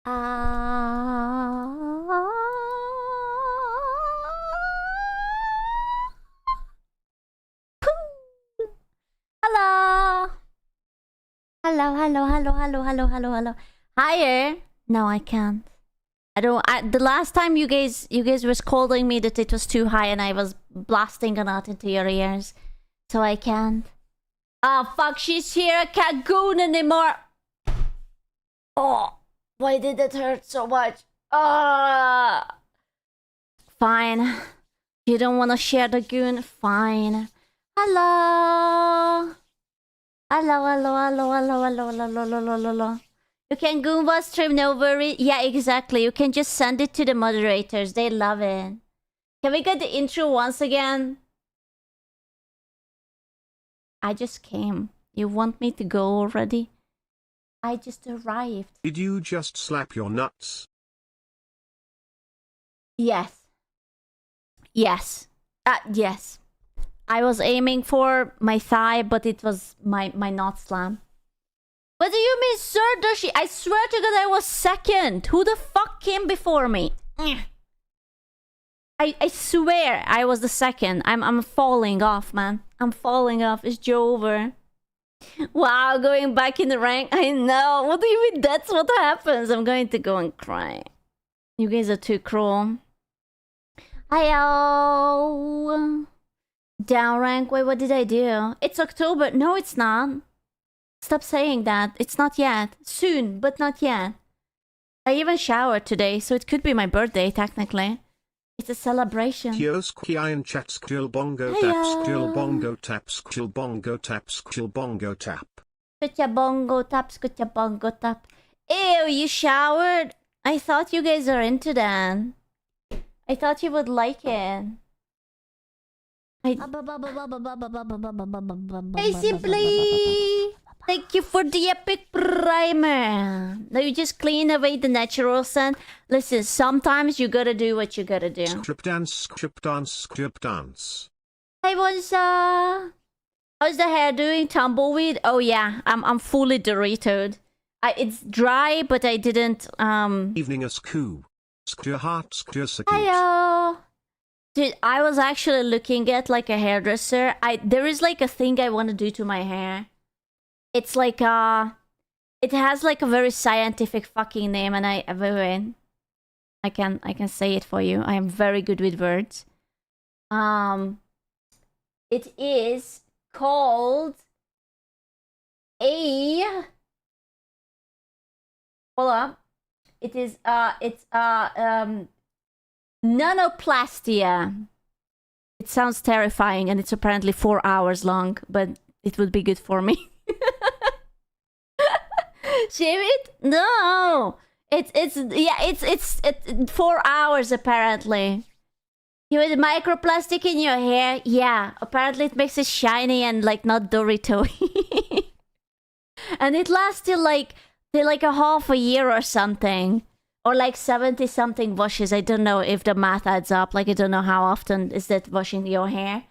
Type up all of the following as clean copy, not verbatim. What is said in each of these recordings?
Ah. Hello. Hello. Higher? No, I can't. I don't. The last time you guys were scolding me that it was too high and I was blasting a knot into your ears, so I can't. Oh fuck! She's here. I can't go anymore. Oh, why did it hurt so much? Ah. Fine. You don't want to share the goon? Fine. Hello. Hello. You can Goomba stream, no worry. Yeah, exactly. You can just send it to the moderators. They love it. Can we get the intro once again? I just came. You want me to go already? I just arrived. Did you just slap your nuts? Yes. Yes. Yes. I was aiming for my thigh, but it was my nut slam. What do you mean, Sir Doshi? I swear to God I was second. Who the fuck came before me? I swear I was the second. I'm falling off, man. I'm falling off. It's Joe over. Wow, going back in the rank. I know. What do you mean that's what happens? I'm going to go and cry. You guys are too cruel. Hiyo. Down rank. Wait, what did I do? It's October. No, it's not. Stop saying that. It's not yet. Soon, but not yet. I even showered today, so it could be my birthday, technically. It's a celebration. Here's Kian chat skill bongo tap skill bongo tap skill bongo tap skill bongo tap. Skutcha bongo tap. Ew, you showered? I thought you guys are into that. I thought you would like it. Hey, Simply! Thank you for the epic primer. Now you just clean away the natural sun. Listen, sometimes you gotta do what you gotta do. Script dance. Hey, Bonsa. How's the hair doing? Tumbleweed? Oh yeah, I'm fully Doritoed. It's dry, but I didn't Evening as coo. Hello. Dude, I was actually looking at like a hairdresser. There is like a thing I want to do to my hair. It's like it has like a very scientific fucking name, and I can say it for you. I am very good with words. It is called a. Hold up. It is nanoplastia. It sounds terrifying, and it's apparently 4 hours long, but it would be good for me. Shave it? No. It's 4 hours apparently. You had microplastic in your hair? Yeah. Apparently it makes it shiny and like not Dorito. And it lasted like a half a year or something. Or like 70 something washes. I don't know if the math adds up. Like I don't know how often is that washing your hair.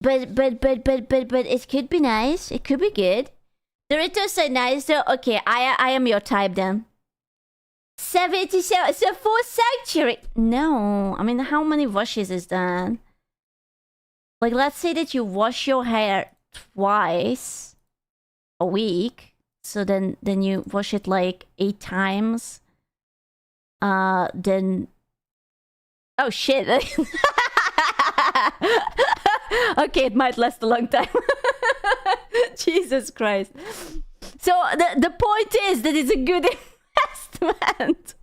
But it could be nice. It could be good. Doritos are nice though. Okay, I am your type then. 77. So for Sanctuary. No. I mean, how many washes is that? Like, let's say that you wash your hair twice a week. So then you wash it like 8 times. Then. Oh shit. Okay, it might last a long time. Jesus Christ. So the point is that it's a good investment.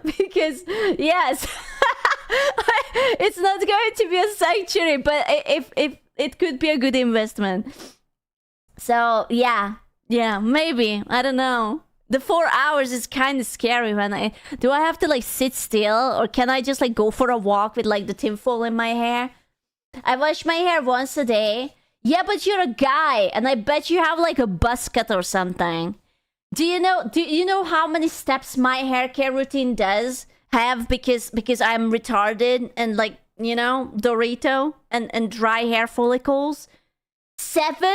Because yes, it's not going to be a sanctuary, but if it could be a good investment. So yeah, maybe, I don't know. The 4 hours is kind of scary. Do I have to like sit still, or can I just like go for a walk with like the tinfoil in my hair? I wash my hair once a day. Yeah, but you're a guy, and I bet you have like a buzz cut or something. Do you know how many steps my hair care routine does have because I'm retarded and like, you know, Dorito and dry hair follicles? 7?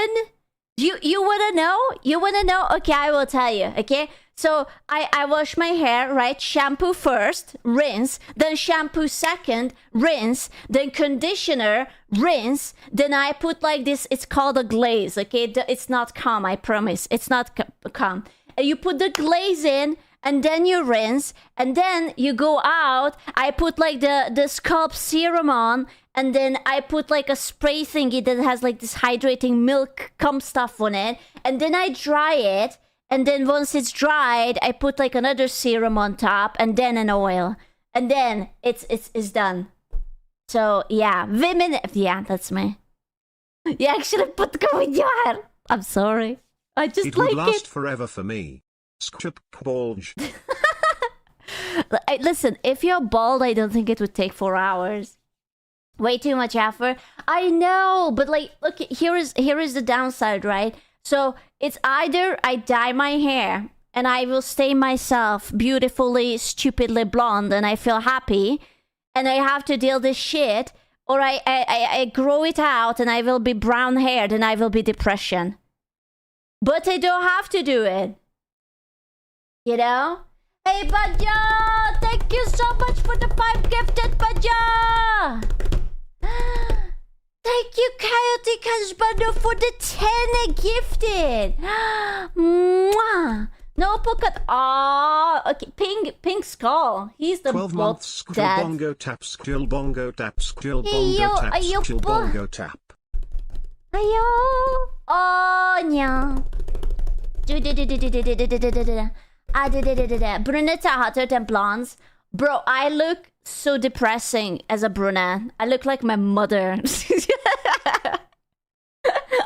You wanna know? You wanna know? Okay, I will tell you. Okay, So I wash my hair, right? Shampoo first, rinse, then shampoo second, rinse, then conditioner, rinse, then I put like this, it's called a glaze, okay? It's not calm, I promise. It's not calm. You put the glaze in, and then you rinse, and then you go out. I put like the scalp serum on, and then I put like a spray thingy that has like this hydrating milk cum stuff on it, and then I dry it. And then once it's dried, I put like another serum on top and then an oil. And then it's done. So yeah, women, yeah, that's me. You actually put go in your hair. I'm sorry. I just it like would last it. forever for me. Skip bulge. Listen, if you're bald, I don't think it would take 4 hours. Way too much effort. I know, but like, look, here is the downside, right? So it's either I dye my hair and I will stay myself beautifully, stupidly blonde and I feel happy and I have to deal this shit, or I grow it out and I will be brown haired and I will be depression. But I don't have to do it. You know? Hey, Baja! Thank you so much for the 5 gifted, Baja! Thank you, Coyote Kashbando, for the 10 gifted. Mwah. No pocket. Oh, okay. Pink Skull. He's the 12 months. Skill bongo tap. Skill bongo tap. Skill bongo tap. Skill bongo tap. Ayo. Oh, no. Brunettes are hotter than blondes. Bro, I look so depressing as a brunette. I look like my mother.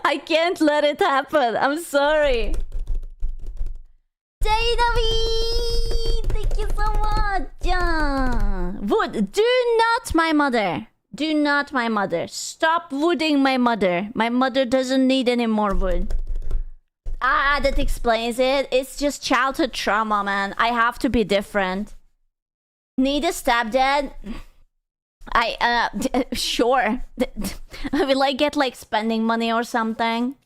I can't let it happen. I'm sorry. Dainavi! Thank you so much. Wood, do not my mother. Do not my mother. Stop wooding my mother. My mother doesn't need any more wood. Ah, that explains it. It's just childhood trauma, man. I have to be different. Need a stepdad? Sure. Will I get like spending money or something?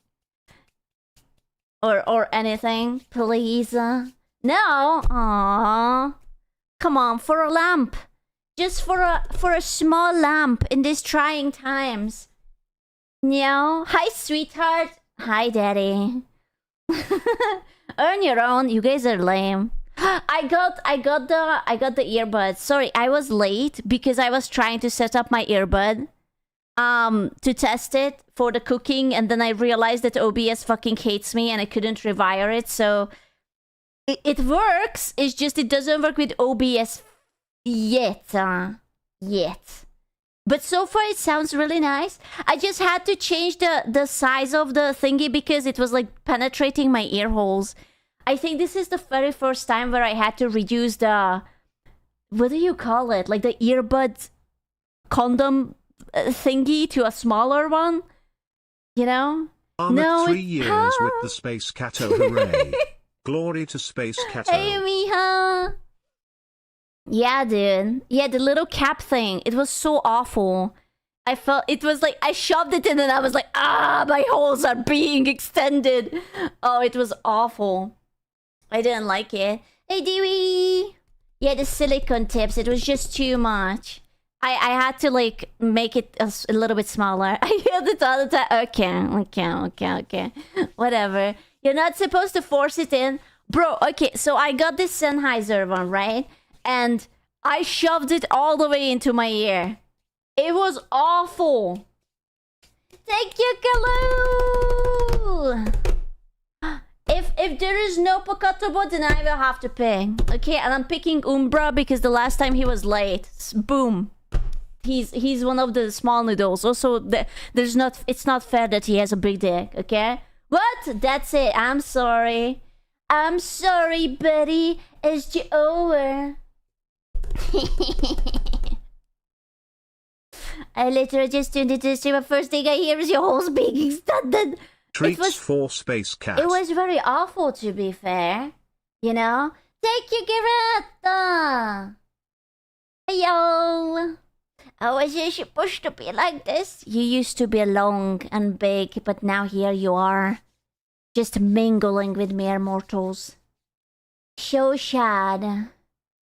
Or anything, please? No? Aww. Come on, for a lamp. Just for a small lamp in these trying times. No? Hi, sweetheart. Hi, daddy. Earn your own. You guys are lame. I got the earbuds. Sorry, I was late because I was trying to set up my earbud to test it for the cooking, and then I realized that OBS fucking hates me and I couldn't rewire it. So it works. It's just it doesn't work with OBS yet. But so far it sounds really nice. I just had to change the size of the thingy because it was like penetrating my ear holes. I think this is the very first time where I had to reduce the... What do you call it? Like the earbud condom thingy to a smaller one? You know? No, 3 years with the Space Cato, hooray. Glory to Space Cato. Hey, Miha! Yeah, dude. Yeah, the little cap thing. It was so awful. I felt... It was like... I shoved it in and I was like, ah, my holes are being extended. Oh, it was awful. I didn't like it. Hey, Dewey! Yeah, the silicone tips. It was just too much. I had to, like, make it a little bit smaller. I hear it all the time. Okay. Whatever. You're not supposed to force it in. Bro, okay, so I got this Sennheiser one, right? And I shoved it all the way into my ear. It was awful. Thank you, Kalu! If there is no Pocatobo, then I will have to pay. Okay, and I'm picking Umbra because the last time he was late. Boom. He's one of the small noodles. Also, it's not fair that he has a big dick, okay? What? That's it. I'm sorry. I'm sorry, buddy. It's over. I literally just tuned into the stream. The first thing I hear is your holes being extended. Treats for Space Cat. It was very awful, to be fair. You know? Thank you, Garetta! Yo! Oh, is it supposed to be like this? You used to be long and big, but now here you are. Just mingling with mere mortals. so sad.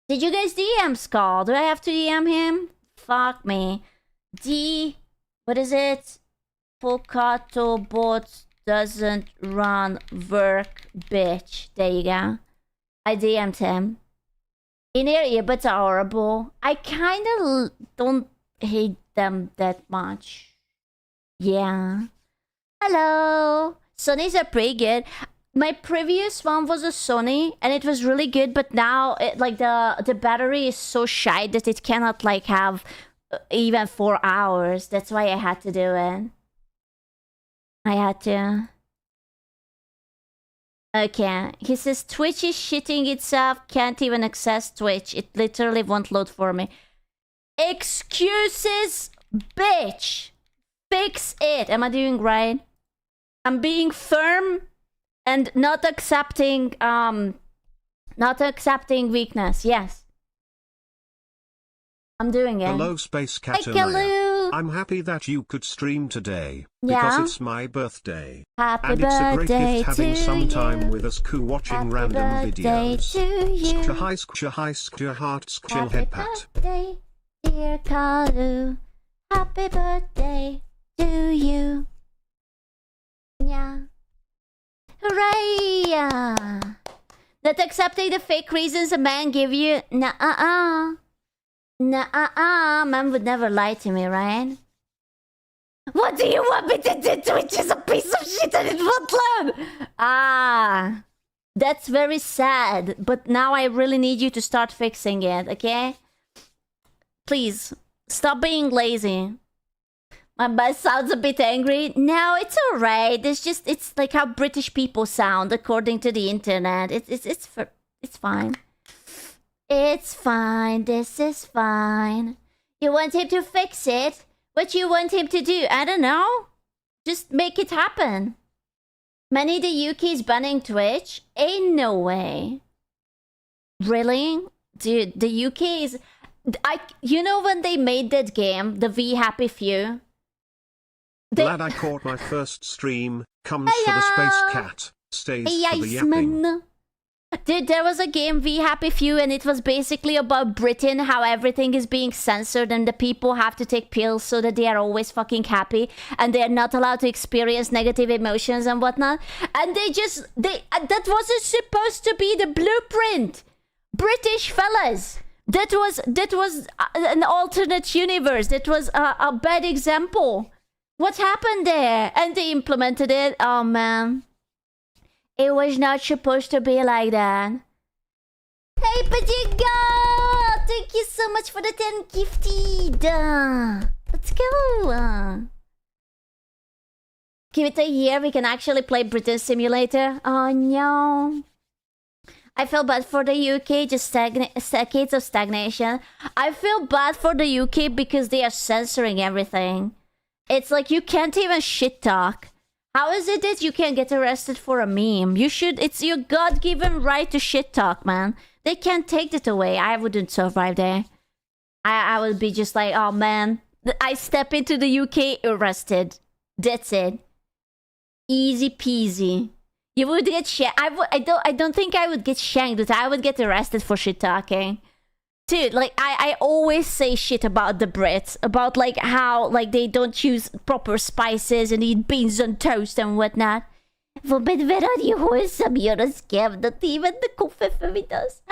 Did you guys DM Skull? Do I have to DM him? Fuck me. What is it? Pocato bot doesn't run work, bitch. There you go. I DM'd him. In-ear earbuds are horrible. I kinda don't hate them that much. Yeah. Hello. Sonys are pretty good. My previous one was a Sony and it was really good, but now the battery is so shite that it cannot like have even 4 hours. That's why I had to do it. I had to. Okay. He says Twitch is shitting itself. Can't even access Twitch. It literally won't load for me. Excuses, bitch. Fix it. Am I doing right? I'm being firm and not accepting weakness. Yes. I'm doing it. Hello, Space Cat. Hello. I'm happy that you could stream today. Yeah. Because it's my birthday. Happy and it's a great birthday gift having to some time you. with us watching Happy random birthday videos. to you. Square heart, chill Happy head pat. birthday, dear Kalu. Happy birthday to you. Yeah. Hooray! Not accepting the fake reasons a man give you. Nah-uh-uh. Nah-uh-uh. Man would never lie to me, right? What do you want me to do? Twitch is a piece of shit and it won't load. Ah. That's very sad. But now I really need you to start fixing it, okay? Please. Stop being lazy. My buzz sounds a bit angry. No, it's alright. It's like how British people sound according to the internet. It's fine. It's fine. This is fine. You want him to fix it? What you want him to do? I don't know. Just make it happen. Many the UK is banning Twitch? Ain't no way. Really? Dude, the UK is... You know when they made that game, the V Happy Few? Glad I caught my first stream. Comes for the Space Cat. Stays for the yapping. Dude, there was a game, V Happy Few, and it was basically about Britain, how everything is being censored and the people have to take pills so that they are always fucking happy and they're not allowed to experience negative emotions and whatnot. And that wasn't supposed to be the blueprint. British fellas. That was an alternate universe. That was a bad example. What happened there? And they implemented it. Oh, man. It was not supposed to be like that. Hey, Pajiga! Thank you so much for the 10 gifted. Let's go. Give it a year. We can actually play British Simulator. Oh, no. I feel bad for the UK. Just decades of stagnation. I feel bad for the UK because they are censoring everything. It's like you can't even shit talk. How is it that you can get arrested for a meme? You should. It's your God-given right to shit talk, man. They can't take that away. I wouldn't survive there. I would be just like, oh man, I step into the UK, arrested. That's it. Easy peasy. You would get shanked. I don't think I would get shanked, but I would get arrested for shit talking. Dude, like, I always say shit about the Brits. About, like, how, like, they don't use proper spices and eat beans on toast and whatnot. Men where are you wholesome? You're a scam. Not even the kofefe with us.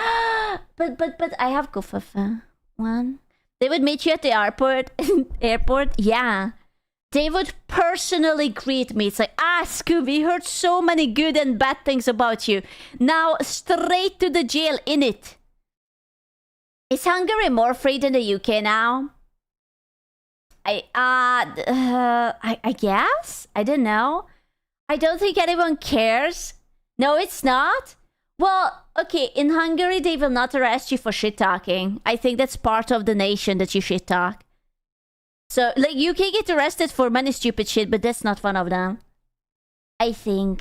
But I have kofefe. One. They would meet you at the airport. Yeah. They would personally greet me. It's like, Scooby, heard so many good and bad things about you. Now, straight to the jail, in it. Is Hungary more free than the UK now? I guess? I don't know. I don't think anyone cares. No, it's not. Well, okay, in Hungary, they will not arrest you for shit-talking. I think that's part of the nation that you shit-talk. So, like, you can get arrested for many stupid shit, but that's not one of them. I think.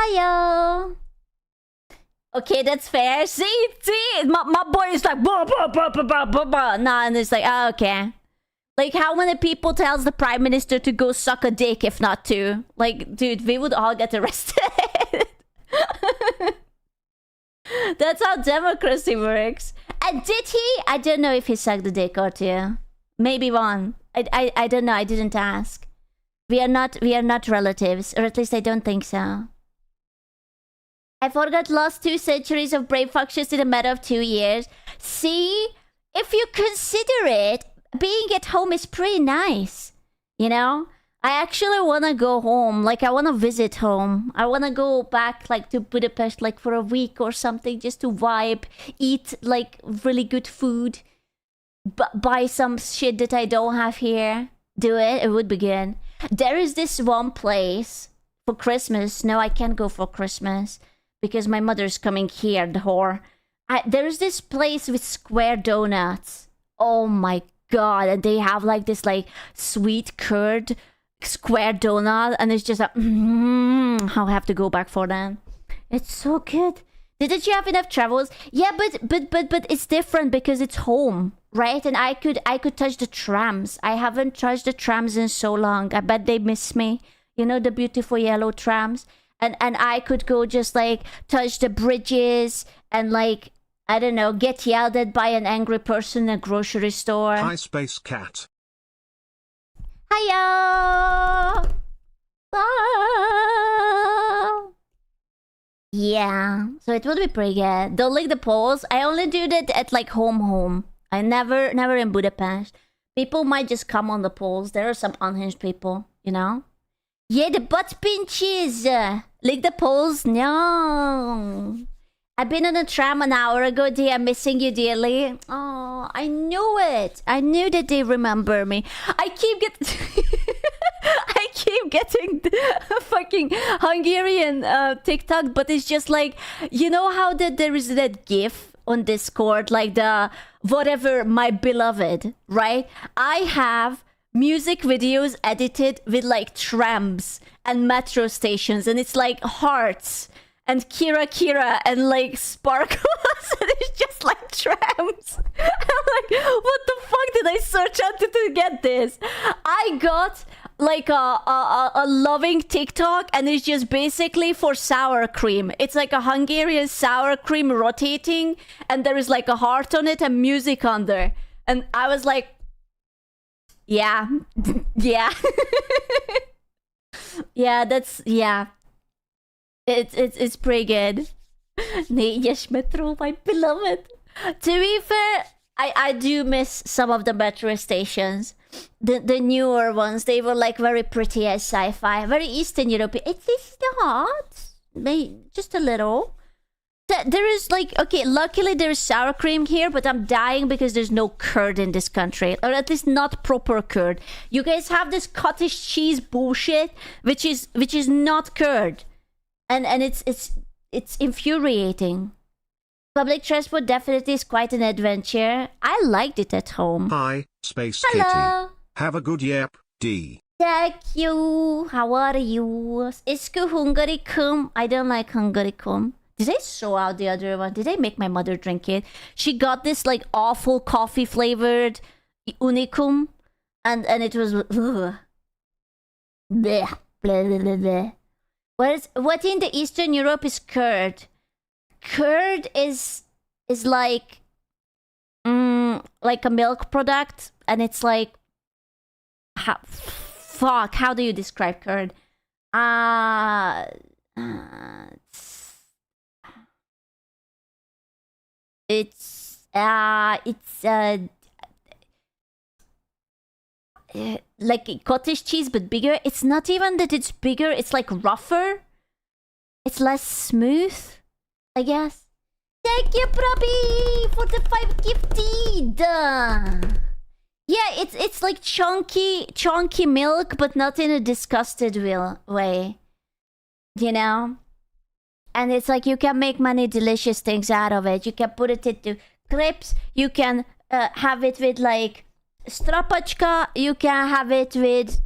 Hiyo! Okay, that's fair. See? My boy is like, bah, bah, bah, bah, bah, bah, bah. Nah, and it's like, oh, okay. Like, how many people tells the prime minister to go suck a dick if not to? Like, dude, we would all get arrested. That's how democracy works. And did he? I don't know if he sucked the dick or two. Maybe one. I don't know. I didn't ask. We are not relatives, or at least I don't think so. I forgot lost 2 centuries of brave functions in a matter of 2 years. See, if you consider it, being at home is pretty nice. You know? I actually want to go home. Like, I want to visit home. I want to go back, like, to Budapest, like, for a week or something, just to vibe, eat, like, really good food, buy some shit that I don't have here. Do it. It would be good. There is this one place for Christmas. No, I can't go for Christmas because my mother's coming here, the whore. There's this place with square donuts. Oh my god. And they have, like, this, like, sweet curd square donut, and it's just like, I'll have to go back for that. It's so good. Didn't you have enough travels? Yeah, but it's different because it's home, right? And I could touch the trams. I haven't touched the trams in so long. I bet they miss me. You know, the beautiful yellow trams. And I could go just like touch the bridges and like, I don't know, get yelled at by an angry person in a grocery store. Hi, Space Cat. Hiya! Ah! Yeah, so it would be pretty good. Don't lick the poles. I only do that at like home. I never in Budapest. People might just come on the poles. There are some unhinged people, you know? Yeah, the butt pinches. Lick the poles? No. I've been on a tram an hour ago, dear. I'm missing you dearly. Oh, I knew it. I knew that they remember me. I keep getting the fucking Hungarian TikTok, but it's just like, you know how there is that GIF on Discord, like the whatever, my beloved, right? I have music videos edited with like trams and metro stations, and it's like hearts and Kira and like sparkles, and it's just like trams. I'm like, what the fuck did I search out to get this? I got like a loving TikTok, and it's just basically for sour cream. It's like a Hungarian sour cream rotating, and there is like a heart on it and music under. And I was like, yeah, yeah, yeah, that's, yeah. It's pretty good. Yes, Metro, my beloved. To be fair, I do miss some of the metro stations. The newer ones, they were like very pretty as sci-fi, very Eastern European. It's not, just a little. There is like, okay, luckily there is sour cream here, but I'm dying because there's no curd in this country, or at least not proper curd. You guys have this cottage cheese bullshit, which is not curd. And it's infuriating. Public transport definitely is quite an adventure. I liked it at home. Hi, Space Hello. Kitty. Have a good yep, D. Thank you. How are you? Isku Hungaricum. I don't like Hungaricum. Did I show out the other one? Did I make my mother drink it? She got this like awful coffee flavored unicum, and it was bleh, bleh, bleh, bleh. What in the Eastern Europe is curd? Curd is like a milk product, and it's like fuck. How do you describe curd? It's like cottage cheese but bigger. It's not even that it's bigger, it's like rougher. It's less smooth, I guess. Thank you, Proby, for the 5 gifted. Yeah, it's like chunky milk, but not in a disgusted way. You know? And it's like you can make many delicious things out of it. You can put it into crepes. You can have it with like strapachka. You can have it with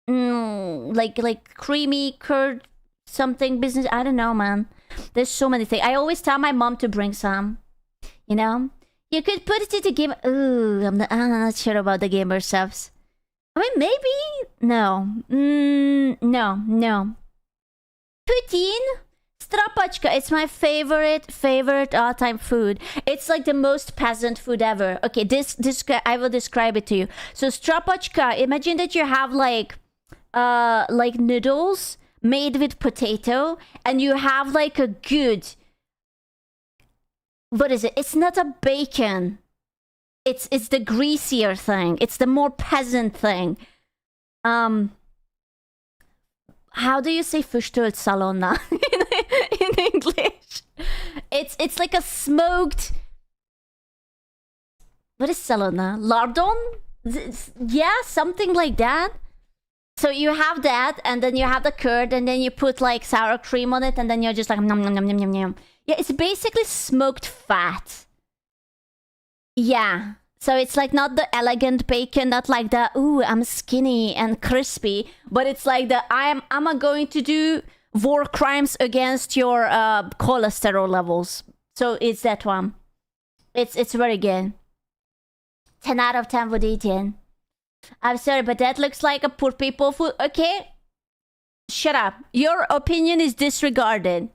like creamy curd something business. I don't know, man. There's so many things. I always tell my mom to bring some. You know, you could put it into game. Ooh, I'm not sure about the gamer subs. I mean, maybe no. No. Putin Strapaczka, it's my favorite all-time food. It's like the most peasant food ever. Okay, this I will describe it to you. So strapaczka, imagine that you have like noodles made with potato, and you have like a good, what is it? It's not a bacon. It's the greasier thing. It's the more peasant thing. How do you say förstöld salona in English? It's like a smoked. What is salona? Lardon? Yeah, something like that. So you have that, and then you have the curd, and then you put like sour cream on it, and then you're just like nom nom nom nom nom nom. Yeah, it's basically smoked fat. Yeah. So it's like not the elegant bacon, not like the ooh, I'm skinny and crispy, but it's like the I'm going to do war crimes against your cholesterol levels. So it's that one. It's very good. 10 out of 10 would eat in. I'm sorry, but that looks like a poor people food. Okay, shut up. Your opinion is disregarded.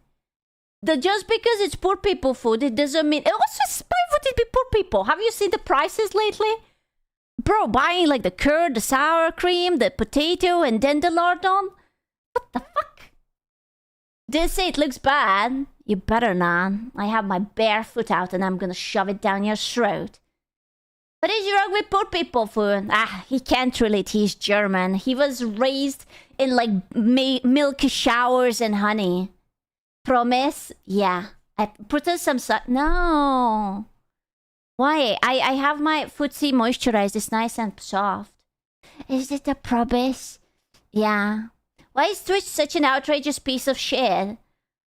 Just because it's poor people food, it doesn't mean... Also, why would it be poor people? Have you seen the prices lately? Bro, buying like the curd, the sour cream, the potato, and then the lardon? What the fuck? They say it looks bad. You better not. I have my bare foot out and I'm gonna shove it down your throat. What is wrong with poor people food? Ah, he can't relate. He's German. He was raised in like milk showers and honey. Promise? Yeah. I put on some no. Why? I have my footsie moisturized. It's nice and soft. Is it a promise? Yeah. Why is Twitch such an outrageous piece of shit?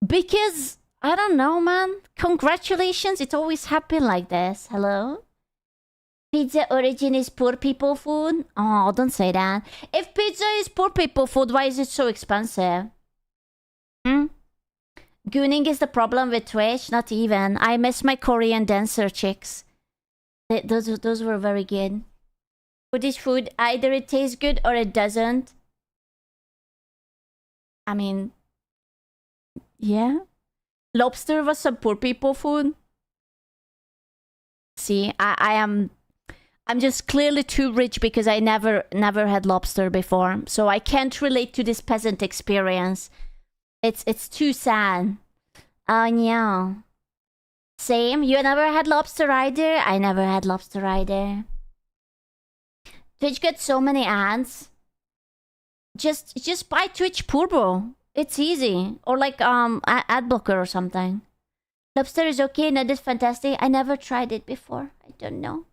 Because, I don't know, man. Congratulations. It always happened like this. Hello? Pizza origin is poor people food? Oh, don't say that. If pizza is poor people food, why is it so expensive? Gooning is the problem with Twitch? Not even. I miss my Korean dancer chicks. Those were very good. Buddhist food, either it tastes good or it doesn't. I mean... Yeah. Lobster was some poor people food. See, I'm just clearly too rich because I never had lobster before. So I can't relate to this peasant experience. It's too sad. Oh no. Same. You never had lobster either? I never had lobster either. Twitch got so many ads. Just buy Twitch Purbo. It's easy. Or like ad blocker or something. Lobster is okay, not that fantastic. I never tried it before. I don't know.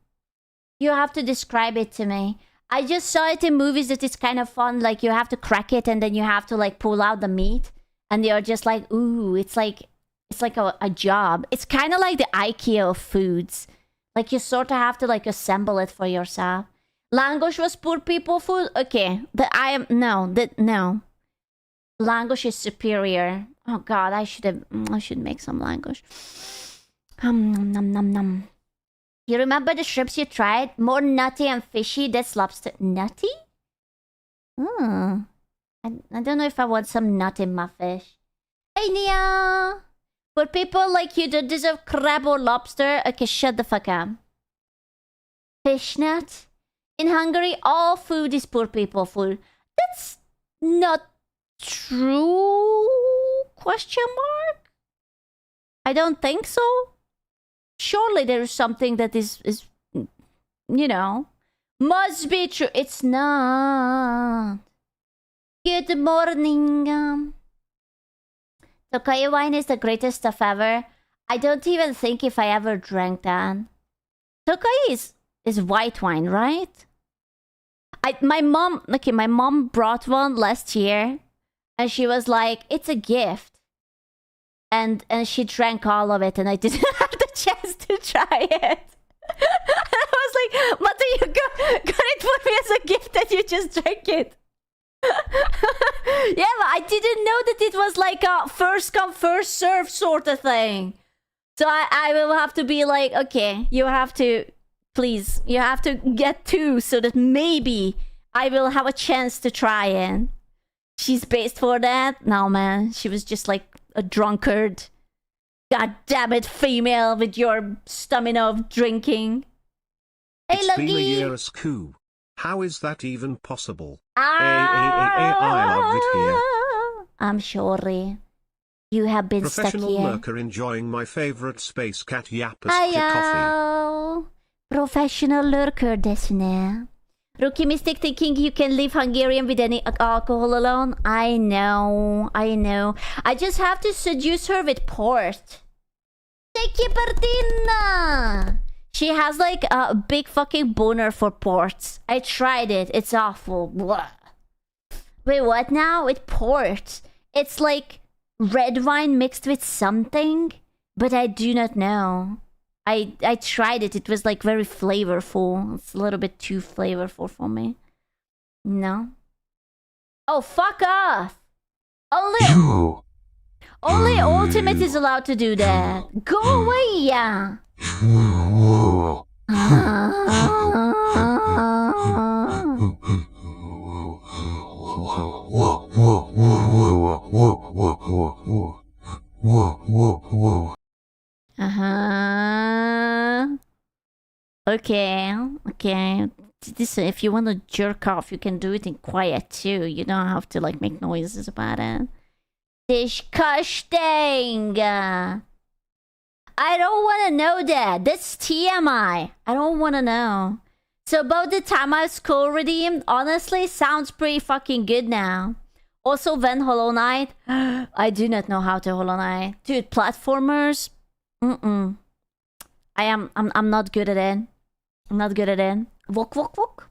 You have to describe it to me. I just saw it in movies that it's kind of fun. Like you have to crack it and then you have to like pull out the meat. And you're just like, ooh, it's like a job. It's kind of like the IKEA of foods. Like you sort of have to like assemble it for yourself. Langosh was poor people food? Okay. No. Langosh is superior. Oh god, I should make some langosh. Nom nom nom. You remember the shrimps you tried? More nutty and fishy. That's lobster. Nutty? I don't know if I want some nut in my fish. Hey, Nia! But people like you don't deserve crab or lobster. Okay, shut the fuck up. Fish nut? In Hungary, all food is poor people food. That's not true? Question mark? I don't think so. Surely there is something that is you know, must be true. It's not. Good morning. Tokaji wine is the greatest stuff ever. I don't even think if I ever drank that. Tokaji is white wine, right? My mom brought one last year, and she was like, "It's a gift," and she drank all of it, and I didn't have the chance to try it. I was like, "Mother, you got it for me as a gift, and you just drank it." Yeah, but I didn't know that it was like a first come first serve sort of thing. So I will have to be like, okay, you have to, please, you have to get two so that maybe I will have a chance to try it. She's based for that? No, man. She was just like a drunkard. God damn it, female, with your stamina of drinking. Hey, It's been a Lucky. year as coup. How is that even possible? I love it here. I'm sorry. You have been stuck Professional here. lurker enjoying my favorite space cat Yappa's coffee. Ayo. Professional lurker ですね. Rookie Mystic thinking you can leave Hungarian with any alcohol alone? I know. I just have to seduce her with port. Thank you, Bertina! She has like a big fucking boner for ports. I tried it. It's awful. Blah. Wait, what now? With port? It's like red wine mixed with something, but I do not know. I tried it. It was like very flavorful. It's a little bit too flavorful for me. No. Oh, fuck off! Only Ultimate is allowed to do that. Go away, yeah. Okay. This, if you want to jerk off, you can do it in quiet too. You don't have to like make noises about it. Disgusting. I don't want to know that. That's TMI. I don't want to know. So about the time I skull redeemed, honestly, sounds pretty fucking good now. Also, when Hollow Knight, I do not know how to Hollow Knight. Dude, platformers, I'm not good at it. I'm not good at it. Wok.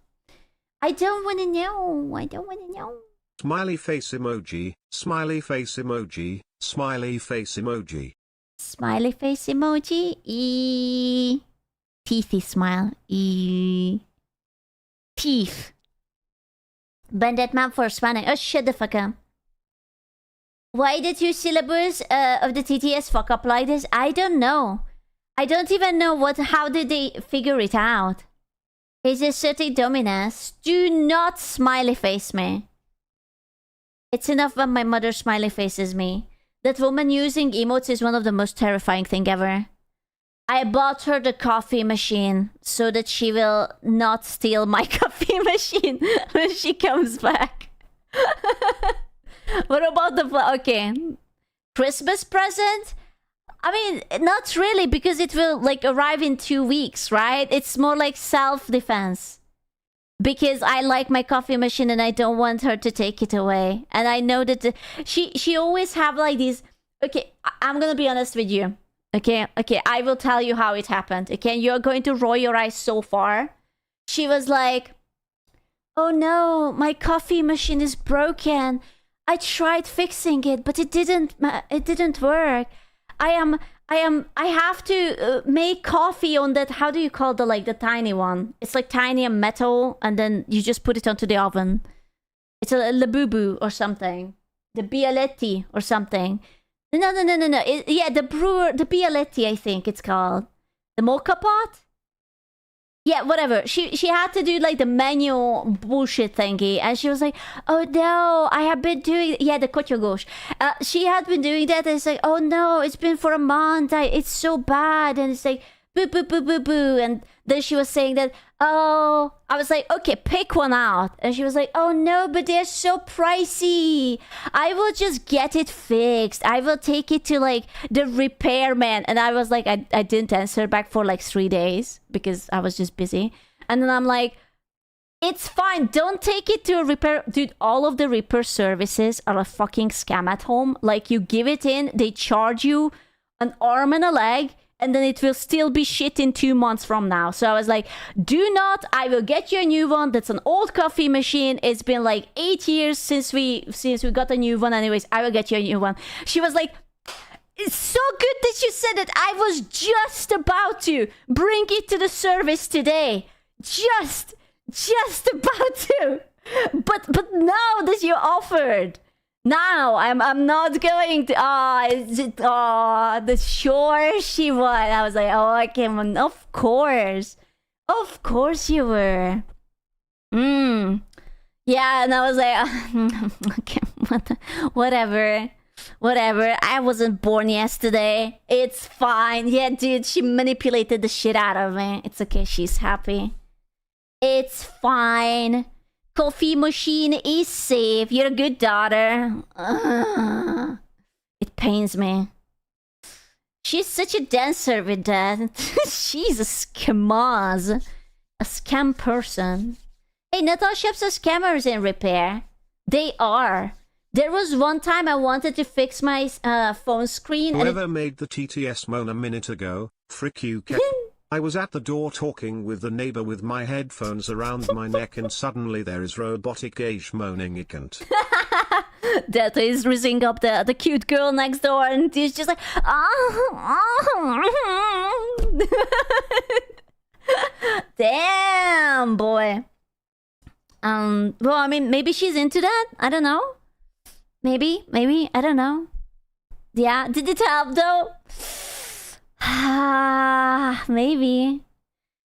I don't want to know. Smiley face emoji, smiley face emoji, smiley face emoji. Smiley face emoji. Teethy smile. Teeth. Bandit map for Spanish. Oh, shut the fuck up. Why the two syllables of the TTS fuck up like this? I don't know. I don't even know how did they figure it out. Is it certain dominance? Do not smiley face me. It's enough when my mother smiley faces me. That woman using emotes is one of the most terrifying thing ever. I bought her the coffee machine so that she will not steal my coffee machine when she comes back. What about the... Okay. Christmas present? I mean, not really, because it will like arrive in 2 weeks, right? It's more like self-defense. Because I like my coffee machine and I don't want her to take it away. And I know that she always have like these... Okay, I'm gonna be honest with you. Okay, I will tell you how it happened. Okay, you're going to roll your eyes so far. She was like, oh no, my coffee machine is broken. I tried fixing it, but it didn't work. I have to make coffee on that. How do you call the tiny one? It's like tiny and metal, and then you just put it onto the oven. It's a labubu or something. The Bialetti or something. No. The brewer, the Bialetti, I think it's called. The mocha pot? Yeah, whatever. She had to do like the manual bullshit thingy, and she was like, "Oh no, I have been doing the kotyogosh." She had been doing that, and it's like, "Oh no, it's been for a month. It's so bad," and it's like, "Boo boo boo boo boo," and then she was saying that, "Oh," I was like, "Okay, pick one out," and she was like, "Oh no, but they're so pricey. I will just get it fixed. I will take it to like the repairman," and I was like, I didn't answer back for like 3 days because I was just busy, and then I'm like, it's fine. Don't take it to a repair. Dude, all of the repair services are a fucking scam at home. Like, you give it in, they charge you an arm and a leg, and then it will still be shit in 2 months from now. So I was like, do not, I will get you a new one. That's an old coffee machine. It's been like 8 years since we got a new one. Anyways, I will get you a new one. She was like, it's so good that you said it. I was just about to bring it to the service today. Just about to. But now that you offered, now I'm not going to. The sure she was. I was like, oh, okay, of course you were. Yeah, and I was like, okay, whatever. Whatever. I wasn't born yesterday. It's fine. Yeah, dude, she manipulated the shit out of me. It's okay. She's happy. It's fine. Coffee machine is safe. You're a good daughter. It pains me. She's such a dancer with that. She's a scamaz. A scam person. Hey, Natal Shops are scammers in repair. They are. There was one time I wanted to fix my phone screen. Whoever made the TTS moan a minute ago, frick you, Ken. I was at the door talking with the neighbor with my headphones around my neck, and suddenly there is robotic age moaning ikant. That is raising up the cute girl next door, and she's just like, damn, boy. Well, I mean, maybe she's into that. I don't know. Maybe, I don't know. Yeah, did it help though? Maybe.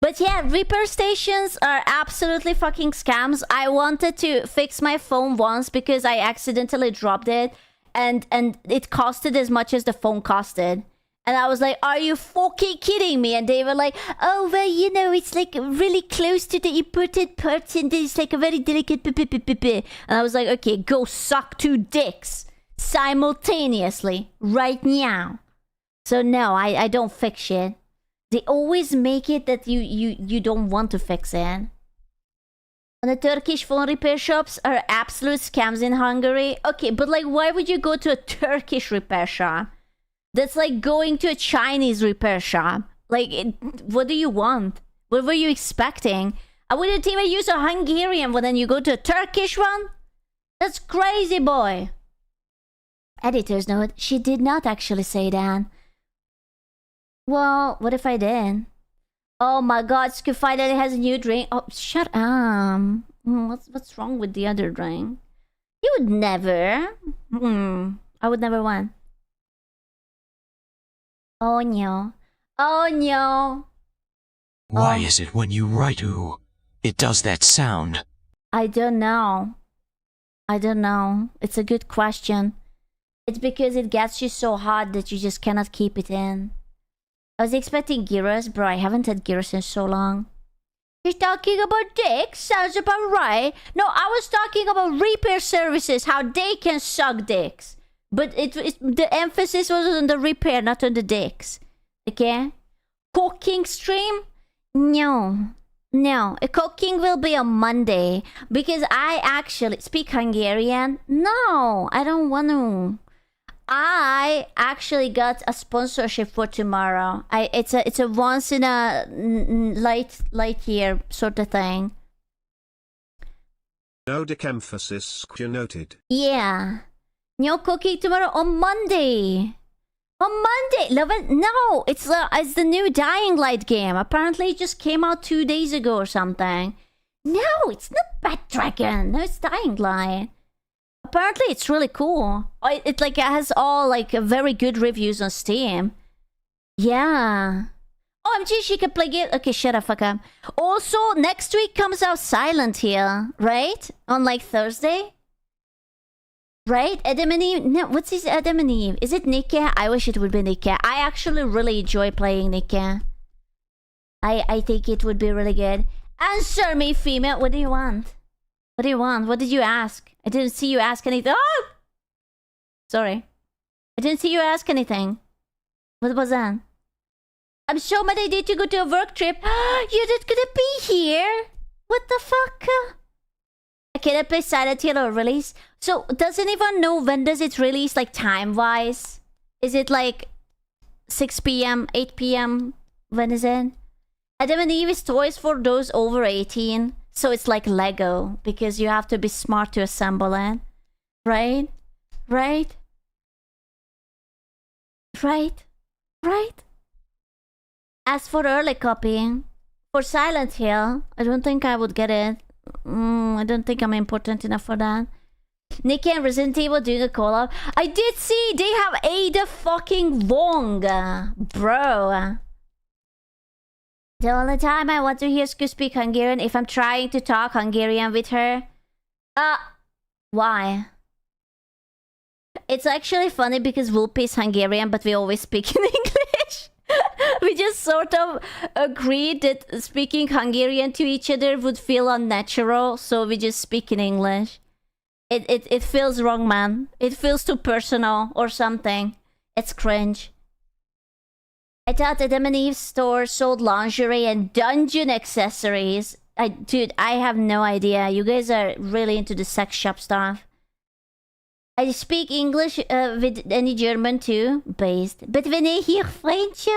But yeah, repair stations are absolutely fucking scams. I wanted to fix my phone once because I accidentally dropped it, and it costed as much as the phone costed. And I was like, are you fucking kidding me? And they were like, oh, well, you know, it's like really close to the imported parts, and it's like a very delicate And I was like, okay, go suck 2 dicks simultaneously right now. So no, I don't fix shit. They always make it that you don't want to fix it. And the Turkish phone repair shops are absolute scams in Hungary. Okay, but like, why would you go to a Turkish repair shop? That's like going to a Chinese repair shop. Like, what do you want? What were you expecting? I wouldn't even use a Hungarian one, then you go to a Turkish one? That's crazy, boy. Editor's note, she did not actually say that. Well, what if I did? Oh my god, Scoop finally has a new drink. Oh, shut up. What's wrong with the other drink? You would never. I would never want. Oh no. Oh no. Why is it when you write ooh, it does that sound? I don't know. It's a good question. It's because it gets you so hot that you just cannot keep it in. I was expecting gyros, bro. I haven't had gyros in so long. He's talking about dicks? Sounds about right. No, I was talking about repair services, how they can suck dicks. But the emphasis was on the repair, not on the dicks. Okay? Cooking stream? No. A cooking will be on Monday. Because I actually speak Hungarian. No, I don't want to. I actually got a sponsorship for tomorrow. It's a once in a light year sort of thing. No dick emphasis, you noted. Yeah. No cooking tomorrow on Monday. On Monday, love it. No, it's the new Dying Light game. Apparently, it just came out 2 days ago or something. No, it's not Bad Dragon. No, it's Dying Light. Apparently, it's really cool. It has all like very good reviews on Steam. Yeah. OMG, she can play it. Okay, shut up, fuck up. Also, next week comes out Silent Hill, right? On like Thursday. Right? Adam and Eve? No, what's his Adam and Eve? Is it Nikke? I wish it would be Nikke. I actually really enjoy playing Nikke. I think it would be really good. Answer me, female. What do you want? What do you want? What did you ask? I didn't see you ask anything. Oh! Sorry. I didn't see you ask anything. What was that? I'm so mad I need to go to a work trip. You're not gonna be here? What the fuck? I cannot play Silent Hill or release. So, does anyone know when does it release, like, time-wise? Is it, like, 6 p.m., 8 p.m.? When is it? Adam and Eve is toys for those over 18. So it's like Lego, because you have to be smart to assemble it. Right? Right? Right? Right? As for early copying, for Silent Hill, I don't think I would get it. I don't think I'm important enough for that. Nicky and Resident Evil doing a collab. I did see they have Ada fucking Wong, bro. The only time I want to hear Sku speak Hungarian if I'm trying to talk Hungarian with her. Why? It's actually funny because Whoopi is Hungarian, but we always speak in English. We just sort of agreed that speaking Hungarian to each other would feel unnatural, so we just speak in English. It feels wrong, man. It feels too personal or something. It's cringe. I thought Adam and Eve's store sold lingerie and dungeon accessories. Dude, I have no idea. You guys are really into the sex shop stuff. I speak English with any German too, based. But when I hear French,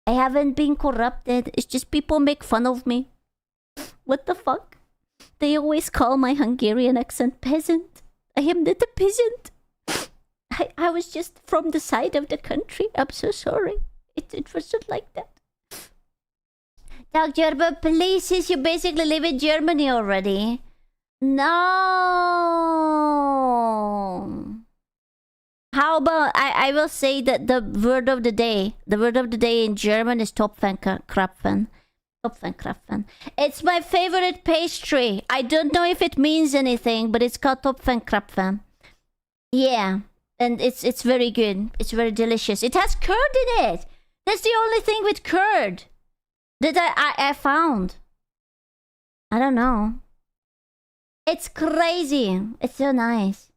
I haven't been corrupted. It's just people make fun of me. What the fuck? They always call my Hungarian accent peasant. I am not a peasant. I was just from the side of the country. I'm so sorry. It wasn't like that. Talk German, places. You basically live in Germany already. No. How about I will say that the word of the day in German is Topfenkrapfen. Topfenkrapfen. It's my favorite pastry. I don't know if it means anything, but it's called Topfenkrapfen. Yeah, and it's very good. It's very delicious. It has curd in it. That's the only thing with curd that I found. I don't know. It's crazy. It's so nice.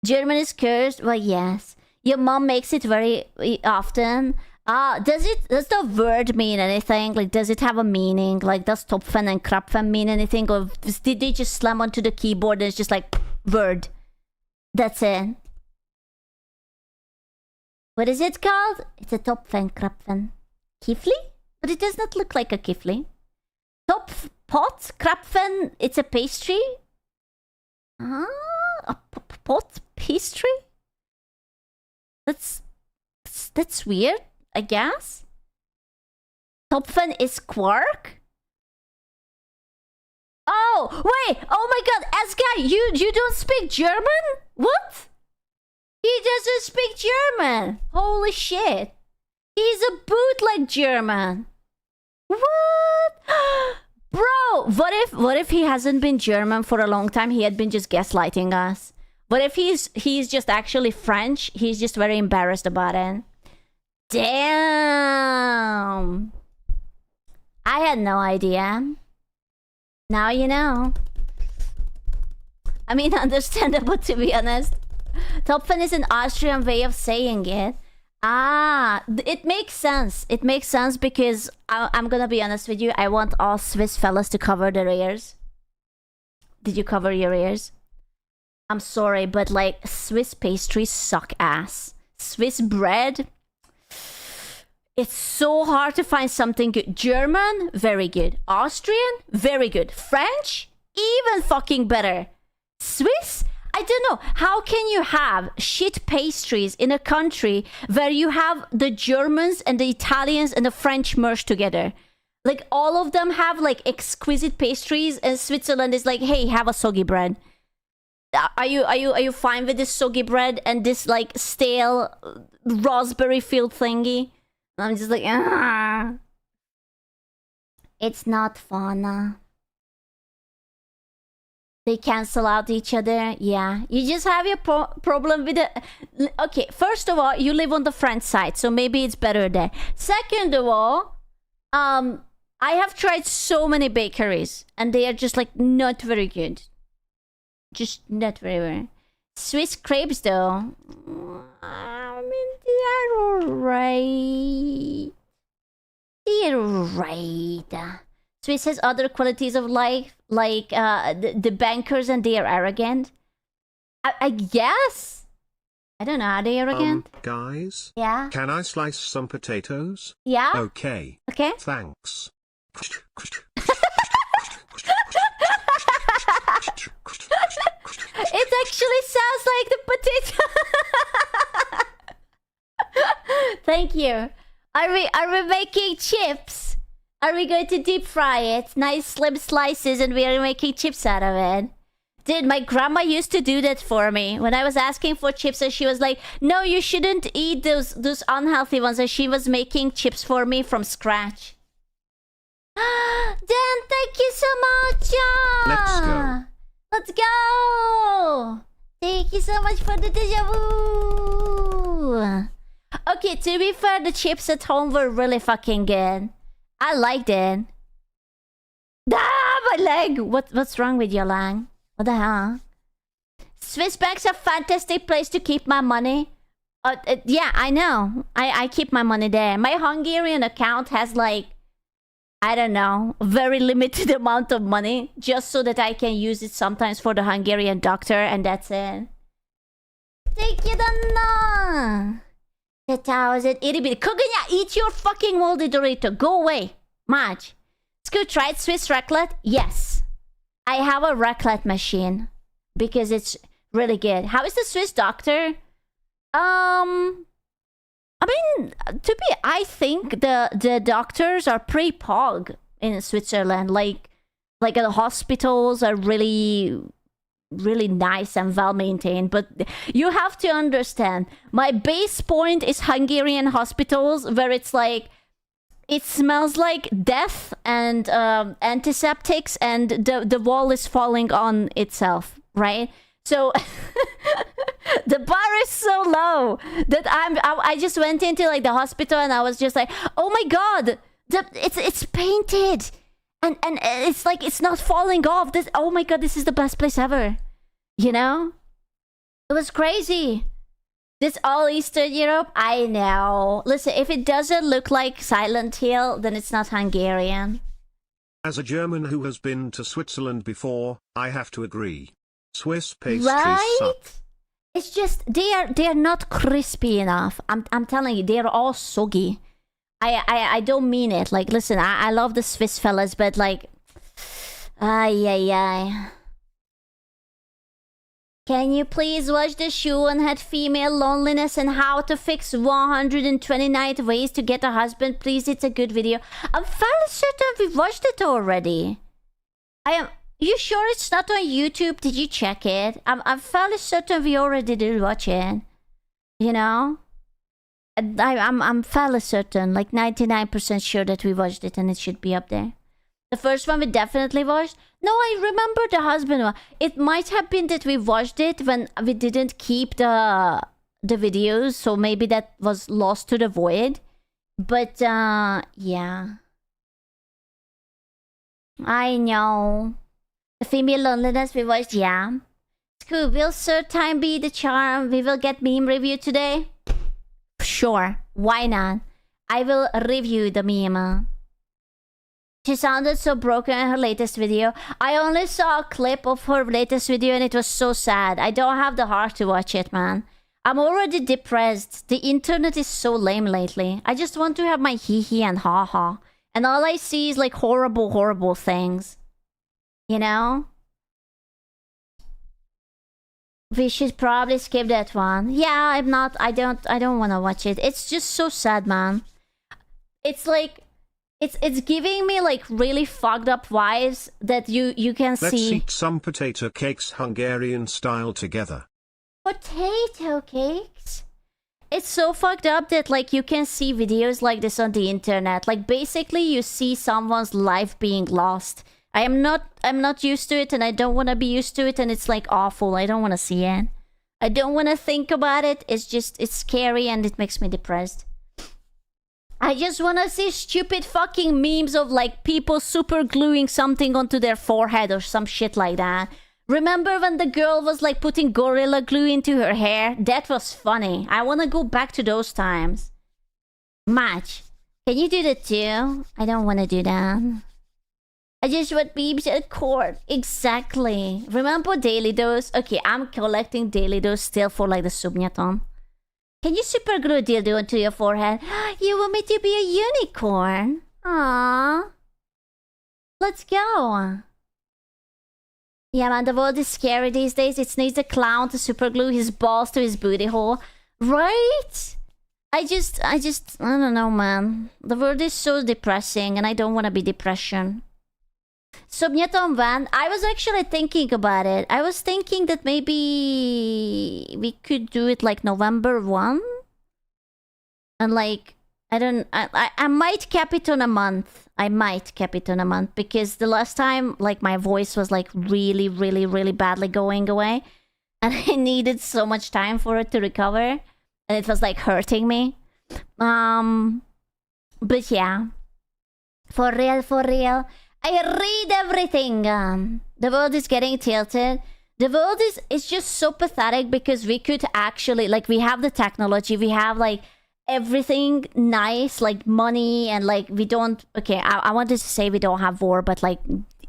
German is cursed? Well, yes. Your mom makes it very often. Does the word mean anything? Like, does it have a meaning? Like, does Topfen and Krapfen mean anything? Or did they just slam onto the keyboard and it's just like, word? That's it. What is it called? It's a Topfen Krapfen. Kifli? But it does not look like a kifli. Pot? Krapfen? It's a pastry? A pot pastry? That's weird, I guess. Topfen is quark? Oh, wait! Oh my god, Asgai, you don't speak German? What? He doesn't speak German. Holy shit. He's a bootleg German. What? Bro, what if he hasn't been German for a long time? He had been just gaslighting us. What if he's just actually French? He's just very embarrassed about it. Damn. I had no idea. Now you know. I mean, understandable, to be honest. Topfen is an Austrian way of saying it. It makes sense. It makes sense because I'm gonna be honest with you. I want all Swiss fellas to cover their ears. Did you cover your ears? I'm sorry, but like Swiss pastries suck ass. Swiss bread, it's so hard to find something good. German, very good. Austrian, very good. French, even fucking better. Swiss, I don't know. How can you have shit pastries in a country where you have the Germans and the Italians and the French merged together? Like, all of them have like exquisite pastries, and Switzerland is like, hey, have a soggy bread. Are you fine with this soggy bread and this like stale raspberry filled thingy? I'm just like, it's not fun. They cancel out each other. Yeah, you just have your problem with it. Okay, first of all, you live on the French side, so maybe it's better there. Second of all, I have tried so many bakeries, and they are just like not very good. Just not very. Swiss crepes, though. I mean, they are alright. They're alright. Swiss has other qualities of life, like the bankers, and they are arrogant. I guess. I don't know. Are they arrogant? Guys? Yeah? Can I slice some potatoes? Yeah? Okay. Okay. Thanks. It actually sounds like the potato. Thank you. Are we making chips? Are we going to deep fry it? Nice slim slices, and we are making chips out of it. Dude, my grandma used to do that for me. When I was asking for chips, and she was like, no, you shouldn't eat those unhealthy ones. And she was making chips for me from scratch. Dan, thank you so much. Let's go. Let's go. Thank you so much for the deja vu. Okay, to be fair, the chips at home were really fucking good. I liked it. Ah, my leg! What's wrong with your leg? What the hell? Swiss banks are a fantastic place to keep my money. Yeah, I know. I keep my money there. My Hungarian account has like, I don't know, very limited amount of money just so that I can use it sometimes for the Hungarian doctor, and that's it. Thank you, Donna. 1,000 itty bitty. Kuganya, eat your fucking moldy Dorito. Go away. Maj. Scoot, tried Swiss raclette? Yes. I have a raclette machine because it's really good. How is the Swiss doctor? I mean, I think the doctors are pretty pog in Switzerland. Like the hospitals are really, really nice and well maintained. But you have to understand, my base point is Hungarian hospitals, where it's like, it smells like death and antiseptics, and the wall is falling on itself, right? So the bar is so low that I just went into like the hospital and I was just like, oh my god, it's painted and it's like it's not falling off. Oh my god, this is the best place ever. You know? It was crazy. This all Eastern Europe? I know. Listen, if it doesn't look like Silent Hill, then it's not Hungarian. As a German who has been to Switzerland before, I have to agree. Swiss pastries right? suck. It's just they are not crispy enough. I'm telling you, they're all soggy. I don't mean it. Like, listen, I love the Swiss fellas, but like, ay. Can you please watch the show on had female loneliness and how to fix 129 ways to get a husband? Please, it's a good video. I'm fairly certain we watched it already. You sure it's not on YouTube? Did you check it? I'm fairly certain we already did watch it. You know? I'm fairly certain, like 99% sure that we watched it and it should be up there. The first one we definitely watched. No, I remember the husband one. It might have been that we watched it when we didn't keep the videos, so maybe that was lost to the void. But yeah. I know. The female loneliness we watched, yeah. Scoob, will Sir Time be the charm? We will get meme review today? Sure, why not? I will review the meme. She sounded so broken in her latest video. I only saw a clip of her latest video and it was so sad. I don't have the heart to watch it, man. I'm already depressed. The internet is so lame lately. I just want to have my hee-hee and ha-ha. And all I see is like horrible, horrible things. You know? We should probably skip that one. Yeah, I don't want to watch it. It's just so sad, man. It's like it's giving me like really fucked up vibes that you can see. Let's eat some potato cakes Hungarian style together. Potato cakes? It's so fucked up that like you can see videos like this on the internet. Like basically you see someone's life being lost. I'm not used to it and I don't want to be used to it, and it's like awful. I don't want to see it. I don't want to think about it. It's scary and it makes me depressed. I just want to see stupid fucking memes of like people super gluing something onto their forehead or some shit like that. Remember when the girl was like putting Gorilla Glue into her hair? That was funny. I want to go back to those times. Match. Can you do that too? I don't want to do that. I just want memes at court. Exactly. Remember Daily Dose? Okay, I'm collecting Daily Dose still for like the Subnyaton. Can you super glue a dildo onto your forehead? You want me to be a unicorn? Aww. Let's go. Yeah, man, the world is scary these days. It needs a clown to super glue his balls to his booty hole. Right? I don't know, man. The world is so depressing and I don't want to be depression. Subnyaton Van, I was actually thinking about it. I was thinking that maybe we could do it like November 1. And like, I might cap it on a month. I might cap it on a month because the last time like my voice was like really, really, really badly going away. and I needed so much time for it to recover, and it was like hurting me. But yeah, for real, I read everything. The world is getting tilted. The world is just so pathetic because we could actually, like, we have the technology, we have like everything nice, like money, and like we don't. Okay, I wanted to say we don't have war, but like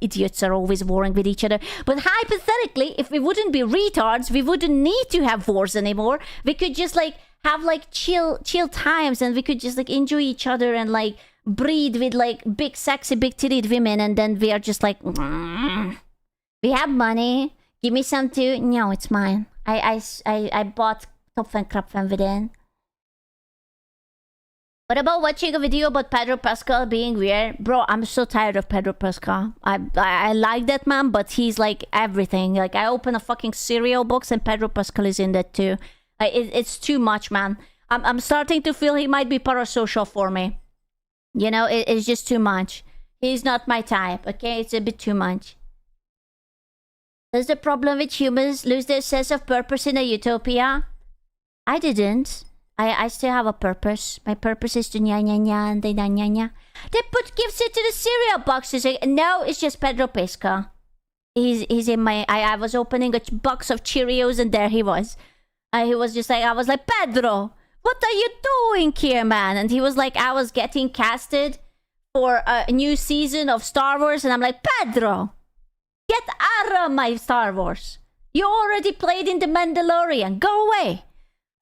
idiots are always warring with each other. But hypothetically, if we wouldn't be retards, we wouldn't need to have wars anymore. We could just like have like chill times, and we could just like enjoy each other and like breed with like big sexy big titted women, and then we are just like we have money. Give me some too. No, it's mine. I bought Topfen Krapfen within. What about watching a video about Pedro Pascal being weird? Bro, I'm so tired of Pedro Pascal. I like that man, but he's like everything. Like, I open a fucking cereal box and Pedro Pascal is in that too. It's too much, man. I'm starting to feel he might be parasocial for me. You know, it's just too much. He's not my type, okay? It's a bit too much. Does the problem with humans lose their sense of purpose in a utopia? I didn't. I still have a purpose. My purpose is to nya nya nya and they nya nya nya. They put gifts into the cereal boxes. No, it's just Pedro Pascal. He's in my... I was opening a box of Cheerios and there he was. He was just like... I was like, Pedro, what are you doing here, man? And he was like, I was getting casted for a new season of Star Wars. And I'm like, Pedro, get out of my Star Wars. You already played in The Mandalorian. Go away.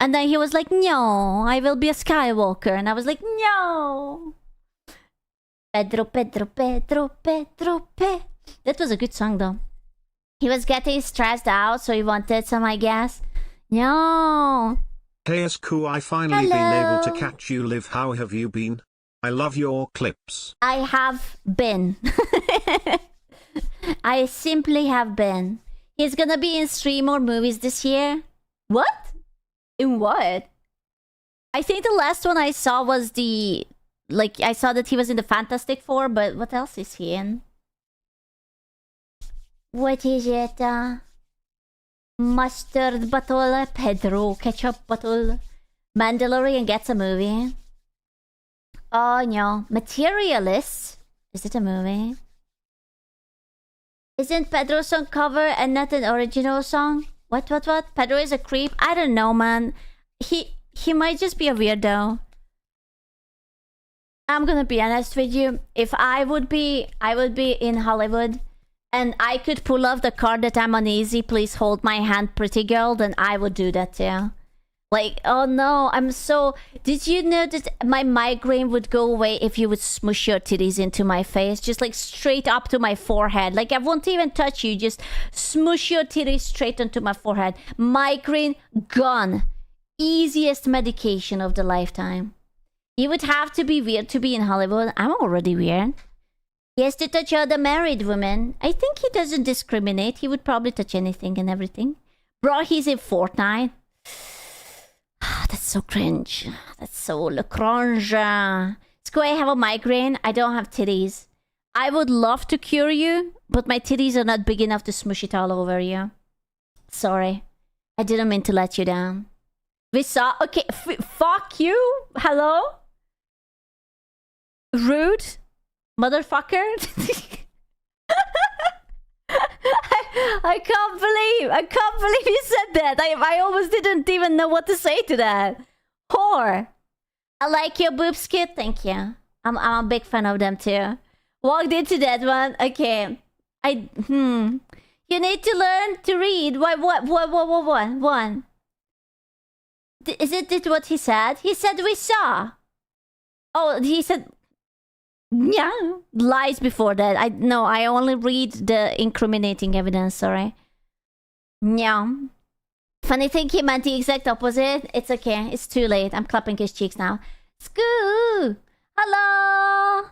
And then he was like, no, I will be a Skywalker. And I was like, no. Pedro. That was a good song, though. He was getting stressed out, so he wanted some, I guess. No. Hey, Esku, I finally been able to catch you live. How have you been? I love your clips. I have been. I simply have been. He's gonna be in 3 more movies this year. What? In what? I think the last one I saw was the... Like, I saw that he was in the Fantastic Four, but what else is he in? What is it? Mustard bottle, Pedro, ketchup bottle. Mandalorian gets a movie. Oh no. Materialist? Is it a movie? Isn't Pedro's song cover and not an original song? What? Pedro is a creep? I don't know, man. He might just be a weirdo. I'm gonna be honest with you. If I would be in Hollywood and I could pull off the card that I'm uneasy, please hold my hand, pretty girl, then I would do that too. Like, oh no, I'm so... Did you know that my migraine would go away if you would smush your titties into my face? Just like straight up to my forehead. Like, I won't even touch you. Just smush your titties straight onto my forehead. Migraine gone. Easiest medication of the lifetime. You would have to be weird to be in Hollywood. I'm already weird. He has to touch other married women. I think he doesn't discriminate. He would probably touch anything and everything. Bro, he's in Fortnite. That's so cringe. That's so le cringe. Square, I have a migraine. I don't have titties. I would love to cure you, but my titties are not big enough to smush it all over you. Sorry. I didn't mean to let you down. We saw... Okay, fuck you. Hello? Rude. Motherfucker. I can't believe you said that. I almost didn't even know what to say to that. Whore. I like your boobs, kid. Thank you. I'm a big fan of them too. Walked into that one. Okay. You need to learn to read. What? One. Is it what he said? He said we saw. Oh, he said... Yeah, lies before that. I only read the incriminating evidence, sorry. Yeah. Funny thing, he meant the exact opposite. It's okay, it's too late. I'm clapping his cheeks now. Scoo! Hello!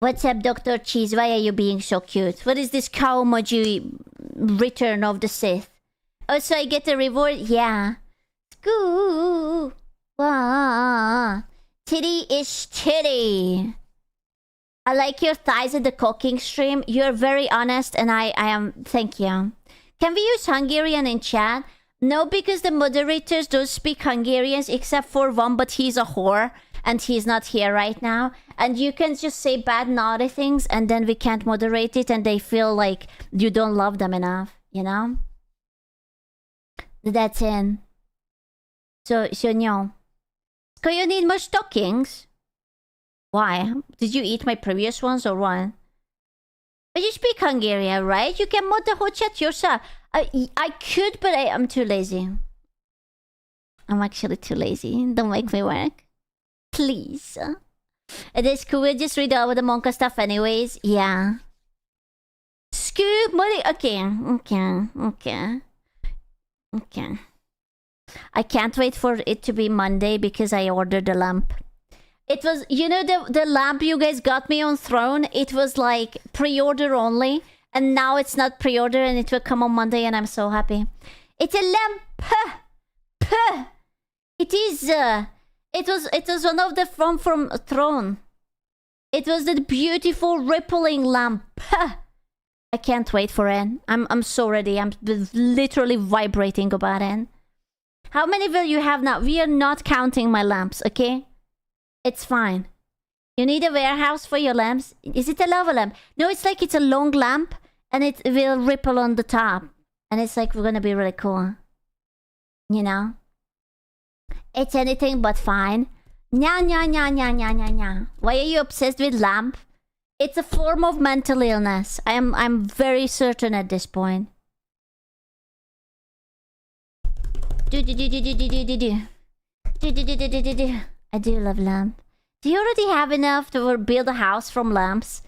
What's up, Dr. Cheese? Why are you being so cute? What is this Kaumoji Return of the Sith? Oh, so I get a reward? Yeah. Scoo! Wah! Titty is titty. I like your thighs at the cooking stream. You're very honest and I am... Thank you. Can we use Hungarian in chat? No, because the moderators don't speak Hungarian except for one, but he's a whore and he's not here right now. And you can just say bad, naughty things and then we can't moderate it and they feel like you don't love them enough, you know? That's in. So no. Do you need more stockings? Why? Did you eat my previous ones or what? But you speak Hungarian, right? You can mod the whole chat yourself. I could, but I'm too lazy. I'm actually too lazy. Don't make me work. Please. It is cool. We'll just read all the Monka stuff anyways. Yeah. Scoop money. Okay. I can't wait for it to be Monday because I ordered the lamp. It was, you know, the lamp you guys got me on Throne, it was like pre-order only. And now it's not pre-order and it will come on Monday and I'm so happy. It's a lamp. It is, it was one of the from Throne. It was the beautiful rippling lamp. I can't wait for it. I'm so ready. I'm literally vibrating about it. How many will you have now? We are not counting my lamps, okay? It's fine. You need a warehouse for your lamps? Is it a lava lamp? No, it's like it's a long lamp and it will ripple on the top. And it's like we're gonna be really cool. You know? It's anything but fine. Nya. Why are you obsessed with lamp? It's a form of mental illness. I'm very certain at this point. I do love lamp. Do you already have enough to build a house from lamps?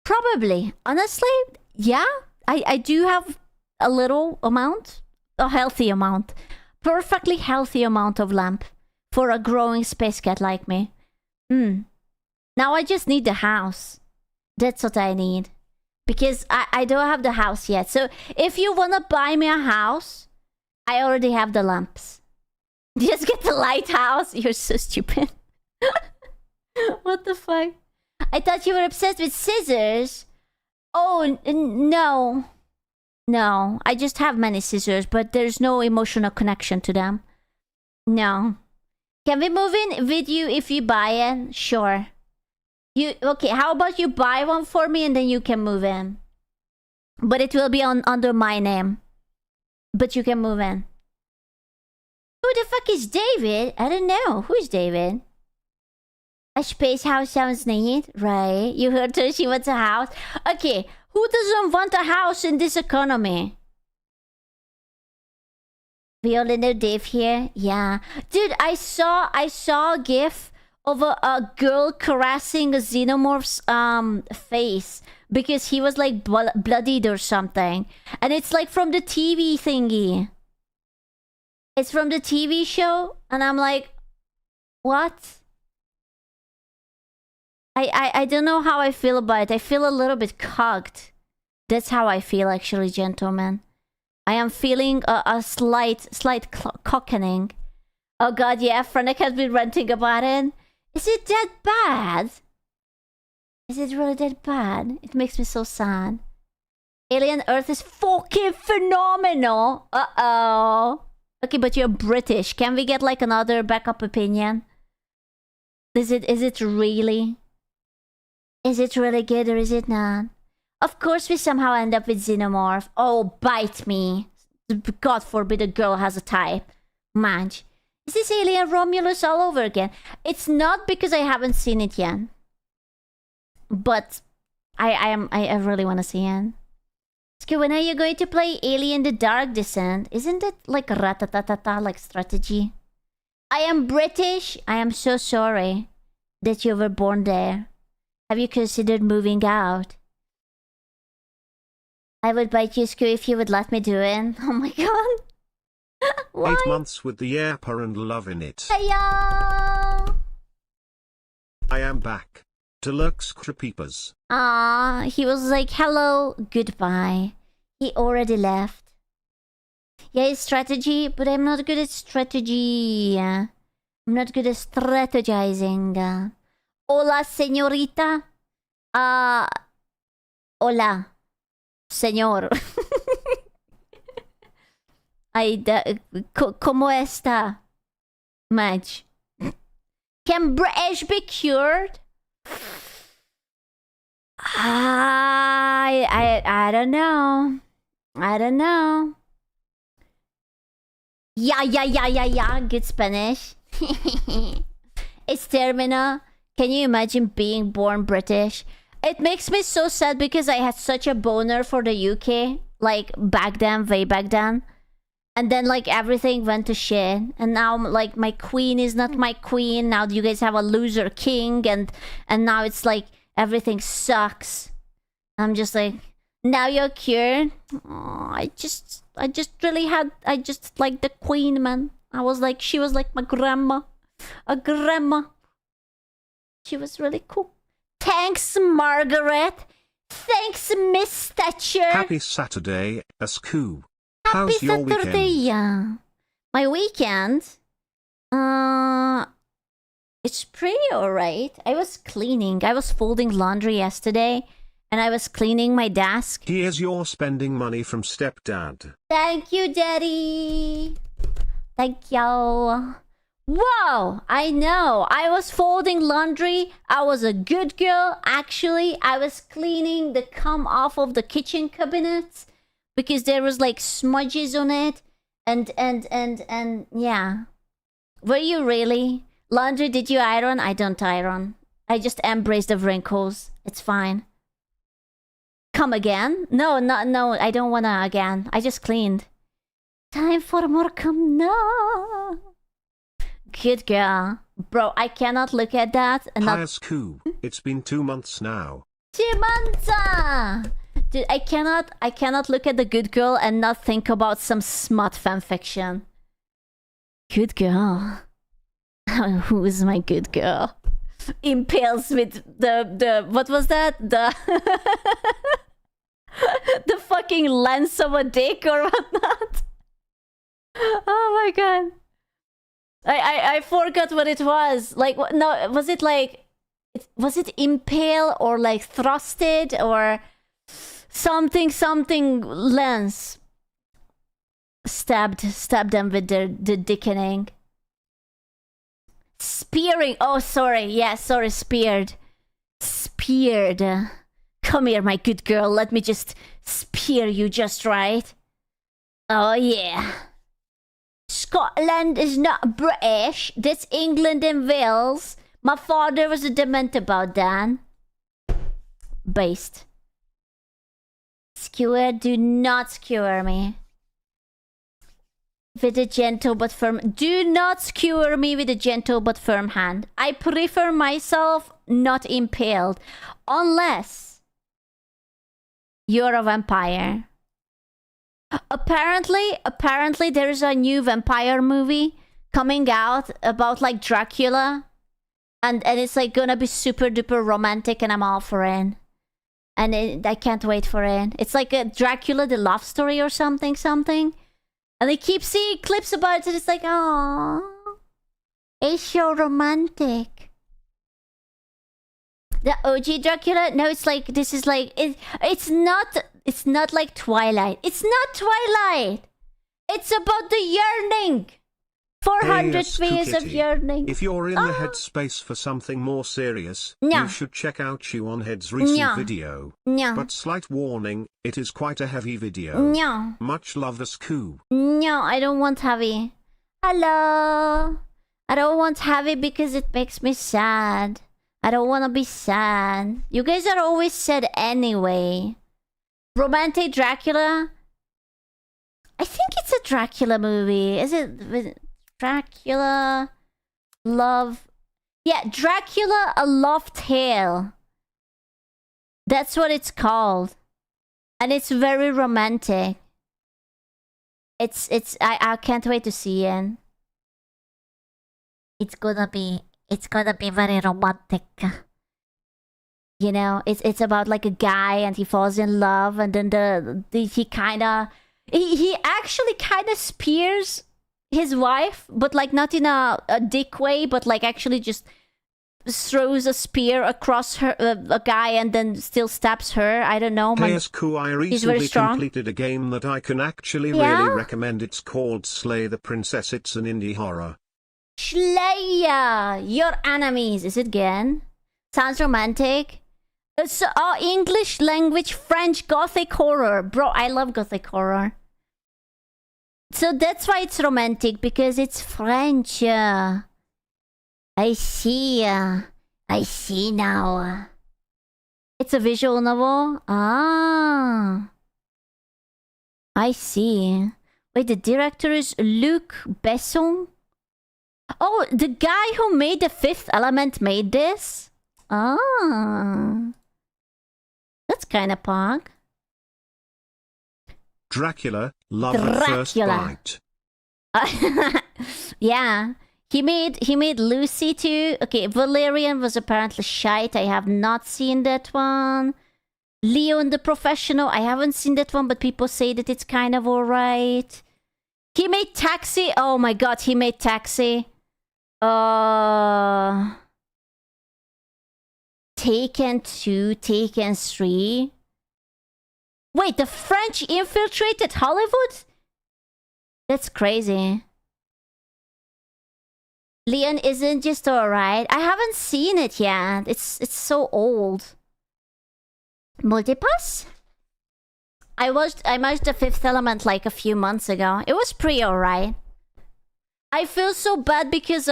Probably. Honestly, yeah. I do have a little amount. A healthy amount. Perfectly healthy amount of lamp. For a growing space cat like me. Now I just need the house. That's what I need. Because I don't have the house yet. So if you want to buy me a house, I already have the lamps. Just get the lighthouse. You're so stupid. What the fuck? I thought you were obsessed with scissors. Oh, no. No, I just have many scissors, but there's no emotional connection to them. No. Can we move in with you if you buy it? Sure. Okay, how about you buy one for me and then you can move in. But it will be under my name. But you can move in. Who the fuck is David? I don't know. Who's David? A space house sounds neat, right? You heard her, she wants a house. Okay, who doesn't want a house in this economy? We all know Dave here? Yeah. Dude, I saw a gif of a girl caressing a xenomorph's face because he was like bloodied or something. And it's like from the TV thingy. It's from the TV show and I'm like, what? I don't know how I feel about it. I feel a little bit cogged. That's how I feel actually, gentlemen. I am feeling a slight cockening. Oh god, yeah, Frenek has been ranting about it. Is it that bad? Is it really that bad? It makes me so sad. Alien Earth is fucking phenomenal. Uh-oh. Okay, but you're British. Can we get like another backup opinion? Is it really? Is it really good or is it not? Of course we somehow end up with Xenomorph. Oh, bite me. God forbid a girl has a type. Madge. Is this Alien Romulus all over again? It's not because I haven't seen it yet. But I really want to see it. So when are you going to play Alien the Dark Descent? Isn't it like ratatatata, like strategy? I am British. I am so sorry that you were born there. Have you considered moving out? I would bite you, Screw, if you would let me do it. Oh my god. Why? 8 months with the airper and loving it. Hiya! I am back. Deluxe creepers. He was like, hello, goodbye. He already left. Yeah, it's strategy, but I'm not good at strategy. I'm not good at strategizing. Hola, señorita. Hola. Señor. ¿Cómo está, Madge? Can British be cured? I don't know. I don't know. Yeah. Good Spanish. It's terminal. Can you imagine being born British? It makes me so sad because I had such a boner for the UK, like back then, way back then. And then like everything went to shit. And now like my queen is not my queen. Now you guys have a loser king, and now it's like everything sucks. I'm just like, now you're cured. Oh, I just like the queen, man. She was like my grandma. A grandma. She was really cool. Thanks, Margaret. Thanks, Miss Thatcher. Happy Saturday, Asku. Happy How's your Saturday, weekend? yeah. My weekend? It's pretty alright. I was cleaning. I was folding laundry yesterday, and I was cleaning my desk. Here's your spending money from stepdad. Thank you, Daddy. Thank you. Whoa, I know. I was folding laundry. I was a good girl. Actually, I was cleaning the cum off of the kitchen cabinets because there was like smudges on it. And yeah. Were you really? Laundry, did you iron? I don't iron. I just embrace the wrinkles. It's fine. Come again? No, I don't wanna again. I just cleaned. Time for more cum. No. Good girl. Bro, I cannot look at that and not... Hi, Asku. It's been 2 months now. 2 months! Dude, I cannot look at the good girl and not think about some smut fanfiction. Good girl. Who is my good girl? Impales with the what was that? The the fucking lens of a dick or whatnot. Oh my god. I forgot what it was. Like, no, was it like... Was it impale or like thrusted or something lens? Stabbed them with the dickening. Spearing. Oh, sorry. Yeah, sorry. Speared. Come here, my good girl. Let me just spear you just right. Oh, yeah. Scotland is not British. That's England and Wales. My father was adamant about that. Based. Skewer, do not skewer me. With a gentle but firm... Do not skewer me with a gentle but firm hand. I prefer myself not impaled. Unless you're a vampire. Apparently there is a new vampire movie coming out about like Dracula. And it's like gonna be super duper romantic, and I'm all for it. And I can't wait for it. It's like a Dracula the love story or something. And I keep seeing clips about it, and it's like, oh, it's so romantic. The OG Dracula? No, it's like, this is like, it's not like Twilight. It's not Twilight. It's about the yearning. 400 years of yearning. If you're in the headspace for something more serious, No. you should check out Head's recent No. video. No. But slight warning, it is quite a heavy video. No. Much love, Asku. No, I don't want heavy. Hello. I don't want heavy because it makes me sad. I don't want to be sad. You guys are always sad anyway. Romantic Dracula? I think it's a Dracula movie. Is it Dracula Love? Yeah, Dracula A Love Tale. That's what it's called. And it's very romantic. I can't wait to see it. It's gonna be very romantic. You know, it's about like a guy and he falls in love, and then he actually kind of spears his wife, but like not in a dick way, but like actually just throws a spear across her a guy and then still stabs her. I don't know. KSQ, I he's very recently strong. completed a game that I can actually really recommend. It's called Slay the Princess. It's an indie horror. Slay your enemies. Is it again? Sounds romantic. It's English language French gothic horror. Bro, I love gothic horror. So that's why it's romantic, because it's French. I see. I see now. It's a visual novel? Ah. I see. Wait, the director is Luc Besson? Oh, the guy who made The Fifth Element made this? Ah. That's kind of pog. Dracula, love at first bite. Yeah. He made Lucy too. Okay, Valerian was apparently shite. I have not seen that one. Leon the Professional. I haven't seen that one, but people say that it's kind of alright. He made Taxi. Oh my god, he made Taxi. Taken 2, Taken 3. Wait, the French infiltrated Hollywood? That's crazy. Leon isn't just alright. I haven't seen it yet. It's so old. Multipass? I watched The Fifth Element like a few months ago. It was pretty alright. I feel so bad because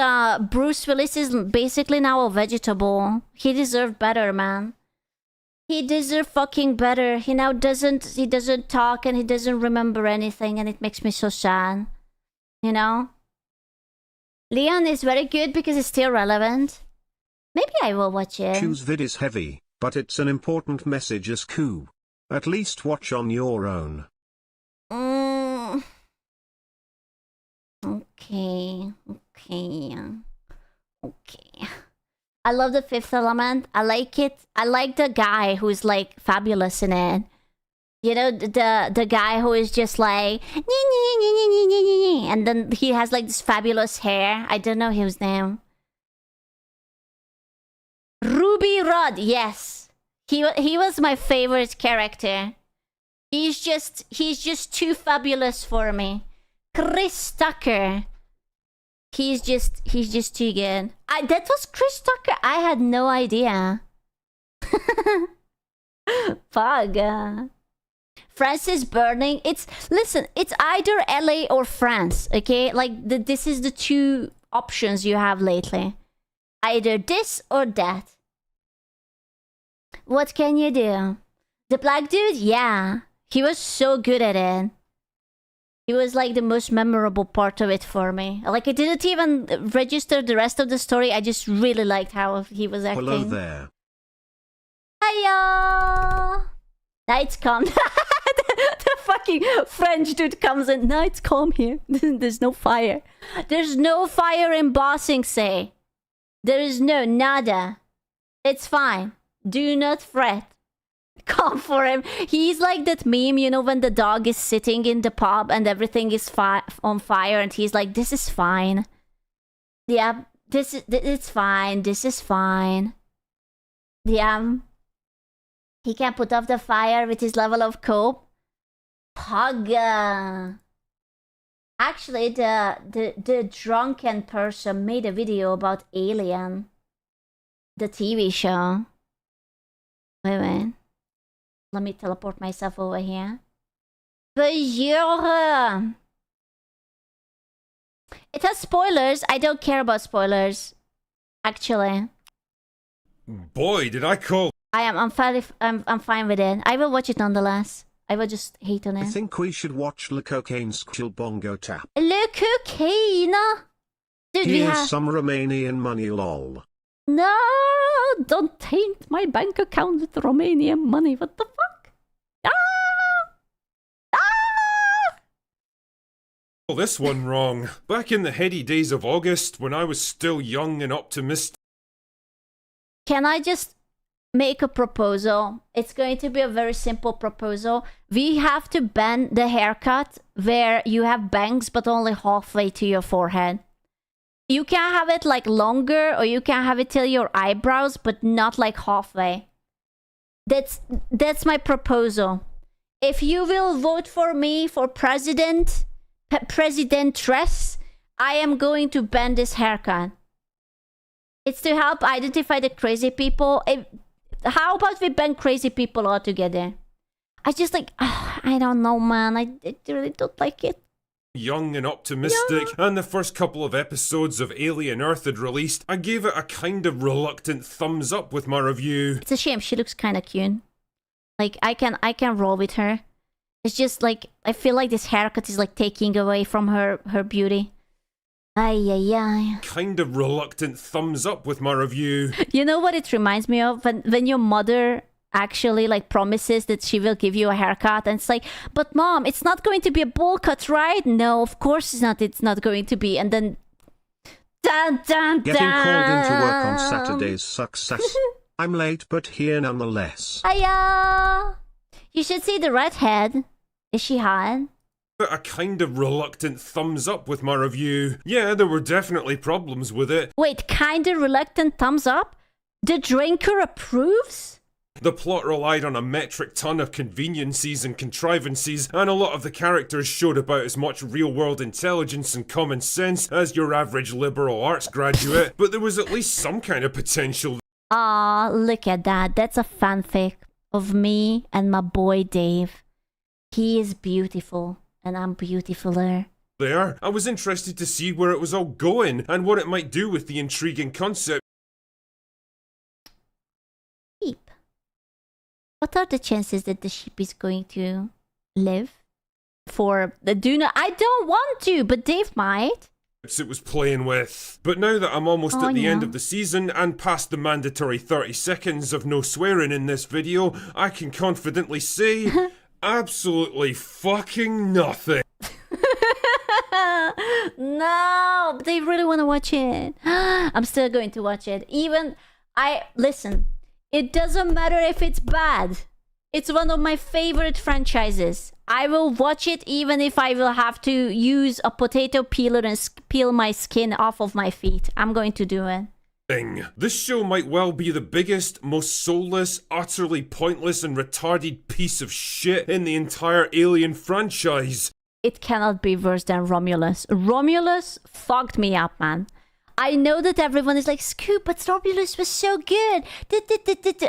Bruce Willis is basically now a vegetable. He deserved better, man. He deserved fucking better. He doesn't talk and he doesn't remember anything, and it makes me so sad. You know? Leon is very good because it's still relevant. Maybe I will watch it. Q's vid is heavy, but it's an important message as Q. At least watch on your own. Okay. I love The Fifth Element. I like it. I like the guy who's like fabulous in it. You know, the guy who is just like, and then he has like this fabulous hair. I don't know his name. Ruby Rod, yes. He was my favorite character. He's just too fabulous for me. Chris Tucker. He's just too good. That was Chris Tucker. I had no idea. Fuck. France is burning. It's either LA or France, okay? Like this is the two options you have lately. Either this or that. What can you do? The black dude, yeah. He was so good at it. He was like the most memorable part of it for me. Like I didn't even register the rest of the story. I just really liked how he was acting. Hello there. Hiya! Nights come. The fucking French dude comes in. Nights calm here. There's no fire. There's no fire in Bossing, say. There is no nada. It's fine. Do not fret. Come for him. He's like that meme, you know, when the dog is sitting in the pub and everything is on fire, and he's like, "This is fine. Yeah, it's fine. This is fine." Yeah. He can put off the fire with his level of cope. Pug. Actually, the drunken person made a video about Alien, the TV show. Wait. Let me teleport myself over here. Bonjour. It has spoilers. I don't care about spoilers. Actually. Boy, did I call. I'm fine with it. I will watch it nonetheless. I will just hate on it. I think we should watch Le Cocaine's Chill Bongo Tap. Le Cocaine. Dude, Here's some Romanian money, lol. No, don't taint my bank account with Romanian money. What the fuck? This one wrong. Back in the heady days of August, when I was still young and optimistic. Can I just make a proposal? It's going to be a very simple proposal. We have to ban the haircut where you have bangs but only halfway to your forehead. You can have it like longer, or you can have it till your eyebrows, but not like halfway. That's my proposal. If you will vote for me for presidentress, I am going to ban this haircut. It's to help identify the crazy people. How about we ban crazy people altogether? I just like, I don't know, man. I really don't like it. Young and optimistic, and the first couple of episodes of Alien Earth had released, I gave it a kind of reluctant thumbs up with my review. It's a shame. She looks kind of cute. Like, I can roll with her. It's just like, I feel like this haircut is like taking away from her beauty. Ay. Kind of reluctant thumbs up with my review. You know what it reminds me of? When your mother actually like promises that she will give you a haircut, and it's like, but mom, it's not going to be a bowl cut, right? No, of course it's not going to be. And then dun, dun, Getting called into work on Saturdays sucks. I'm late, but here nonetheless. Hiya! You should see the redhead. Is she hot? A kind of reluctant thumbs up with my review. Yeah, there were definitely problems with it. Wait, kinda reluctant thumbs up? The drinker approves? The plot relied on a metric ton of conveniences and contrivances, and a lot of the characters showed about as much real-world intelligence and common sense as your average liberal arts graduate, but there was at least some kind of potential. Aw, look at that. That's a fanfic of me and my boy Dave. He is beautiful, and I'm beautifuler. There, I was interested to see where it was all going, and what it might do with the intriguing concept. Sheep. What are the chances that the sheep is going to live? For the Duna? I don't want to, but Dave might. It was playing with. But now that I'm almost at the yeah. end of the season and past the mandatory 30 seconds of no swearing in this video, I can confidently say absolutely fucking nothing. No, but they really want to watch it. I'm still going to watch it. Listen, it doesn't matter if it's bad. It's one of my favorite franchises. I will watch it even if I will have to use a potato peeler and peel my skin off of my feet. I'm going to do it. This show might well be the biggest, most soulless, utterly pointless and retarded piece of shit in the entire Alien franchise. It cannot be worse than Romulus. Romulus fucked me up, man. I know that everyone is like, Scoop, but Romulus was so good.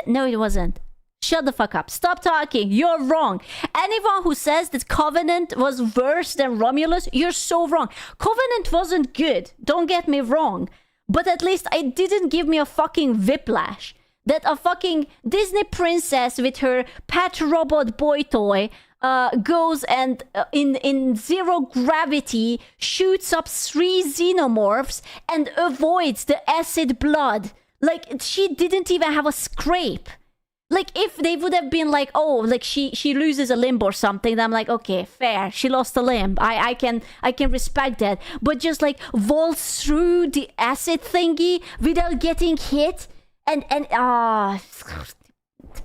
No, it wasn't. Shut the fuck up. Stop talking. You're wrong. Anyone who says that Covenant was worse than Romulus, you're so wrong. Covenant wasn't good. Don't get me wrong. But at least it didn't give me a fucking whiplash. That a fucking Disney princess with her pet robot boy toy goes and in zero gravity shoots up 3 xenomorphs and avoids the acid blood. Like, she didn't even have a scrape. Like, if they would have been like, oh, like she loses a limb or something, then I'm like, okay, fair. She lost a limb. I can respect that. But just like waltz through the acid thingy without getting hit and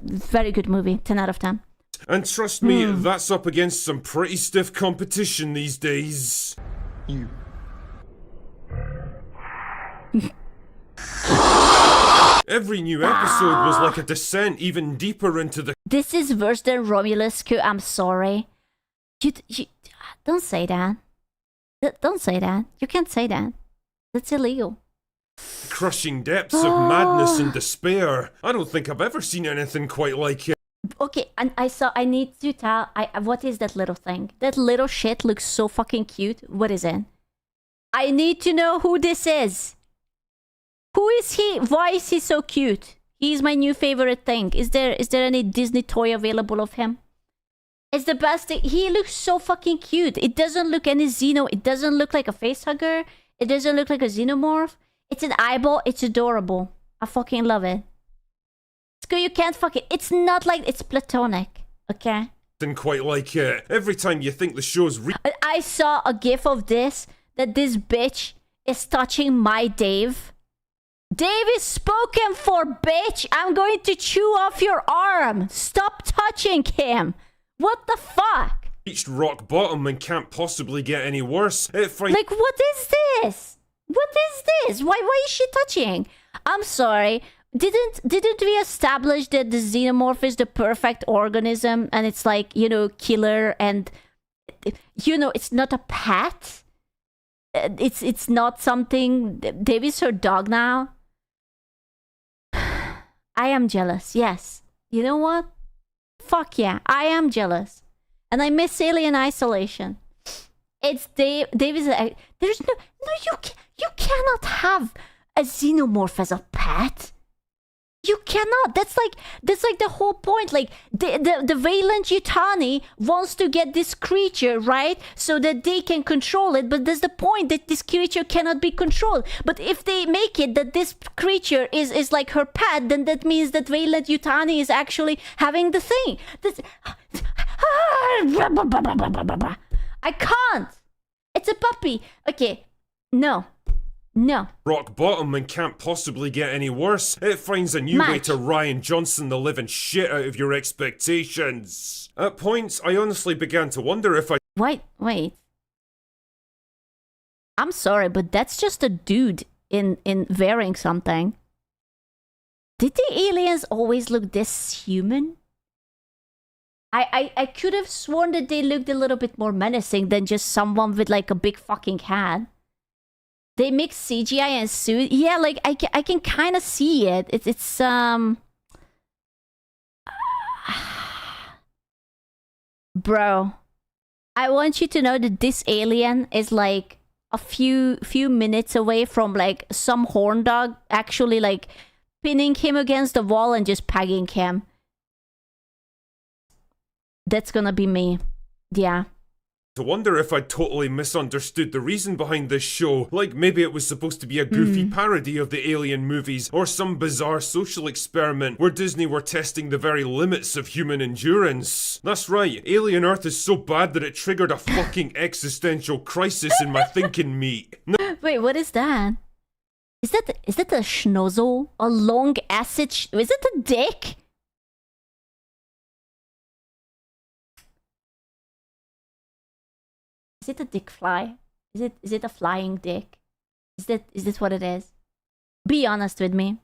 very good movie. 10 out of 10. And trust me, that's up against some pretty stiff competition these days. You. Every new episode was like a descent even deeper into the... This is worse than Romulus. I'm sorry. You don't say that. Don't say that. You can't say that. That's illegal. crushing depths of madness and despair. I don't think I've ever seen anything quite like it. Okay, and I need to tell, what is that little thing? That little shit looks so fucking cute. What is it? I need to know who this is. Who is he? Why is he so cute? He's my new favorite thing. Is there any Disney toy available of him? It's the best thing. He looks so fucking cute. It doesn't look any Xeno. It doesn't look like a face hugger. It doesn't look like a Xenomorph. It's an eyeball. It's adorable. I fucking love it. You can't fuck it. It's not like it's platonic. Okay? Didn't quite like it. Every time you think the show's I saw a gif of this, that this bitch is touching my Dave. Dave is spoken for, bitch. I'm going to chew off your arm. Stop touching him. What the fuck? reached rock bottom and can't possibly get any worse. It Like, what is this? What is this? Why is she touching? I'm sorry. Didn't we establish that the xenomorph is the perfect organism and it's like, you know, killer and you know, it's not a pet? It's not something. Davy's her dog now. I am jealous. Yes. You know what? Fuck yeah, I am jealous, and I miss Alien Isolation. It's Davy's. There's no. You cannot have a xenomorph as a pet. You cannot. That's like the whole point. Like the Wayland Yutani wants to get this creature, right? So that they can control it. But that's the point, that this creature cannot be controlled. But if they make it that this creature is like her pet, then that means that Wayland Yutani is actually having the thing. I can't. It's a puppy. Okay. No. Rock bottom and can't possibly get any worse. It finds a new way to Ryan Johnson the living shit out of your expectations. At points, I honestly began to wonder if I... Wait. I'm sorry, but that's just a dude in wearing something. Did the aliens always look this human? I could have sworn that they looked a little bit more menacing than just someone with like a big fucking hat. They mix CGI and suit. Yeah, like I can kind of see it. It's bro, I want you to know that this alien is like a few minutes away from like some horn dog actually like pinning him against the wall and just pegging him. That's gonna be me. Yeah. To wonder if I'd totally misunderstood the reason behind this show, like maybe it was supposed to be a goofy parody of the Alien movies, or some bizarre social experiment where Disney were testing the very limits of human endurance. That's right, Alien Earth is so bad that it triggered a fucking existential crisis in my thinking meat. Wait, what is that? Is that a schnozzle? A long acid is it a dick? Is it a dick fly? Is it a flying dick? Is this what it is? Be honest with me.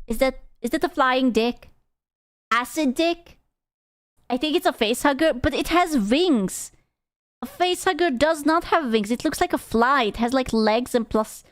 Is that a flying dick? Acid dick? I think it's a facehugger, but it has wings. A facehugger does not have wings. It looks like a fly. It has like legs and plus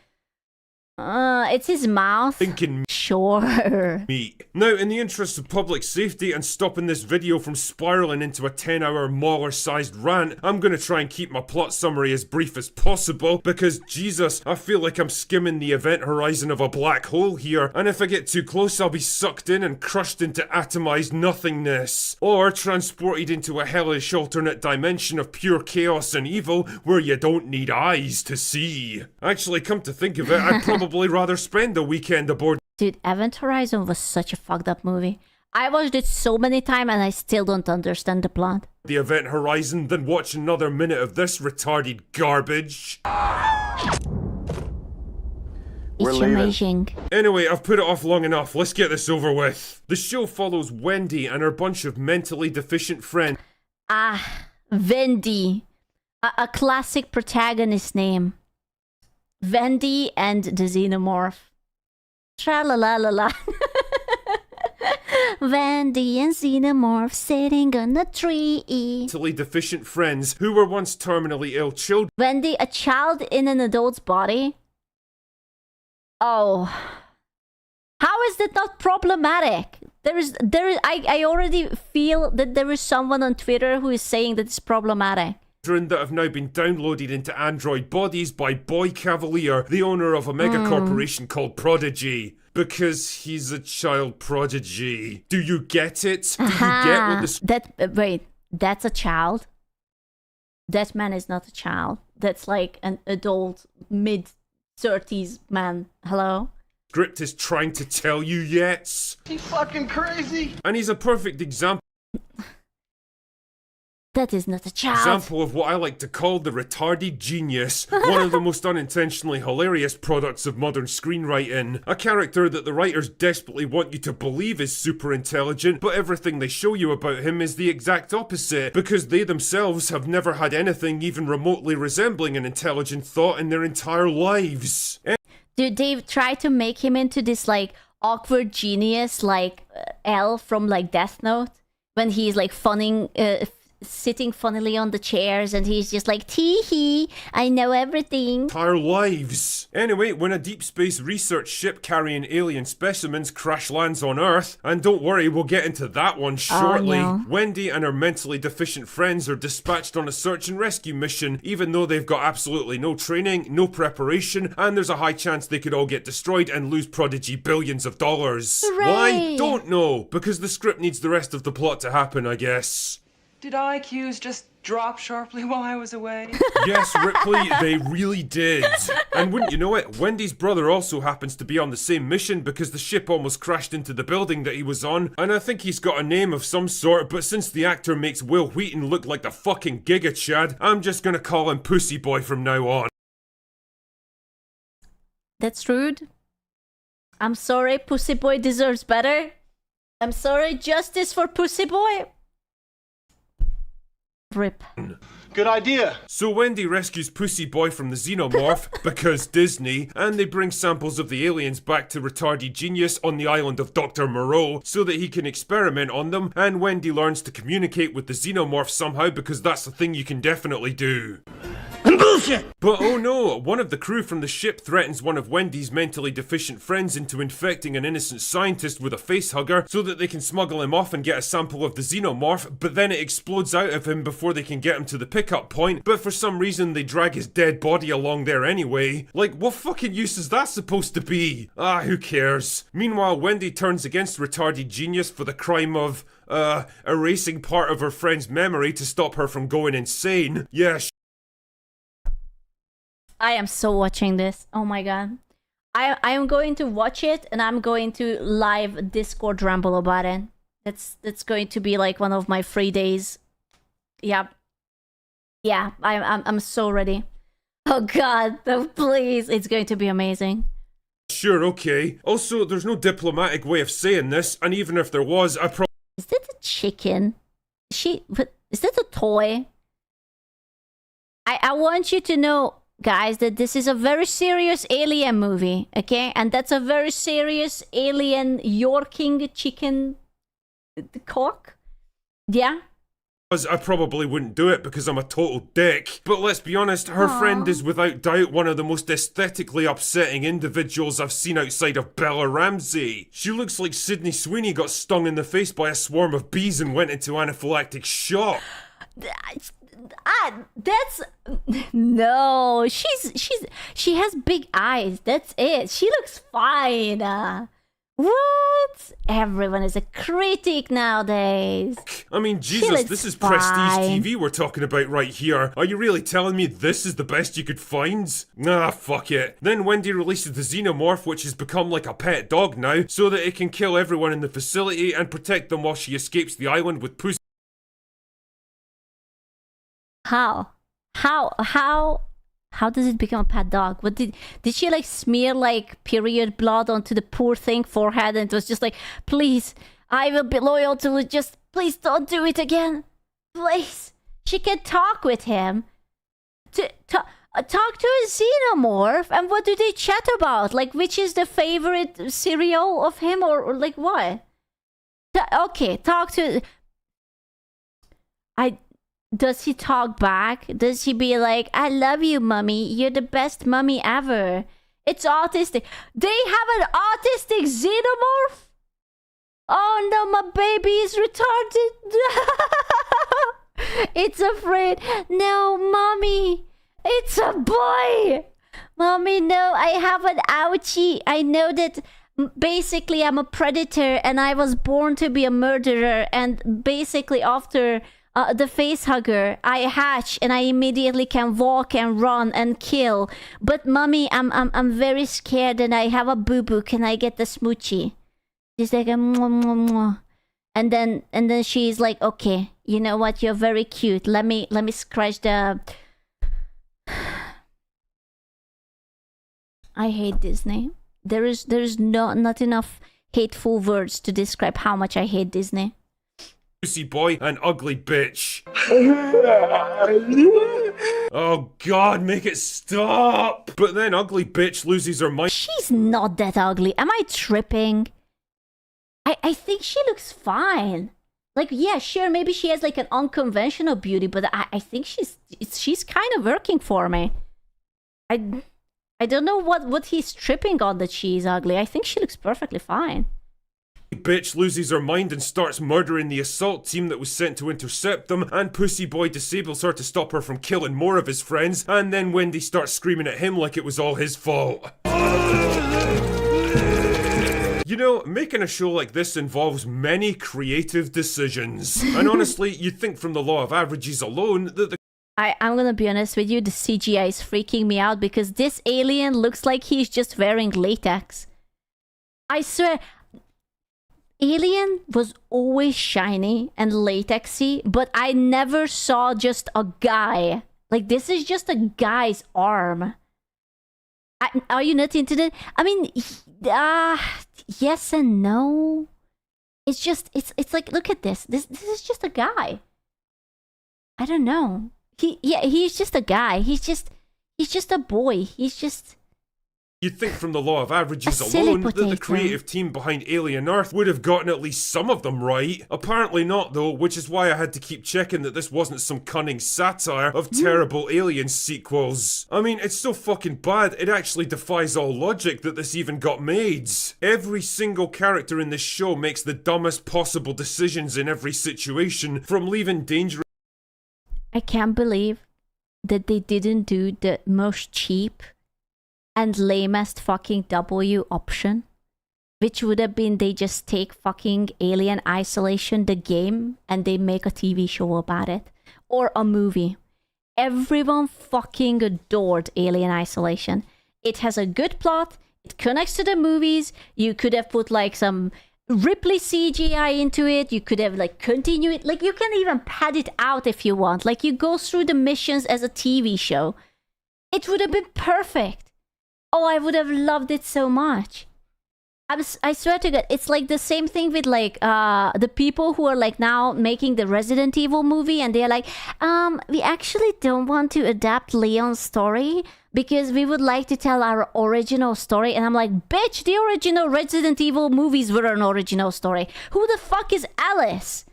it's his mouth. Thinking sure. meat. Now, in the interest of public safety and stopping this video from spiraling into a 10-hour Mauler-sized rant, I'm gonna try and keep my plot summary as brief as possible, because Jesus, I feel like I'm skimming the event horizon of a black hole here, and if I get too close I'll be sucked in and crushed into atomized nothingness, or transported into a hellish alternate dimension of pure chaos and evil where you don't need eyes to see. Actually, come to think of it, I'd probably rather spend a weekend aboard. Dude, Event Horizon was such a fucked up movie. I watched it so many times and I still don't understand the plot. The Event Horizon than watch another minute of this retarded garbage. It's amazing. Anyway, I've put it off long enough. Let's get this over with. The show follows Wendy and her bunch of mentally deficient friends. Wendy. A classic protagonist name. Wendy and the Xenomorph. Tra-la-la-la-la. Wendy and Xenomorph sitting on a tree. Mentally deficient friends who were once terminally ill children. Wendy, a child in an adult's body? Oh. How is that not problematic? I already feel that there is someone on Twitter who is saying that it's problematic. That have now been downloaded into android bodies by Boy Cavalier, the owner of a mega corporation called Prodigy. Because he's a child prodigy. Do you get it? Do you get what this... wait, that's a child? That man is not a child. That's like an adult, mid-30s man. Hello? Script is trying to tell you yet? He's fucking crazy. And he's a perfect example That is not a child. Example of what I like to call the retarded genius, one of the most unintentionally hilarious products of modern screenwriting. A character that the writers desperately want you to believe is super intelligent, but everything they show you about him is the exact opposite, because they themselves have never had anything even remotely resembling an intelligent thought in their entire lives. Dude, they try to make him into this like awkward genius, like L from like Death Note, when he's like sitting funnily on the chairs and he's just like, tee-hee, I know everything. Entire lives. Anyway, when a deep space research ship carrying alien specimens crash lands on Earth, and don't worry, we'll get into that one shortly, no. Wendy and her mentally deficient friends are dispatched on a search and rescue mission, even though they've got absolutely no training, no preparation, and there's a high chance they could all get destroyed and lose Prodigy billions of dollars. Hooray! Why? Don't know, because the script needs the rest of the plot to happen, I guess. Did IQs just drop sharply while I was away? Yes, Ripley, they really did. And wouldn't you know it, Wendy's brother also happens to be on the same mission because the ship almost crashed into the building that he was on, and I think he's got a name of some sort, but since the actor makes Will Wheaton look like the fucking Giga Chad, I'm just gonna call him Pussy Boy from now on. That's rude. I'm sorry, Pussy Boy deserves better. I'm sorry, justice for Pussy Boy. Rip. Good idea. So Wendy rescues Pussy Boy from the xenomorph, because Disney, and they bring samples of the aliens back to retarded genius on the island of Dr. Moreau so that he can experiment on them, and Wendy learns to communicate with the xenomorph somehow because that's the thing you can definitely do. Bullshit! But oh no, one of the crew from the ship threatens one of Wendy's mentally deficient friends into infecting an innocent scientist with a facehugger so that they can smuggle him off and get a sample of the xenomorph, but then it explodes out of him before they can get him to the pickup point, but for some reason they drag his dead body along there anyway. Like, what fucking use is that supposed to be? Ah, who cares? Meanwhile, Wendy turns against retarded genius for the crime of, erasing part of her friend's memory to stop her from going insane. Yeah, I am so watching this. Oh my god. I am going to watch it and I'm going to live Discord ramble about it. That's going to be like one of my free days. Yeah. Yeah, I'm so ready. Oh god, no, please. It's going to be amazing. sure, okay. Also, there's no diplomatic way of saying this, and even if there was, I probably... Is that a chicken? Is that a toy? I want you to know, guys, that this is a very serious alien movie, okay? And that's a very serious alien Yorking chicken cock. Yeah? I probably wouldn't do it because I'm a total dick. But let's be honest, her friend is without doubt one of the most aesthetically upsetting individuals I've seen outside of Bella Ramsey. She looks like Sydney Sweeney got stung in the face by a swarm of bees and went into anaphylactic shock. That's no. She has big eyes. That's it. She looks fine. What? Everyone is a critic nowadays. I mean, Jesus, this is prestige TV we're talking about right here. Are you really telling me this is the best you could find? Nah, fuck it. Then Wendy releases the xenomorph, which has become like a pet dog now, so that it can kill everyone in the facility and protect them while she escapes the island with Pussy. How does it become a pet dog? What did she like smear like period blood onto the poor thing forehead and it was just like, please, I will be loyal to it, just please don't do it again. Please. She can talk with him. Talk to a xenomorph, and what do they chat about? Like, which is the favorite cereal of him, or like what? Okay, talk to... Does he talk back? Does he be like, I love you, mummy. You're the best mummy ever. It's autistic. They have an autistic xenomorph? Oh no, my baby is retarded. It's afraid. No, mommy. It's a boy. Mommy, no, I have an ouchie. I know that basically I'm a predator and I was born to be a murderer. And basically after... the face hugger, I hatch and I immediately can walk and run and kill. But mommy, I'm very scared and I have a boo boo. Can I get the smoochie? She's like, mwah, mwah, mwah. And then she's like, okay, You know what? You're very cute. Let me scratch the... I hate Disney. There's not enough hateful words to describe how much I hate Disney. Pussy boy and ugly bitch. Oh god, make it stop! But then ugly bitch loses her mind. She's not that ugly. Am I tripping? I think she looks fine. Like, yeah, sure, maybe she has like an unconventional beauty, but I think she's kind of working for me. I don't know what he's tripping on that she's ugly. I think she looks perfectly fine. Bitch loses her mind and starts murdering the assault team that was sent to intercept them, and Pussy Boy disables her to stop her from killing more of his friends, and then Wendy starts screaming at him like it was all his fault. You know, making a show like this involves many creative decisions. And honestly, you'd think from the law of averages alone that the I'm gonna be honest with you, the CGI is freaking me out because this alien looks like he's just wearing latex. I swear, Alien was always shiny and latexy, but I never saw just a guy. Like, this is just a guy's arm. Are you not into that? I mean, yes and no. It's just, it's like, look at this. This is just a guy. I don't know. He's just a guy. He's just a boy. He's just... You'd think from the law of averages alone that the creative team behind Alien Earth would have gotten at least some of them right. Apparently not though, which is why I had to keep checking that this wasn't some cunning satire of terrible Alien sequels. I mean, it's so fucking bad, it actually defies all logic that this even got made. Every single character in this show makes the dumbest possible decisions in every situation, from leaving danger... I can't believe that they didn't do the most cheap and lamest fucking W option, which would have been they just take fucking Alien Isolation, the game, and they make a TV show about it. Or a movie. Everyone fucking adored Alien Isolation. It has a good plot, it connects to the movies, you could have put like some Ripley CGI into it, you could have like continue it, like you can even pad it out if you want, like you go through the missions as a TV show. It would have been perfect. Oh, I would have loved it so much. I swear to God, it's like the same thing with like the people who are like now making the Resident Evil movie, and they're like, we actually don't want to adapt Leon's story because we would like to tell our original story. And I'm like, bitch, the original Resident Evil movies were an original story. Who the fuck is Alice?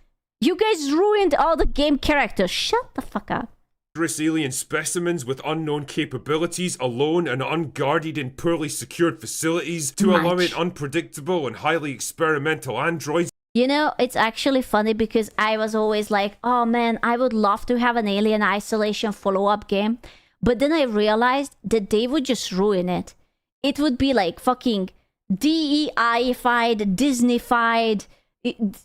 You guys ruined all the game characters. Shut the fuck up. Alien specimens with unknown capabilities alone and unguarded in poorly secured facilities to allowing unpredictable and highly experimental androids. You know, it's actually funny because I was always like, oh man, I would love to have an Alien Isolation follow-up game. But then I realized that they would just ruin it. It would be like fucking DEI-fied, Disney-fied,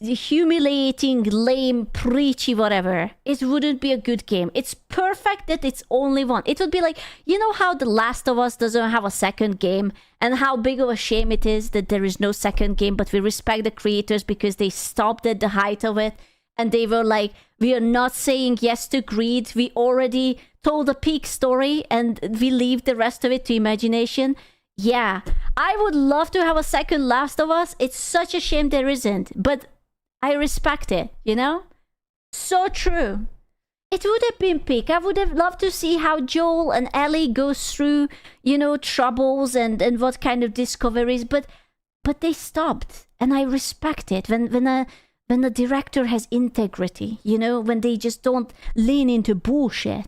humiliating, lame, preachy, whatever. It wouldn't be a good game. It's perfect that it's only one. It would be like, you know how The Last of Us doesn't have a second game, and how big of a shame it is that there is no second game, but we respect the creators because they stopped at the height of it, and they were like, we are not saying yes to greed. We already told a peak story, and we leave the rest of it to imagination. Yeah, I would love to have a second Last of Us. It's such a shame there isn't, but I respect it, you know? So true. It would have been peak. I would have loved to see how Joel and Ellie goes through, you know, troubles and what kind of discoveries, but they stopped, and I respect it when a director has integrity, you know, when they just don't lean into bullshit.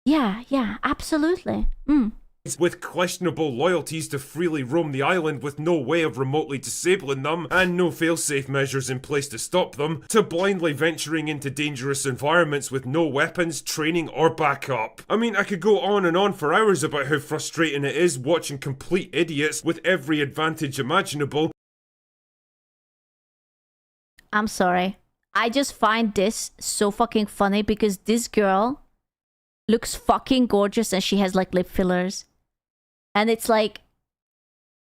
Yeah, absolutely. With questionable loyalties to freely roam the island with no way of remotely disabling them, and no failsafe measures in place to stop them, to blindly venturing into dangerous environments with no weapons, training, or backup. I mean, I could go on and on for hours about how frustrating it is watching complete idiots with every advantage imaginable. I'm sorry. I just find this so fucking funny because this girl looks fucking gorgeous and she has like lip fillers. And it's like,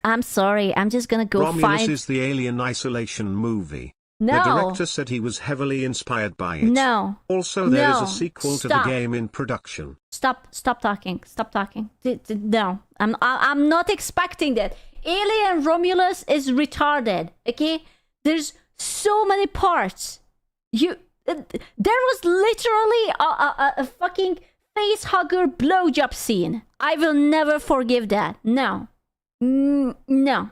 I'm sorry, I'm just gonna go Romulus find... is the Alien Isolation movie. The No. director said he was heavily inspired by it. No. Also, there is No. a sequel to the Stop. game in production. Stop talking. Stop talking. No. I'm not expecting that. Alien Romulus is retarded, okay? There's so many parts. There was literally a fucking face hugger blowjob scene. I will never forgive that. No. No.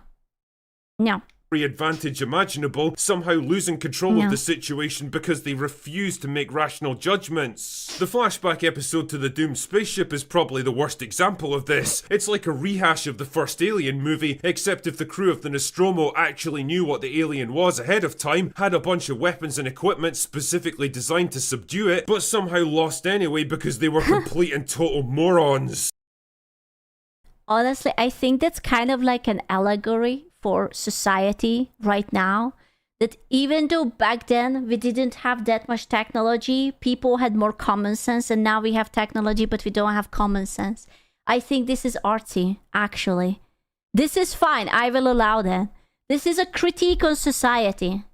advantage imaginable, somehow losing control No. of the situation because they refuse to make rational judgments. The flashback episode to the doomed spaceship is probably the worst example of this. It's like a rehash of the first Alien movie, except if the crew of the Nostromo actually knew what the alien was ahead of time, had a bunch of weapons and equipment specifically designed to subdue it, but somehow lost anyway because they were complete and total morons. Honestly, I think that's kind of like an allegory for society right now. That even though back then we didn't have that much technology, people had more common sense, and now we have technology but we don't have common sense. I think this is artsy, actually. This is fine, I will allow that. This is a critique on society.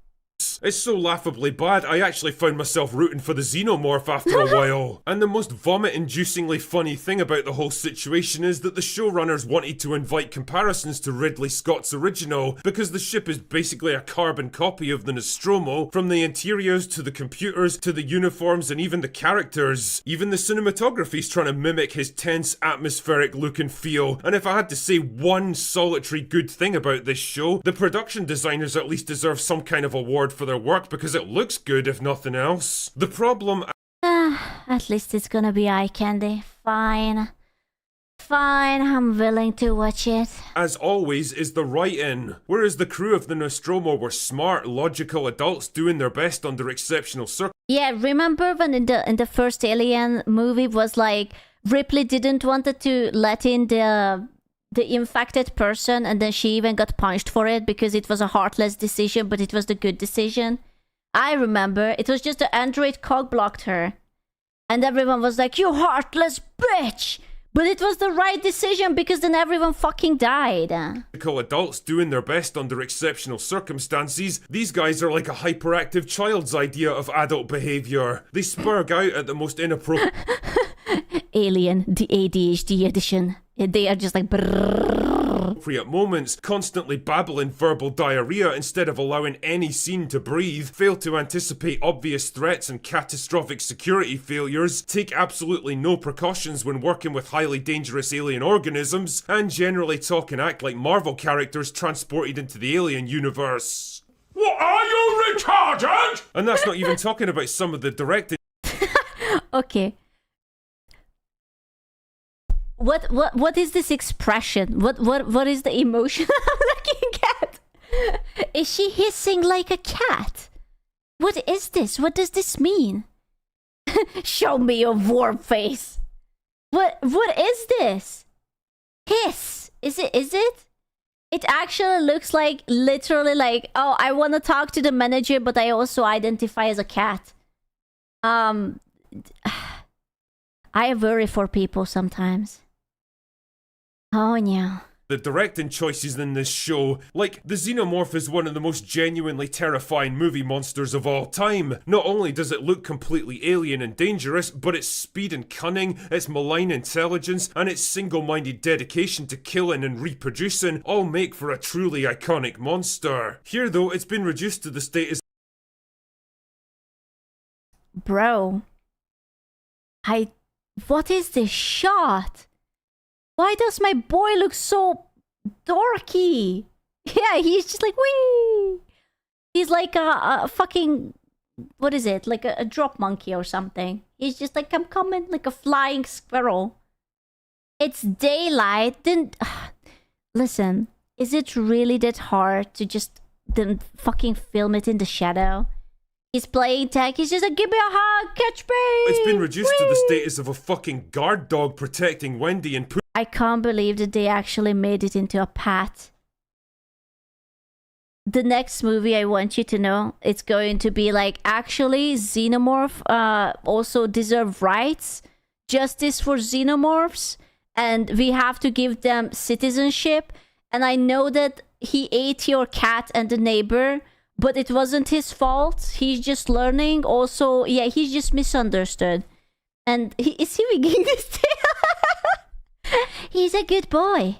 It's so laughably bad, I actually found myself rooting for the xenomorph after a while. And the most vomit-inducingly funny thing about the whole situation is that the showrunners wanted to invite comparisons to Ridley Scott's original, because the ship is basically a carbon copy of the Nostromo, from the interiors to the computers to the uniforms and even the characters. Even the cinematography's trying to mimic his tense, atmospheric look and feel. And if I had to say one solitary good thing about this show, the production designers at least deserve some kind of award for their work because it looks good if nothing else. The problem... At least it's gonna be eye candy. Fine. Fine, I'm willing to watch it. as always, is the write-in. Whereas the crew of the Nostromo were smart, logical adults doing their best under exceptional circumstances. Yeah, remember when in the first Alien movie was like Ripley didn't wanted to let in the infected person, and then she even got punished for it because it was a heartless decision, but it was the good decision. I remember it was just the android cog blocked her, and everyone was like, "You heartless bitch!" But it was the right decision because then everyone fucking died. Adults doing their best under exceptional circumstances. These guys are like a hyperactive child's idea of adult behavior. They spurg out at the most inappropriate Alien, the ADHD edition. They are just like moments, constantly babbling verbal diarrhea instead of allowing any scene to breathe, fail to anticipate obvious threats and catastrophic security failures, take absolutely no precautions when working with highly dangerous alien organisms, and generally talk and act like Marvel characters transported into the alien universe. What, are you retarded? And that's not even talking about some of the directing. Okay. What is this expression? What is the emotion I'm looking at? Is she hissing like a cat? What is this? What does this mean? Show me your warm face. What is this? Hiss. Is it? It actually looks like literally like, oh, I want to talk to the manager, but I also identify as a cat. I worry for people sometimes. Oh no. The directing choices in this show, like the Xenomorph is one of the most genuinely terrifying movie monsters of all time. Not only does it look completely alien and dangerous, but its speed and cunning, its malign intelligence, and its single-minded dedication to killing and reproducing all make for a truly iconic monster. Here though, it's been reduced to the status. Bro. What is this shot? Why does my boy look so dorky? Yeah, he's just like, wee. He's like a fucking, what is it? Like a drop monkey or something. He's just like, I'm coming, like a flying squirrel. It's daylight. Then, listen, is it really that hard to just then fucking film it in the shadow? He's playing tag, he's just like, give me a hug, catch me! It's been reduced to the status of a fucking guard dog protecting Wendy and I can't believe that they actually made it into a pet. The next movie, I want you to know, it's going to be like, actually, Xenomorph also deserve rights, justice for Xenomorphs, and we have to give them citizenship. And I know that he ate your cat and the neighbor, but it wasn't his fault. He's just learning. Also, yeah, he's just misunderstood. And is he beginning this tale? He's a good boy.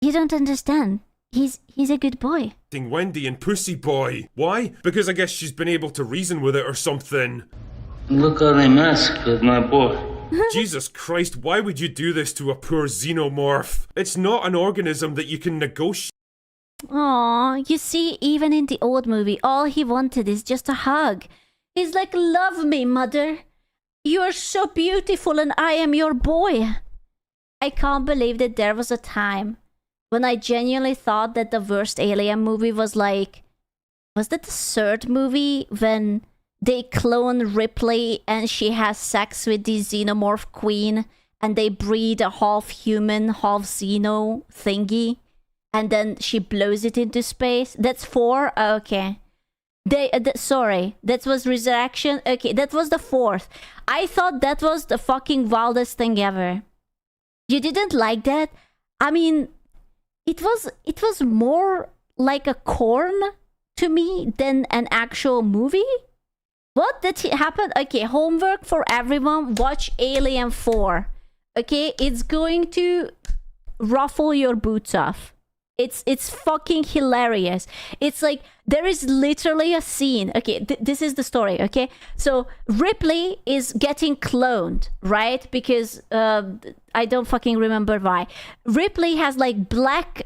You don't understand. He's a good boy. Wendy and Pussy Boy. Why? Because I guess she's been able to reason with it or something. Look how they massacred my boy. Jesus Christ, why would you do this to a poor xenomorph? It's not an organism that you can negotiate. Aw, you see, even in the old movie, all he wanted is just a hug. He's like, love me, mother. You are so beautiful and I am your boy. I can't believe that there was a time when I genuinely thought that the worst Alien movie was like... Was that the third movie when they clone Ripley and she has sex with the xenomorph queen and they breed a half human, half xeno thingy and then she blows it into space? That's 4? Okay. Sorry, that was Resurrection. Okay, that was the 4th. I thought that was the fucking wildest thing ever. You didn't like that? I mean, it was more like a corn to me than an actual movie. What did happen? Okay, homework for everyone. Watch Alien 4. Okay, it's going to ruffle your boots off. It's fucking hilarious. It's like there is literally a scene. Okay, this is the story. Okay, so Ripley is getting cloned, right? Because I don't fucking remember why. Ripley has like black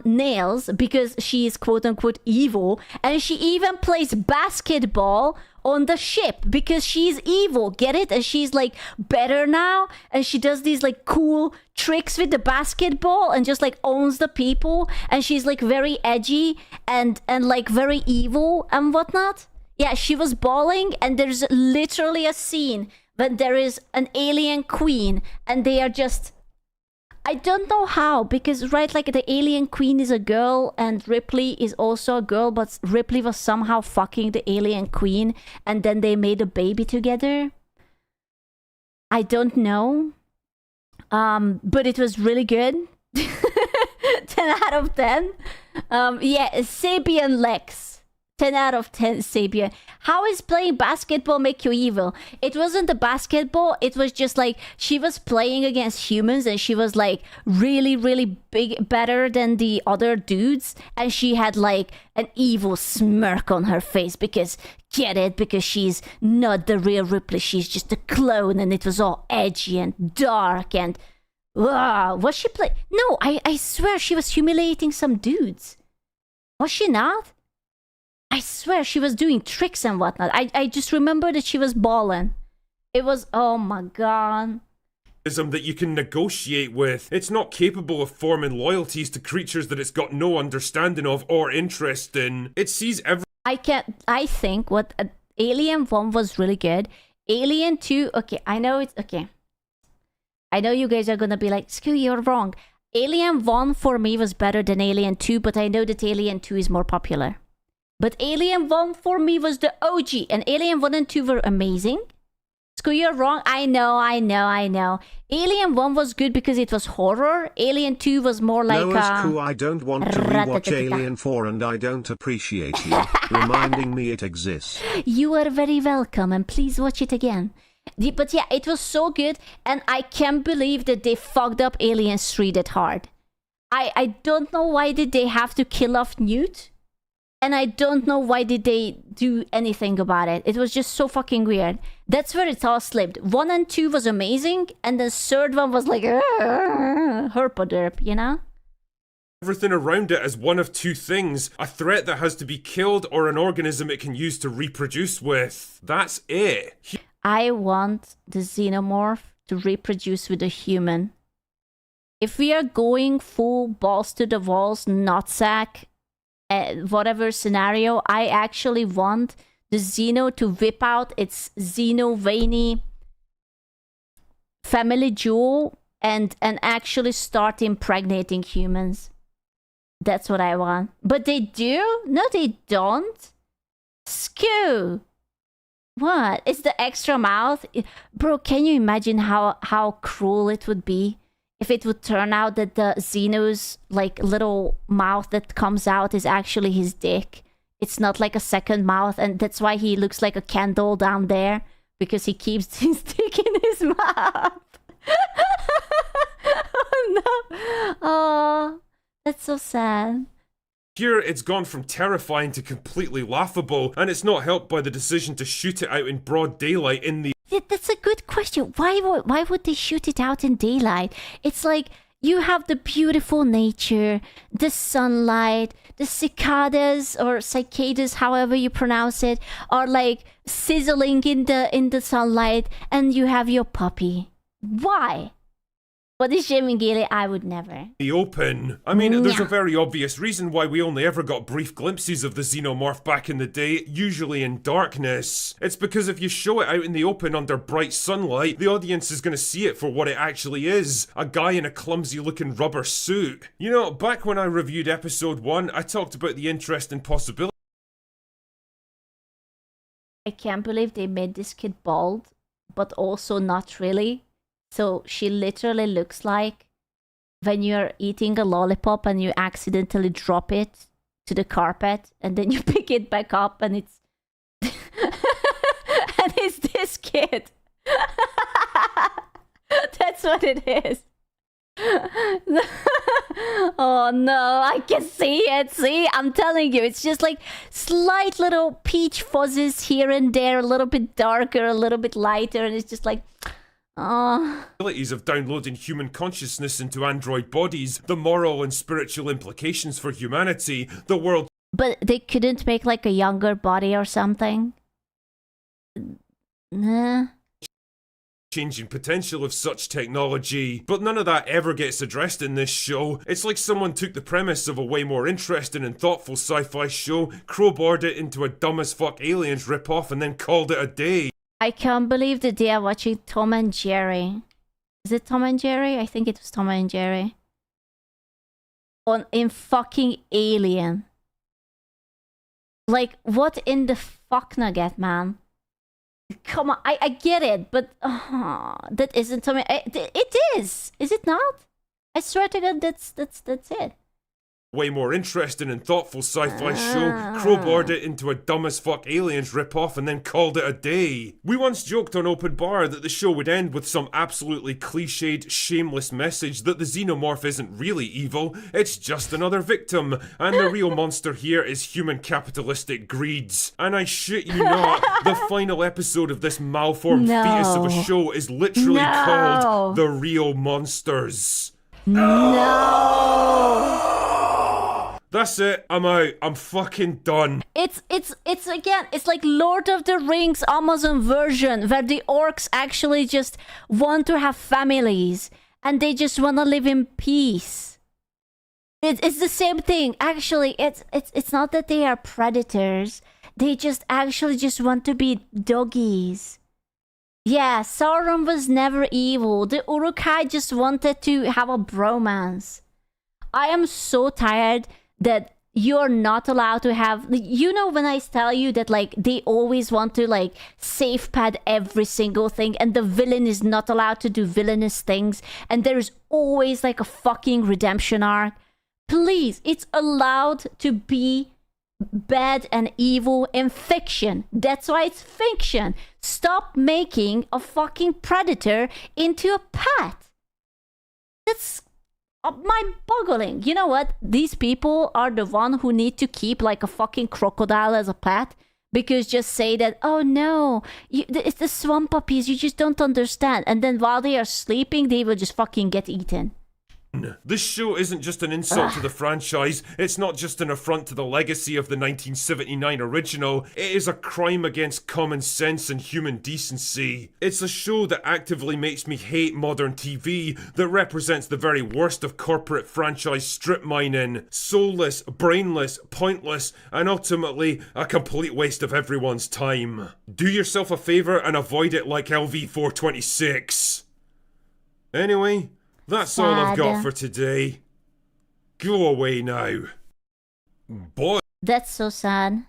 nails because she is quote unquote evil, and she even plays basketball on the ship because she's evil, get it? And she's like better now, and she does these like cool tricks with the basketball and just like owns the people, and she's like very edgy and like very evil and whatnot. Yeah, she was balling, and there's literally a scene when there is an alien queen and they are just... I don't know how, because right, like the alien queen is a girl and Ripley is also a girl, but Ripley was somehow fucking the alien queen and then they made a baby together. I don't know. But it was really good. 10 out of 10. Yeah, Sabian Lex. 10 out of 10 Sabian. How is playing basketball make you evil? It wasn't the basketball. It was just like she was playing against humans and she was like really, really big, better than the other dudes. And she had like an evil smirk on her face because, get it? Because she's not the real Ripley. She's just a clone, and it was all edgy and dark and... was she play? No, I swear she was humiliating some dudes. Was she not? I swear she was doing tricks and whatnot. I just remember that she was balling. It was, oh my god. That you can negotiate with. It's not capable of forming loyalties to creatures that it's got no understanding of or interest in. It sees every... I think what Alien 1 was really good. Alien 2, okay, I know it's, okay. I know you guys are gonna be like, screw, you're wrong. Alien 1 for me was better than Alien 2, but I know that Alien 2 is more popular. But Alien 1 for me was the OG, and Alien 1 and 2 were amazing. Screw, you're wrong. I know. Alien 1 was good because it was horror. Alien 2 was more like... No, it's cool. I don't want to rewatch Alien 4 and I don't appreciate you reminding me it exists. You are very welcome, and please watch it again. But yeah, it was so good, and I can't believe that they fucked up Aliens 3 that hard. I don't know why did they have to kill off Newt. And I don't know why did they do anything about it. It was just so fucking weird. That's where it all slipped. 1 and 2 was amazing, and the third one was like, herpaderp, you know? Everything around it as one of two things. A threat that has to be killed or an organism it can use to reproduce with. That's it. I want the xenomorph to reproduce with a human. If we are going full balls to the walls, nutsack, whatever scenario, I actually want the Xeno to whip out its Xeno veiny family jewel and actually start impregnating humans. That's what I want. But they do? No, they don't. Skew. What? It's the extra mouth? Bro, can you imagine how cruel it would be if it would turn out that the Xeno's like little mouth that comes out is actually his dick? it's not like a second mouth, and that's why he looks like a candle down there, because he keeps his stick in his mouth. Oh no. Oh, that's so sad. Here, it's gone from terrifying to completely laughable, and it's not helped by the decision to shoot it out in broad daylight in the... Yeah, that's a good question. Why would they shoot it out in daylight? It's like you have the beautiful nature, the sunlight, the cicadas, however you pronounce it, are like sizzling in the sunlight, and you have your puppy. Why? But this Shimigiri, I would never. The open. I mean, there's a very obvious reason why we only ever got brief glimpses of the xenomorph back in the day, usually in darkness. It's because if you show it out in the open under bright sunlight, the audience is going to see it for what it actually is. A guy in a clumsy looking rubber suit. You know, back when I reviewed episode 1, I talked about the interesting possibility. I can't believe they made this kid bald, but also not really. So she literally looks like when you're eating a lollipop and you accidentally drop it to the carpet and then you pick it back up and it's and it's this kid. That's what it is. Oh no, I can see it. See, I'm telling you, it's just like slight little peach fuzzes here and there, a little bit darker, a little bit lighter, and it's just like, oh. Abilities of downloading human consciousness into android bodies, the moral and spiritual implications for humanity, the world. But they couldn't make like a younger body or something? Nah. Changing potential of such technology, but none of that ever gets addressed in this show. It's like someone took the premise of a way more interesting and thoughtful sci-fi show, crowbarred it into a dumb as fuck aliens ripoff, and then called it a day. I can't believe that they are watching Tom and Jerry. Is it Tom and Jerry? I think it was Tom and Jerry. In fucking Alien. Like, what in the fuck nugget, man? Come on, I get it, but that isn't Tom. It is it not? I swear to God, that's it. Way more interesting and thoughtful sci-fi show, crowbarred it into a dumb as fuck aliens ripoff and then called it a day. We once joked on Open Bar that the show would end with some absolutely cliched, shameless message that the xenomorph isn't really evil, it's just another victim, and the real monster here is human capitalistic greeds. And I shit you not, the final episode of this malformed fetus of a show is literally called The Real Monsters. No! That's it. I'm out. I'm fucking done. It's again, it's like Lord of the Rings Amazon version where the orcs actually just want to have families and they just want to live in peace. It's the same thing. Actually, it's not that they are predators. They just actually just want to be doggies. Yeah, Sauron was never evil. The Uruk-hai just wanted to have a bromance. I am so tired that you're not allowed to have, you know, when I tell you that like they always want to like safe pad every single thing and the villain is not allowed to do villainous things and there's always like a fucking redemption arc. Please, it's allowed to be bad and evil in fiction. That's why it's fiction. Stop making a fucking predator into a pet. That's mind-boggling. You know what? These people are the one who need to keep like a fucking crocodile as a pet because just say that, oh no, it's the swamp puppies, you just don't understand. And then while they are sleeping, they will just fucking get eaten. This show isn't just an insult to the franchise, it's not just an affront to the legacy of the 1979 original, it is a crime against common sense and human decency. It's a show that actively makes me hate modern TV, that represents the very worst of corporate franchise strip mining. Soulless, brainless, pointless, and ultimately a complete waste of everyone's time. Do yourself a favour and avoid it like LV-426. Anyway, that's all I've got for today. Go away now. Boy. That's so sad.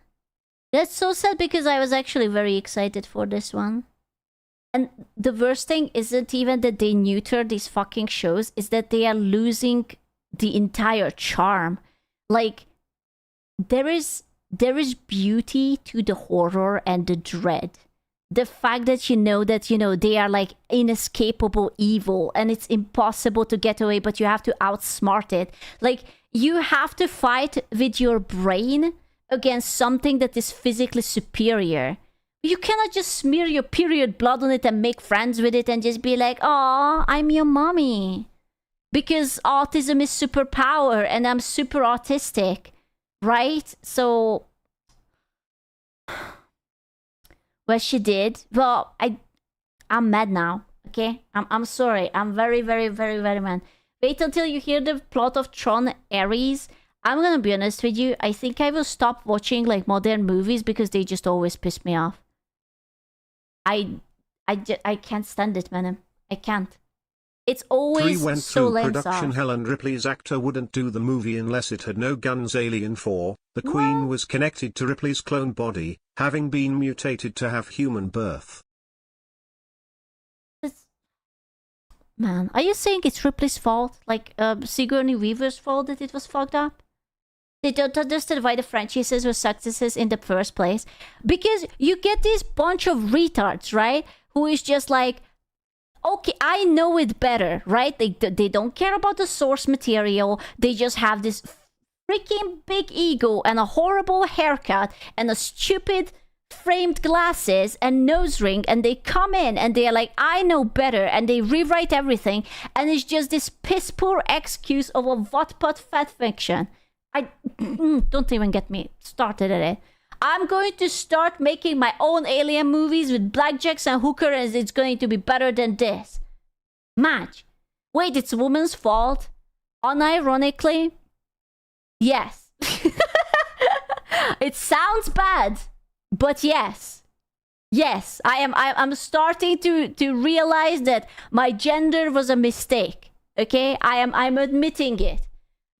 That's so sad because I was actually very excited for this one. And the worst thing isn't even that they neuter these fucking shows, is that they are losing the entire charm. Like, there is there is beauty to the horror and the dread. The fact that they are like inescapable evil and it's impossible to get away, but you have to outsmart it. Like, you have to fight with your brain against something that is physically superior. You cannot just smear your period blood on it and make friends with it and just be like, "Aw, I'm your mommy." Because autism is superpower and I'm super autistic, right? So, well, she did. Well, I'm mad now, okay? I'm sorry. I'm very, very, very, very mad. Wait until you hear the plot of Tron Ares. I'm gonna be honest with you. I think I will stop watching like modern movies because they just always piss me off. I can't stand it, man. I can't. It's always Went so through lame. production hell and Ripley's actor wouldn't do the movie unless it had no guns. Alien 4, the Queen was connected to Ripley's clone body, having been mutated to have human birth. Man, are you saying it's Ripley's fault? Like, Sigourney Weaver's fault that it was fucked up? They don't understand why the franchises were successes in the first place. Because you get this bunch of retards, right? Who is just like, okay, I know it better, right? They don't care about the source material. They just have this freaking big ego and a horrible haircut and a stupid framed glasses and nose ring, and they come in and they're like, I know better, and they rewrite everything, and it's just this piss poor excuse of a Wattpad fanfiction. Don't even get me started at it. I'm going to start making my own alien movies with blackjacks and hookers, and it's going to be better than this. Match. Wait, it's a woman's fault? Unironically? Yes. It sounds bad, but yes. Yes, I'm starting to realize that my gender was a mistake. Okay? I'm admitting it.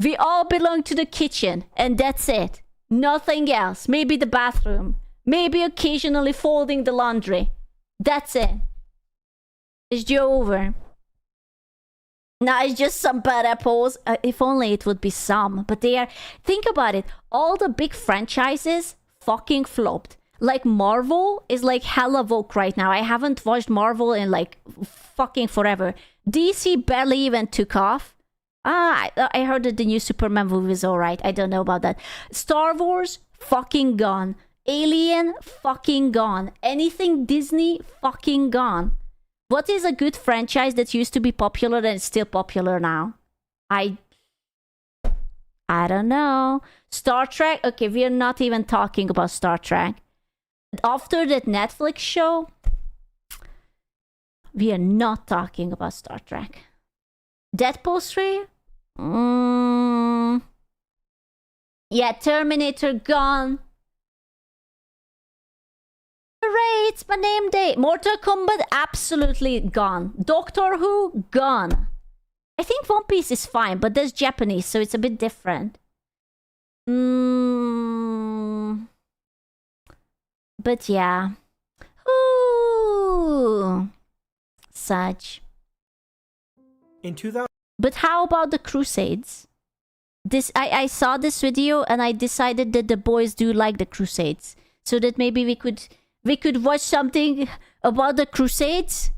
We all belong to the kitchen, and that's it. Nothing else. Maybe the bathroom. Maybe occasionally folding the laundry. That's it. It's over. Now it's just some bad apples. If only it would be some. But they are... Think about it. All the big franchises fucking flopped. Like Marvel is like hella woke right now. I haven't watched Marvel in like fucking forever. DC barely even took off. I heard that the new Superman movie is alright. I don't know about that. Star Wars, fucking gone. Alien, fucking gone. Anything Disney, fucking gone. What is a good franchise that used to be popular and is still popular now? I don't know. Star Trek? Okay, we are not even talking about Star Trek. After that Netflix show, we are not talking about Star Trek. Deadpool 3? Yeah, Terminator gone. Hooray, it's my name day. Mortal Kombat absolutely gone. Doctor Who gone. I think One Piece is fine, but there's Japanese, so it's a bit different. But yeah. Ooh. Such. In 2000. But how about the Crusades? I saw this video and I decided that the boys do like the Crusades, so that maybe we could watch something about the Crusades.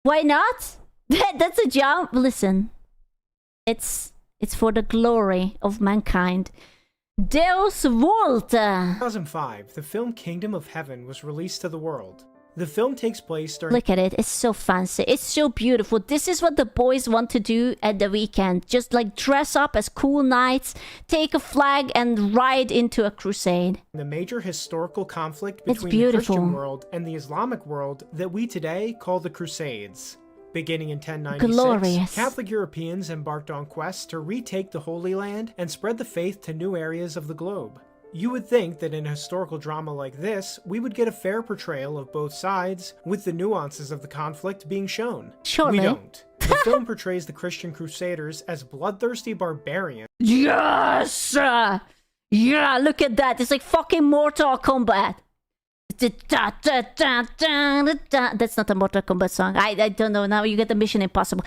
Why not? That's a jump. Listen, it's for the glory of mankind. Deus Vult. 2005, the film Kingdom of Heaven was released to the world. The film takes place during... Look at it. It's so fancy. It's so beautiful. This is what the boys want to do at the weekend. Just like dress up as cool knights, take a flag and ride into a crusade. The major historical conflict between the Christian world and the Islamic world that we today call the Crusades. Beginning in 1096, glorious. Catholic Europeans embarked on quests to retake the Holy Land and spread the faith to new areas of the globe. You would think that in a historical drama like this, we would get a fair portrayal of both sides, with the nuances of the conflict being shown. Surely. We don't. The film portrays the Christian Crusaders as bloodthirsty barbarians. Yes! Yeah, look at that. It's like fucking Mortal Kombat. That's not a Mortal Kombat song. I don't know. Now you get the Mission Impossible.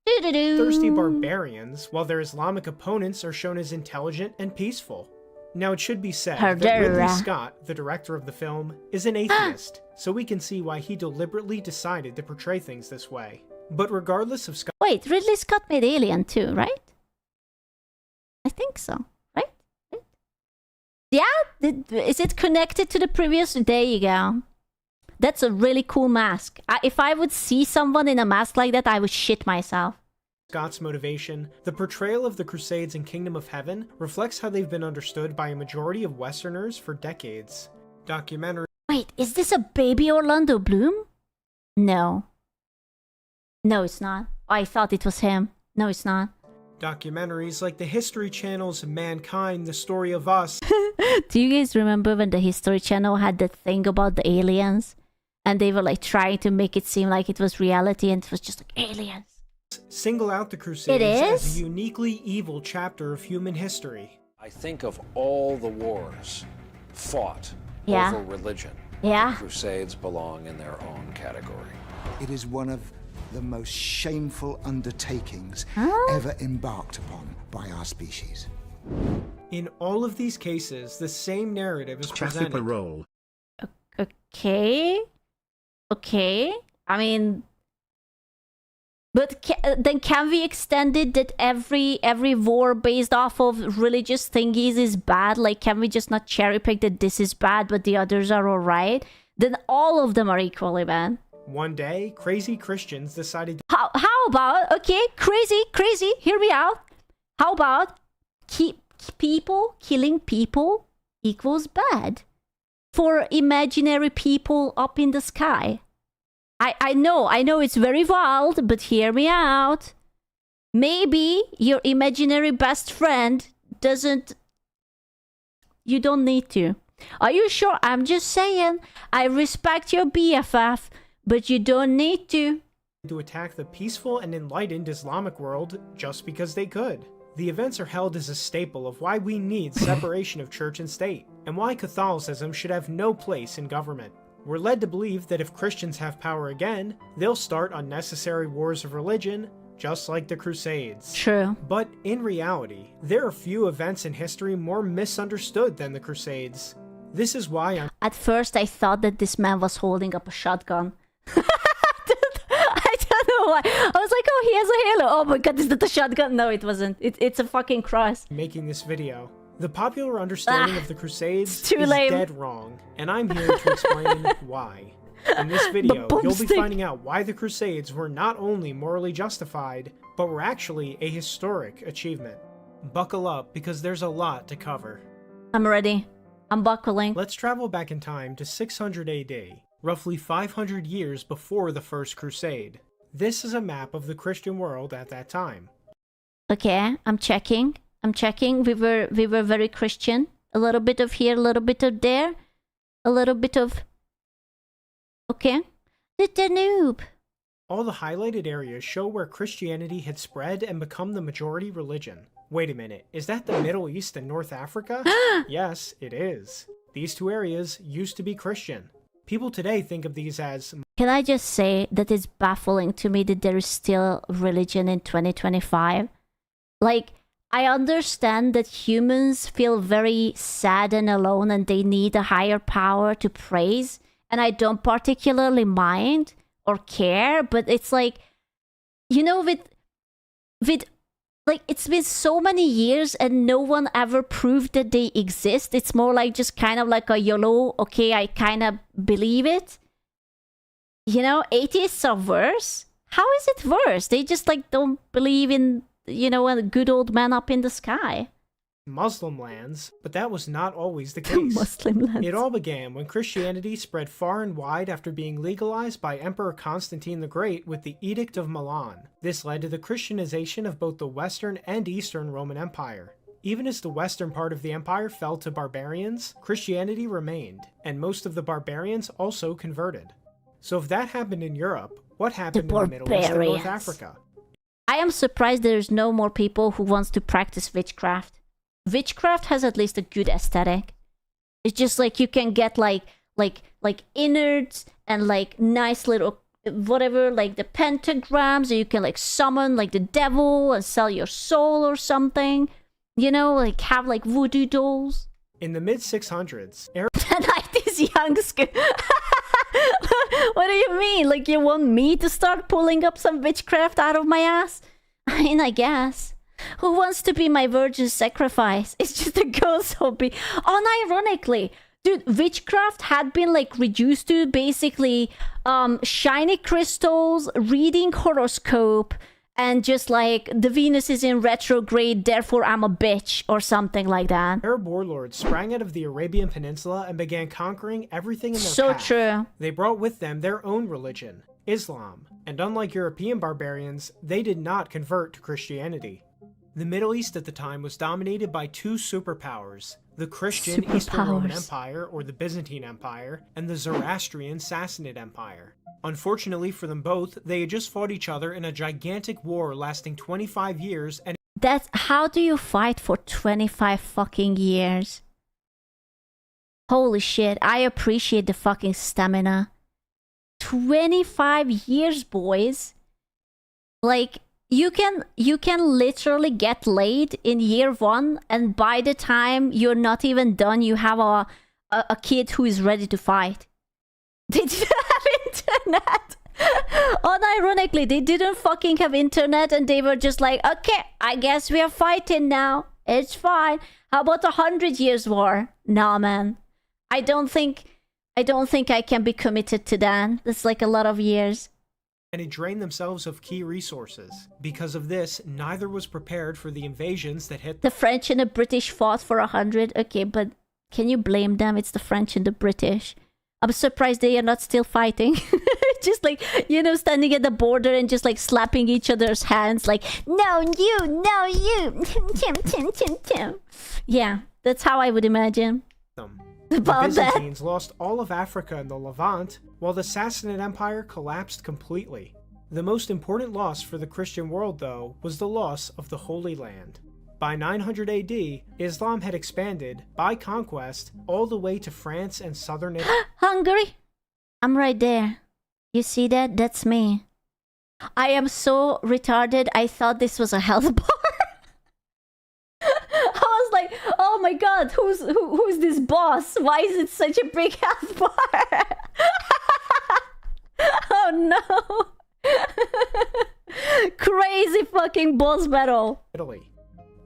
thirsty barbarians, while their Islamic opponents are shown as intelligent and peaceful. Now, it should be said that Ridley Scott, the director of the film, is an atheist, so we can see why he deliberately decided to portray things this way. But regardless of Scott... Wait, Ridley Scott made Alien too, right? I think so, right? Yeah? Is it connected to the previous? There you go. That's a really cool mask. If I would see someone in a mask like that, I would shit myself. Scott's motivation, the portrayal of the Crusades in Kingdom of Heaven reflects how they've been understood by a majority of Westerners for decades. Documentary... Wait, is this a baby Orlando Bloom? No. No, it's not. Oh, I thought it was him. No, it's not. Documentaries like the History Channel's Mankind, The Story of Us. Do you guys remember when the History Channel had that thing about the aliens? And they were like trying to make it seem like it was reality and it was just like aliens. Single out the Crusades as a uniquely evil chapter of human history. I think of all the wars fought over religion. Yeah. The Crusades belong in their own category. It is one of the most shameful undertakings ever embarked upon by our species. In all of these cases, the same narrative is presented. Roll. Okay. Okay. I mean... But then can we extend it that every war based off of religious thingies is bad? Like, can we just not cherry pick that this is bad but the others are alright? Then all of them are equally bad. One day, crazy Christians decided to... How about, okay, crazy, hear me out. How about killing people equals bad for imaginary people up in the sky? I know it's very wild, but hear me out. Maybe your imaginary best friend doesn't... You don't need to. Are you sure? I'm just saying. I respect your BFF, but you don't need to. To attack the peaceful and enlightened Islamic world just because they could. The events are held as a staple of why we need separation of church and state, and why Catholicism should have no place in government. We're led to believe that if Christians have power again, they'll start unnecessary wars of religion, just like the Crusades. True. But in reality, there are few events in history more misunderstood than the Crusades. This is why At first I thought that this man was holding up a shotgun. I don't know why. I was like, oh, he has a halo. Oh my god, is that a shotgun? No, it wasn't. It's a fucking cross. Making this video. The popular understanding of the Crusades is lame. dead wrong, and I'm here to explain why. In this video, you'll be finding out why the Crusades were not only morally justified, but were actually a historic achievement. Buckle up, because there's a lot to cover. I'm ready. I'm buckling. Let's travel back in time to 600 AD, roughly 500 years before the First Crusade. This is a map of the Christian world at that time. Okay, I'm checking. We were very Christian. A little bit of here, a little bit of there. A little bit of... Okay. The Danube. All the highlighted areas show where Christianity had spread and become the majority religion. Wait a minute, is that the Middle East and North Africa? Yes, it is. These two areas used to be Christian. People today think of these as... Can I just say that it's baffling to me that there is still religion in 2025? Like... I understand that humans feel very sad and alone and they need a higher power to praise. And I don't particularly mind or care, but it's like, you know, with like, it's been so many years and no one ever proved that they exist. It's more like just kind of like a YOLO, okay, I kind of believe it. You know, atheists are worse. How is it worse? They just like don't believe in... You know, a good old man up in the sky. Muslim lands, but that was not always the case. Muslim lands. It all began when Christianity spread far and wide after being legalized by Emperor Constantine the Great with the Edict of Milan. This led to the Christianization of both the Western and Eastern Roman Empire. Even as the western part of the empire fell to barbarians, Christianity remained, and most of the barbarians also converted. So if that happened in Europe, what happened in the Middle East and North Africa? I am surprised there's no more people who wants to practice witchcraft. Witchcraft has at least a good aesthetic. It's just like you can get like innards and like nice little whatever, like the pentagrams, or you can like summon like the devil and sell your soul or something. You know, like have like voodoo dolls. In the mid-600s, Like this young school. What do you mean? Like you want me to start pulling up some witchcraft out of my ass? I mean, I guess. Who wants to be my virgin sacrifice? It's just a girl's hobby. Unironically, dude, witchcraft had been like reduced to basically shiny crystals, reading horoscope, and just like the Venus is in retrograde, therefore I'm a bitch, or something like that. Arab warlords sprang out of the Arabian Peninsula and began conquering everything in their So path. true. They brought with them their own religion, Islam, and unlike European barbarians, they did not convert to Christianity. The Middle East at the time was dominated by two superpowers, the Christian Eastern Roman Empire, or the Byzantine Empire, and the Zoroastrian Sassanid Empire. Unfortunately for them both, they had just fought each other in a gigantic war lasting 25 years, and That's how do you fight for 25 fucking years? Holy shit, I appreciate the fucking stamina. 25 years, boys. Like, you can literally get laid in year 1, and by the time you're not even done, you have a kid who is ready to fight. They didn't have internet. Unironically, they didn't fucking have internet, and they were just like, okay, I guess we are fighting now. It's fine. How about 100 years war? Nah, man. I don't think I can be committed to that. That's like a lot of years. and had drained themselves of key resources. Because of this, neither was prepared for the invasions that hit The French and the British fought for 100. Okay, but can you blame them? It's the French and the British. I'm surprised they are not still fighting. Just like, you know, standing at the border and just like slapping each other's hands like, no, you. Yeah, that's how I would imagine. them. About The that. Byzantines lost all of Africa and the Levant, while the Sassanid Empire collapsed completely. The most important loss for the Christian world, though, was the loss of the Holy Land. By 900 AD, Islam had expanded, by conquest, all the way to France and southern Italy. Hungary? I'm right there. You see that? That's me. I am so retarded, I thought this was a health bar. I was like, oh my god, who's this boss? Why is it such a big health bar? Oh no. Crazy fucking boss battle.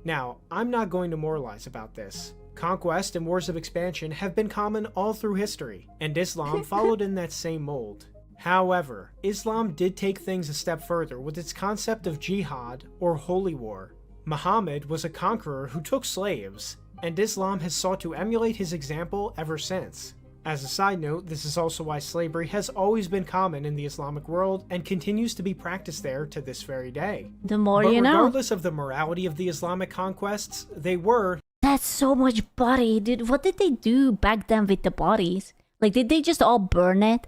Now, I'm not going to moralize about this. Conquest and wars of expansion have been common all through history, and Islam followed in that same mold. However, Islam did take things a step further with its concept of jihad, or holy war. Muhammad was a conqueror who took slaves, and Islam has sought to emulate his example ever since. As a side note, this is also why slavery has always been common in the Islamic world and continues to be practiced there to this very day. The more But you know. regardless of the morality of the Islamic conquests, they were, That's so much body, dude. What did they do back then with the bodies? Like, did they just all burn it?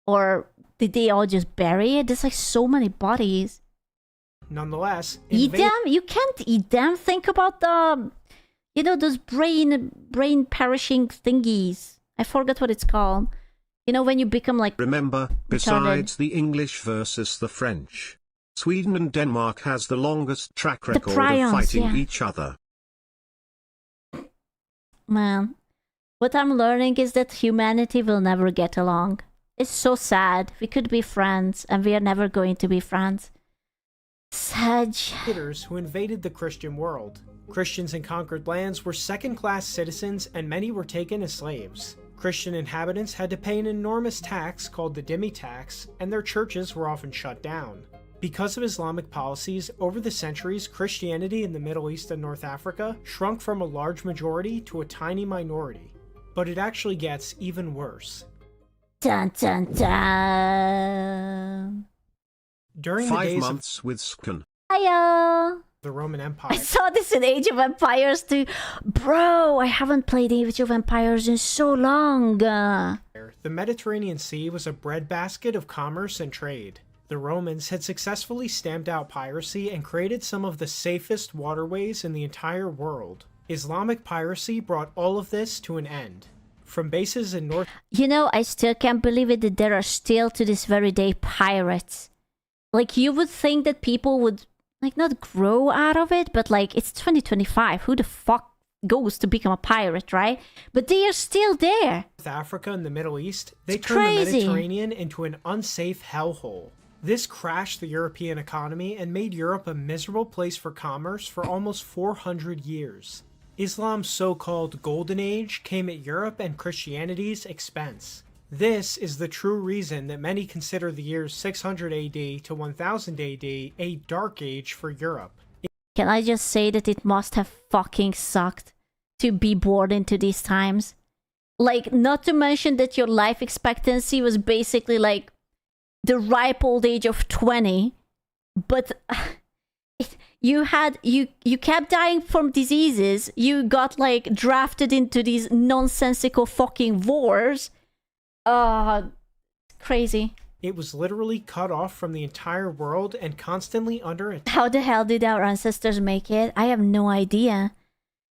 Or did they all just bury it? There's like so many bodies. nonetheless, Eat them? You can't eat them. Think about the, you know, those brain perishing thingies. I forgot what it's called. You know, when you become like Remember, retarded. besides the English versus the French, Sweden and Denmark has the longest track record prions, of fighting yeah. each other. Man, what I'm learning is that humanity will never get along. It's so sad. We could be friends, and we are never going to be friends. Sad. invaders who invaded the Christian world. Christians in conquered lands were second-class citizens, and many were taken as slaves. Christian inhabitants had to pay an enormous tax called the dhimmi tax, and their churches were often shut down. Because of Islamic policies, over the centuries, Christianity in the Middle East and North Africa shrunk from a large majority to a tiny minority. But it actually gets even worse. Dun dun dun. During the 5 days months with Skan. Hiya. of the Roman I Empire, saw this in Age of Empires too. Bro, I haven't played Age of Empires in so long. the Mediterranean Sea was a breadbasket of commerce and trade. The Romans had successfully stamped out piracy and created some of the safest waterways in the entire world. Islamic piracy brought all of this to an end. from bases in North... You know, I still can't believe it that there are still to this very day pirates. Like, you would think that people would, like, not grow out of it, but like, it's 2025. Who the fuck goes to become a pirate, right? But they are still there. North Africa and the Middle East, they It's turned the crazy. Mediterranean into an unsafe hellhole. This crashed the European economy and made Europe a miserable place for commerce for almost 400 years. Islam's so-called Golden Age came at Europe and Christianity's expense. This is the true reason that many consider the years 600 AD to 1000 AD a dark age for Europe. Can I just say that it must have fucking sucked to be born into these times? Like, not to mention that your life expectancy was basically like the ripe old age of 20, but you kept dying from diseases, you got like drafted into these nonsensical fucking wars. Crazy. It was literally cut off from the entire world and constantly under attack. How the hell did our ancestors make it? I have no idea.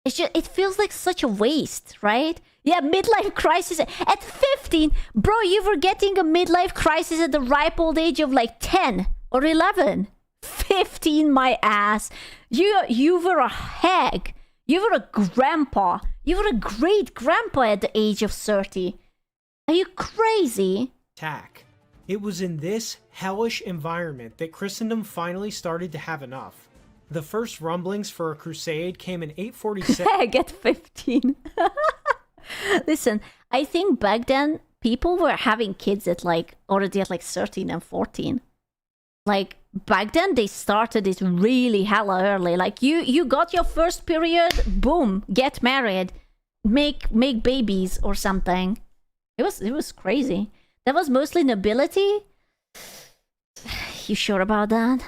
It feels like such a waste, right? Yeah, midlife crisis. At 15, bro, you were getting a midlife crisis at the ripe old age of like 10 or 11. 15, my ass. You were a hag. You were a grandpa. You were a great grandpa at the age of 30. Are you crazy? It was in this hellish environment that Christendom finally started to have enough. The first rumblings for a crusade came in 846. Hag at 15. Listen, I think back then people were having kids at like already at like 13 and 14. Like back then they started it really hella early. Like you got your first period, boom, get married, make babies or something. It was crazy. That was mostly nobility. You sure about that?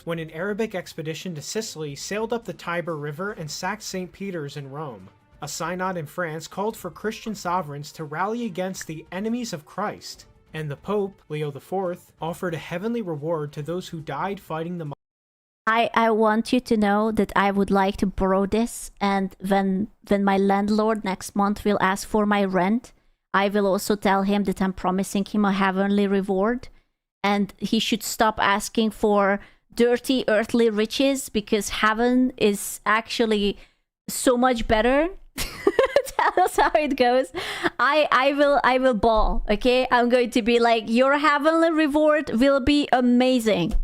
When an Arabic expedition to Sicily sailed up the Tiber River and sacked St. Peter's in Rome. A synod in France called for Christian sovereigns to rally against the enemies of Christ, and the Pope, Leo IV, offered a heavenly reward to those who died fighting the... I want you to know that I would like to borrow this, and when my landlord next month will ask for my rent, I will also tell him that I'm promising him a heavenly reward, and he should stop asking for dirty earthly riches, because heaven is actually so much better. Tell us how it goes. I will ball, okay? I'm going to be like, your heavenly reward will be amazing.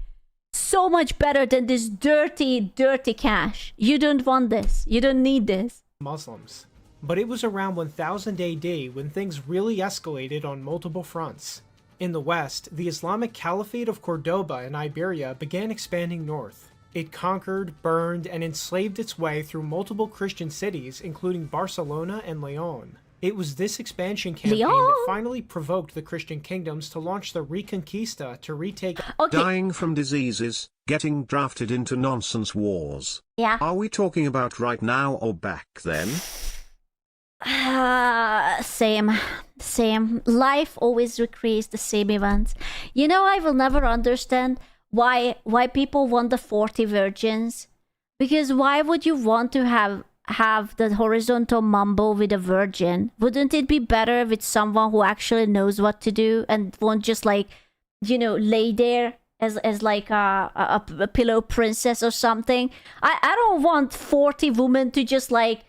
So much better than this dirty cash. You don't want this. You don't need this. Muslims. But it was around 1000 AD when things really escalated on multiple fronts. In the west, the Islamic Caliphate of Cordoba in Iberia began expanding north. It conquered, burned, and enslaved its way through multiple Christian cities, including Barcelona and Leon. It was this expansion campaign that finally provoked the Christian kingdoms to launch the Reconquista to retake... Dying from diseases, getting drafted into nonsense wars. Yeah. Are we talking about right now or back then? Same. Life always recreates the same events. You know, I will never understand why people want the 40 virgins. Because why would you want to have the horizontal mambo with a virgin? Wouldn't it be better with someone who actually knows what to do and won't just like, you know, lay there as like a pillow princess or something? I don't want 40 women to just like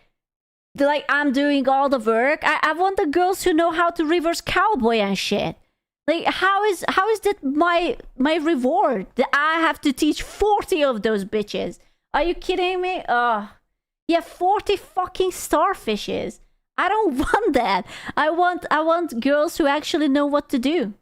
I'm doing all the work. I want the girls who know how to reverse cowboy and shit. Like, how is that my reward? That I have to teach 40 of those bitches? Are you kidding me? Yeah, 40 fucking starfishes. I don't want that. I want girls who actually know what to do.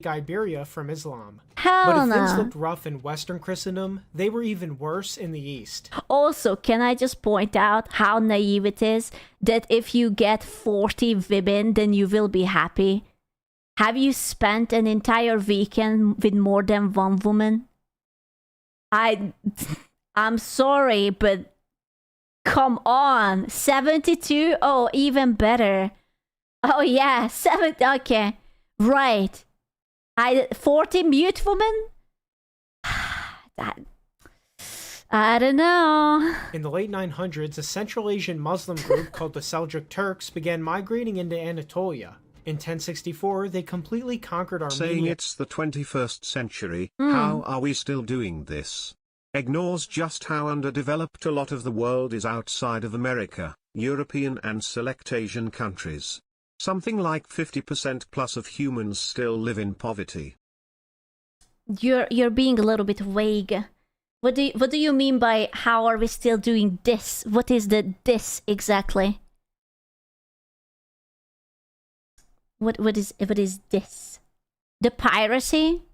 Iberia from Islam. Hell but if things no. looked rough in Western Christendom, they were even worse in the East. Also, can I just point out how naive it is that if you get 40 women, then you will be happy? Have you spent an entire weekend with more than one woman? I'm sorry, but come on. 72? Oh, even better. Oh yeah, 70. Okay, right. 40 mute women? I don't know. In the late 900s, a Central Asian Muslim group called the Seljuk Turks began migrating into Anatolia. In 1064, they completely conquered Armenia. Saying it's the 21st century, how are we still doing this? Ignores just how underdeveloped a lot of the world is outside of America, European and select Asian countries. Something like 50% plus of humans still live in poverty. You're being a little bit vague. What do you mean by how are we still doing this? What is the this exactly? What is this? The piracy?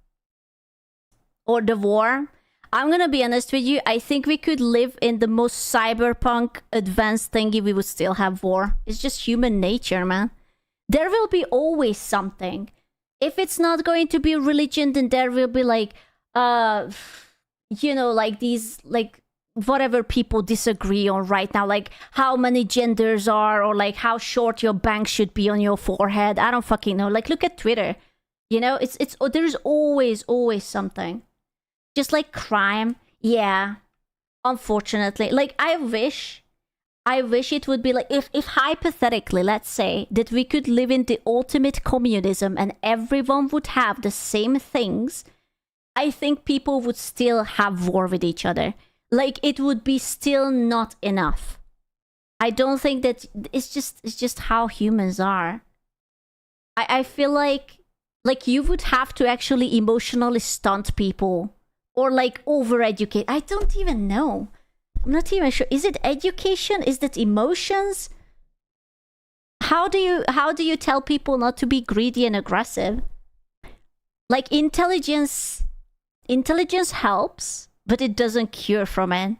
Or the war? I'm gonna be honest with you, I think we could live in the most cyberpunk advanced thingy, we would still have war. It's just human nature, man. There will be always something. If it's not going to be religion, then there will be like, you know, like these, like, whatever people disagree on right now, like how many genders are, or like how short your bank should be on your forehead. I don't fucking know. Like, look at Twitter. You know, there's always something. Just like crime. Yeah. Unfortunately. Like, I wish it would be like, if hypothetically, let's say, that we could live in the ultimate communism and everyone would have the same things, I think people would still have war with each other. Like, it would be still not enough. I don't think that it's just how humans are. I feel like you would have to actually emotionally stunt people or like overeducate. I don't even know. I'm not even sure. Is it education? Is that emotions? How do you tell people not to be greedy and aggressive? Like, intelligence helps, but it doesn't cure from it.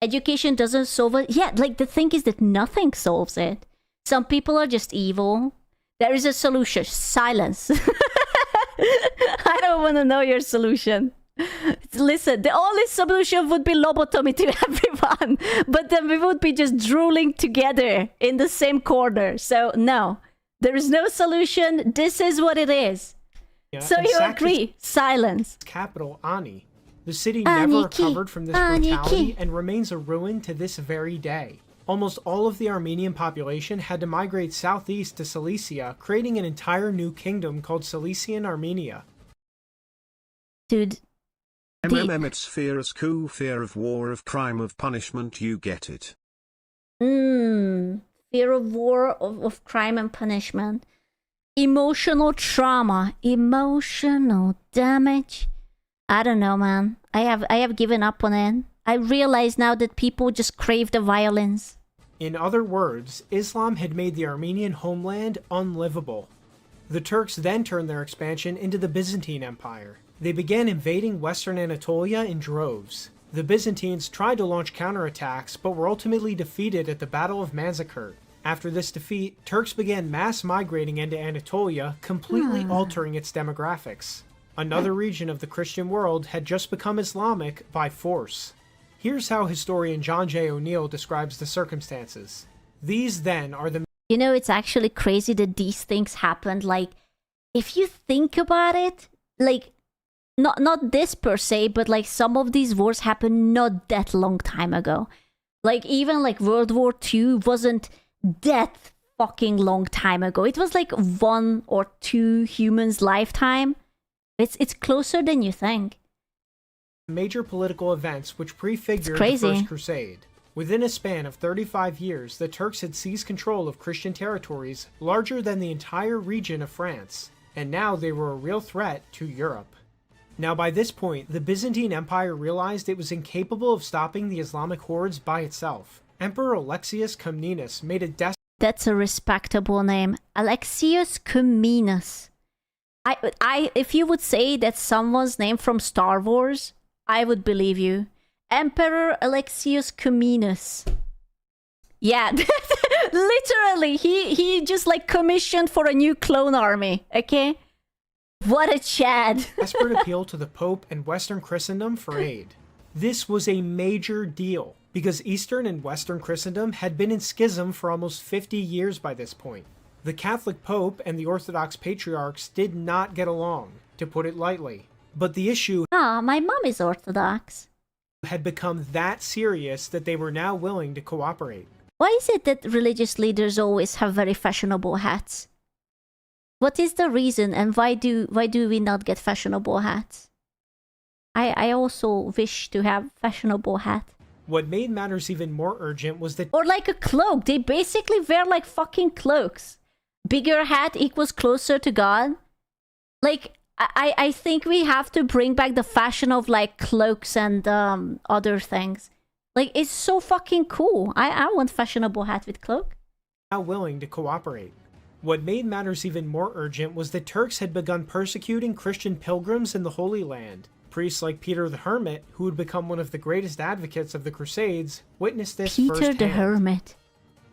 Education doesn't solve it. Yeah, like, the thing is that nothing solves it. Some people are just evil. There is a solution. Silence. I don't want to know your solution. Listen, the only solution would be lobotomy to everyone. But then we would be just drooling together in the same corner. So, no. There is no solution. This is what it is. Yeah, so you agree. Silence. Capital, Ani. The city never recovered from this brutality and remains a ruin to this very day. Almost all of the Armenian population had to migrate southeast to Cilicia, creating an entire new kingdom called Cilician Armenia. Dude. It's fear as coup, fear of war, of crime, of punishment, you get it. Fear of war, of crime and punishment. Emotional trauma, emotional damage. I don't know, man. I have given up on it. I realize now that people just crave the violence. In other words, Islam had made the Armenian homeland unlivable. The Turks then turned their expansion into the Byzantine Empire. They began invading western Anatolia in droves. The Byzantines tried to launch counterattacks, but were ultimately defeated at the Battle of Manzikert. After this defeat, Turks began mass migrating into Anatolia, completely altering its demographics. Another region of the Christian world had just become Islamic by force. Here's how historian John J. O'Neill describes the circumstances. These then are the... You know, it's actually crazy that these things happened. Like, if you think about it, like, not this per se, but like some of these wars happened not that long time ago. Like, even like World War II wasn't that fucking long time ago. It was like 1 or 2 humans' lifetime. It's closer than you think. Major political events which prefigured the First Crusade. Within a span of 35 years, the Turks had seized control of Christian territories larger than the entire region of France, and now they were a real threat to Europe. Now by this point, the Byzantine Empire realized it was incapable of stopping the Islamic hordes by itself. Emperor Alexius Comnenus made a That's a respectable name. Alexius Comnenus. If you would say that someone's name from Star Wars, I would believe you. Emperor Alexius Comnenus. Yeah, literally, he just like commissioned for a new clone army, okay? What a Chad. Desperate appeal to the Pope and Western Christendom for aid. This was a major deal, because Eastern and Western Christendom had been in schism for almost 50 years by this point. The Catholic Pope and the Orthodox Patriarchs did not get along, to put it lightly. But the issue... My mom is Orthodox. had become that serious that they were now willing to cooperate. Why is it that religious leaders always have very fashionable hats? What is the reason, and why do we not get fashionable hats? I also wish to have fashionable hat. What made matters even more urgent was that... Or like a cloak. They basically wear like fucking cloaks. Bigger hat equals closer to God. Like, I think we have to bring back the fashion of like cloaks and other things. Like, it's so fucking cool. I want fashionable hat with cloak. Now willing to cooperate. What made matters even more urgent was that Turks had begun persecuting Christian pilgrims in the Holy Land. Priests like Peter the Hermit, who would become one of the greatest advocates of the Crusades, witnessed this firsthand. Peter the Hermit.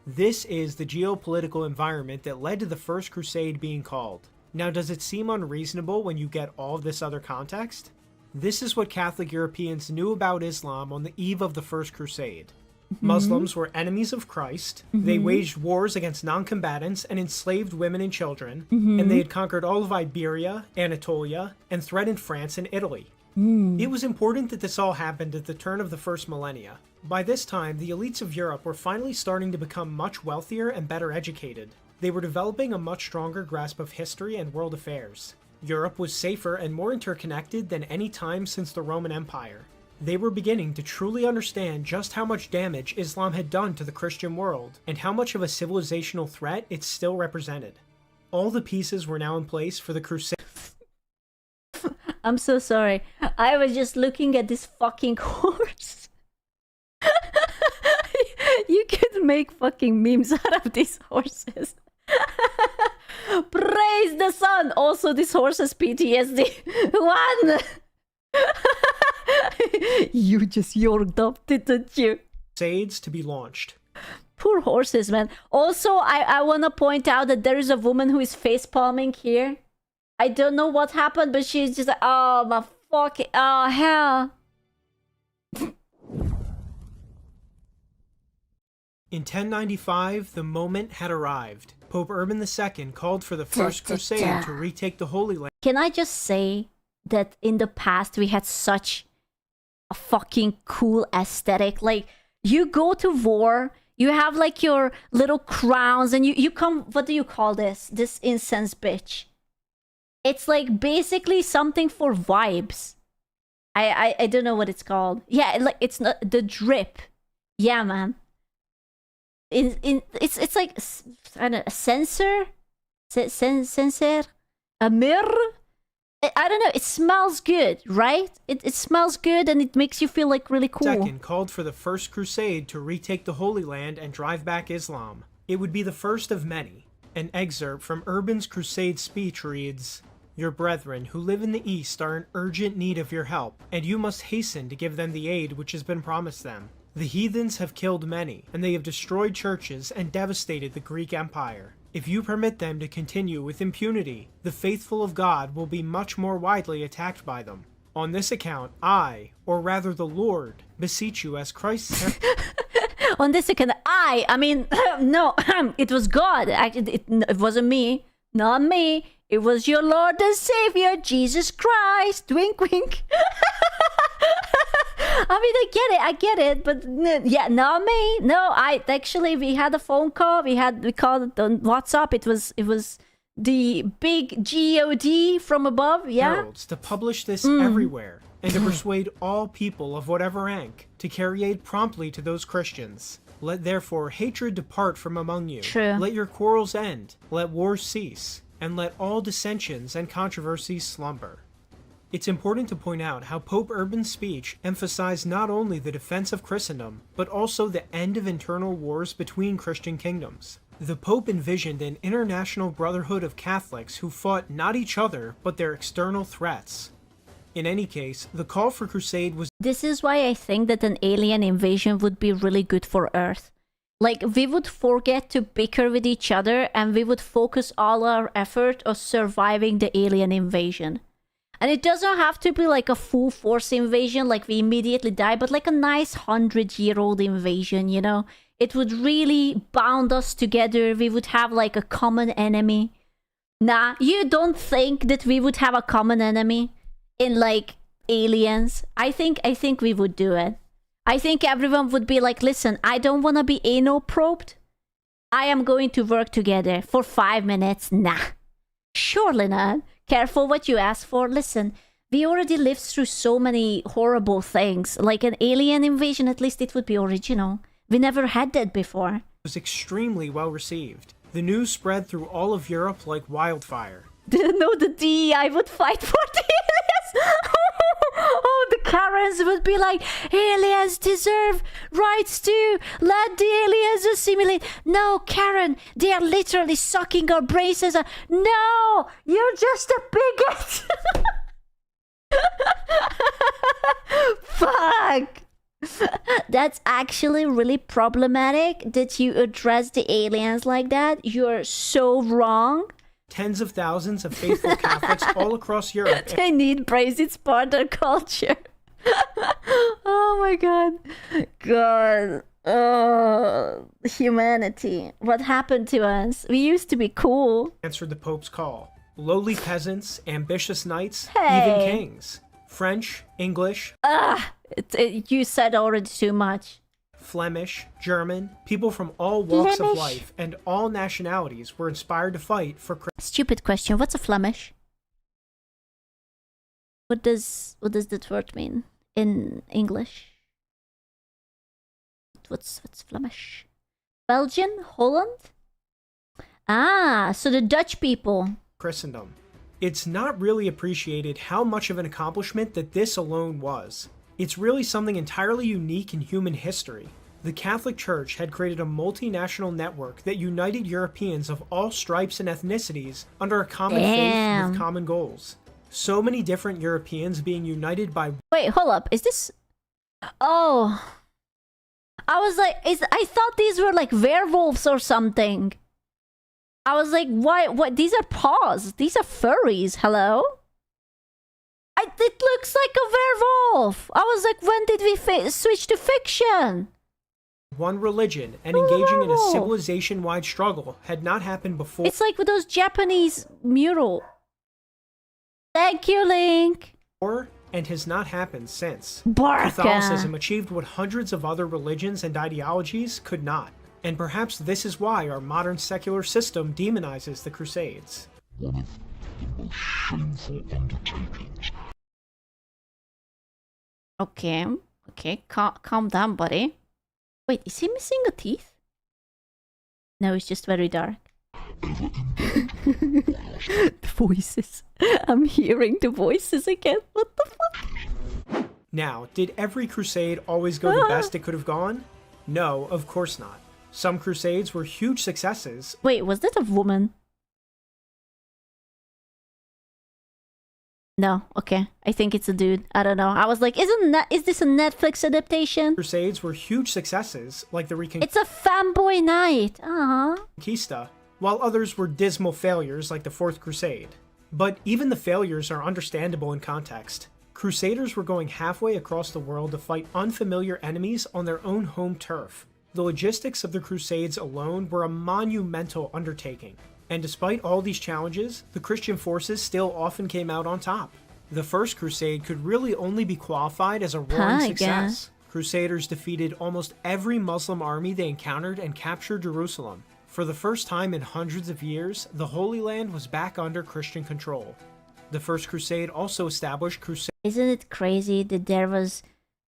This is the geopolitical environment that led to the First Crusade being called. Now, does it seem unreasonable when you get all of this other context? This is what Catholic Europeans knew about Islam on the eve of the First Crusade. Muslims were enemies of Christ, they waged wars against non-combatants and enslaved women and children, and they had conquered all of Iberia, Anatolia, and threatened France and Italy. It was important that this all happened at the turn of the first millennia. By this time, the elites of Europe were finally starting to become much wealthier and better educated. They were developing a much stronger grasp of history and world affairs. Europe was safer and more interconnected than any time since the Roman Empire. They were beginning to truly understand just how much damage Islam had done to the Christian world, and how much of a civilizational threat it still represented. All the pieces were now in place for the Crusade. I'm so sorry. I was just looking at this fucking horse. You could make fucking memes out of these horses. Praise the sun. Also, this horse has PTSD. One. You just yorked up, didn't you? Crusades to be launched. Poor horses, man. Also, I want to point out that there is a woman who is face palming here. I don't know what happened, but she's just like, oh my fucking, oh hell. In 1095, the moment had arrived. Pope Urban II called for the First Crusade to retake the Holy Land. Can I just say that in the past we had such a fucking cool aesthetic? Like, you go to war, you have like your little crowns, and you come, what do you call this? This incense bitch. It's like basically something for vibes. I don't know what it's called. Yeah, like it's not the drip. Yeah, man. It's like, I don't know, a sensor, sensor, a mirror. I don't know. It smells good, right? It smells good, and it makes you feel like really cool. Second called for the First Crusade to retake the Holy Land and drive back Islam. It would be the first of many. An excerpt from Urban's Crusade speech reads, "Your brethren who live in the East are in urgent need of your help, and you must hasten to give them the aid which has been promised them. The heathens have killed many, and they have destroyed churches and devastated the Greek Empire. If you permit them to continue with impunity, the faithful of God will be much more widely attacked by them. On this account, I, or rather the Lord, beseech you as Christ's..." On this account, I mean, no, it was God. Actually, it wasn't me. Not me. It was your Lord and Savior, Jesus Christ. Wink, wink. I mean, I get it, but yeah, not me. No, we had a phone call. We called it on WhatsApp. It was the big God from above. Yeah. Heralds to publish this everywhere, and to persuade all people of whatever rank to carry aid promptly to those Christians. Let therefore hatred depart from among you. True. Let your quarrels end. Let wars cease, and let all dissensions and controversies slumber. It's important to point out how Pope Urban's speech emphasized not only the defense of Christendom, but also the end of internal wars between Christian kingdoms. The Pope envisioned an international brotherhood of Catholics who fought not each other, but their external threats. In any case, the call for crusade was... This is why I think that an alien invasion would be really good for Earth. Like, we would forget to bicker with each other, and we would focus all our effort on surviving the alien invasion. And it doesn't have to be like a full force invasion, like we immediately die, but like a nice 100-year-old invasion, you know? It would really bound us together. We would have like a common enemy. Nah, you don't think that we would have a common enemy in like aliens, I think we would do it. I think everyone would be like, listen, I don't want to be anal probed. I am going to work together for 5 minutes. Nah, surely not. Careful what you ask for. Listen, we already lived through so many horrible things. Like an alien invasion, at least it would be original. We never had that before. It was extremely well received. The news spread through all of Europe like wildfire. Didn't know the DEI would fight for the aliens. Oh, the Karens would be like, aliens deserve rights to let the aliens assimilate. No, Karen, they are literally sucking our braces. No, you're just a bigot. Fuck. That's actually really problematic that you address the aliens like that. You're so wrong. Tens of thousands of faithful Catholics all across Europe. They need praise. It's part of culture. Oh my god. God. Oh, humanity. What happened to us? We used to be cool. Answered the Pope's call. Lowly peasants, ambitious knights, Hey. even kings. French, English, You said already too much. Flemish, German, people from all walks of Flemish? life and all nationalities were inspired to fight for Stupid question. What's a Flemish? What does that word mean in English? What's Flemish? Belgian? Holland? Ah, so the Dutch people. Christendom. It's not really appreciated how much of an accomplishment that this alone was. It's really something entirely unique in human history. The Catholic Church had created a multinational network that united Europeans of all stripes and ethnicities under a common faith with common goals. So many different Europeans being united by... Wait, hold up. Is this... Oh. I was like, I thought these were like werewolves or something. I was like, why? What? These are paws. These are furries. Hello? It looks like a werewolf. I was like, when did we switch to fiction? One religion and engaging in a civilization-wide struggle had not happened before. It's like with those Japanese mural. Thank you, Link. And has not happened since. Barca. Catholicism achieved what hundreds of other religions and ideologies could not. And perhaps this is why our modern secular system demonizes the Crusades. One of the most shameful undertakings. Okay, calm down, buddy. Wait, is he missing a teeth? No, it's just very dark. The voices. I'm hearing the voices again. What the fuck? Now, did every crusade always go the best it could have gone? No, of course not. Some crusades were huge successes. Wait, was that a woman? No, okay. I think it's a dude. I don't know. I was like, is this a Netflix adaptation? Crusades were huge successes, like the It's a fanboy night. Reconquista, while others were dismal failures, like the Fourth Crusade. But even the failures are understandable in context. Crusaders were going halfway across the world to fight unfamiliar enemies on their own home turf. The logistics of the Crusades alone were a monumental undertaking. And despite all these challenges, the Christian forces still often came out on top. The First Crusade could really only be qualified as a roaring success. Crusaders defeated almost every Muslim army they encountered and captured Jerusalem. For the first time in hundreds of years, the Holy Land was back under Christian control. The First Crusade also established Crusade. Isn't it crazy that there was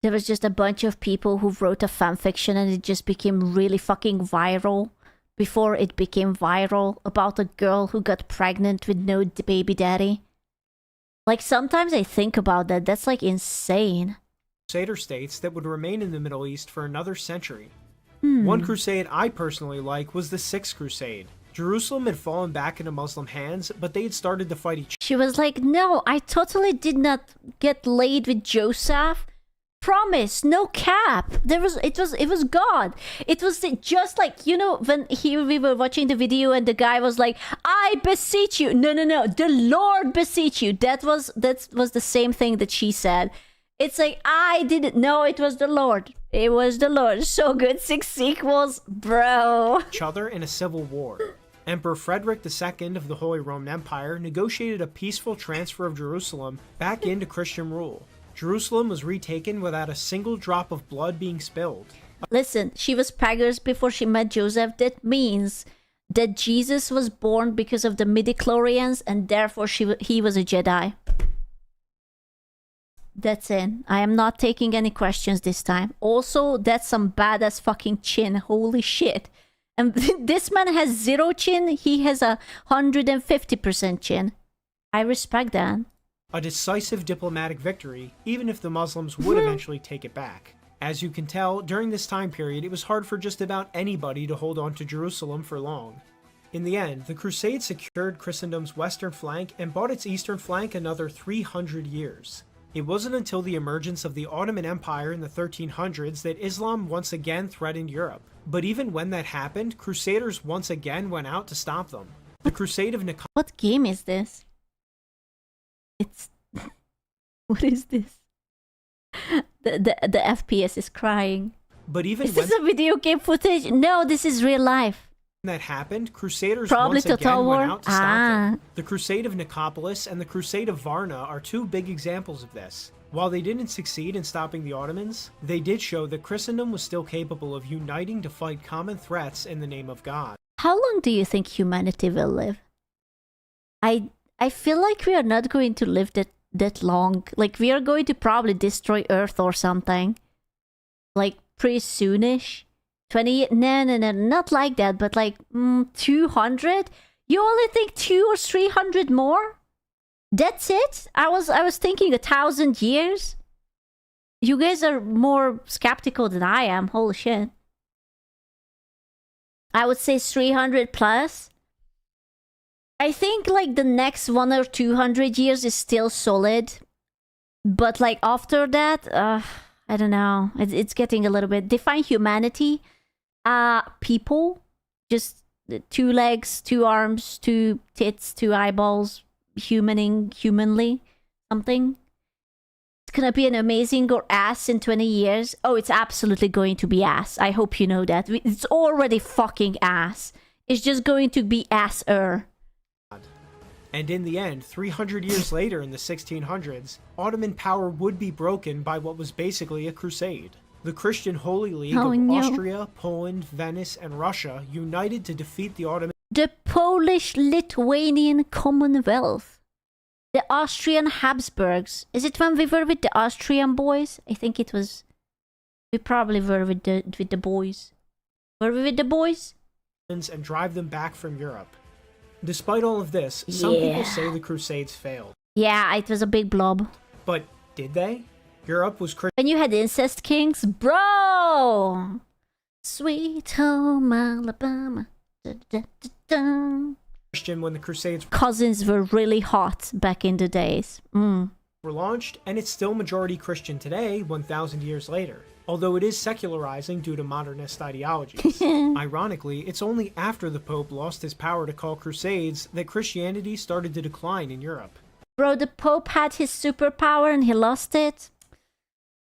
just a bunch of people who wrote a fanfiction and it just became really fucking viral before it became viral about a girl who got pregnant with no baby daddy? Like, sometimes I think about that. That's like insane. Crusader states that would remain in the Middle East for another century. One crusade I personally like was the Sixth Crusade. Jerusalem had fallen back into Muslim hands, but they had started to fight each other. She was like, no, I totally did not get laid with Joseph. Promise, no cap. It was God. It was just like, you know, when we were watching the video and the guy was like, I beseech you. No, the Lord beseech you. That was the same thing that she said. It's like, I didn't know it was the Lord. It was the Lord. So good. 6 sequels, bro. Each other in a civil war. Emperor Frederick II of the Holy Roman Empire negotiated a peaceful transfer of Jerusalem back into Christian rule. Jerusalem was retaken without a single drop of blood being spilled. Listen, she was preggers before she met Joseph. That means that Jesus was born because of the midichlorians and therefore he was a Jedi. That's it. I am not taking any questions this time. Also, that's some badass fucking chin. Holy shit. And this man has 0 chin. He has 150% chin. I respect that. A decisive diplomatic victory, even if the Muslims would eventually take it back. As you can tell, during this time period, it was hard for just about anybody to hold on to Jerusalem for long. In the end, the Crusades secured Christendom's western flank and bought its eastern flank another 300 years. It wasn't until the emergence of the Ottoman Empire in the 1300s that Islam once again threatened Europe. But even when that happened, Crusaders once again went out to stop them. The Crusade of Nicaea... What game is this? It's... What is this? The FPS is crying. But even is this a video game footage? No, this is real life. When that happened, Crusaders Probably once Total again War. went out to stop them. The Crusade of Nicopolis and the Crusade of Varna are two big examples of this. While they didn't succeed in stopping the Ottomans, they did show that Christendom was still capable of uniting to fight common threats in the name of God. How long do you think humanity will live? I feel like we are not going to live that long. Like, we are going to probably destroy Earth or something. Like, pretty soonish. 20... No, not like that, but like 200? You only think 200 or 300 more? That's it? I was thinking 1,000 years. You guys are more skeptical than I am. Holy shit. I would say 300 plus. I think like the next 100 or 200 years is still solid. But like after that, I don't know. It's getting a little bit... Define humanity. People. Just 2 legs, 2 arms, 2 tits, 2 eyeballs. Humanly. Something. It's gonna be an amazing or ass in 20 years. Oh, it's absolutely going to be ass. I hope you know that. It's already fucking ass. It's just going to be ass-er. And in the end, 300 years later in the 1600s, Ottoman power would be broken by what was basically a crusade. The Christian Holy League of Austria, Poland, Venice, and Russia united to defeat the Ottoman... The Polish-Lithuanian Commonwealth. The Austrian Habsburgs. Is it when we were with the Austrian boys? I think it was... We probably were with the boys. Were we with the boys? ...and drive them back from Europe. Despite all of this, some people say the Crusades failed. Yeah, it was a big blob. But did they? Europe was When you had incest kings? Bro! Sweet home Alabama. Christian when the Crusades cousins were really hot back in the days. were launched, and it's still majority Christian today, 1,000 years later. Although it is secularizing due to modernist ideologies. Ironically, it's only after the Pope lost his power to call crusades that Christianity started to decline in Europe. Bro, the Pope had his superpower and he lost it?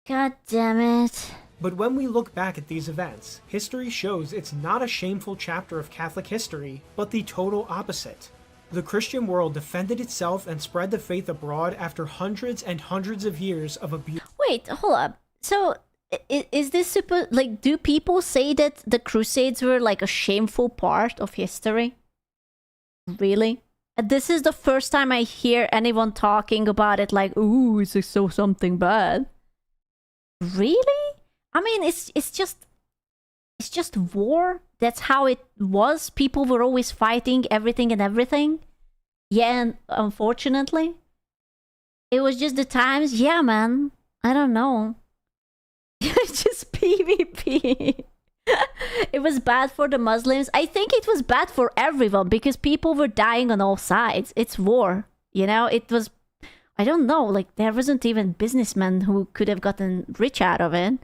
God damn it. But when we look back at these events, history shows it's not a shameful chapter of Catholic history, but the total opposite. The Christian world defended itself and spread the faith abroad after hundreds and hundreds of years of abuse. Wait, hold up. So... Is this super... Like, do people say that the Crusades were, like, a shameful part of history? Really? This is the first time I hear anyone talking about it like, ooh, it's so something bad. Really? I mean, it's just war. That's how it was. People were always fighting everything and everything. Yeah, and unfortunately. It was just the times. Yeah, man. I don't know. Just PvP. It was bad for the Muslims. I think it was bad for everyone because people were dying on all sides. It's war. You know, it was... I don't know, like, there wasn't even businessmen who could have gotten rich out of it.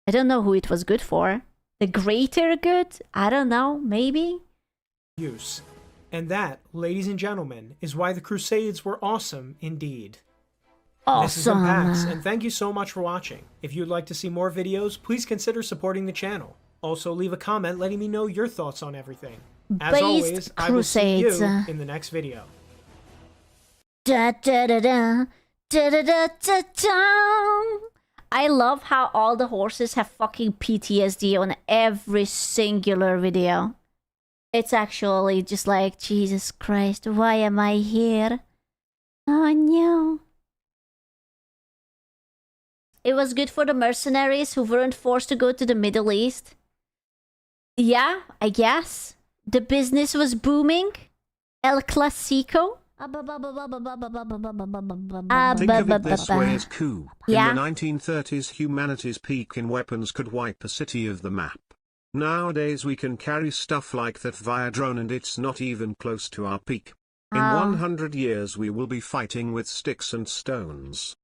I don't know who it was good for. The greater good? I don't know, maybe? Use. And that, ladies and gentlemen, is why the Crusades were awesome indeed. Awesome. This is Pass, and thank you so much for watching. If you'd like to see more videos, please consider supporting the channel. Also, leave a comment letting me know your thoughts on everything. As always, I will see you in the next video. Da da da da. I love how all the horses have fucking PTSD on every singular video. It's actually just like, Jesus Christ, why am I here? Oh no. It was good for the mercenaries who weren't forced to go to the Middle East. Yeah, I guess. The business was booming. El Clasico. Think of it this way as coup. Yeah. In the 1930s, humanity's peak in weapons could wipe a city of the map. Nowadays we can carry stuff like that via drone and it's not even close to our peak. In 100 years we will be fighting with sticks and stones.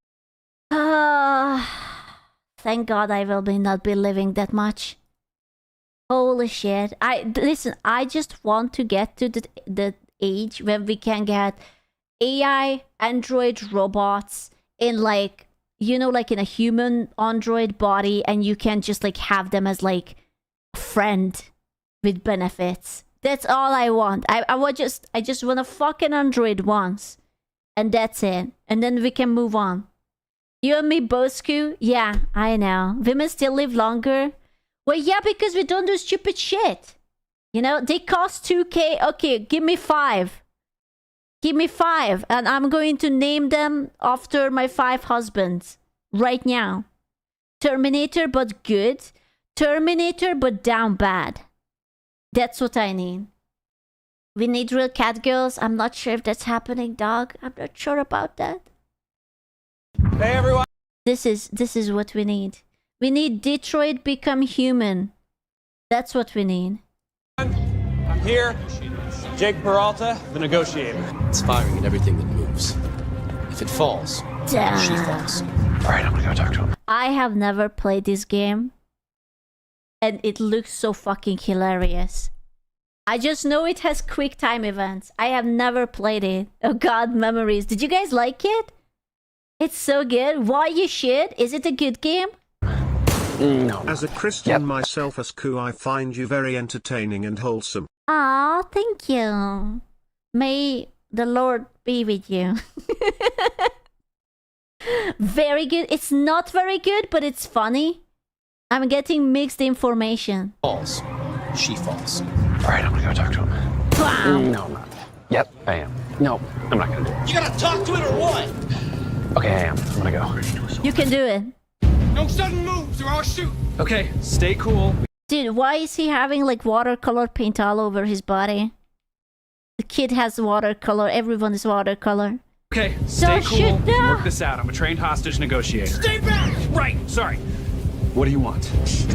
Thank God I will not be living that much. Holy shit. Listen, I just want to get to the age when we can get AI, android robots in like, you know, like in a human android body, and you can just like have them as like a friend with benefits. That's all I want. I just want to fuck an android once. And that's it. And then we can move on. You and me both, Scoo? Yeah, I know. Women still live longer. Well, yeah, because we don't do stupid shit. You know, they cost 2K. Okay, give me 5. Give me 5. And I'm going to name them after my 5 husbands. Right now. Terminator, but good. Terminator, but down bad. That's what I need. We need real cat girls. I'm not sure if that's happening, dog. I'm not sure about that. Hey, everyone. This is what we need. We need Detroit become human. That's what we need. I'm here. Jake Peralta, the negotiator. It's firing at everything that moves. If it falls, she falls. All right, I'm gonna go talk to him. I have never played this game. And it looks so fucking hilarious. I just know it has quick time events. I have never played it. Oh god, memories. Did you guys like it? It's so good. Why you should? Is it a good game? No. As a Christian myself, as Ku, I find you very entertaining and wholesome. Aw, thank you. May the Lord be with you. Very good. It's not very good, but it's funny. I'm getting mixed information. Falls. She falls. All right, I'm gonna go talk to him. Wow. No, I'm not. Yep, I am. No, I'm not gonna do it. You gotta talk to it or what? Okay, I am. I'm gonna go. You can do it. No sudden moves or I'll shoot. Okay, stay cool. Dude, why is he having like watercolor paint all over his body? The kid has watercolor. Everyone is watercolor. Okay, stay cool. Shoot now. Work this out. I'm a trained hostage negotiator. Stay back! Right, sorry. What do you want?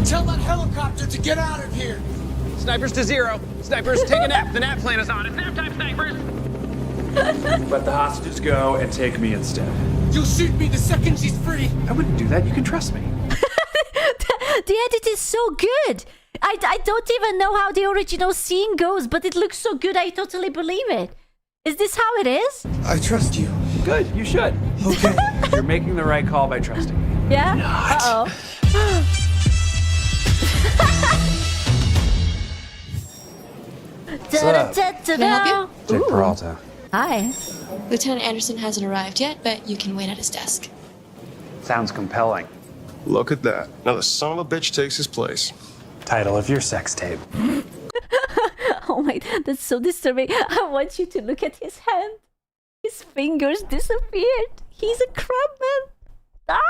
Tell that helicopter to get out of here. Snipers to 0. Snipers, take a nap. The nap plan is on. It's nap time, snipers. Let the hostages go and take me instead. You'll shoot me the second she's free. I wouldn't do that. You can trust me. The edit is so good. I don't even know how the original scene goes, but it looks so good. I totally believe it. Is this how it is? I trust you. Good, you should. Okay. You're making the right call by trusting me. Yeah? Not. Uh-oh. Can I help you? Jake Peralta. Hi. Lieutenant Anderson hasn't arrived yet, but you can wait at his desk. Sounds compelling. Look at that. Now the son of a bitch takes his place. Title of your sex tape. Oh my, that's so disturbing. I want you to look at his hand. His fingers disappeared. He's a crabman. Ah!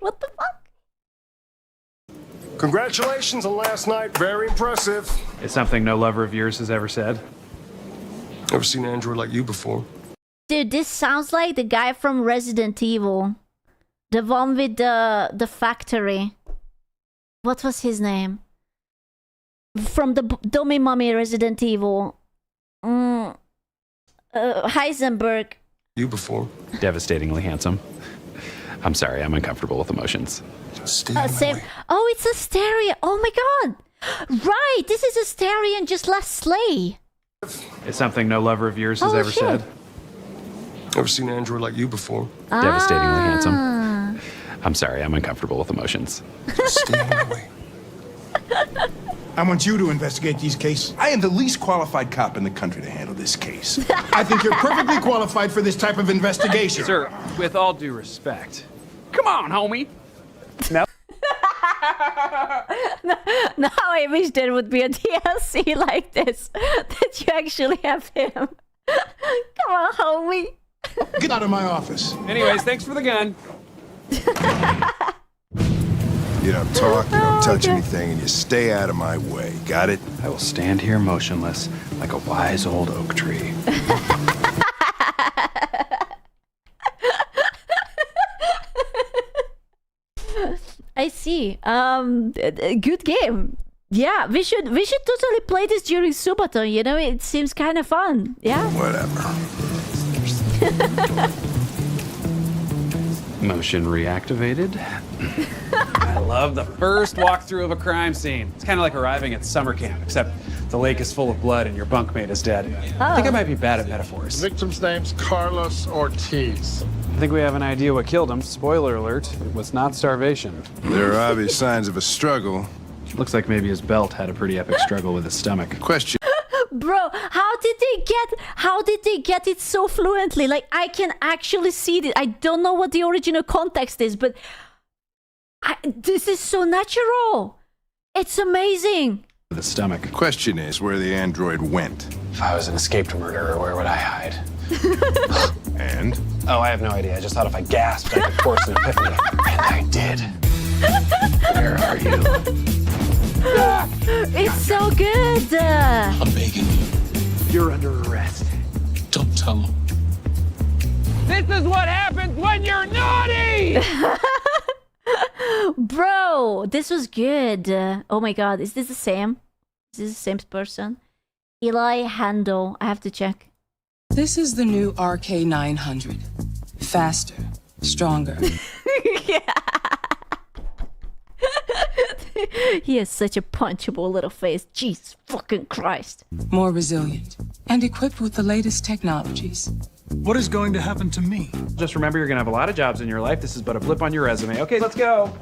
What the fuck? Congratulations on last night. Very impressive. It's something no lover of yours has ever said. Never seen an android like you before. Dude, this sounds like the guy from Resident Evil. The one with the factory. What was his name? From the Dummy Mummy Resident Evil. Heisenberg. You before. Devastatingly handsome. I'm sorry, I'm uncomfortable with emotions. Same. Oh, it's Asteria. Oh my god. Right, this is Asteria and just less Slay. It's something no lover of yours has ever said. Never seen an android like you before. Devastatingly handsome. I'm sorry, I'm uncomfortable with emotions. Stay in my way. I want you to investigate these cases. I am the least qualified cop in the country to handle this case. I think you're perfectly qualified for this type of investigation. Sir, with all due respect. Come on, homie. Now. Now I wish there would be a DLC like this, that you actually have him. Come on, homie. Get out of my office. Anyways, thanks for the gun. You don't talk, you don't touch anything, and you stay out of my way. Got it? I will stand here motionless like a wise old oak tree. I see. Good game. Yeah, we should totally play this during Subaton, you know, it seems kind of fun. Yeah. Whatever. Motion reactivated. I love the first walkthrough of a crime scene. It's kind of like arriving at summer camp, except the lake is full of blood and your bunkmate is dead. I think I might be bad at metaphors. Victim's name's Carlos Ortiz. I think we have an idea what killed him. Spoiler alert, it was not starvation. There are obvious signs of a struggle. Looks like maybe his belt had a pretty epic struggle with his stomach. Question. Bro, how did they get it so fluently? Like, I can actually see it. I don't know what the original context is, but this is so natural. It's amazing. With his stomach. Question is where the android went. If I was an escaped murderer, where would I hide? And? Oh, I have no idea. I just thought if I gasped, I could force an epiphany. And I did. Where are you? It's so good. I'm begging you. You're under arrest. Don't tell him. This is what happens when you're naughty! Bro, this was good. Oh my god, is this the same? Is this the same person? Eli Handel. I have to check. This is the new RK900. Faster, stronger. Yeah. He has such a punchable little face. Jesus fucking Christ. More resilient and equipped with the latest technologies. What is going to happen to me? Just remember, you're gonna have a lot of jobs in your life. This is but a blip on your resume. Okay, let's go.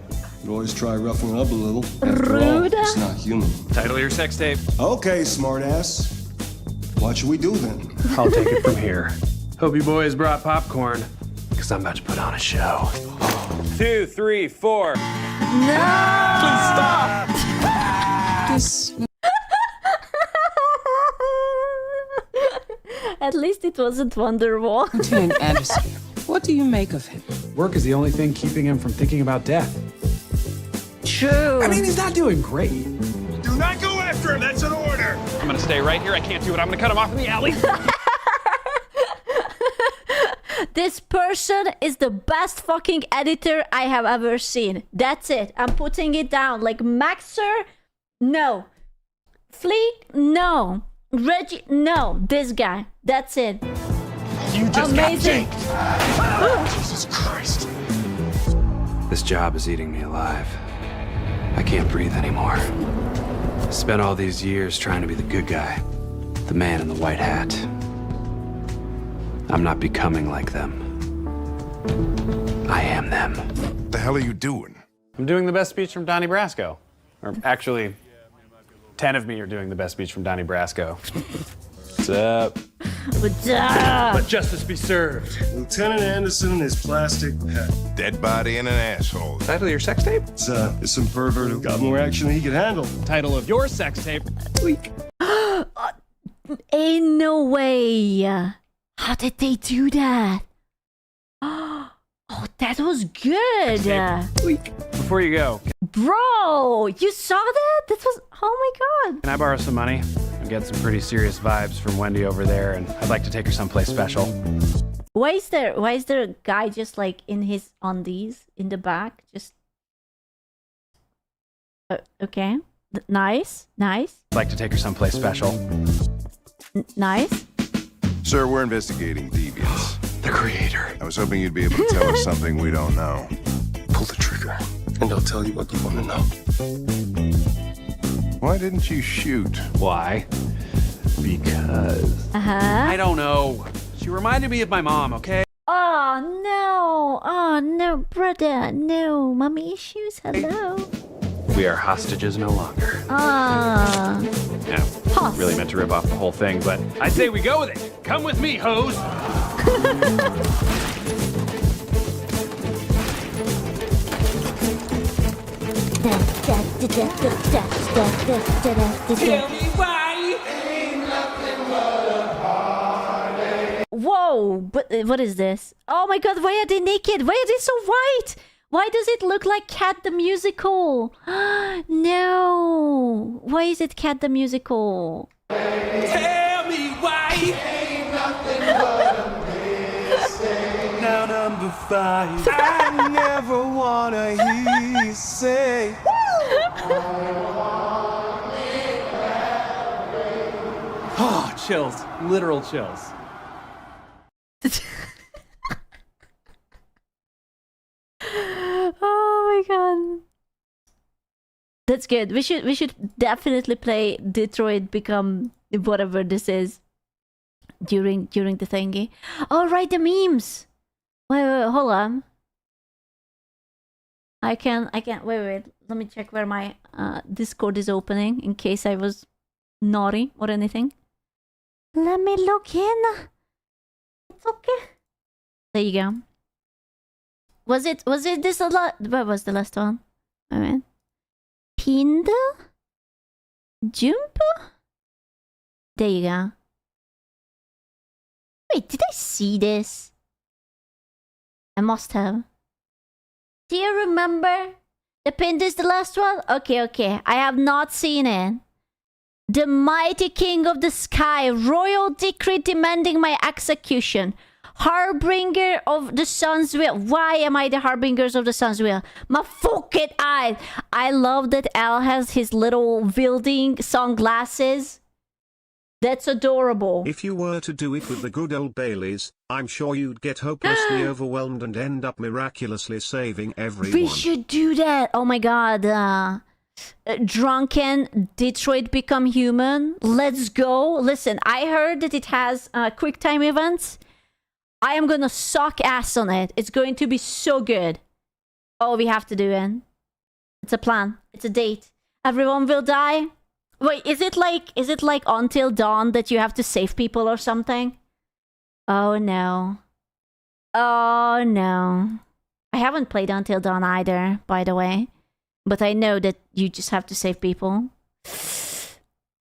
You always try roughing it up a little. After all, it's not human. Title of your sex tape. Okay, smartass. What should we do then? I'll take it from here. Hope you boys brought popcorn, because I'm about to put on a show. 2, 3, 4. No! Please stop! This... At least it wasn't Wonderwall. Lieutenant Anderson, what do you make of him? Work is the only thing keeping him from thinking about death. True. I mean, he's not doing great. Do not go after him. That's an order. I'm gonna stay right here. I can't do it. I'm gonna cut him off in the alley. This person is the best fucking editor I have ever seen. That's it. I'm putting it down. Like Maxer, no. Fleek, no. Reggie, no. This guy. That's it. You just amazing. got Jesus Christ. This job is eating me alive. I can't breathe anymore. I spent all these years trying to be the good guy, the man in the white hat. I'm not becoming like them. I am them. What the hell are you doing? I'm doing the best speech from Donnie Brasco. Or actually, 10 of me are doing the best speech from Donnie Brasco. What's up? What's up? Let justice be served. Lieutenant Anderson and his plastic pet. Dead body and an asshole. Title of your sex tape? It's some pervert who got more action than he could handle. Title of your sex tape? Tweak. Ain't no way. How did they do that? Oh, that was good. Tweak. Before you go, Bro, you saw that? That was, oh my god. can I borrow some money? I'm getting some pretty serious vibes from Wendy over there, and I'd like to take her someplace special. Why is there a guy just like in his undies in the back? Just okay. Nice. I'd like to take her someplace special. Nice. Sir, we're investigating deviants. The Creator. I was hoping you'd be able to tell us something we don't know. Pull the trigger, and I'll tell you what you want to know. Why didn't you shoot? Why? Because... I don't know. She reminded me of my mom, okay? Oh no, brother, no, mommy issues. Hello. We are hostages no longer. Ah. Yeah, really meant to rip off the whole thing, but I say we go with it. Come with me, hoes. Tell me why. Whoa, but what is this? Oh my god, why are they naked? Why are they so white? Why does it look like Cat the Musical? No. Why is it Cat the Musical? Tell me why. Ain't nothing but a mistake. Now number 5. I never wanna hear you say. Oh, chills. Literal chills. Oh my god. That's good. We should definitely play Detroit Become whatever this is during the thingy. Oh right, the memes. Wait, hold on. I can wait. Let me check where my Discord is opening in case I was naughty or anything. Let me look in. It's okay. There you go. Was it this a lot? What was the last one? I mean, pinned jump. There you go. Wait, did I see this? I must have. Do you remember? The pinned is the last one? Okay. I have not seen it. The mighty king of the sky, royal decree demanding my execution. Harbinger of the sun's will. Why am I the harbingers of the sun's will? My fucking eye. I love that Al has his little building sunglasses. That's adorable. If you were to do it with the good old Baileys, I'm sure you'd get hopelessly overwhelmed and end up miraculously saving everyone. We should do that. Oh my god. Drunken Detroit Become Human. Let's go. Listen, I heard that it has quick time events. I am gonna suck ass on it. It's going to be so good. Oh, we have to do it. It's a plan. It's a date. Everyone will die. Wait, is it like Until Dawn that you have to save people or something? Oh no. Oh no. I haven't played Until Dawn either, by the way. But I know that you just have to save people.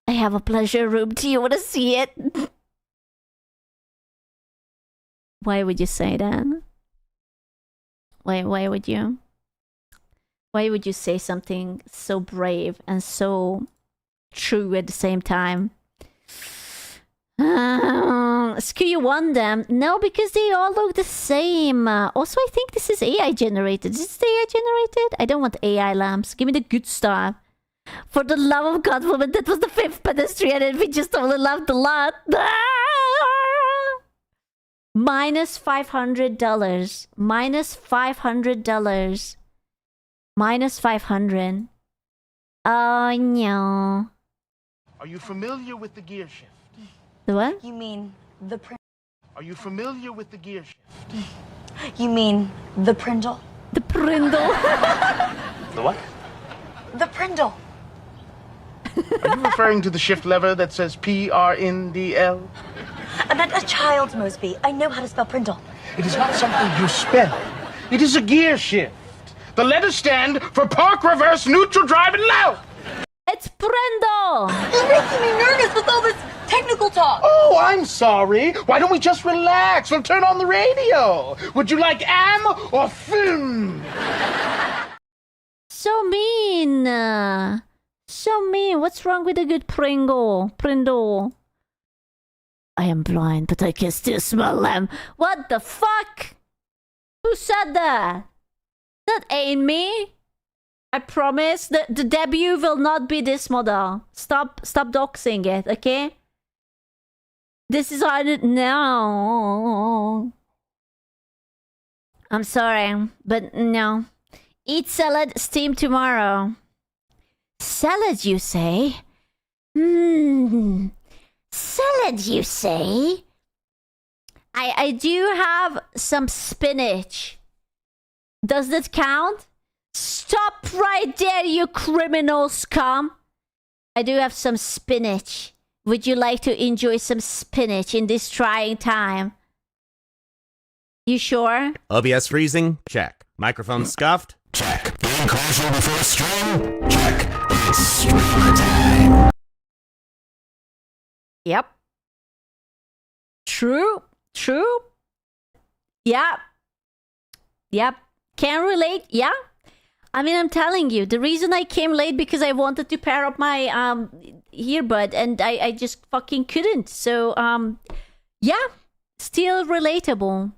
I have a pleasure room. Do you want to see it? Why would you say that? Why would you? Why would you say something so brave and so true at the same time? Screw you won them. No, because they all look the same. Also, I think this is AI generated. Is this AI generated? I don't want AI lamps. Give me the good stuff. For the love of God, woman, that was the 5th pedestrian and we just only laughed a lot. Minus $500. Minus $500. Minus 500. Oh no. Are you familiar with the gear shift? The what? You mean the Are you familiar with the gear shift? You mean the Prindle? The Prindle. The what? The Prindle. Are you referring to the shift lever that says PRNDL? I meant a child, Mosby. I know how to spell Prindle. It is not something you spell. It is a gear shift. The letters stand for park, reverse, neutral, drive, and low. It's Prindle. You're making me nervous with all this technical talk. Oh, I'm sorry. Why don't we just relax? We'll turn on the radio. Would you like am or film? So mean. So mean. What's wrong with a good Prindle? I am blind, but I can still smell them. What the fuck? Who said that? That ain't me. I promise that the debut will not be this model. Stop doxing it, okay? This is how no. I'm sorry, but no. Eat salad, steam tomorrow. Salad, you say? Salad, you say? I do have some spinach. Does that count? Stop right there, you criminal scum. I do have some spinach. Would you like to enjoy some spinach in this trying time? You sure? OBS freezing? Check. Microphone scuffed? Check. Being causal before stream? Check. It's streamer time. Yep. True. True. Yeah. Yep. Can relate. Yeah. I mean, I'm telling you, the reason I came late because I wanted to pair up my earbud and I just fucking couldn't. So yeah, still relatable.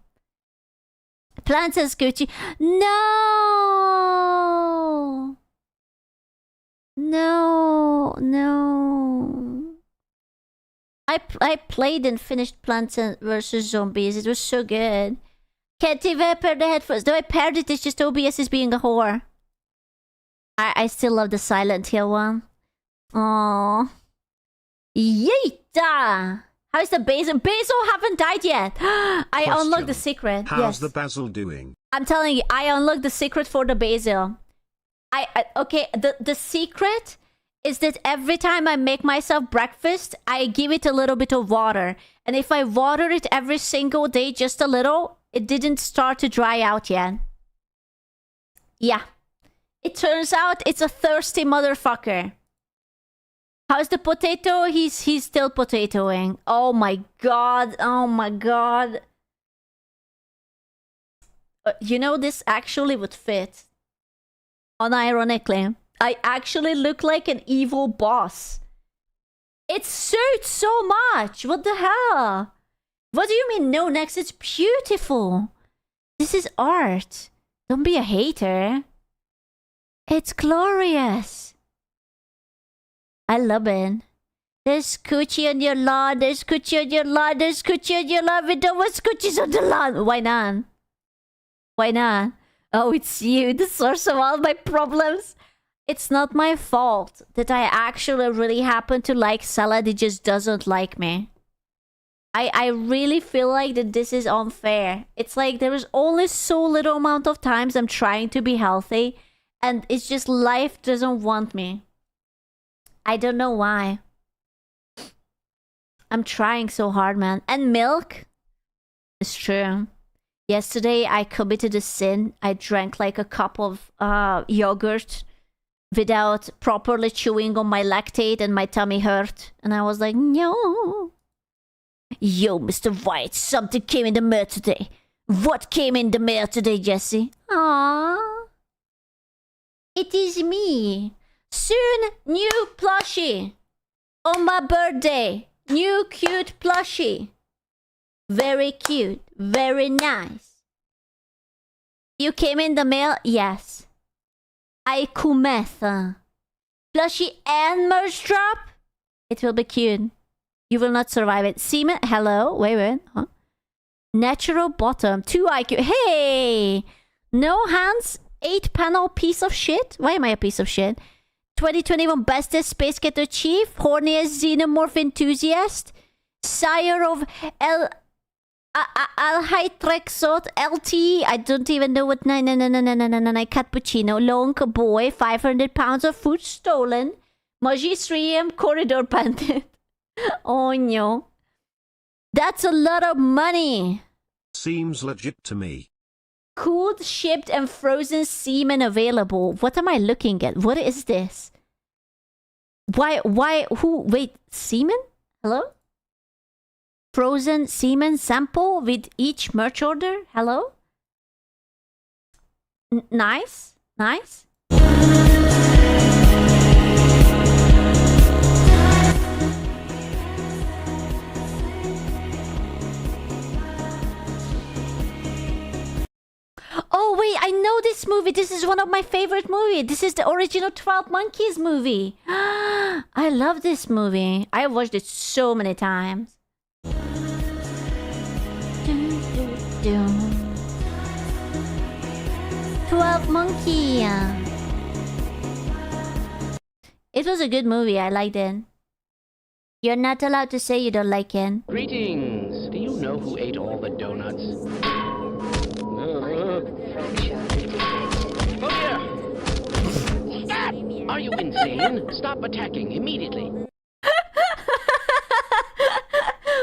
Plants and Gucci. No. No. No. I played and finished Plants vs. Zombies. It was so good. Can't even pair the headphones. Though I paired it, it's just OBS is being a whore. I still love the Silent Hill one. Aww. Yeeta! How's the basil? Basil haven't died yet. I unlocked the secret. How's the basil doing? I'm telling you, I unlocked the secret for the basil. Okay, the secret is that every time I make myself breakfast, I give it a little bit of water. And if I water it every single day, just a little, it didn't start to dry out yet. Yeah. It turns out it's a thirsty motherfucker. How's the potato? He's still potatoing. Oh my god. Oh my god. You know, this actually would fit. Unironically. I actually look like an evil boss. It suits so much. What the hell? What do you mean no next? It's beautiful. This is art. Don't be a hater. It's glorious. I love it. There's coochie on your lawn. There's coochie on your lawn. There's coochie on your lawn. We don't want coochies on the lawn. Why not? Why not? Oh, it's you, the source of all my problems. It's not my fault that I actually really happen to like salad. It just doesn't like me. I really feel like that this is unfair. It's like there is only so little amount of times I'm trying to be healthy. And it's just life doesn't want me. I don't know why. I'm trying so hard, man. And milk? It's true. Yesterday, I committed a sin. I drank like a cup of yogurt without properly chewing on my lactate and my tummy hurt. And I was like, no. Yo, Mr. White, something came in the mail today. What came in the mail today, Jesse? Aww. It is me. Soon, new plushie. On my birthday. New cute plushie. Very cute. Very nice. You came in the mail? Yes. I kumeth. Plushie and merch drop? It will be cute. You will not survive it. Seaman, hello? Wait. Huh? Natural bottom. 2 IQ. Hey! No hands. 8-panel piece of shit? Why am I a piece of shit? 2021 bestest space getter chief, horniest xenomorph enthusiast, sire of Alhytrexot LT. I don't even know what. No, cappuccino, long boy, 500 pounds of food stolen, Magistrium corridor bandit. Oh no. That's a lot of money. Seems legit to me. Cooled, shipped, and frozen semen available. What am I looking at? What is this? Why, who, wait, semen? Hello? Frozen semen sample with each merch order? Hello? Nice. Oh wait, I know this movie. This is one of my favorite movies. This is the original 12 Monkeys movie. I love this movie. I watched it so many times. 12 Monkeys. It was a good movie. I liked it. You're not allowed to say you don't like it. Greetings. Do you know who ate all the donuts? Oh yeah. Are you insane? Stop attacking immediately.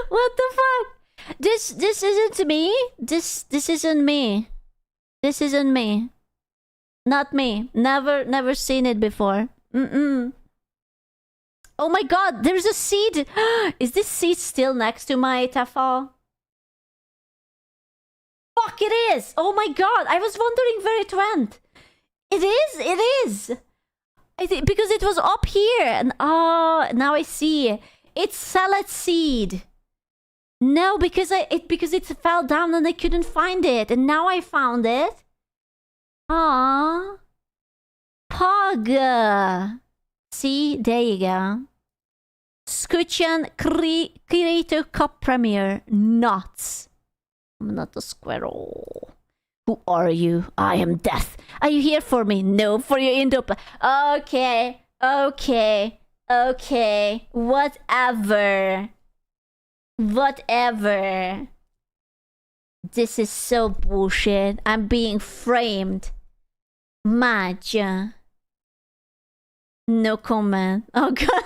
What the fuck? This isn't me. This isn't me. This isn't me. Not me. Never seen it before. Oh my god, there's a seed. Is this seed still next to my tafel? Fuck, it is. Oh my god, I was wondering where it went. It is. Because it was up here. And oh, now I see. It's salad seed. No, because it fell down and I couldn't find it. And now I found it. Aww. Pog. See, there you go. Skuchen Creator Cup Premiere. Nuts. I'm not a squirrel. Who are you? I am Death. Are you here for me? No, for your Indo. Okay. Whatever. This is so bullshit. I'm being framed. Madge. No comment. Oh god.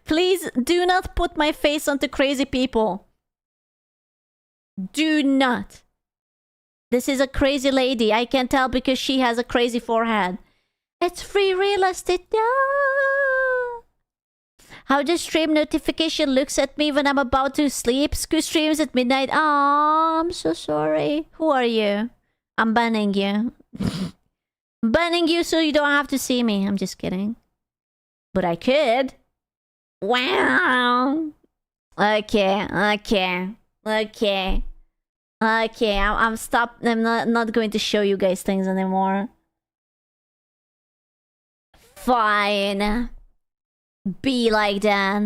Please do not put my face onto crazy people. Do not. This is a crazy lady. I can tell because she has a crazy forehead. It's free real estate. No. How the stream notification looks at me when I'm about to sleep. Screw streams at midnight. Oh, I'm so sorry. Who are you? I'm banning you. Banning you so you don't have to see me. I'm just kidding. But I could. Wow. Okay. I'm stop. I'm not going to show you guys things anymore. Fine. Be like that,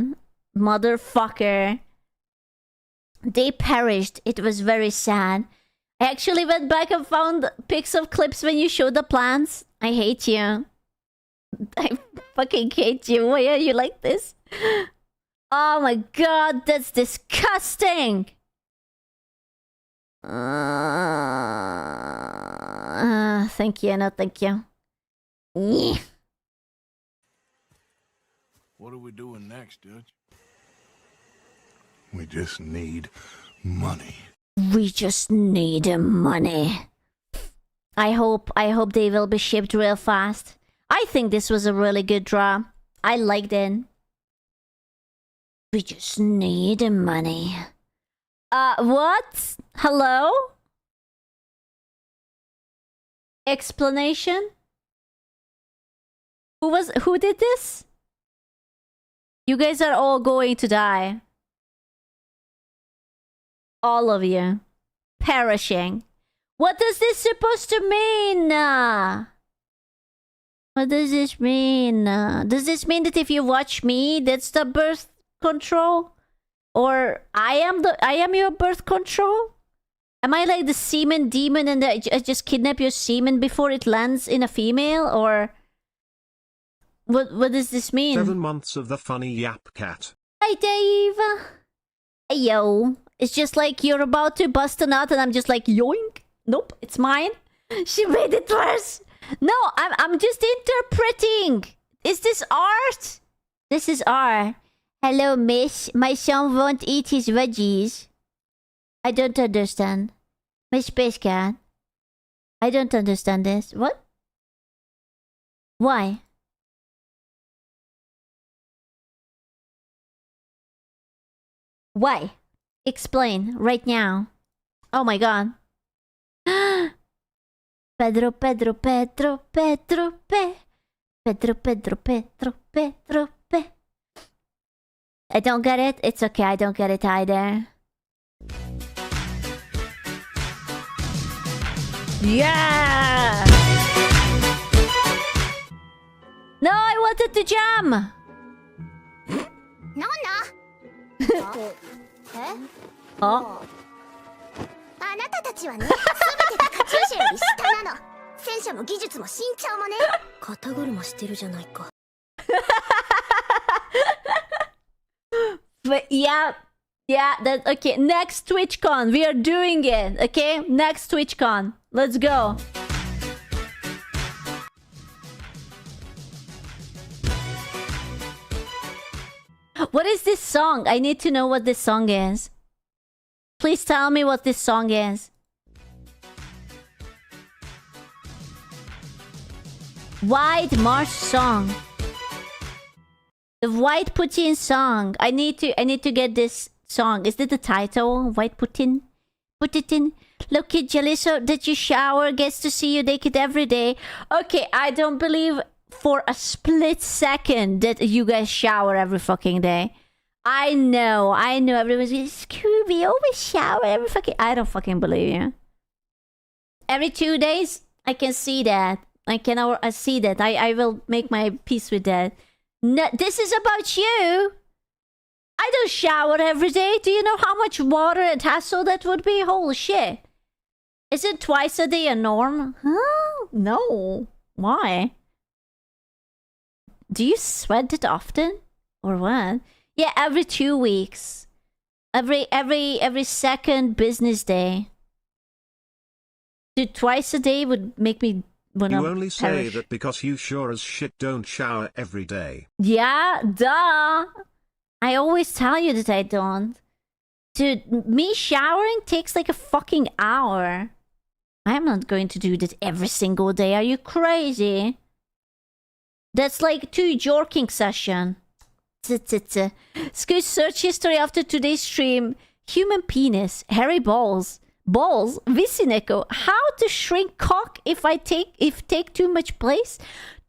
motherfucker. They perished. It was very sad. I actually went back and found pics of clips when you showed the plants. I hate you. I fucking hate you. Why are you like this? Oh my god, that's disgusting. Thank you, no thank you. Yeah. What are we doing next, Dutch? We just need money. We just need money. I hope they will be shipped real fast. I think this was a really good draw. I liked it. We just need money. What? Hello? Explanation? Who did this? You guys are all going to die. All of you. Perishing. What does this supposed to mean? What does this mean? Does this mean that if you watch me, that's the birth control? Or I am your birth control? Am I like the semen demon and I just kidnap your semen before it lands in a female? Or what does this mean? 7 months of the funny yap cat. Hi Dave. Hey yo. It's just like you're about to bust a nut and I'm just like yoink. Nope, it's mine. She made it worse. No, I'm just interpreting. Is this art? This is art. Hello, miss. My son won't eat his veggies. I don't understand. Miss Space Cat. I don't understand this. What? Why? Why? Explain right now. Oh my god. Pedro, Pedro, Pedro, Pedro, Pedro, Pedro, Pedro, Pedro, Pedro, Pedro. I don't get it. It's okay. I don't get it either. Yeah! No, I wanted to jam! Oh? あなたたちはね、全てがカチューシャより下なの。戦車も技術も身長もね。肩車してるじゃないか。But yeah, that okay. Next TwitchCon, we are doing it. Okay, next TwitchCon, let's go. What is this song? I need to know what this song is. Please tell me what this song is. White March song. The White Putin song. I need to get this song. Is that the title? White Putin? Putin? Look, kid, Jaliso, that you shower gets to see you naked every day. Okay, I don't believe for a split second that you guys shower every fucking day. I know everyone's like, Scooby always shower every fucking... I don't fucking believe you. Every 2 days, I can see that. I see that. I will make my peace with that. No, this is about you. I don't shower every day. Do you know how much water and hassle that would be? Holy shit. Isn't twice a day a norm? Huh? No. Why? Do you sweat it often? Or what? Yeah, every 2 weeks. Every second business day. Dude, twice a day would make me wanna You only say perish. that because you sure as shit don't shower every day. Yeah, duh. I always tell you that I don't. Dude, me showering takes like a fucking hour. I'm not going to do that every single day. Are you crazy? That's like 2 jorking session. Screw search history after today's stream. Human penis, hairy balls, Visineko. How to shrink cock if take too much place?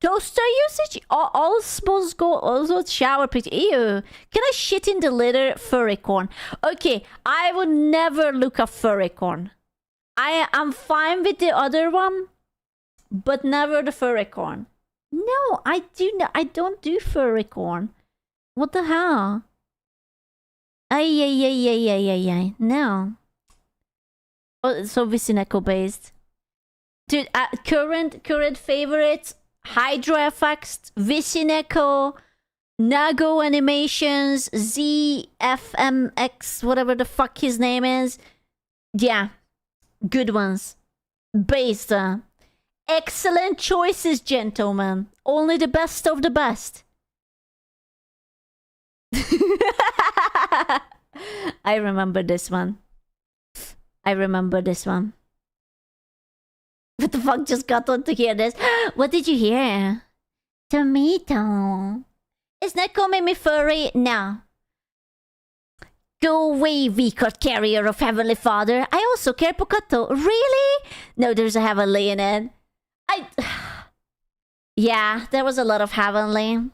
Toaster usage? All supposed to go also shower pretty. Ew. Can I shit in the litter? Furry corn. Okay, I would never look up furry corn. I'm fine with the other one, but never the furry corn. No, I don't do furry corn. What the hell? Ay. No. Oh, so Visineko based. Dude, current favorites: Hydro FX, Visineko, Nago Animations, ZFMX, whatever the fuck his name is. Yeah, good ones. Based. Excellent choices, gentlemen. Only the best of the best. I remember this one. What the fuck just got on to hear this? What did you hear? Tomato. Is Neko make me furry? No. Go away, V-card carrier of Heavenly Father. I also care Pocato. Really? No, there's a Heavenly in it. Yeah, there was a lot of Heavenly.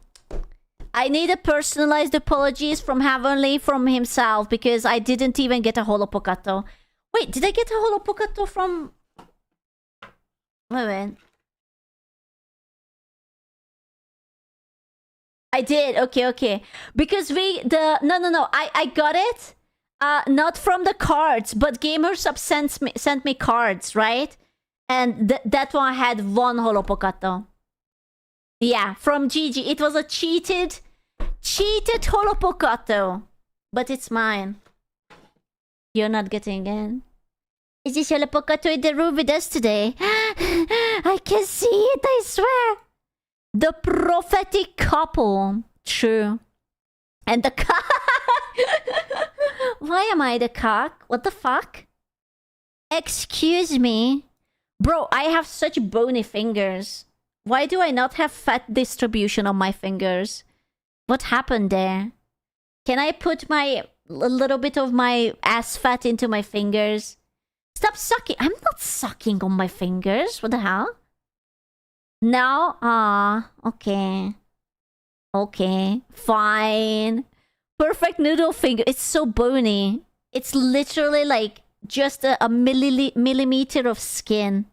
I need a personalized apologies from Heavenly from himself because I didn't even get a Holopocato. Wait, did I get a Holopocato from... Wait. I did. Okay. Because No. I got it. Not from the cards, but GamerSub sent me cards, right? And that one had 1 Holopocato. Yeah, from Gigi. It was a cheated Holopocato. But it's mine. You're not getting in. Is this Holopocato in the room with us today? I can see it, I swear. The prophetic couple. True. And the cock. Why am I the cock? What the fuck? Excuse me. Bro, I have such bony fingers. Why do I not have fat distribution on my fingers? What happened there? Can I put a little bit of my ass fat into my fingers? Stop sucking. I'm not sucking on my fingers. What the hell? No? Okay. Okay. Fine. Perfect noodle finger. It's so bony. It's literally like just a millimeter of skin.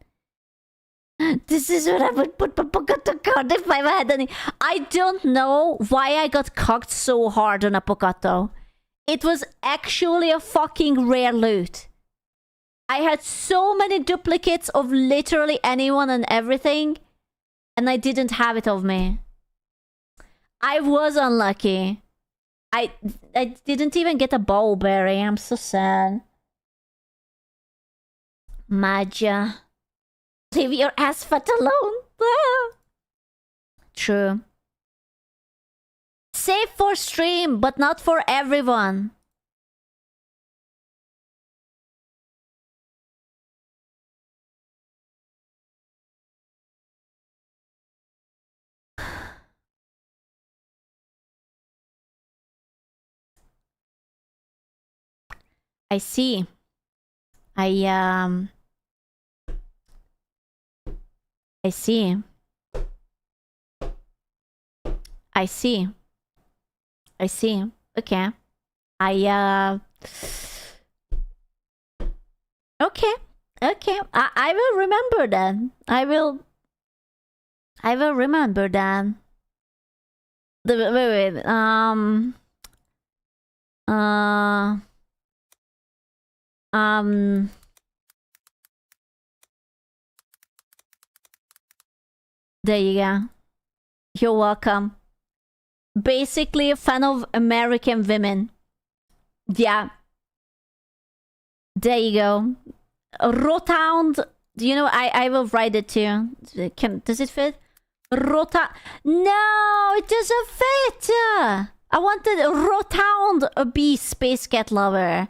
This is what I would put Pocato card if I had any. I don't know why I got cocked so hard on a Pocato. It was actually a fucking rare loot. I had so many duplicates of literally anyone and everything, and I didn't have it of me. I was unlucky. I didn't even get a bowberry. I'm so sad. Maja. Leave your ass fat alone. True. safe for stream, but not for everyone. I see. I see. I see. I see. Okay. Okay. Okay. I will remember that. I will remember that. Wait. There you go. You're welcome. Basically a fan of American women. Yeah. There you go. Rotound. You know, I will write it too. Does it fit? No, it doesn't fit. I wanted Rotound, a bee space cat lover.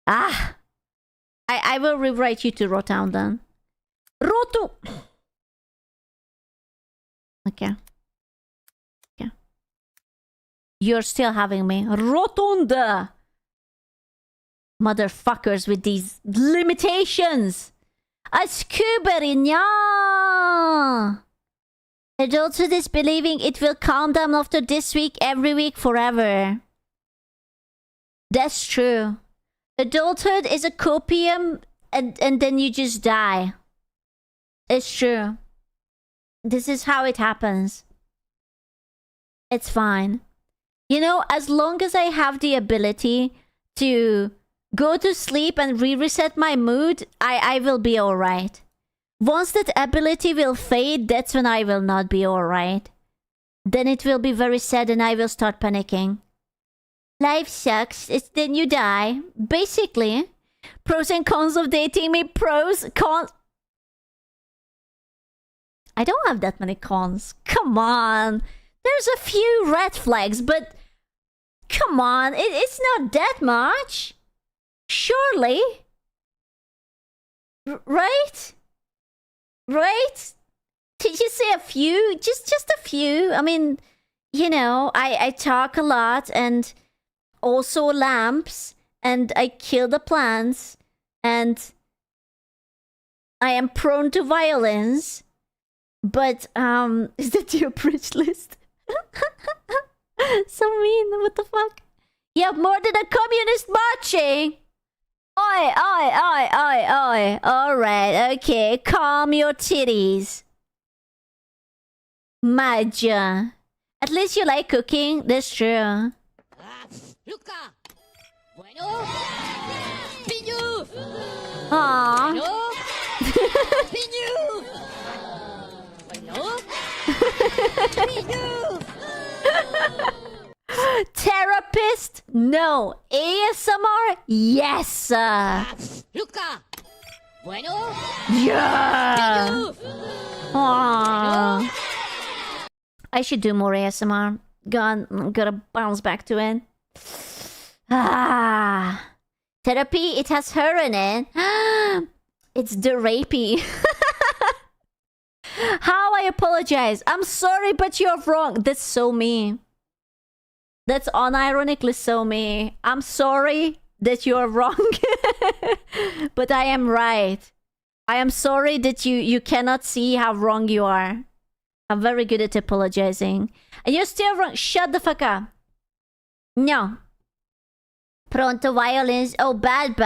Ah. I will rewrite you to Rotound then. Roto. Okay. Okay. You're still having me. Rotunda. Motherfuckers with these limitations. A scuba nya. Adulthood is believing it will calm down after this week, every week, forever. That's true. Adulthood is a copium and then you just die. It's true. This is how it happens. It's fine. You know, as long as I have the ability to go to sleep and reset my mood, I will be alright. Once that ability will fade, that's when I will not be alright. Then it will be very sad and I will start panicking. Life sucks, then you die. Basically. Pros and cons of dating me. Pros, cons. I don't have that many cons. Come on. There's a few red flags, but come on. It's not that much. Surely. Right? Right? Did you say a few? Just a few. I mean, you know, I talk a lot and also lamps and I kill the plants and I am prone to violence. But is that your bridge list? So mean, what the fuck? You have more than a communist marching. Oi, oi, oi, oi, oi. Alright, okay, calm your titties. Maja. At least you like cooking, that's true. Aww. Therapist? No. ASMR? Yes. Yeah. Aww. I should do more ASMR. Gotta bounce back to it. Ah. Therapy, it has her in it. It's the rapey. How I apologize. I'm sorry, but you're wrong. That's so me. That's unironically so me. I'm sorry that you're wrong. But I am right. I am sorry that you cannot see how wrong you are. I'm very good at apologizing. And you're still wrong. Shut the fuck up. No. Prone to violence. Oh, bad.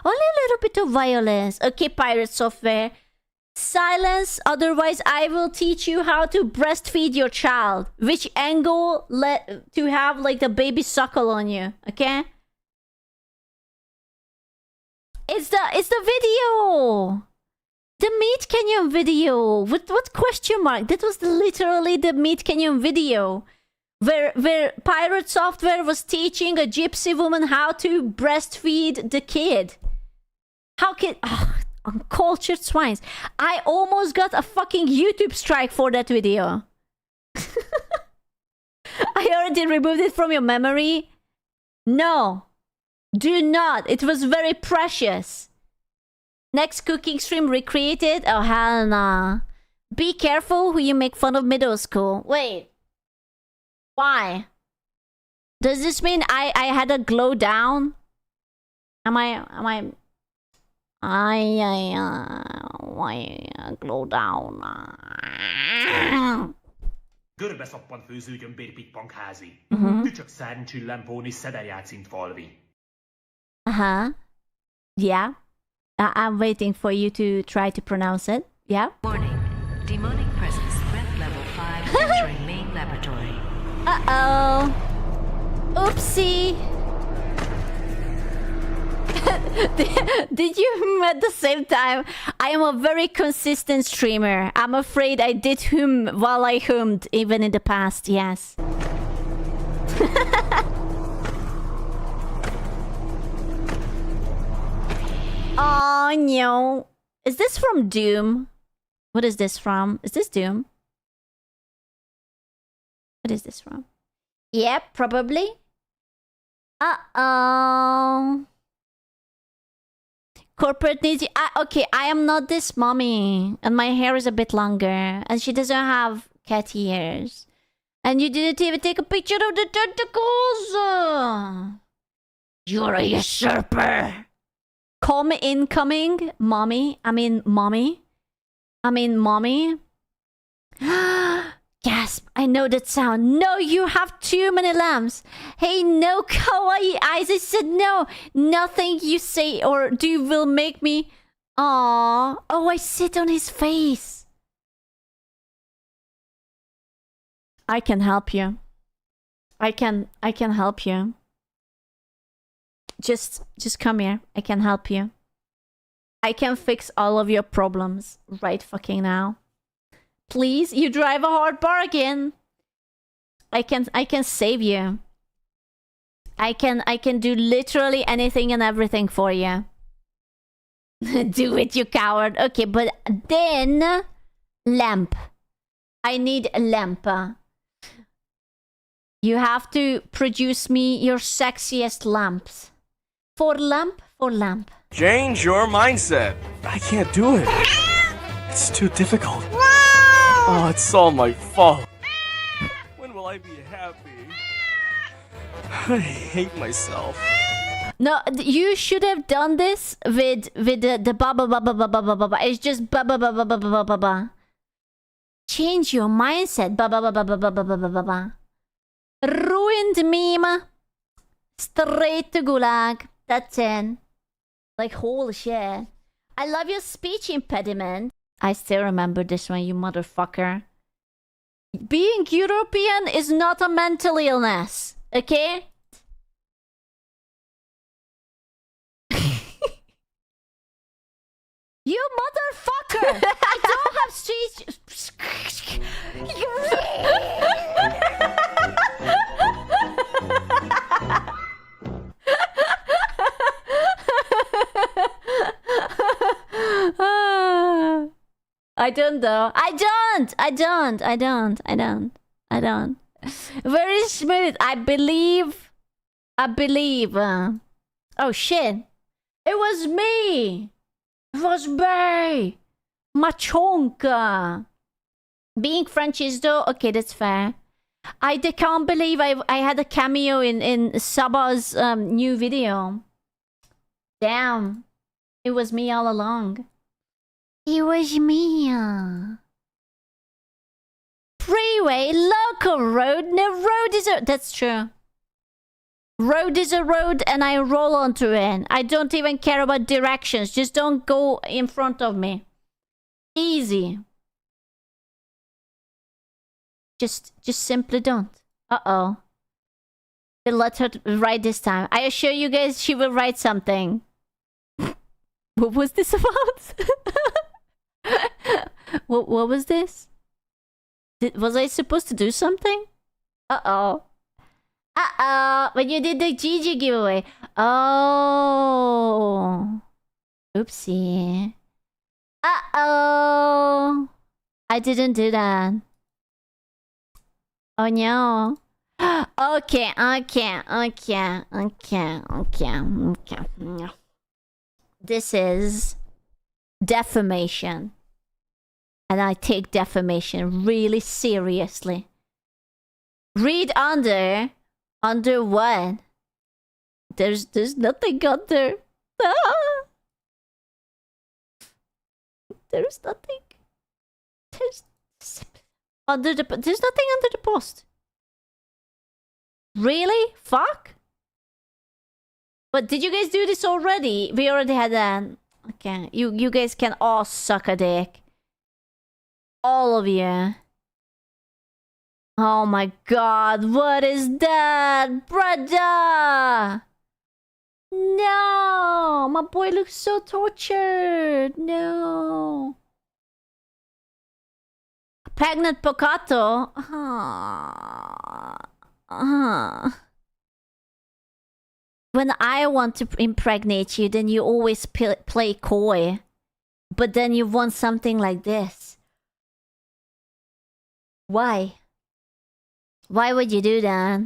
Only a little bit of violence. Okay, pirate software. Silence, otherwise I will teach you how to breastfeed your child. Which angle to have like the baby suckle on you, okay? It's the video. The Meat Canyon video. What question mark? That was literally the Meat Canyon video. Where pirate software was teaching a gypsy woman how to breastfeed the kid. How can uncultured swines. I almost got a fucking YouTube strike for that video. I I already removed it from your memory. No. Do not. It was very precious. Next cooking stream recreated? Oh, hell nah. Be careful who you make fun of middle school. Wait. Why? Does this mean I had a glow down? Why glow down? Görbeszappan főződjön bérpitpankházi. Tücsök szárncsű lempóni szederjátszint falvi. Uh-huh. Yeah. I'm waiting for you to try to pronounce it. Yeah? Warning. Demonic presence threat level 5 entering main laboratory. Uh-oh. Oopsie. Did you at the same time? I am a very consistent streamer. I'm afraid I did hum while I hummed even in the past, yes. Oh no. Is this from Doom? What is this from? Is this Doom? What is this from? Yep, probably. Uh-oh. Corporate needs you. Okay, I am not this mommy. And my hair is a bit longer. And she doesn't have cat ears. And you didn't even take a picture of the tentacles. You're a usurper. Call me incoming, mommy. I mean, mommy. Gasp, I know that sound. No, you have too many lamps. Hey, no kawaii eyes. I said no. Nothing you say or do will make me... Aww. Oh, I sit on his face. I can help you. I can help you. Just come here. I can help you. I can fix all of your problems right fucking now. Please, you drive a hard bargain. I can save you. I can do literally anything and everything for you. Do it, you coward. Okay, but then lamp. I need a lamp. You have to produce me your sexiest lamps. For lamp. Change your mindset. I can't do it. It's too difficult. Oh, it's all my fault. When will I be happy? I hate myself. No, you should have done this with the ba ba ba ba ba ba ba ba ba. It's just ba ba ba ba ba ba ba ba. Change your mindset. Ba ba ba ba ba ba ba ba ba ba. Ruined meme. Straight to gulag. That's it. Like, holy shit. I love your speech impediment. I still remember this one, you motherfucker. Being European is not a mental illness, okay? You motherfucker! I don't have speech... I don't though. I don't. Very smooth. I believe. Oh shit. It was me. It was me. Machonka. Being French is though. Okay, that's fair. I can't believe I had a cameo in Saba's new video. Damn. It was me all along. It was me. Freeway, local road. No, road is a... That's true. Road is a road and I roll onto it. I don't even care about directions. Just don't go in front of me. Easy. Just simply don't. Uh-oh. Let her write this time. I assure you guys she will write something. What was this about? What was this? Was I supposed to do something? Uh-oh. When you did the GG giveaway. Oh. Oopsie. Uh-oh. I didn't do that. Oh no. Okay. This is defamation. And I take defamation really seriously. Read under. Under what? There's nothing under. Ah! There's nothing. There's nothing under the post. Really? Fuck? But did you guys do this already? We already had an... Okay, you guys can all suck a dick. All of you. Oh my god, what is that? Brother! No! My boy looks so tortured. No. Pregnant Pocato? When I want to impregnate you, then you always play coy. But then you want something like this. Why? Why would you do that?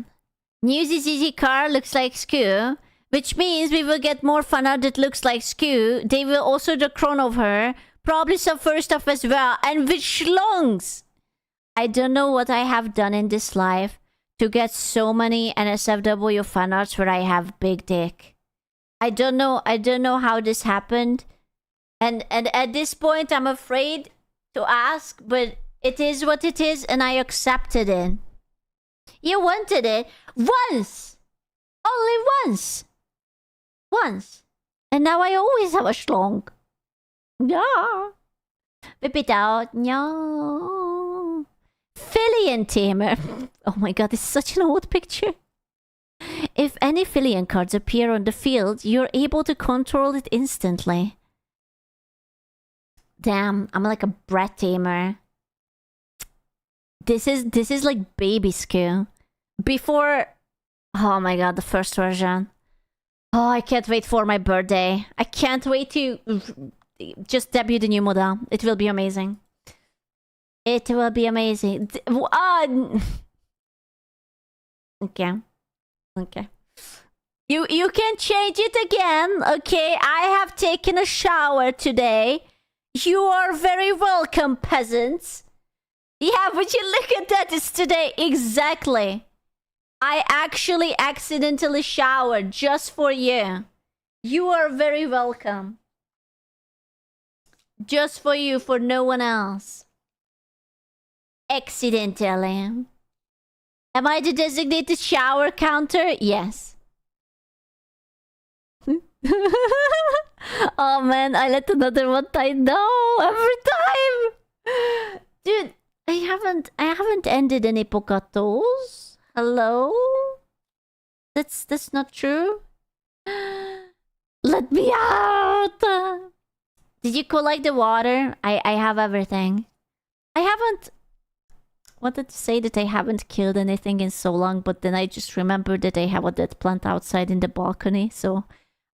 New ZZZ car looks like Skew, which means we will get more fan art that looks like Skew. They will also the clone of her. Probably some first stuff as well. And with schlongs! I don't know what I have done in this life to get so many NSFW fan arts where I have big dick. I don't know how this happened. And at this point I'm afraid to ask, but it is what it is and I accepted it. You wanted it once! Only once! Once. And now I always have a schlong. Yeah. Whip it out. No. Filian Tamer. Oh my god, this is such an old picture. If any Filian cards appear on the field, you're able to control it instantly. Damn, I'm like a brat tamer. This is like baby Skew. Before... Oh my god, the first version. Oh, I can't wait for my birthday. I can't wait to just debut the new model. It will be amazing. It will be amazing. Okay. Okay. You can change it again, okay? I have taken a shower today. You are very welcome, peasants. Yeah, but you look at that, it's today. Exactly. I actually accidentally showered just for you. You are very welcome. Just for you, for no one else. Accidentally. Am I the designated shower counter? Yes. Oh man, I let another one die. No, every time. Dude, I haven't ended any Pocatos. Hello? That's not true. Let me out. Did you collect the water? I have everything. I haven't wanted to say that I haven't killed anything in so long, but then I just remembered that I have a dead plant outside in the balcony, so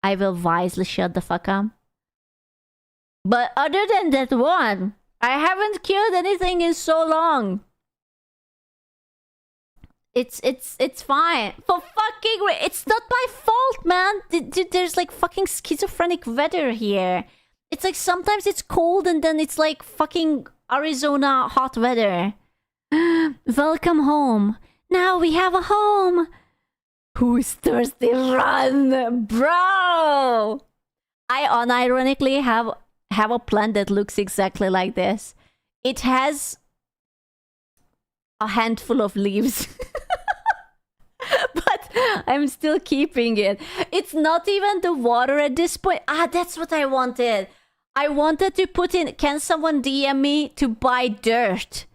I will wisely shut the fuck up. But other than that one, I haven't killed anything in so long. It's fine. For fucking... It's not my fault, man. There's like fucking schizophrenic weather here. It's like sometimes it's cold and then it's like fucking Arizona hot weather. Welcome home. Now we have a home. Who is thirsty? Run, bro. I unironically have a plant that looks exactly like this. It has a handful of leaves. But I'm still keeping it. It's not even the water at this point. That's what I wanted. I wanted to put in... Can someone DM me to buy dirt?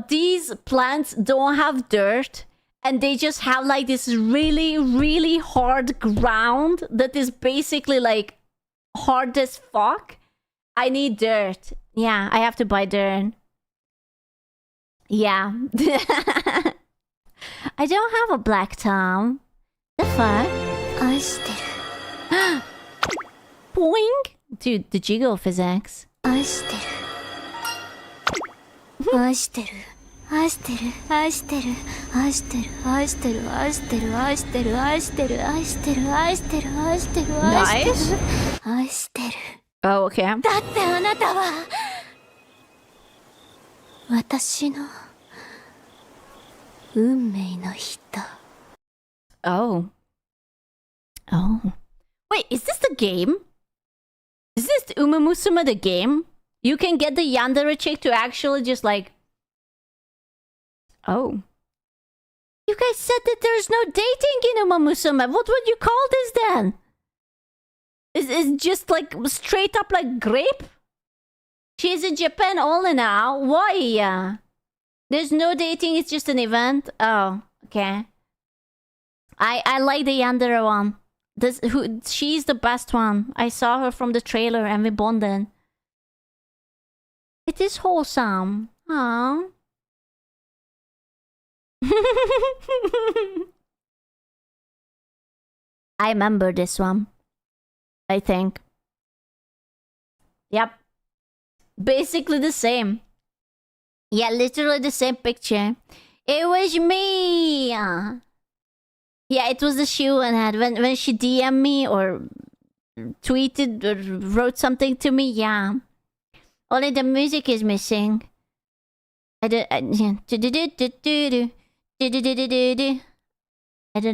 These plants don't have dirt. And they just have like this really, really hard ground that is basically like hard as fuck. I need dirt. Yeah, I have to buy dirt. Yeah. I don't have a black Tom. The fuck? Boing! Dude, the jiggle physics. 愛してる愛してる愛してる愛してる愛してる愛してる愛してる愛してる愛してる愛してる愛してる愛してる Oh, okay. だってあなたは私の運命の人 Oh. Oh. Wait, is this the game? Is this Umamusuma the game? You can get the yandere chick to actually just like... Oh. You guys said that there's no dating in Umamusuma. What would you call this then? Is it just like straight up like grape? She's in Japan only now. Why? There's no dating, it's just an event. Oh, okay. I like the yandere one. She's the best one. I saw her from the trailer and we bonded. It is wholesome. Aww. I remember this one. I think. Yep. Basically the same. Yeah, literally the same picture. It was me. Yeah, it was the shoe and had when she DM'd me or tweeted or wrote something to me. Yeah. Only the music is missing. I don't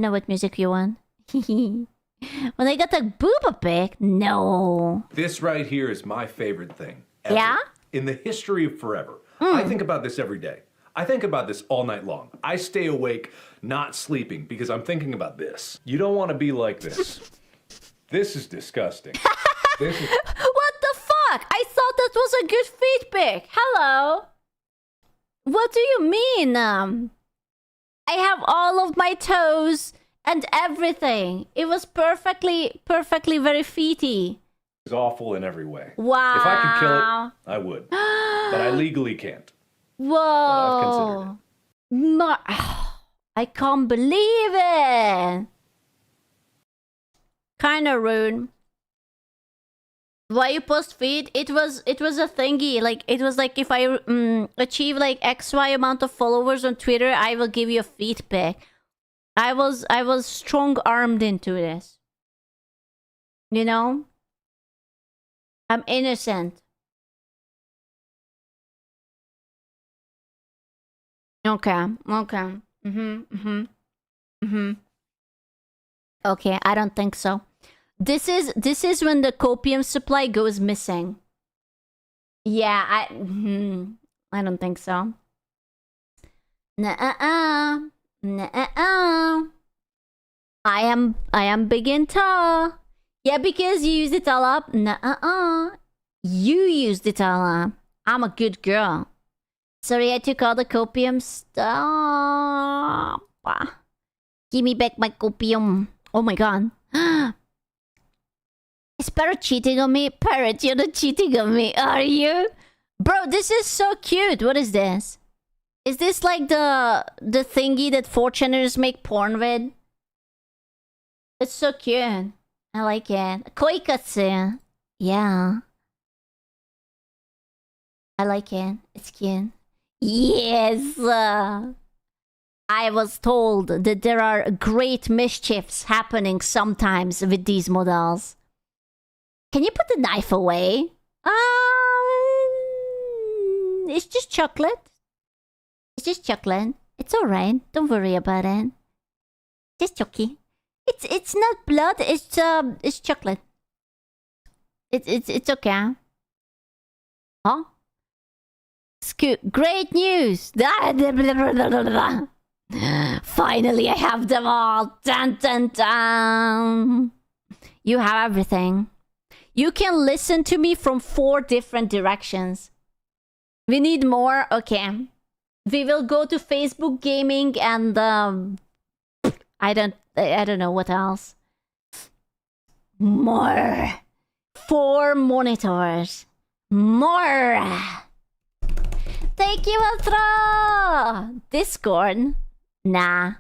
know what music you want. When I got the booba pic, no. This right here is my favorite thing ever. Yeah? In the history of forever. I think about this every day. I think about this all night long. I stay awake, not sleeping, because I'm thinking about this. You don't want to be like this. This is disgusting. This is... What the fuck? I thought that was a good feed pic. Hello? What do you mean? I have all of my toes and everything. It was perfectly very feety. It's awful in every way. Wow. If I could kill it, I would. But I legally can't. Whoa. But I've considered it. I can't believe it. Kinda rude. Why you post feed? It was a thingy. Like it was like if I achieve like XY amount of followers on Twitter, I will give you a feed pic. I was strong armed into this. You know? I'm innocent. Okay. Okay, I don't think so. This is when the copium supply goes missing. Yeah, I don't think so. Nuh-uh. I am big and tall. Yeah, because you used it all up. Nuh-uh. You used it all up. I'm a good girl. Sorry, I took all the copium. Stop. Give me back my copium. Oh my god. Is Parrot cheating on me? Parrot, you're not cheating on me, are you? Bro, this is so cute. What is this? Is this like the thingy that 4chaners make porn with? It's so cute. I like it. Koikatsu. Yeah. I like it. It's cute. Yes! I was told that there are great mischiefs happening sometimes with these models. Can you put the knife away? It's just chocolate. It's just chocolate. It's alright. Don't worry about it. Just chocky. It's not blood. It's chocolate. It's okay. Huh? Great news! Finally, I have them all. Dun dun dun. You have everything. You can listen to me from 4 different directions. We need more. Okay. We will go to Facebook gaming and I don't know what else. More. 4 monitors. More. Thank you, Ultra. Discord. Nah.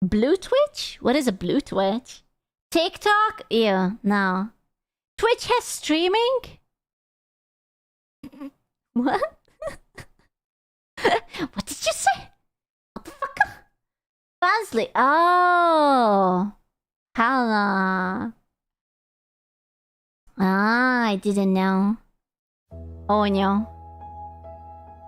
Blue Twitch? What is a blue Twitch? TikTok? Ew, no. Twitch has streaming? What? What did you say? What the fuck? Translate. Oh. Hello. Ah, I didn't know. Oh no.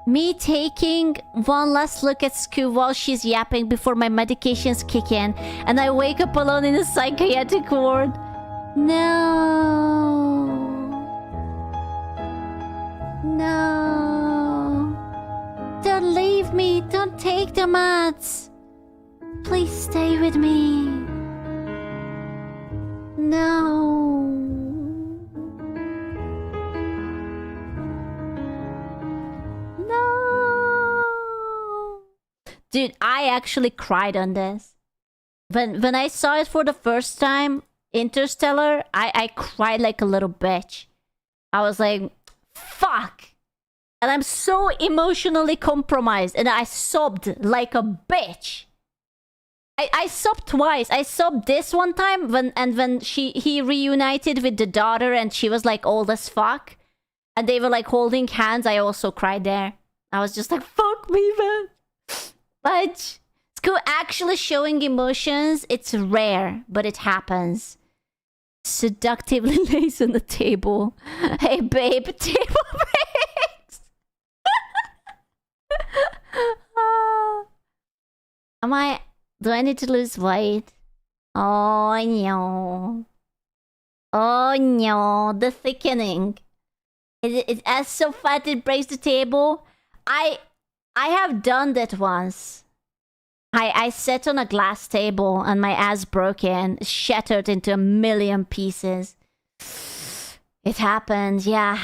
Me taking one last look at school while she's yapping before my medications kick in, and I wake up alone in a psychiatric ward. No. No. Don't leave me. Don't take the meds. Please stay with me. No. No. Dude, I actually cried on this. When I saw it for the first time, Interstellar, I cried like a little bitch. I was like, fuck. And I'm so emotionally compromised, and I sobbed like a bitch. I sobbed twice. I sobbed this one time when he reunited with the daughter and she was like old as fuck. And they were like holding hands. I also cried there. I was just like, fuck me, man. But school actually showing emotions, it's rare, but it happens. Seductively lays on the table. Hey babe, table breaks. Do I need to lose weight? Oh no. Oh no, the thickening. It's as so fat it breaks the table. I have done that once. I sat on a glass table and my ass broke in, shattered into a million pieces. It happened, yeah.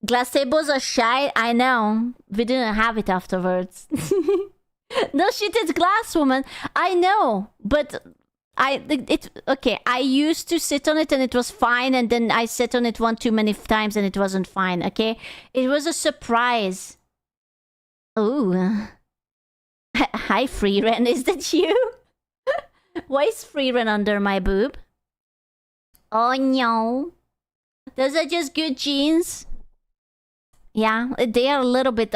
Glass tables are shy, I know. We didn't have it afterwards. No shit, it's glass, woman. I know, but okay. I used to sit on it and it was fine, and then I sat on it one too many times and it wasn't fine. Okay, it was a surprise. Ooh, hi, Freeren. Is that you? Why is Freeren under my boob? Oh no, those are just good jeans. Yeah, they are a little bit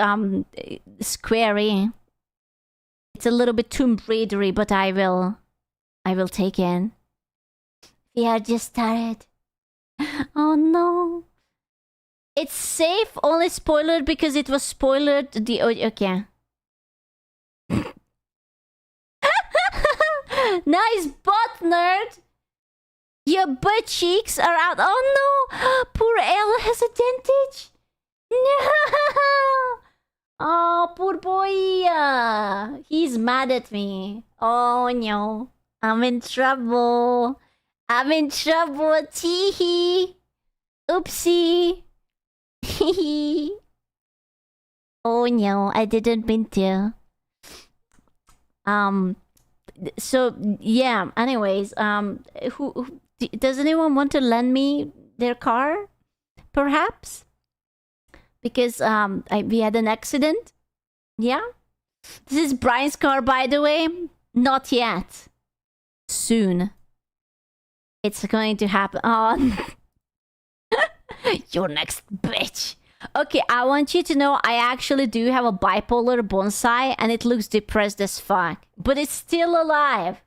squarey. It's a little bit Tomb Raidery, but I will take in. We are just started. Oh no. It's safe, only spoilered because it was spoilered. Okay. Nice butt, nerd. Your butt cheeks are out. Oh no. Poor Elle has a dentage. No. Oh, poor boy. He's mad at me. Oh, no. I'm in trouble. I'm in trouble. Tee-hee. Oopsie. Hee-hee. Oh, no. I didn't mean to. So, yeah. Anyways, does anyone want to lend me their car? Perhaps? Because we had an accident. Yeah? This is Brian's car, by the way. Not yet. Soon. It's going to happen. Oh. You're next, bitch. Okay, I want you to know I actually do have a bipolar bonsai and it looks depressed as fuck. But it's still alive.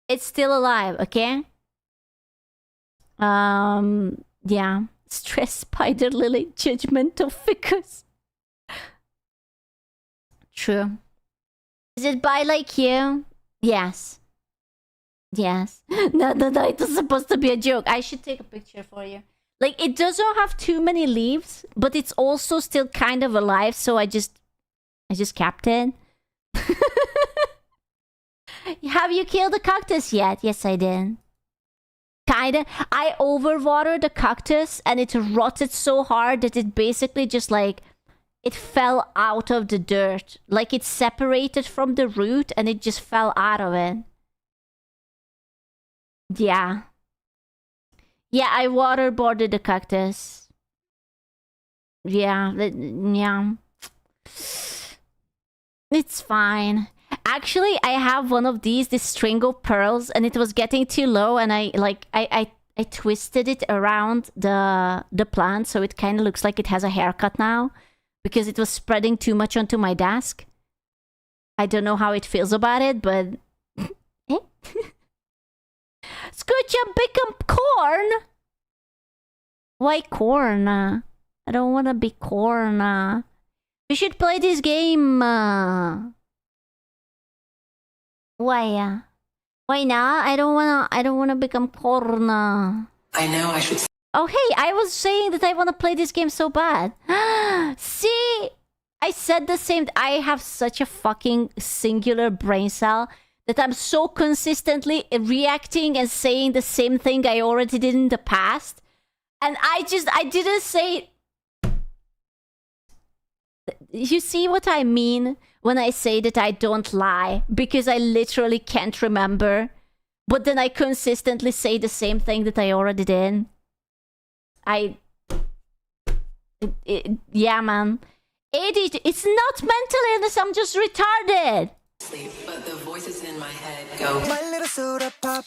It's still alive, okay? Yeah. Stress spider lily, judgmental ficus. True. Is it by like you? Yes. Yes. No, it was supposed to be a joke. I should take a picture for you. Like, it doesn't have too many leaves, but it's also still kind of alive, so I just kept it. Have you killed the cactus yet? Yes, I did. Kinda. I overwatered the cactus and it rotted so hard that it basically just like, it fell out of the dirt. Like it separated from the root and it just fell out of it. Yeah. Yeah, I waterboarded the cactus. Yeah, yeah. It's fine. Actually, I have one of these, this string of pearls, and it was getting too low, and I twisted it around the plant, so it kind of looks like it has a haircut now. because it was spreading too much onto my desk. I don't know how it feels about it, but... Scoocha become corn? Why corn? I don't want to be corn. We should play this game. Why? Why not? I don't wanna become corn. I know I should... Oh hey, I was saying that I wanna play this game so bad. See? I said the same. I have such a fucking singular brain cell that I'm so consistently reacting and saying the same thing I already did in the past. And I didn't say... You see what I mean when I say that I don't lie? Because I literally can't remember. But then I consistently say the same thing that I already did. Yeah, man. It's not mental illness, I'm just retarded. Sleep, but the voices in my head go. My little soda pop.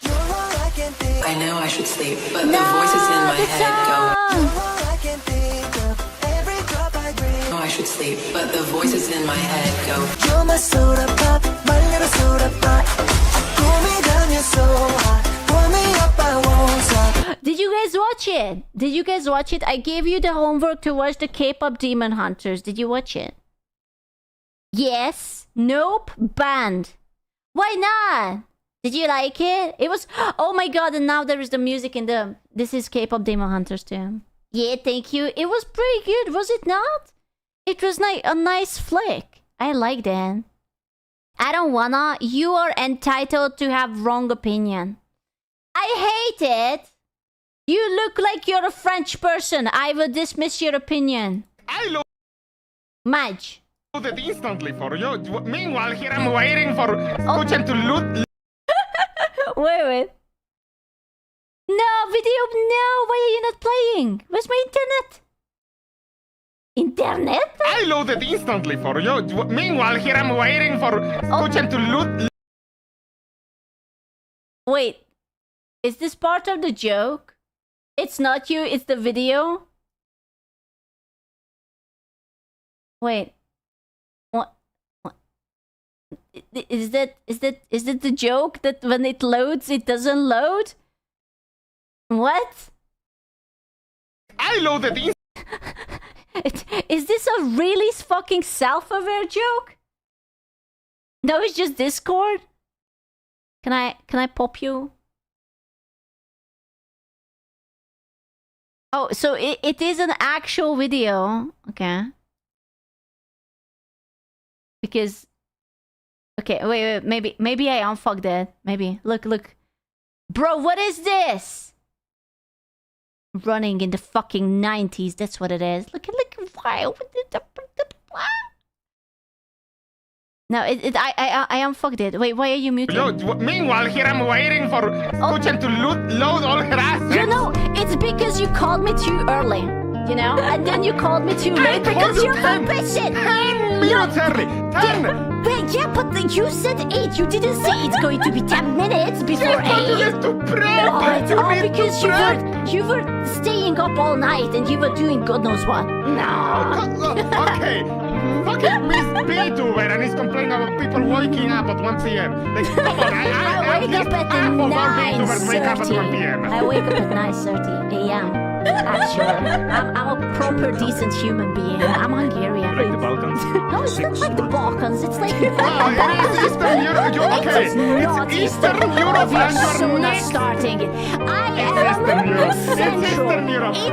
You're all I can think. I know I should sleep, but the voices in my head go. You're all I can think of. Every drop I drink. I should sleep, but the voices in my head go. You're my soda pop, my little soda pop. Pull me down, you're so hot. Pull me up, I won't stop. Did you guys watch it? Did you guys watch it? I gave you the homework to watch the K-pop Demon Hunters. Did you watch it? Yes? Nope? Banned. Why not? Did you like it? It was... Oh my god, and now there is the music in the... This is K-pop Demon Hunters too. Yeah, thank you. It was pretty good, was it not? It was a nice flick. I liked it. I don't wanna. You are entitled to have wrong opinion. I hate it. You look like you're a French person. I will dismiss your opinion. I load Madge. it instantly for you. Meanwhile, here I'm waiting for Scoochen to loot. Wait. No, video, no. Why are you not playing? Where's my internet? Internet? I load it instantly for you. Meanwhile, here I'm waiting for Scoochen to loot. Wait. Is this part of the joke? It's not you, it's the video? Wait. What? Is that the joke that when it loads, it doesn't load? What? I loaded in. Is this a really fucking self-aware joke? No, it's just Discord. Can I pop you? Oh, so it is an actual video. Okay. Because... Okay, wait, maybe I unfucked it. Maybe. Look. Bro, what is this? Running in the fucking 90s, that's what it is. Look, why? No, I unfucked it. Wait, why are you muted? Meanwhile, here I'm waiting for Scoochen to load all her assets. You know, it's because you called me too early, you know? And then you called me too late because you're ambitious. 10 minutes early. 10. Wait, yeah, but you said 8. You didn't say it's going to be 10 minutes before 8. You have to prep. Oh, because you were staying up all night and you were doing God knows what. No. Okay. Fucking Miss B-tuber and he's complaining about people waking up at 1 p.m. Like, come on, I wake up at 9:30. 1 p.m. I wake up at 9:30 a.m. Actually, I'm a proper decent human being. I'm Hungarian. Like the Balkans? No, it's not like the Balkans. It's like it is Eastern Europe. Okay, it's Eastern Europe You're and so you're not starting it. I am central. It's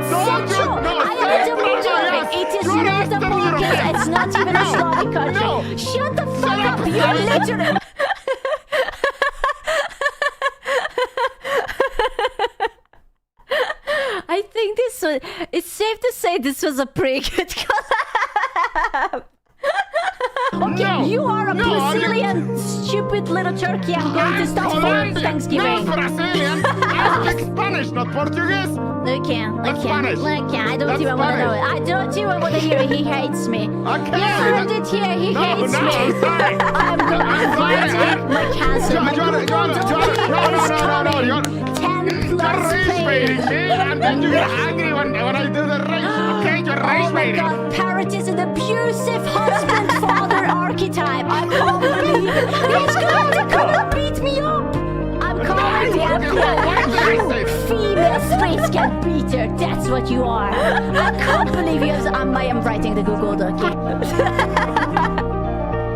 central. I am the Moldova. It is not the Balkans. It's not even a Slavic country. Shut the fuck up. You're literally... I think it's safe to say this was a pretty good collab. Okay, No, you are a no, Brazilian stupid little turkey. I'm going to stop for Thanksgiving. No, Brazilian. I speak Spanish, not Portuguese. Okay. Spanish. I don't That's even want to know it. Spanish. I don't even want to hear it. He hates me. Okay. You heard it here. He hates me. I'm sorry. I'm writing my cancer. My Google document is coming. 10 plus You're race baiting pages. me, and then you get angry when I do the race. Okay, you're Oh my god, Parrot is an abusive husband-father archetype. I can't believe it. He's going to come and beat me up. I'm calling the FBI. You female space cat beater. That's what you are. I can't believe you. I am writing the Google Doc.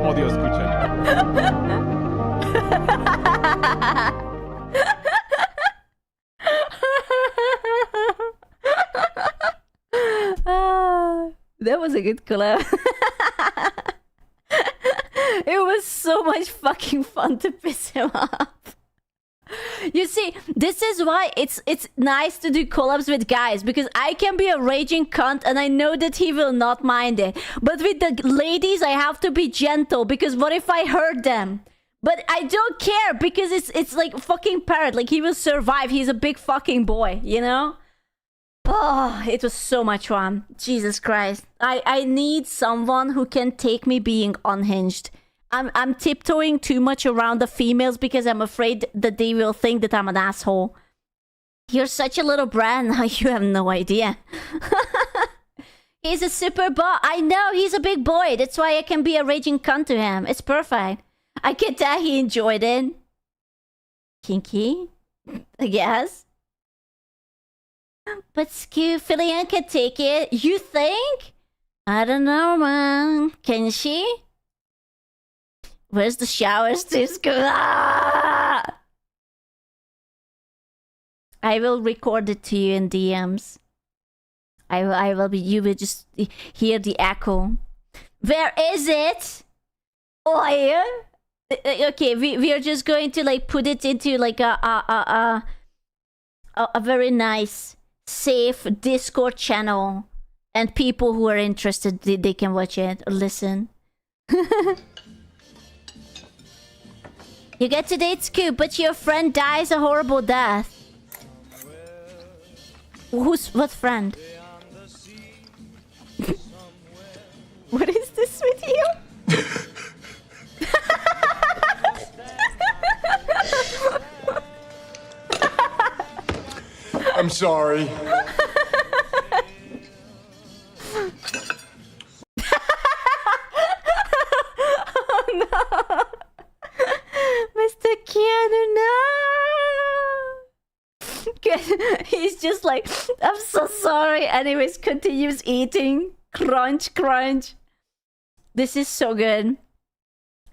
Audio escucha. That was a good collab. It was so much fucking fun to piss him off. You see, this is why it's nice to do collabs with guys, because I can be a raging cunt and I know that he will not mind it. But with the ladies, I have to be gentle, because what if I hurt them? But I don't care, because it's like fucking Parrot. Like, he will survive. He's a big fucking boy, you know? Oh, it was so much fun. Jesus Christ. I need someone who can take me being unhinged. I'm tiptoeing too much around the females because I'm afraid that they will think that I'm an asshole. You're such a little brat. You have no idea. He's a super boy. I know, he's a big boy. That's why I can be a raging cunt to him. It's perfect. I can tell he enjoyed it. Kinky? I guess. But Scoofillian can take it. You think? I don't know, man. Can she? Where's the showers to school? Ah! I will record it to you in DMs. I will be. You will just hear the echo. Where is it? Oh yeah. Okay, we are just going to like put it into like a very nice, safe Discord channel, and people who are interested, they can watch it or listen. You get to date Scoop, but your friend dies a horrible death. What friend? What is this with you? I'm sorry. Oh no. Mr. Keanu, no! He's just like, I'm so sorry. Anyways, continues eating. Crunch, crunch. This is so good.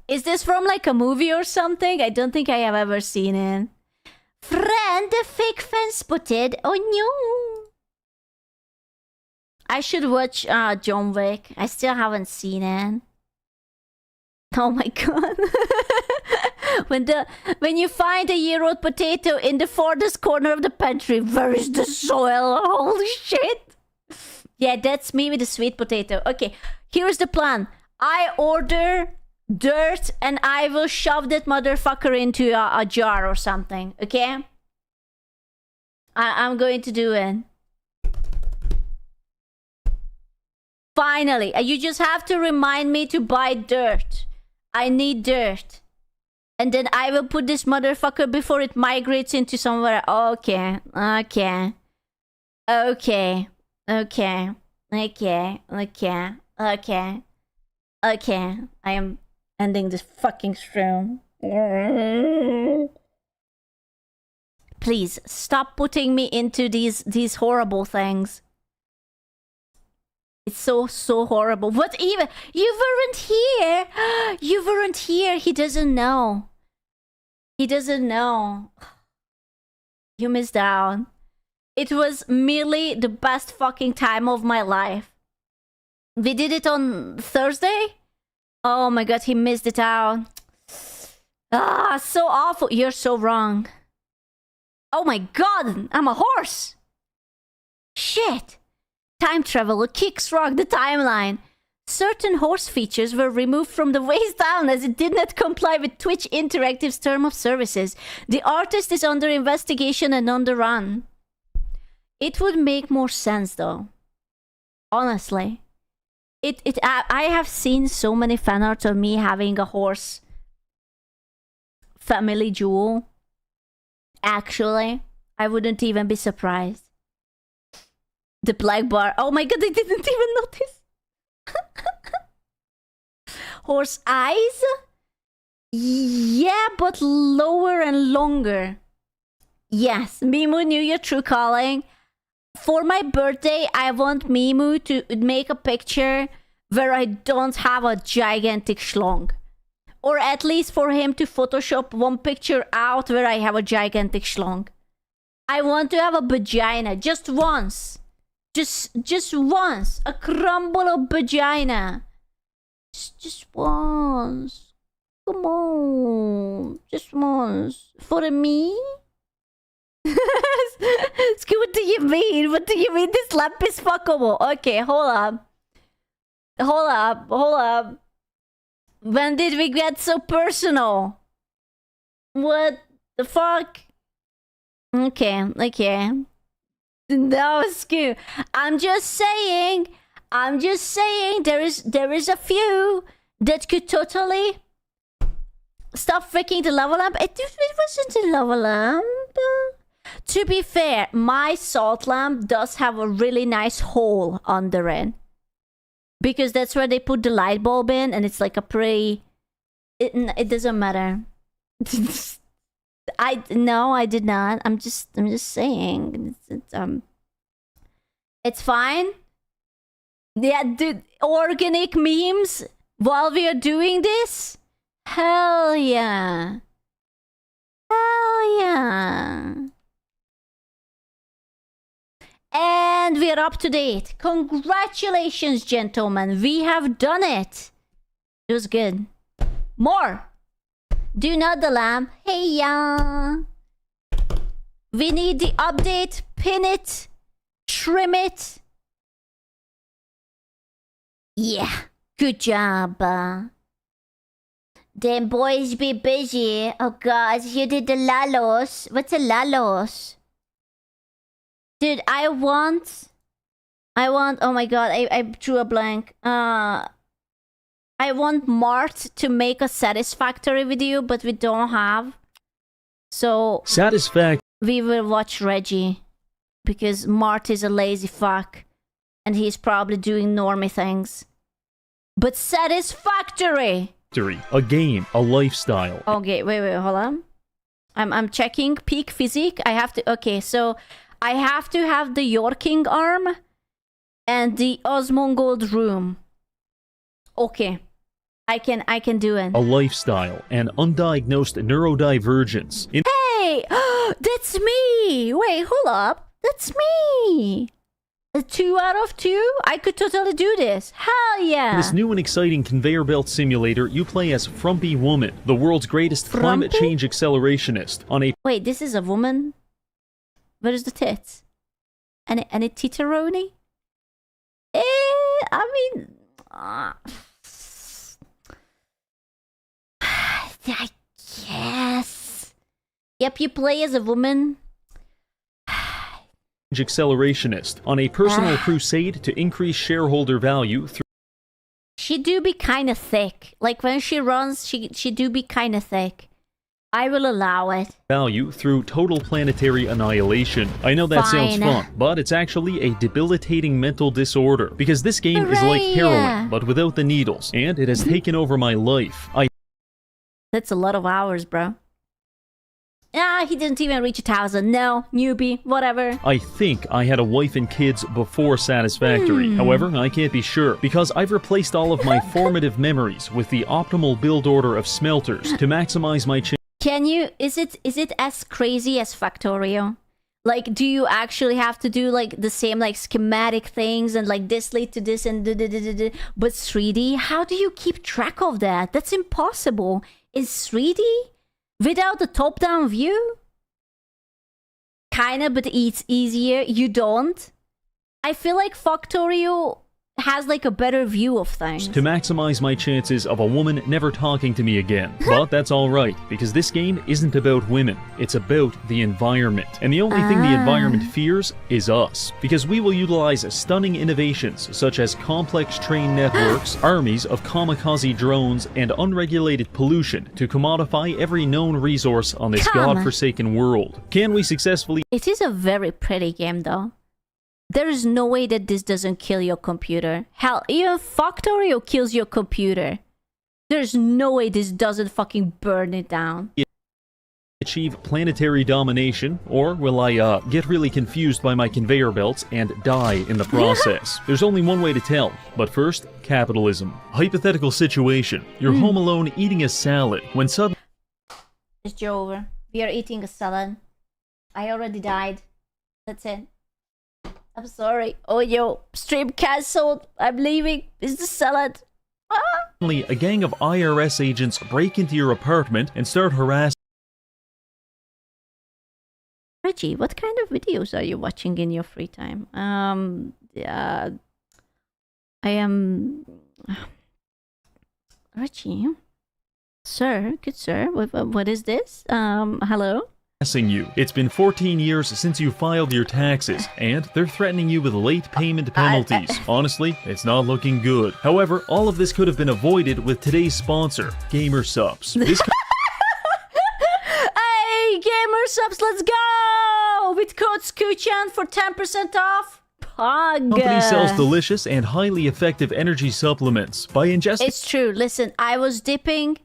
Is this from like a movie or something? I don't think I have ever seen it. Friend, the fake fan spotted. Oh no! I should watch John Wick. I still haven't seen it. Oh my god. when you find a year-old potato in the farthest corner of the pantry, where is the soil? Holy shit. Yeah, that's me with the sweet potato. Okay, here's the plan. I order dirt and I will shove that motherfucker into a jar or something, okay? I'm going to do it. Finally, you just have to remind me to buy dirt. I need dirt. And then I will put this motherfucker before it migrates into somewhere. Okay, okay. Okay, okay, okay, okay, okay. Okay, I am ending this fucking stream. Please, stop putting me into these horrible things. It's so horrible. What even? You weren't here. You weren't here. He doesn't know. He doesn't know. You missed out. It was merely the best fucking time of my life. We did it on Thursday? Oh my god, he missed it out. Ah, so awful. You're so wrong. Oh my god, I'm a horse. Shit. Time travel kicks rock the timeline. Certain horse features were removed from the waist down as it did not comply with Twitch Interactive's term of services. The artist is under investigation and on the run. It would make more sense though. Honestly. I have seen so many fan art of me having a horse family jewel. Actually, I wouldn't even be surprised. The black bar. Oh my god, I didn't even notice. Horse eyes? Yeah, but lower and longer. Yes, Mimu knew your true calling. For my birthday, I want Mimu to make a picture where I don't have a gigantic schlong. Or at least for him to Photoshop one picture out where I have a gigantic schlong. I want to have a vagina just once. Just once. A crumble of vagina. Just once. Come on. Just once. For me? What do you mean? What do you mean this lamp is fuckable? Okay, hold up. Hold up. When did we get so personal? What the fuck? Okay. That was cute. I'm just saying there is a few that could totally stop freaking the lava lamp. It wasn't a lava lamp. To be fair, my salt lamp does have a really nice hole under it. Because that's where they put the light bulb in, and it's like a pretty... It doesn't matter. No, I did not. I'm just saying. It's fine. Yeah, dude, organic memes while we are doing this? Hell yeah. Hell yeah. And we're up to date. Congratulations, gentlemen. We have done it. It was good. More. Do not the lamp. Hey, yeah. We need the update. Pin it. Trim it. Yeah. Good job. Them boys be busy. Oh, God. You did the lalos. What's a lalos? Dude, I want, oh my god, I drew a blank. I want Mart to make a Satisfactory video, but we don't have. So, we will watch Reggie. Because Mart is a lazy fuck. And he's probably doing normie things. But Satisfactory! A game, a lifestyle. Okay, wait, hold on. I'm checking peak physique. I have to, okay, so... I have to have the Yorking arm and the Osmongold room. Okay. I can do it. A lifestyle, an undiagnosed neurodivergence. Hey! That's me! Wait, hold up. That's me! A 2 out of 2? I could totally do this. Hell yeah! In this new and exciting conveyor belt simulator, you play as Frumpy Woman, the world's greatest climate change accelerationist. On a... Wait, this is a woman? Where's the tits? And a titteroni? I mean... I guess... Yep, you play as a woman. Accelerationist. On a personal crusade to increase shareholder value through... She do be kinda thick. Like, when she runs, she do be kinda thick. I will allow it. Value through total planetary annihilation. I know that sounds fun, but it's actually a debilitating mental disorder. Because this game is like heroin, but without the needles. And it has taken over my life. That's a lot of hours, bro. Ah, he didn't even reach 1,000. No, newbie, whatever. I think I had a wife and kids before Satisfactory. However, I can't be sure, because I've replaced all of my formative memories with the optimal build order of smelters to maximize my chance. Can you, is it as crazy as Factorio? Like, do you actually have to do like the same like schematic things and like this lead to this and but 3D? How do you keep track of that? That's impossible. Is 3D without the top-down view? Kinda, but it's easier. You don't. I feel like Factorio has like a better view of things. To maximize my chances of a woman never talking to me again. But that's alright, because this game isn't about women, it's about the environment. And the only thing the environment fears is us. Because we will utilize stunning innovations such as complex train networks, armies of kamikaze drones, and unregulated pollution to commodify every known resource on this godforsaken world. Can we successfully... It is a very pretty game though. There is no way that this doesn't kill your computer. Hell, even Factorio kills your computer. There's no way this doesn't fucking burn it down. Achieve planetary domination, or will I get really confused by my conveyor belts and die in the process? There's only one way to tell, but first, capitalism. Hypothetical situation. You're home alone eating a salad when suddenly... It's over. We are eating a salad. I already died. That's it. I'm sorry. Oh, yo, stream cancelled. I'm leaving. It's the salad. a gang of IRS agents break into your apartment and start harassing... Reggie, what kind of videos are you watching in your free time? I am... Reggie? Sir, good sir, what is this? Hello? You. It's been 14 years since you filed your taxes, and they're threatening you with late payment penalties. Honestly, it's not looking good. However, all of this could have been avoided with today's sponsor, GamerSupps. This Hey, GamerSupps, let's go! With code SCOOCHAN for 10% off. company sells delicious and highly effective energy supplements by ingesting... It's true. Listen, I was dipping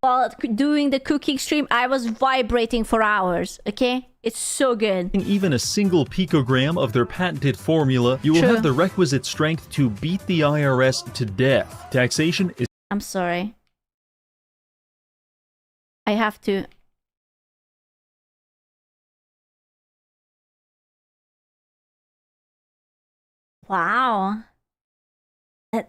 while doing the cooking stream. I was vibrating for hours, okay? It's so good. Even a single picogram of their patented formula, you will have the requisite strength to beat the IRS to death. Taxation is... I'm sorry. I have to... Wow.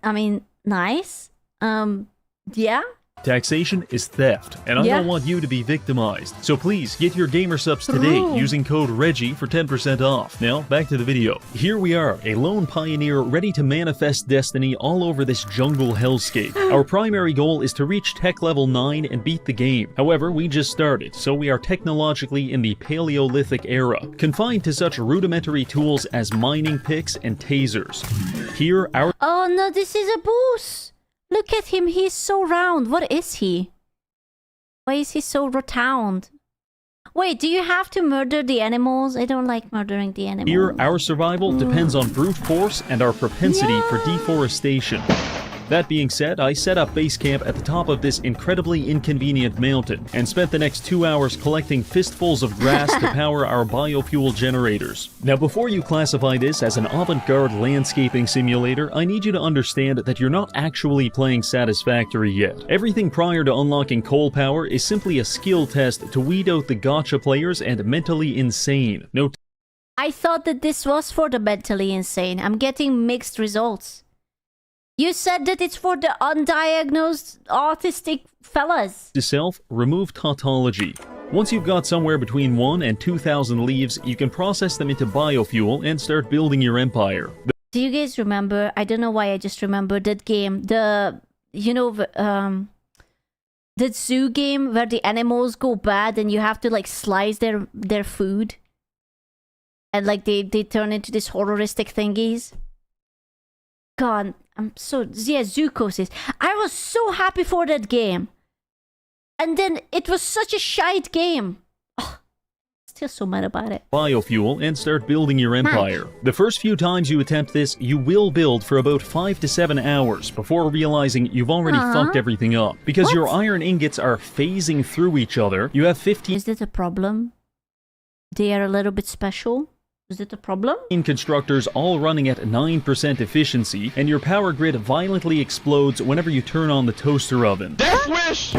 I mean, nice. Yeah. Taxation is theft, and I don't want you to be victimized. So please, get your GamerSupps today using code REGGIE for 10% off. Now, back to the video. Here we are, a lone pioneer ready to manifest destiny all over this jungle hellscape. Our primary goal is to reach tech level 9 and beat the game. However, we just started, so we are technologically in the Paleolithic era, confined to such rudimentary tools as mining picks and tasers. Here, our... Oh no, this is a boss! Look at him, he's so round. What is he? Why is he so rotund? Wait, do you have to murder the animals? I don't like murdering the animals. Here, our survival depends on brute force and our propensity for deforestation. That being said, I set up base camp at the top of this incredibly inconvenient mountain and spent the next 2 hours collecting fistfuls of grass to power our biofuel generators. Now, before you classify this as an avant-garde landscaping simulator, I need you to understand that you're not actually playing Satisfactory yet. Everything prior to unlocking coal power is simply a skill test to weed out the gotcha players and mentally insane. I thought that this was for the mentally insane. I'm getting mixed results. You said that it's for the undiagnosed autistic fellas. To self, remove tautology. Once you've got somewhere between 1 and 2,000 leaves, you can process them into biofuel and start building your empire. Do you guys remember? I don't know why I just remembered that game. The zoo game where the animals go bad and you have to like slice their food. And like they turn into these horroristic thingies. God, I'm so... Yeah, Zookoses. I was so happy for that game. And then it was such a shite game. Oh, still so mad about it. Biofuel and start building your empire. The first few times you attempt this, you will build for about 5 to 7 hours before realizing you've already fucked everything up. Because your iron ingots are phasing through each other, you have 15... Is that a problem? They are a little bit special? Is it a problem? Constructors all running at 9% efficiency, and your power grid violently explodes whenever you turn on the toaster oven. Death wish!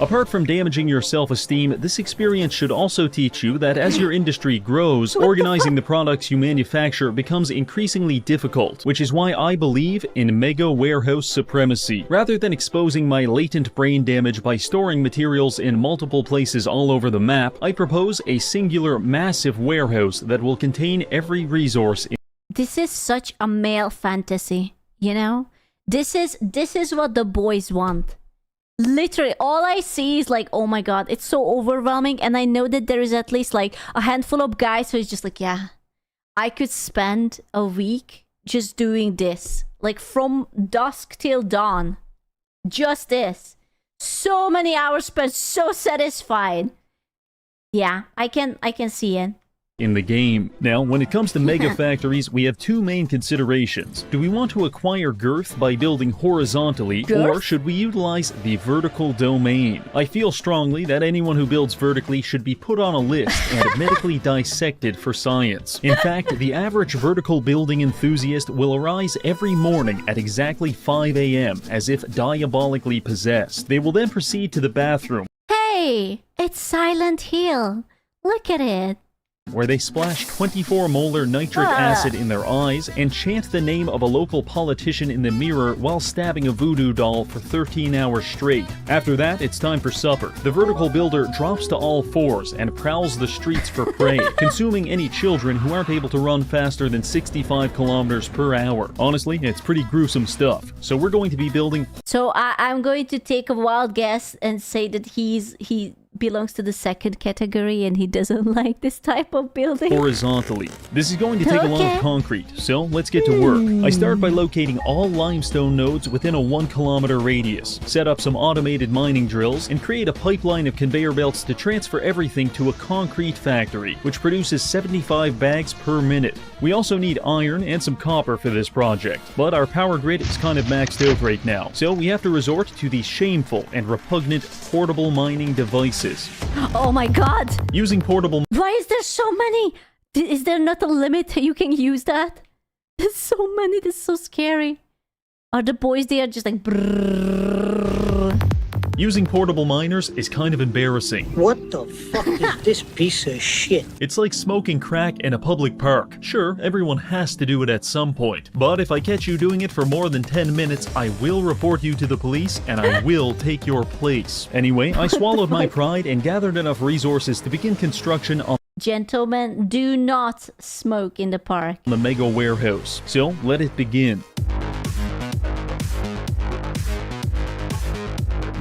Apart from damaging your self-esteem, this experience should also teach you that as your industry grows, organizing the products you manufacture becomes increasingly difficult, which is why I believe in mega warehouse supremacy. Rather than exposing my latent brain damage by storing materials in multiple places all over the map, I propose a singular massive warehouse that will contain every resource in... This is such a male fantasy, you know? This is what the boys want. Literally, all I see is like, oh my god, it's so overwhelming, and I know that there is at least like a handful of guys who is just like, yeah, I could spend a week just doing this. Like from dusk till dawn. Just this. So many hours spent, so satisfied. Yeah, I can see it. in the game. Now, when it comes to mega factories, we have two main considerations. Do we want to acquire girth by building horizontally, or should we utilize the vertical domain? I feel strongly that anyone who builds vertically should be put on a list and medically dissected for science. In fact, the average vertical building enthusiast will arise every morning at exactly 5 a.m. as if diabolically possessed. They will then proceed to the bathroom. Hey, it's Silent Hill. Look at it. Where they splash 24 molar nitric acid in their eyes and chant the name of a local politician in the mirror while stabbing a voodoo doll for 13 hours straight. After that, it's time for supper. The vertical builder drops to all fours and prowls the streets for prey, consuming any children who aren't able to run faster than 65 kilometers per hour. Honestly, it's pretty gruesome stuff. So we're going to be building... So I'm going to take a wild guess and say that he belongs to the second category and he doesn't like this type of building. Horizontally. This is going to take a lot of concrete, so let's get to work. I start by locating all limestone nodes within a 1 kilometer radius, set up some automated mining drills, and create a pipeline of conveyor belts to transfer everything to a concrete factory, which produces 75 bags per minute. We also need iron and some copper for this project, but our power grid is kind of maxed out right now, so we have to resort to these shameful and repugnant portable mining devices. Oh my god! Using portable... Why is there so many? Is there not a limit you can use that? There's so many, this is so scary. Are the boys there just like... brrrr? Using portable miners is kind of embarrassing. What the fuck is this piece of shit? It's like smoking crack in a public park. Sure, everyone has to do it at some point, but if I catch you doing it for more than 10 minutes, I will report you to the police and I will take your place. Anyway, I swallowed my pride and gathered enough resources to begin construction on... Gentlemen, do not smoke in the park. ...the mega warehouse. So, let it begin.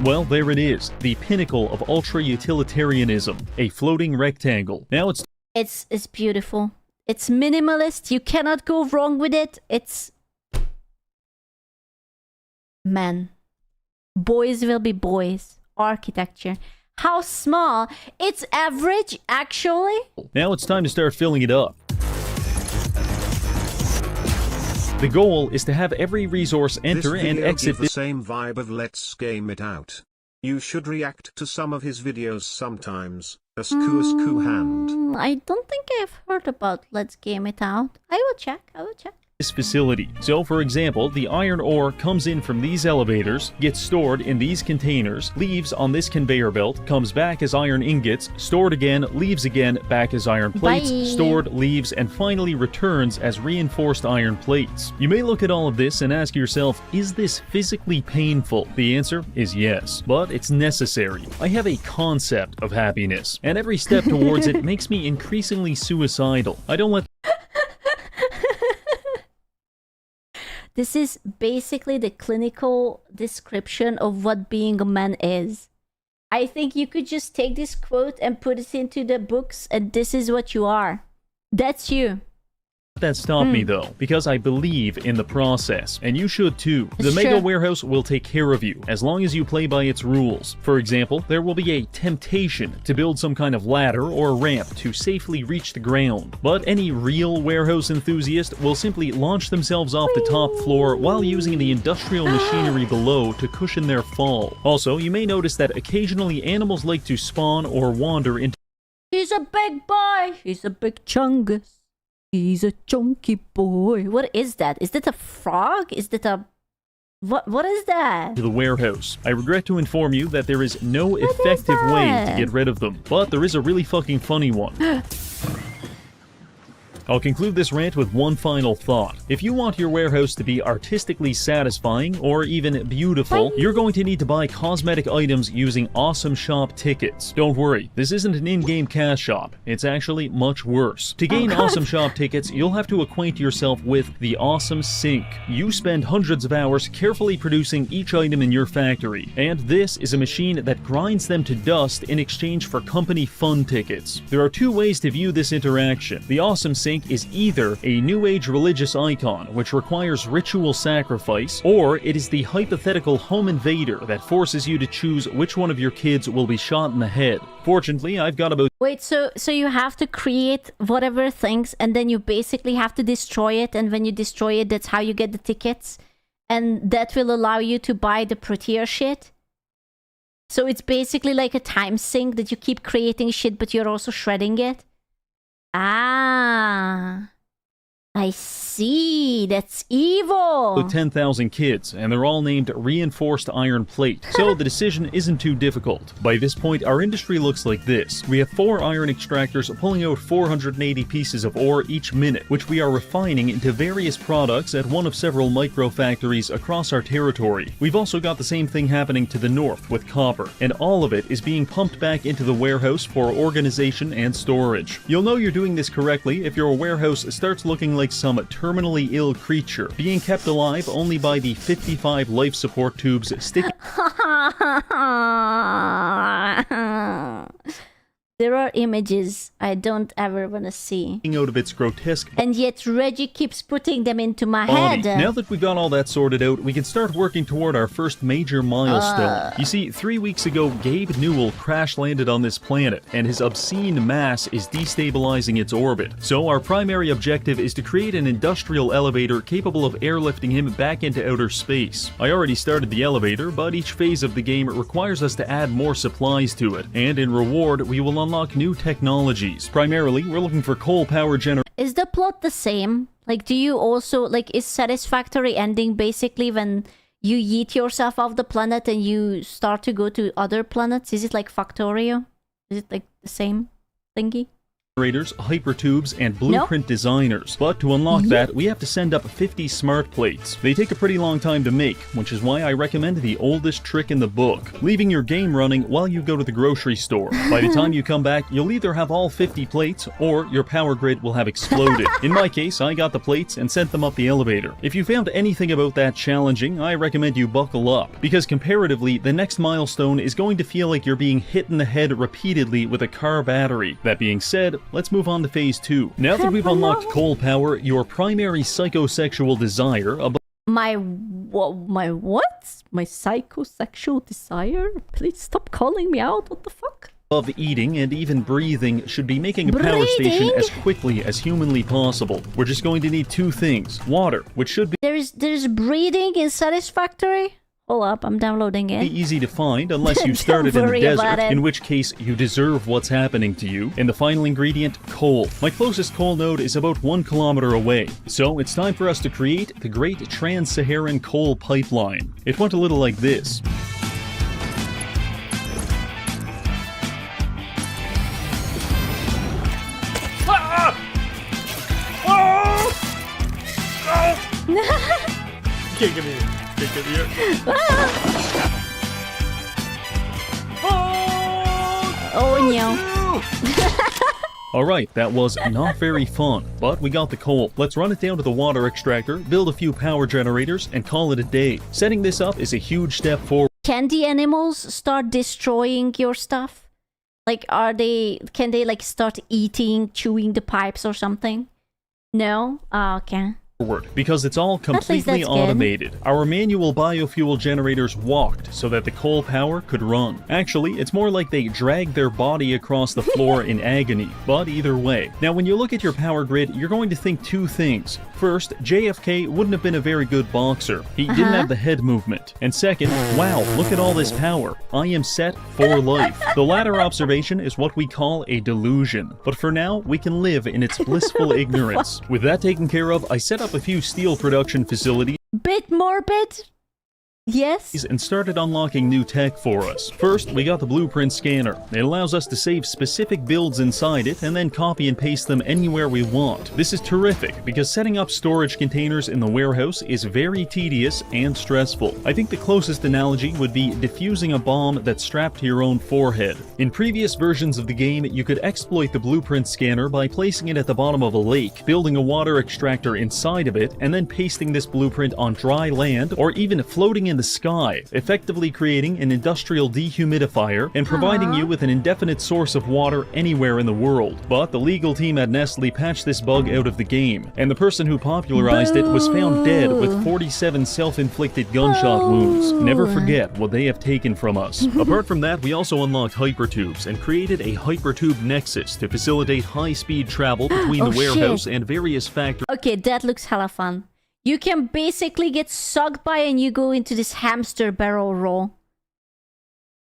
Well, there it is, the pinnacle of ultra-utilitarianism, a floating rectangle. Now it's beautiful. It's minimalist, you cannot go wrong with it. It's... Man. Boys will be boys. Architecture. How small? It's average, actually. Now it's time to start filling it up. The goal is to have every resource enter and exit the same vibe of Let's Game It Out. You should react to some of his videos sometimes. Asku hand. I don't think I've heard about Let's Game It Out. I will check. This facility. So, for example, the iron ore comes in from these elevators, gets stored in these containers, leaves on this conveyor belt, comes back as iron ingots, stored again, leaves again, back as iron plates, stored, leaves, and finally returns as reinforced iron plates. You may look at all of this and ask yourself, is this physically painful? The answer is yes, but it's necessary. I have a concept of happiness, and every step towards it makes me increasingly suicidal. I don't let... This is basically the clinical description of what being a man is. I think you could just take this quote and put it into the books, and this is what you are. That's you. That stopped me though, because I believe in the process, and you should too. The It's Mega true. Warehouse will take care of you, as long as you play by its rules. For example, there will be a temptation to build some kind of ladder or ramp to safely reach the ground, but any real warehouse enthusiast will simply launch themselves off the top floor while using the industrial machinery below to cushion their fall. Also, you may notice that occasionally animals like to spawn or wander into... He's a big boy. He's a big chungus. He's a chunky boy. What is that? Is that a frog? Is that a... What is that? to the warehouse. I regret to inform you that there is no effective way to get rid of them, but there is a really fucking funny one. I'll conclude this rant with one final thought. If you want your warehouse to be artistically satisfying or even beautiful, you're going to need to buy cosmetic items using Awesome Shop tickets. Don't worry, this isn't an in-game cash shop. It's actually much worse. To gain Awesome Shop tickets, you'll have to acquaint yourself with the Awesome Sink. You spend hundreds of hours carefully producing each item in your factory, and this is a machine that grinds them to dust in exchange for company fun tickets. There are two ways to view this interaction. The Awesome Sink think is either a New Age religious icon, which requires ritual sacrifice, or it is the hypothetical home invader that forces you to choose which one of your kids will be shot in the head. Fortunately, I've got about... Wait, so you have to create whatever things, and then you basically have to destroy it, and when you destroy it, that's how you get the tickets, and that will allow you to buy the prettier shit? So it's basically like a time sink that you keep creating shit, but you're also shredding it? Ah, I see. That's evil. 10,000 kids, and they're all named Reinforced Iron Plate, so the decision isn't too difficult. By this point, our industry looks like this. We have 4 iron extractors pulling out 480 pieces of ore each minute, which we are refining into various products at one of several micro factories across our territory. We've also got the same thing happening to the north with copper, and all of it is being pumped back into the warehouse for organization and storage. You'll know you're doing this correctly if your warehouse starts looking like some terminally ill creature, being kept alive only by the 55 life support tubes sticking... There are images I don't ever want to see. out of its grotesque... And yet Reggie keeps putting them into my body. head. Now that we've got all that sorted out, we can start working toward our first major milestone. You see, 3 weeks ago, Gabe Newell crash-landed on this planet, and his obscene mass is destabilizing its orbit. So our primary objective is to create an industrial elevator capable of airlifting him back into outer space. I already started the elevator, but each phase of the game requires us to add more supplies to it, and in reward, we will unlock new technologies. Primarily, we're looking for coal power generation. Is the plot the same? Like, do you also, like, is Satisfactory ending basically when you yeet yourself off the planet and you start to go to other planets? Is it like Factorio? Is it like the same thingy? Generators, hypertubes, and blueprint designers. But to unlock that, we have to send up 50 smart plates. They take a pretty long time to make, which is why I recommend the oldest trick in the book, leaving your game running while you go to the grocery store. By the time you come back, you'll either have all 50 plates, or your power grid will have exploded. In my case, I got the plates and sent them up the elevator. If you found anything about that challenging, I recommend you buckle up, because comparatively, the next milestone is going to feel like you're being hit in the head repeatedly with a car battery. That being said, let's move on to phase 2. Now that we've unlocked coal power, your primary psychosexual desire... My what? My psychosexual desire? Please stop calling me out, what the fuck? Of eating and even breathing should be making a power station as quickly as humanly possible. We're just going to need 2 things. Water, which should be... There's breathing in Satisfactory? Hold up, I'm downloading it. Easy to find unless you started in the desert, in which case you deserve what's happening to you. And the final ingredient, coal. My closest coal node is about 1 kilometer away. So it's time for us to create the Great Trans-Saharan Coal Pipeline. It went a little like this. Can't get me here. Oh no. Alright, that was not very fun, but we got the coal. Let's run it down to the water extractor, build a few power generators, and call it a day. Setting this up is a huge step forward. Can the animals start destroying your stuff? Like, can they like start eating, chewing the pipes or something? No? Oh, okay. Because it's all completely automated. Our manual biofuel generators walked so that the coal power could run. Actually, it's more like they dragged their body across the floor in agony, but either way. Now, when you look at your power grid, you're going to think 2 things. First, JFK wouldn't have been a very good boxer. He didn't have the head movement. And second, wow, look at all this power. I am set for life. The latter observation is what we call a delusion. But for now, we can live in its blissful ignorance. With that taken care of, I set up a few steel production facilities. Bit morbid? Yes? And started unlocking new tech for us. First, we got the blueprint scanner. It allows us to save specific builds inside it and then copy and paste them anywhere we want. This is terrific because setting up storage containers in the warehouse is very tedious and stressful. I think the closest analogy would be defusing a bomb that's strapped to your own forehead. In previous versions of the game, you could exploit the blueprint scanner by placing it at the bottom of a lake, building a water extractor inside of it, and then pasting this blueprint on dry land or even floating in in the sky, effectively creating an industrial dehumidifier and providing you with an indefinite source of water anywhere in the world. But the legal team at Nestle patched this bug out of the game, and the person who popularized it was found dead with 47 self-inflicted gunshot wounds. Never forget what they have taken from us. Apart from that, we also unlocked hypertubes and created a hypertube nexus to facilitate high-speed travel between the warehouse and various factories. Okay, that looks hella fun. You can basically get sucked by and you go into this hamster barrel roll.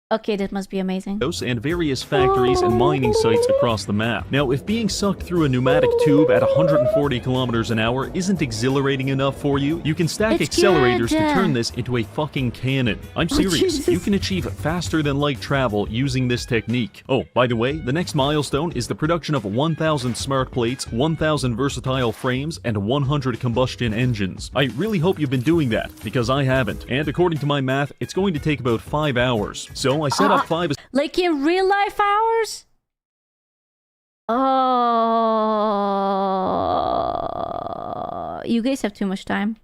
Okay, that must be amazing. And various factories and mining sites across the map. Now, if being sucked through a pneumatic tube at 140 kilometers an hour isn't exhilarating enough for you, you can stack accelerators to turn this into a fucking cannon. I'm serious. You can achieve faster than light travel using this technique. Oh, by the way, the next milestone is the production of 1,000 smart plates, 1,000 versatile frames, and 100 combustion engines. I really hope you've been doing that, because I haven't. And according to my math, it's going to take about 5 hours. So I set up 5... Like in real life hours? Oh, you guys have too much time.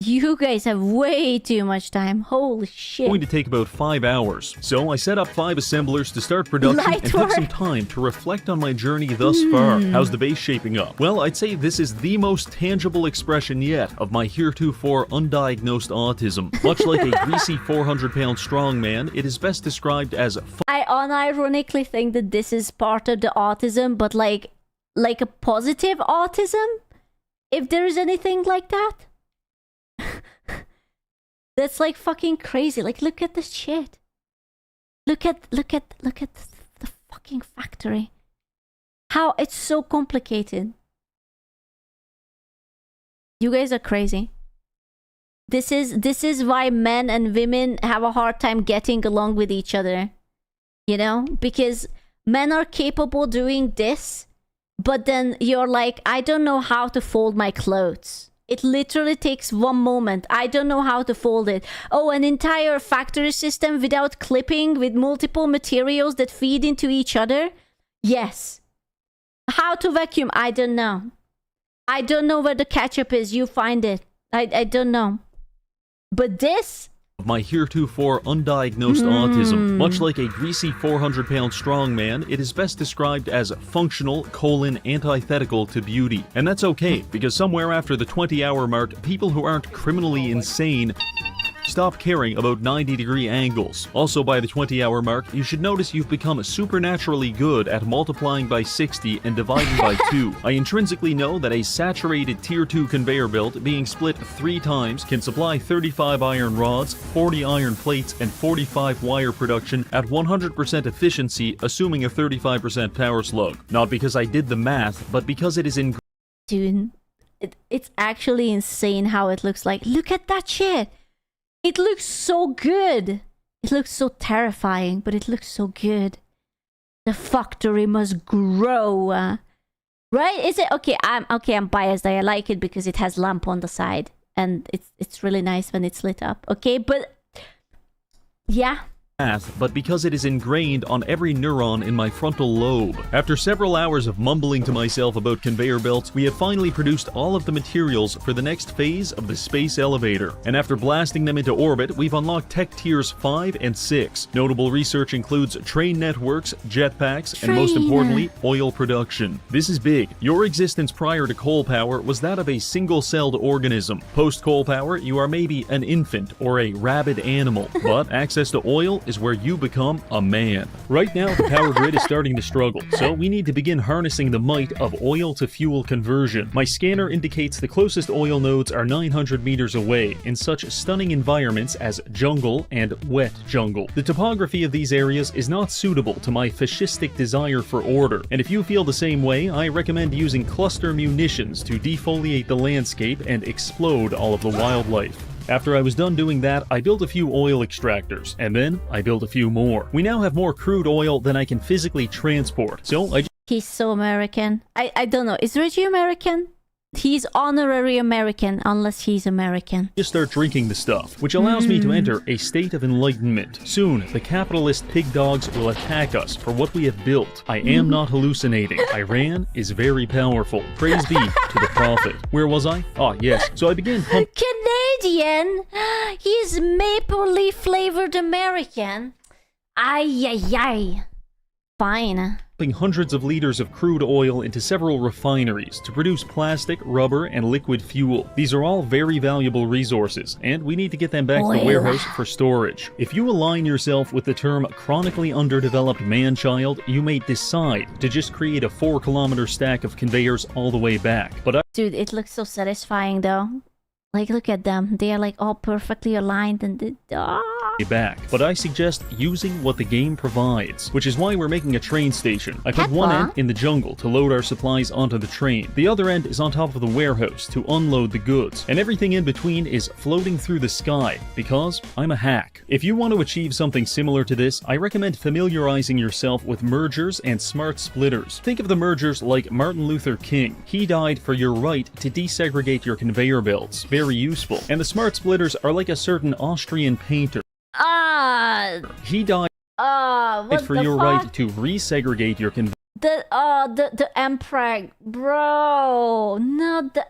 You guys have way too much time. Holy shit. It's going to take about 5 hours. So I set up 5 assemblers to start production and took some time to reflect on my journey thus far. How's the base shaping up? Well, I'd say this is the most tangible expression yet of my heretofore undiagnosed autism. Much like a greasy 400-pound strongman, it is best described as... I unironically think that this is part of the autism, but like a positive autism? If there is anything like that? That's like fucking crazy. Like, look at this shit. Look at the fucking factory. How it's so complicated. You guys are crazy. This is why men and women have a hard time getting along with each other. You know? Because men are capable doing this, but then you're like, I don't know how to fold my clothes. It literally takes one moment. I don't know how to fold it. Oh, an entire factory system without clipping with multiple materials that feed into each other? Yes. How to vacuum? I don't know. I don't know where the ketchup is. You find it. I don't know. But this... my heretofore undiagnosed autism. Much like a greasy 400-pound strongman, it is best described as functional, antithetical to beauty. And that's okay, because somewhere after the 20-hour mark, people who aren't criminally insane stop caring about 90-degree angles. Also, by the 20-hour mark, you should notice you've become supernaturally good at multiplying by 60 and dividing by 2. I intrinsically know that a saturated Tier 2 conveyor belt being split 3 times can supply 35 iron rods, 40 iron plates, and 45 wire production at 100% efficiency, assuming a 35% power slug. Not because I did the math, but because it is in... Dude, it's actually insane how it looks like. Look at that shit! It looks so good. It looks so terrifying, but it looks so good. The factory must grow. Right? Is it okay? I'm biased. I like it because it has lamp on the side and it's really nice when it's lit up. Okay, but yeah. But because it is ingrained on every neuron in my frontal lobe. After several hours of mumbling to myself about conveyor belts, we have finally produced all of the materials for the next phase of the space elevator. And after blasting them into orbit, we've unlocked tech tiers 5 and 6. Notable research includes train networks, jetpacks, and most importantly, oil production. This is big. Your existence prior to coal power was that of a single-celled organism. Post-coal power, you are maybe an infant or a rabid animal. But access to oil is where you become a man. Right now, the power grid is starting to struggle, so we need to begin harnessing the might of oil to fuel conversion. My scanner indicates the closest oil nodes are 900 meters away, in such stunning environments as jungle and wet jungle. The topography of these areas is not suitable to my fascistic desire for order, and if you feel the same way, I recommend using cluster munitions to defoliate the landscape and explode all of the wildlife. After I was done doing that, I built a few oil extractors, and then I built a few more. We now have more crude oil than I can physically transport, so I... He's so American. I don't know. Is Reggie American? He's honorary American, unless he's American. Just start drinking the stuff, which allows me to enter a state of enlightenment. Soon, the capitalist pig dogs will attack us for what we have built. I am not hallucinating. Iran is very powerful. Praise be to the prophet. Where was I? Ah, yes. So I began Canadian? He's maple leaf flavored American? Ay, ay, ay. Fine. Hundreds of liters of crude oil into several refineries to produce plastic, rubber, and liquid fuel. These are all very valuable resources, and we need to get them back to the warehouse for storage. If you align yourself with the term chronically underdeveloped man-child, you may decide to just create a 4-kilometer stack of conveyors all the way back. But Dude, it looks so satisfying though. Like, look at them. They are like all perfectly aligned and back. But I suggest using what the game provides, which is why we're making a train station. I put one end in the jungle to load our supplies onto the train. The other end is on top of the warehouse to unload the goods. And everything in between is floating through the sky, because I'm a hack. If you want to achieve something similar to this, I recommend familiarizing yourself with mergers and smart splitters. Think of the mergers like Martin Luther King. He died for your right to desegregate your conveyor belts. Very useful. And the smart splitters are like a certain Austrian painter. He died for your right to resegregate your conveyor. The emperor, bro, not the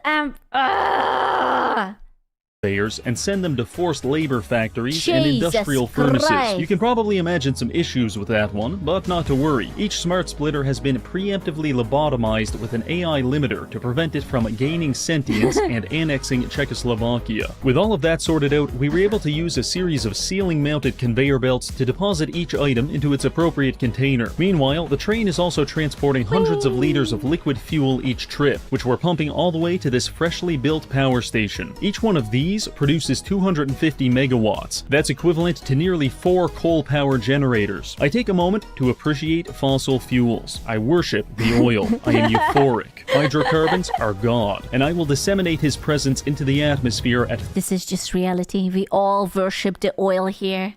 and send them to forced labor factories and industrial furnaces. Christ. You can probably imagine some issues with that one, but not to worry. Each smart splitter has been preemptively lobotomized with an AI limiter to prevent it from gaining sentience and annexing Czechoslovakia. With all of that sorted out, we were able to use a series of ceiling-mounted conveyor belts to deposit each item into its appropriate container. Meanwhile, the train is also transporting hundreds of liters of liquid fuel each trip, which we're pumping all the way to this freshly built power station. Each one of these produces 250 megawatts. That's equivalent to nearly 4 coal power generators. I take a moment to appreciate fossil fuels. I worship the oil. I am euphoric. Hydrocarbons are God, and I will disseminate his presence into the atmosphere at... This is just reality. We all worship the oil here.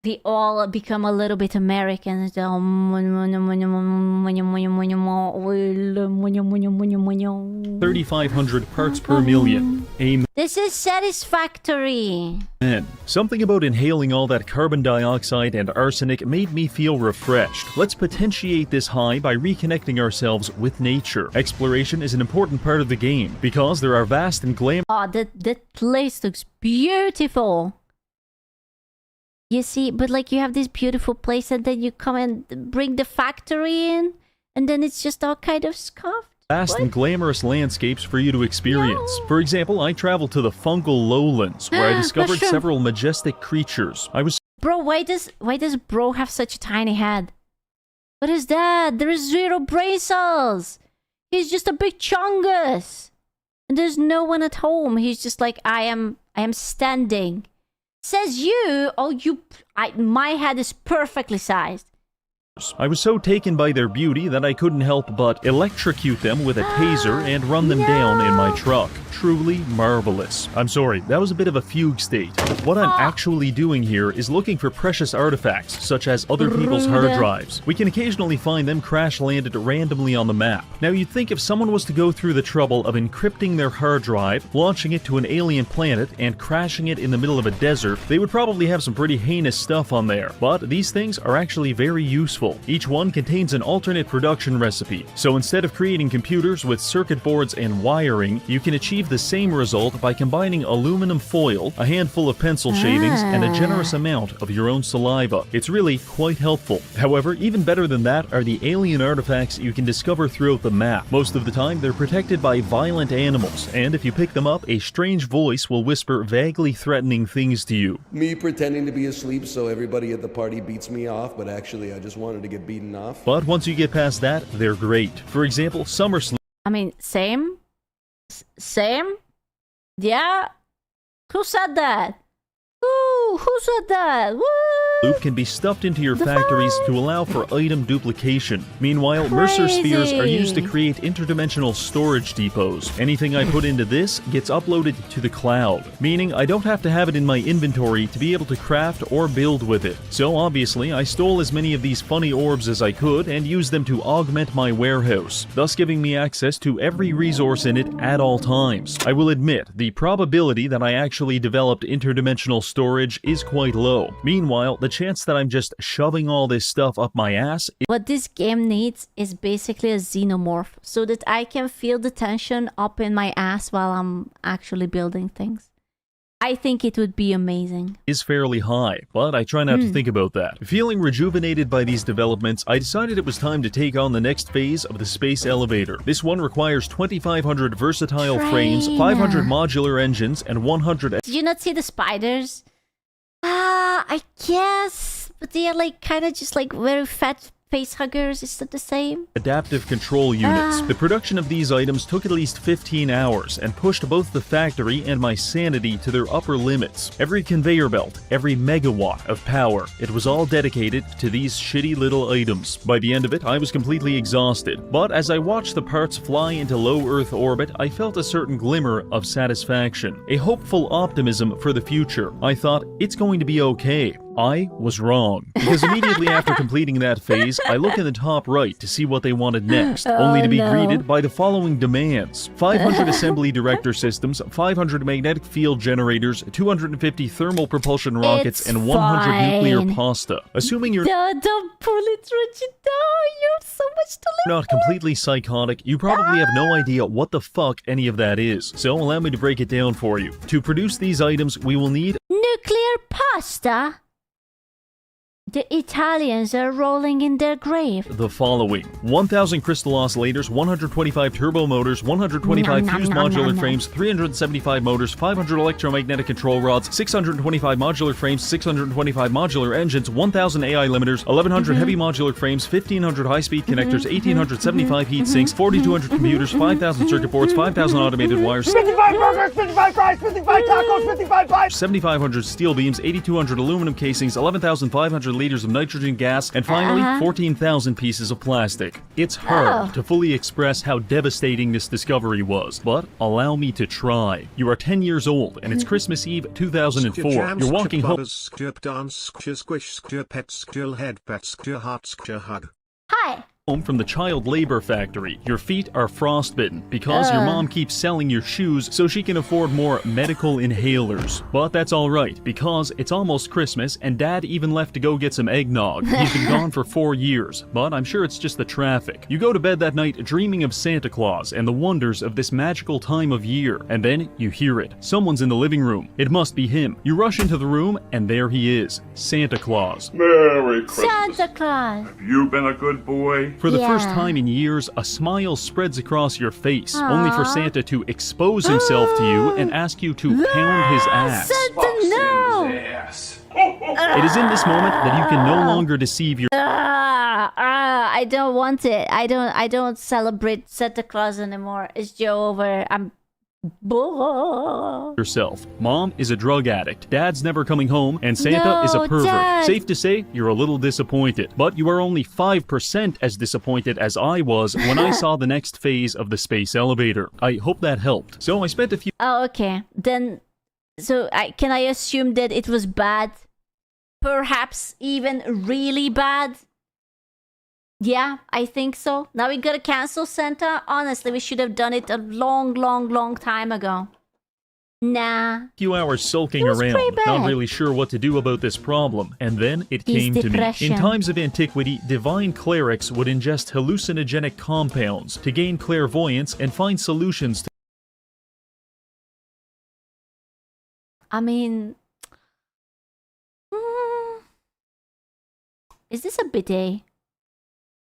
We all become a little bit American. 3,500 parts per million. Amen. This is Satisfactory. Something about inhaling all that carbon dioxide and arsenic made me feel refreshed. Let's potentiate this high by reconnecting ourselves with nature. Exploration is an important part of the game because there are vast and glamorous... Oh, that place looks beautiful. You see, but like you have this beautiful place and then you come and bring the factory in and then it's just all kind of scuffed. Vast and glamorous landscapes for you to experience. For example, I traveled to the fungal lowlands where I discovered several majestic creatures. Bro, why does bro have such a tiny head? What is that? There is 0 brain cells. He's just a big chungus. And there's no one at home. He's just like, I am standing. Says you, my head is perfectly sized. I was so taken by their beauty that I couldn't help but electrocute them with a taser and run them down in my truck. Truly marvelous. I'm sorry, that was a bit of a fugue state. What I'm actually doing here is looking for precious artifacts, such as other people's hard drives. We can occasionally find them crash-landed randomly on the map. Now you'd think if someone was to go through the trouble of encrypting their hard drive, launching it to an alien planet, and crashing it in the middle of a desert, they would probably have some pretty heinous stuff on there. But these things are actually very useful. Each one contains an alternate production recipe, so instead of creating computers with circuit boards and wiring, you can achieve the same result by combining aluminum foil, a handful of pencil shavings, and a generous amount of your own saliva. It's really quite helpful. However, even better than that are the alien artifacts you can discover throughout the map. Most of the time, they're protected by violent animals, and if you pick them up, a strange voice will whisper vaguely threatening things to you. Me pretending to be asleep so everybody at the party beats me off, but actually I just wanted to get beaten off. But once you get past that, they're great. For example, summer sleep. I mean, same? Same? Yeah? Who said that? Who said that? Woo! loop can be stuffed into your factories to allow for item duplication. Meanwhile, Mercer spheres are used to create interdimensional storage depots. Anything I put into this gets uploaded to the cloud, meaning I don't have to have it in my inventory to be able to craft or build with it. So obviously, I stole as many of these funny orbs as I could and used them to augment my warehouse, thus giving me access to every resource in it at all times. I will admit, the probability that I actually developed interdimensional storage is quite low. Meanwhile, the chance that I'm just shoving all this stuff up my ass. What this game needs is basically a xenomorph so that I can feel the tension up in my ass while I'm actually building things. I think it would be amazing. Is fairly high, but I try not to think about that. Feeling rejuvenated by these developments, I decided it was time to take on the next phase of the space elevator. This one requires 2,500 versatile frames, 500 modular engines, and 100... Did you not see the spiders? I guess, but they are like kind of just like very fat face huggers. Is that the same? Adaptive control units. The production of these items took at least 15 hours and pushed both the factory and my sanity to their upper limits. Every conveyor belt, every megawatt of power, it was all dedicated to these shitty little items. By the end of it, I was completely exhausted, but as I watched the parts fly into low Earth orbit, I felt a certain glimmer of satisfaction, a hopeful optimism for the future. I thought, it's going to be okay. I was wrong, because immediately after completing that phase, I look in the top right to see what they wanted next, only to be greeted by the following demands: 500 assembly director systems, 500 magnetic field generators, 250 thermal propulsion rockets, and 100 nuclear pasta. Assuming you're don't pull it, Richard. You have so much to live not completely psychotic, you probably have no idea what the fuck any of that is, so allow me to break it down for you. To produce these items, we will need nuclear pasta. The Italians are rolling in their grave. The following: 1,000 crystal oscillators, 125 turbo motors, 125 fused modular frames, 375 motors, 500 electromagnetic control rods, 625 modular frames, 625 modular engines, 1,000 AI limiters, 1,100 heavy modular frames, 1,500 high-speed connectors, 1,875 heat sinks, 4,200 computers, 5,000 circuit boards, 5,000 automated wires, 55 burgers, 55 fries, 55 tacos, 55 pies, 7,500 steel beams, 8,200 aluminum casings, 11,500 liters of nitrogen gas, and finally 14,000 pieces of plastic. It's hard to fully express how devastating this discovery was, but allow me to try. You are 10 years old, and it's Christmas Eve 2004. You're walking home. Hi. Home from the child labor factory. Your feet are frostbitten because your mom keeps selling your shoes so she can afford more medical inhalers. But that's alright, because it's almost Christmas and Dad even left to go get some eggnog. He's been gone for 4 years, but I'm sure it's just the traffic. You go to bed that night dreaming of Santa Claus and the wonders of this magical time of year, and then you hear it. Someone's in the living room. It must be him. You rush into the room, and there he is, Santa Claus. Merry Christmas. Santa Claus. Have you been a good boy? For the first time in years, a smile spreads across your face, only for Santa to expose himself to you and ask you to pound his ass. Santa, no! It is in this moment that you can no longer deceive I don't want it. I don't celebrate Santa Claus anymore. It's over. I'm yourself. Mom is a drug addict, Dad's never coming home, and Santa is a pervert. Dad. Safe to say, you're a little disappointed, but you are only 5% as disappointed as I was when I saw the next phase of the space elevator. I hope that helped. So I spent a few... Oh, okay. Then, so can I assume that it was bad? Perhaps even really bad? Yeah, I think so. Now we gotta cancel Santa. Honestly, we should have done it a long time ago. Nah. Few hours sulking around, not really sure what to do about this problem, and then it came to me. In times of antiquity, divine clerics would ingest hallucinogenic compounds to gain clairvoyance and find solutions to... I mean... Is this a bidet?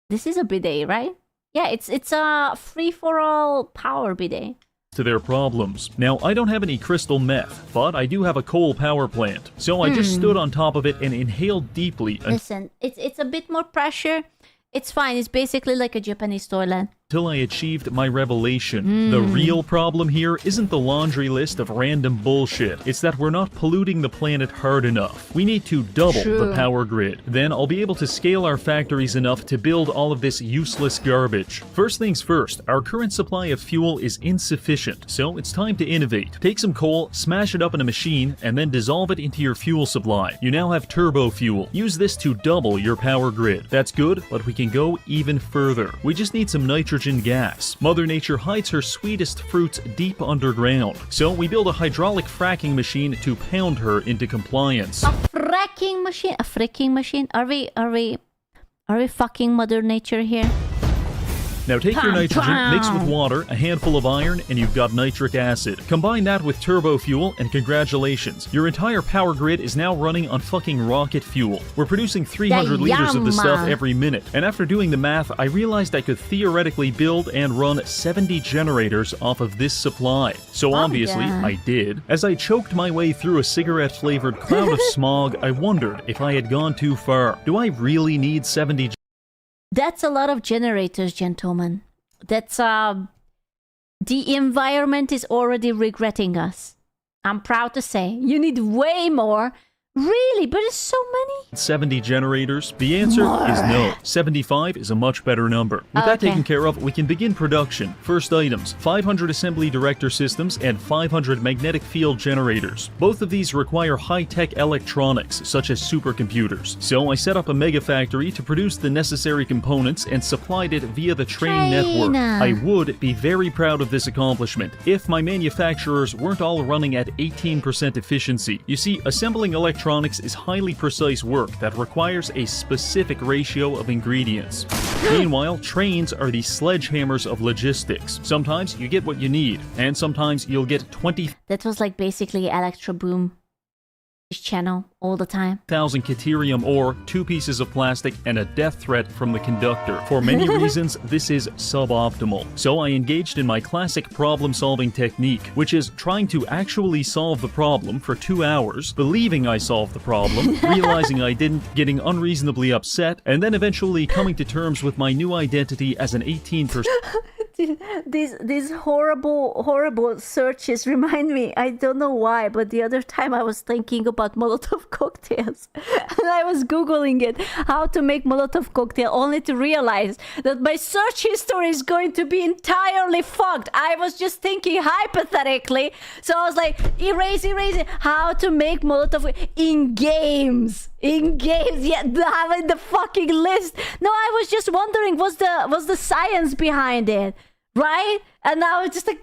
This is a bidet, right? Yeah, it's a free-for-all power bidet. To their problems. Now, I don't have any crystal meth, but I do have a coal power plant. So I just stood on top of it and inhaled deeply. Listen, it's a bit more pressure. It's fine. It's basically like a Japanese toilet. till I achieved my revelation. The real problem here isn't the laundry list of random bullshit. It's that we're not polluting the planet hard enough. We need to double the power grid. Then I'll be able to scale our factories enough to build all of this useless garbage. First things first, our current supply of fuel is insufficient, so it's time to innovate. Take some coal, smash it up in a machine, and then dissolve it into your fuel supply. You now have turbo fuel. Use this to double your power grid. That's good, but we can go even further. We just need some nitrogen gas. Mother Nature hides her sweetest fruits deep underground, so we build a hydraulic fracking machine to pound her into compliance. A fracking machine? A fricking machine? Are we fucking Mother Nature here? Now take your nitrogen, mix with water, a handful of iron, and you've got nitric acid. Combine that with turbo fuel, and congratulations. Your entire power grid is now running on fucking rocket fuel. We're producing 300 liters of the stuff every minute, and after doing the math, I realized I could theoretically build and run 70 generators off of this supply. So obviously, I did. As I choked my way through a cigarette-flavored cloud of smog, I wondered if I had gone too far. Do I really need 70 That's a lot of generators, gentlemen. That's, the environment is already regretting us. I'm proud to say. You need way more. Really? But it's so many? 70 generators? The answer is no. 75 is a much better number. With that taken care of, we can begin production. First items, 500 assembly director systems and 500 magnetic field generators. Both of these require high-tech electronics, such as supercomputers. So I set up a mega factory to produce the necessary components and supplied it via the train network. I would be very proud of this accomplishment if my manufacturers weren't all running at 18% efficiency. You see, assembling electronics is highly precise work that requires a specific ratio of ingredients. Meanwhile, trains are the sledgehammers of logistics. Sometimes you get what you need, and sometimes you'll get 20. That was like basically Electro Boom channel all the time. 1,000 Caterium ore, 2 pieces of plastic, and a death threat from the conductor. For many reasons, this is suboptimal. So I engaged in my classic problem-solving technique, which is trying to actually solve the problem for 2 hours, believing I solved the problem, realizing I didn't, getting unreasonably upset, and then eventually coming to terms with my new identity as an 18%. These horrible searches remind me, I don't know why, but the other time I was thinking about Molotov cocktails and I was googling it, how to make Molotov cocktail, only to realize that my search history is going to be entirely fucked. I was just thinking hypothetically, so I was like, erase how to make Molotov in games, yeah, having the fucking list. No, I was just wondering what's the science behind it, right? And now it's just like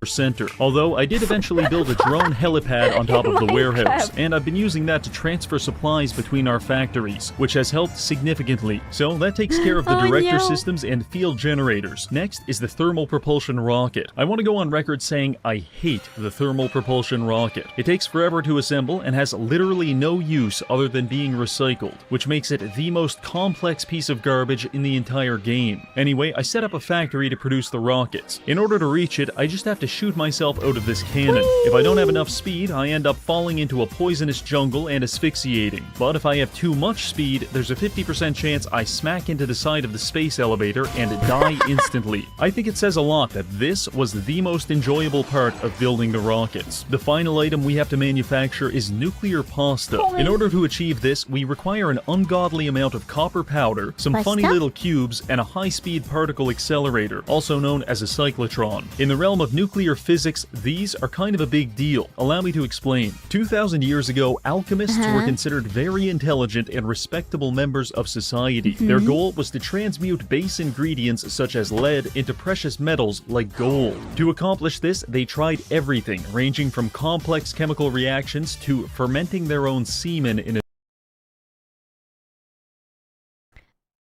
center. Although I did eventually build a drone helipad on top of the warehouse, and I've been using that to transfer supplies between our factories, which has helped significantly. So that takes care of the director systems and field generators. Next is the thermal propulsion rocket. I want to go on record saying I hate the thermal propulsion rocket. It takes forever to assemble and has literally no use other than being recycled, which makes it the most complex piece of garbage in the entire game. Anyway, I set up a factory to produce the rockets. In order to reach it, I just have to shoot myself out of this cannon. If I don't have enough speed, I end up falling into a poisonous jungle and asphyxiating. But if I have too much speed, there's a 50% chance I smack into the side of the space elevator and die instantly. I think it says a lot that this was the most enjoyable part of building the rockets. The final item we have to manufacture is nuclear pasta. In order to achieve this, we require an ungodly amount of copper powder, some funny little cubes, and a high-speed particle accelerator, also known as a cyclotron. In the realm of nuclear physics, these are kind of a big deal. Allow me to explain. 2,000 years ago, alchemists were considered very intelligent and respectable members of society. Their goal was to transmute base ingredients such as lead into precious metals like gold. To accomplish this, they tried everything, ranging from complex chemical reactions to fermenting their own semen in a...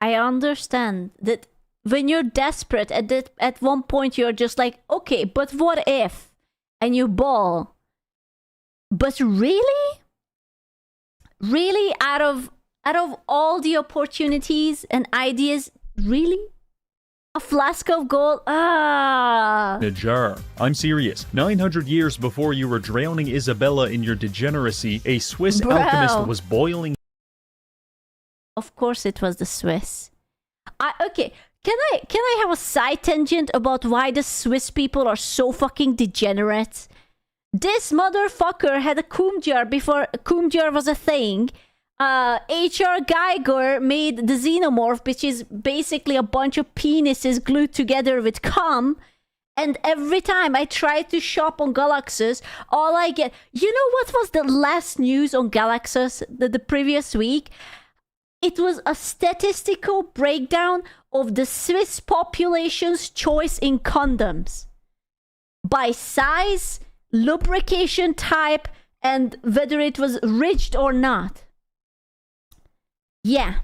I understand that when you're desperate, at one point you're just like, okay, but what if? And you bawl. But really? Really? Out of all the opportunities and ideas, really? A flask of gold? in a jar. I'm serious. 900 years before you were drowning Isabella in your degeneracy, a Swiss alchemist was boiling... Of course it was the Swiss. Okay, Can I have a side tangent about why the Swiss people are so fucking degenerate? This motherfucker had a cum jar before cum jar was a thing. H.R. Geiger made the xenomorph, which is basically a bunch of penises glued together with cum. And every time I try to shop on Galaxus, all I get... You know what was the last news on Galaxus the previous week? It was a statistical breakdown of the Swiss population's choice in condoms. By size, lubrication type, and whether it was ridged or not. Yeah.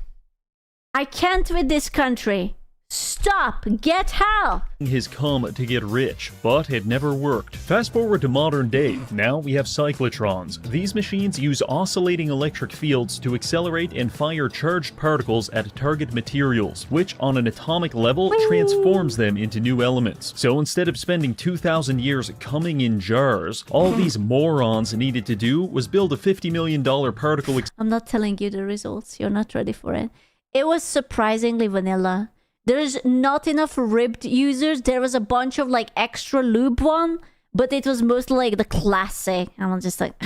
I can't with this country. Stop! Get help! His cum to get rich, but it never worked. Fast forward to modern day. Now we have cyclotrons. These machines use oscillating electric fields to accelerate and fire charged particles at target materials, which on an atomic level transforms them into new elements. So instead of spending 2,000 years coming in jars, all these morons needed to do was build a $50 million particle... I'm not telling you the results. You're not ready for it. It was surprisingly vanilla. There's not enough ribbed users. There was a bunch of like extra lube one, but it was mostly like the classic. And I'm just like,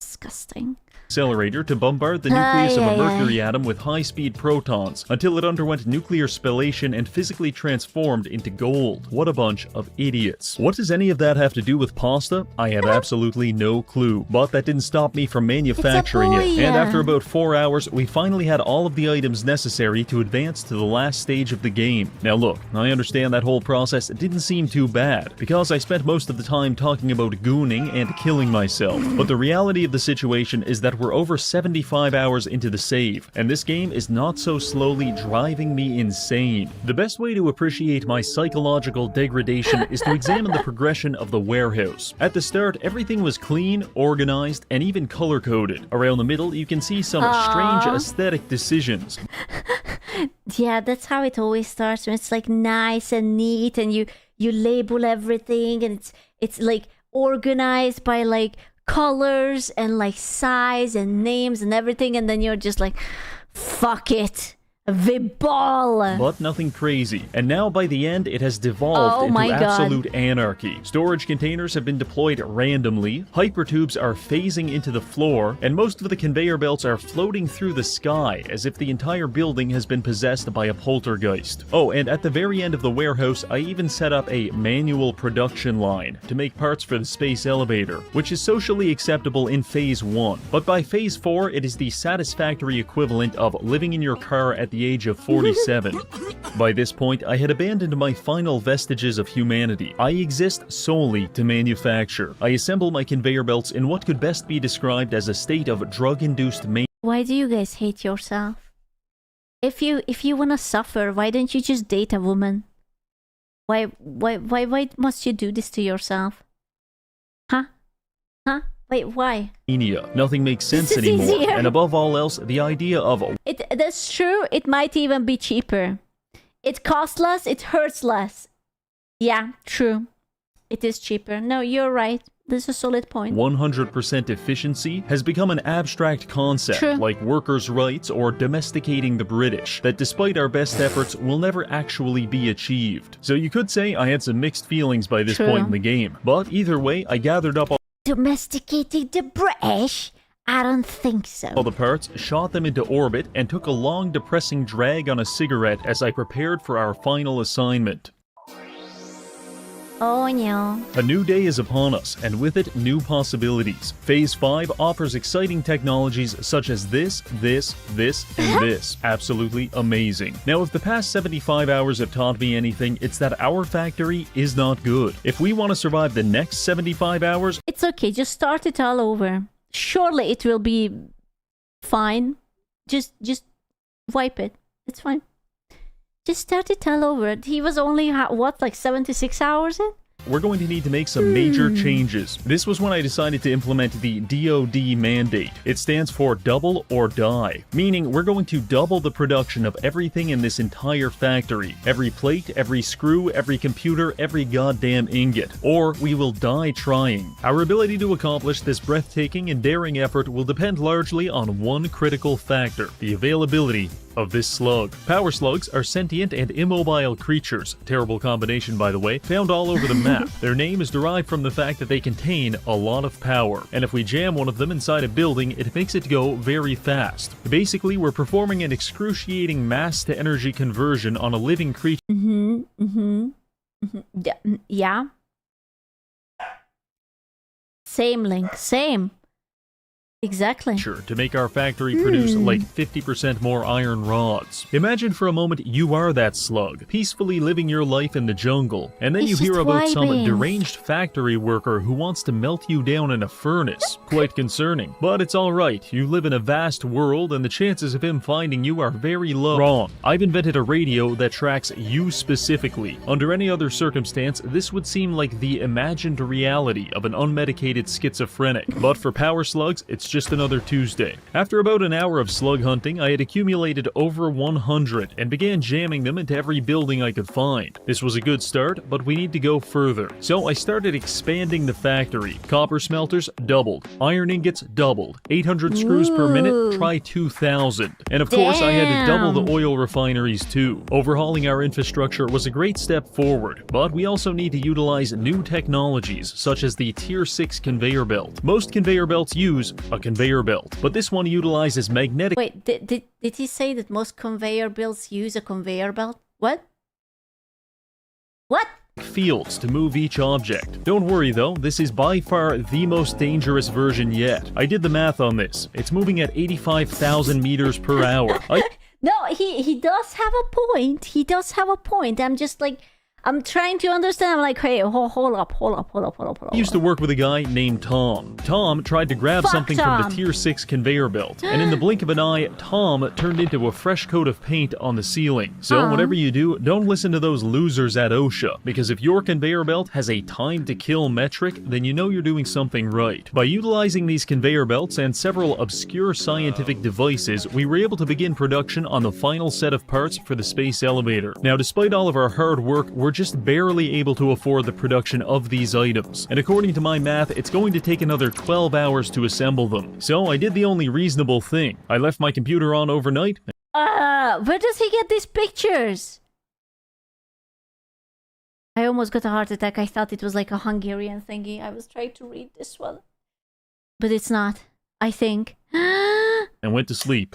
disgusting. Accelerator to bombard the nucleus of a mercury atom with high-speed protons until it underwent nuclear spallation and physically transformed into gold. What a bunch of idiots. What does any of that have to do with pasta? I have absolutely no clue. But that didn't stop me from manufacturing it. And after about 4 hours, we finally had all of the items necessary to advance to the last stage of the game. Now look, I understand that whole process didn't seem too bad, because I spent most of the time talking about gooning and killing myself. But the reality of the situation is that we're over 75 hours into the save, and this game is not so slowly driving me insane. The best way to appreciate my psychological degradation is to examine the progression of the warehouse. At the start, everything was clean, organized, and even color-coded. Around the middle, you can see some strange aesthetic decisions. Yeah, that's how it always starts. When it's like nice and neat, and you label everything, and it's like organized by like colors and like size and names and everything, and then you're just like, fuck it, Viball. But nothing crazy. And now by the end, it has devolved into absolute anarchy. Storage containers have been deployed randomly, hypertubes are phasing into the floor, and most of the conveyor belts are floating through the sky as if the entire building has been possessed by a poltergeist. Oh, and at the very end of the warehouse, I even set up a manual production line to make parts for the space elevator, which is socially acceptable in Phase 1. But by Phase 4, it is the satisfactory equivalent of living in your car at the age of 47. By this point, I had abandoned my final vestiges of humanity. I exist solely to manufacture. I assemble my conveyor belts in what could best be described as a state of drug-induced Why do you guys hate yourself? If you wanna suffer, why don't you just date a woman? Why must you do this to yourself? Huh? Wait, why? Nothing makes sense anymore. Easier. And above all else, the idea of... That's true, it might even be cheaper. It costs less, it hurts less. Yeah, true. It is cheaper. No, you're right. This is a solid point. 100% efficiency has become an abstract concept, like workers' rights or domesticating the British, that despite our best efforts will never actually be achieved. So you could say I had some mixed feelings by this point in the game. But either way, I gathered up Domesticating the British? I don't think so. all the parts, shot them into orbit, and took a long depressing drag on a cigarette as I prepared for our final assignment. Oh no. A new day is upon us, and with it, new possibilities. Phase 5 offers exciting technologies such as this, and this. Absolutely amazing. Now, if the past 75 hours have taught me anything, it's that our factory is not good. If we want to survive the next 75 hours... It's okay, just start it all over. Surely it will be fine. Just wipe it. It's fine. Just start it all over. He was only, what, like 76 hours in? We're going to need to make some major changes. This was when I decided to implement the DoD mandate. It stands for double or die, meaning we're going to double the production of everything in this entire factory. Every plate, every screw, every computer, every goddamn ingot. Or we will die trying. Our ability to accomplish this breathtaking and daring effort will depend largely on one critical factor: the availability of this slug. Power slugs are sentient and immobile creatures, terrible combination by the way, found all over the map. Their name is derived from the fact that they contain a lot of power, and if we jam one of them inside a building, it makes it go very fast. Basically, we're performing an excruciating mass-to-energy conversion on a living creature. Yeah. Same, Link. Same. Exactly. To make our factory produce like 50% more iron rods. Imagine for a moment you are that slug, peacefully living your life in the jungle, and then you hear about some deranged factory worker who wants to melt you down in a furnace. Quite concerning. But it's alright, you live in a vast world and the chances of him finding you are very low. Wrong. I've invented a radio that tracks you specifically. Under any other circumstance, this would seem like the imagined reality of an unmedicated schizophrenic. But for power slugs, it's just another Tuesday. After about an hour of slug hunting, I had accumulated over 100 and began jamming them into every building I could find. This was a good start, but we need to go further. So I started expanding the factory. Copper smelters doubled. Iron ingots doubled. 800 screws per minute, try 2,000. And of course I had to double the oil refineries too. Overhauling our infrastructure was a great step forward, but we also need to utilize new technologies such as the Tier 6 conveyor belt. Most conveyor belts use a conveyor belt, but this one utilizes magnetic— Wait, did he say that most conveyor belts use a conveyor belt? What? What? fields to move each object. Don't worry though, this is by far the most dangerous version yet. I did the math on this. It's moving at 85,000 meters per hour. No, he does have a point. He does have a point. I'm just like, I'm trying to understand. I'm like, hey, hold up. I used to work with a guy named Tom. Tom tried to grab something from the Tier 6 conveyor belt, and in the blink of an eye, Tom turned into a fresh coat of paint on the ceiling. So whatever you do, don't listen to those losers at OSHA, because if your conveyor belt has a time to kill metric, then you know you're doing something right. By utilizing these conveyor belts and several obscure scientific devices, we were able to begin production on the final set of parts for the space elevator. Now, despite all of our hard work, we're just barely able to afford the production of these items, and according to my math, it's going to take another 12 hours to assemble them. So I did the only reasonable thing. I left my computer on overnight. Where does he get these pictures? I almost got a heart attack. I thought it was like a Hungarian thingy. I was trying to read this one, but it's not, I think. And went to sleep.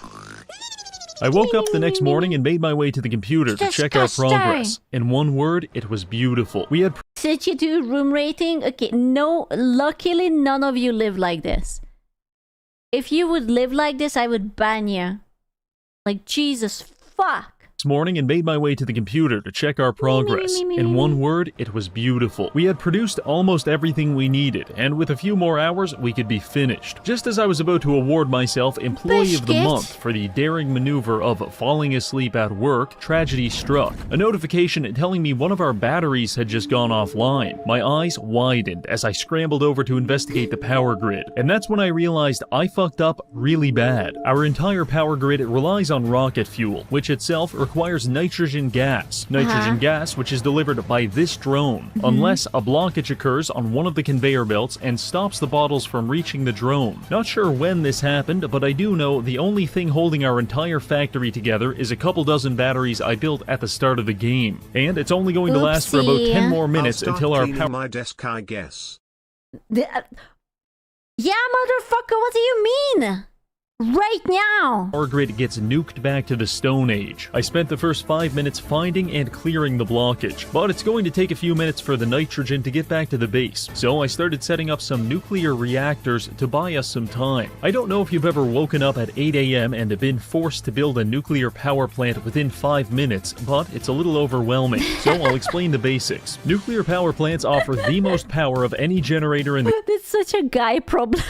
I woke up the next morning and made my way to the computer to check our progress. In one word, it was beautiful. We had— Did you do room rating? Okay, no, luckily none of you live like this. If you would live like this, I would ban you. Like, Jesus, fuck. This morning and made my way to the computer to check our progress. In one word, it was beautiful. We had produced almost everything we needed, and with a few more hours, we could be finished. Just as I was about to award myself Employee of the Month for the daring maneuver of falling asleep at work, tragedy struck. A notification telling me one of our batteries had just gone offline. My eyes widened as I scrambled over to investigate the power grid, and that's when I realized I fucked up really bad. Our entire power grid relies on rocket fuel, which itself requires nitrogen gas. Nitrogen gas, which is delivered by this drone, unless a blockage occurs on one of the conveyor belts and stops the bottles from reaching the drone. Not sure when this happened, but I do know the only thing holding our entire factory together is a couple dozen batteries I built at the start of the game. And it's only going to last for about 10 more minutes until our power— my desk, I guess. Yeah, motherfucker, what do you mean? Right now! Our grid gets nuked back to the Stone Age. I spent the first 5 minutes finding and clearing the blockage, but it's going to take a few minutes for the nitrogen to get back to the base, so I started setting up some nuclear reactors to buy us some time. I don't know if you've ever woken up at 8 a.m. and been forced to build a nuclear power plant within 5 minutes, but it's a little overwhelming, so I'll explain the basics. Nuclear power plants offer the most power of any generator in the— It's such a guy problem.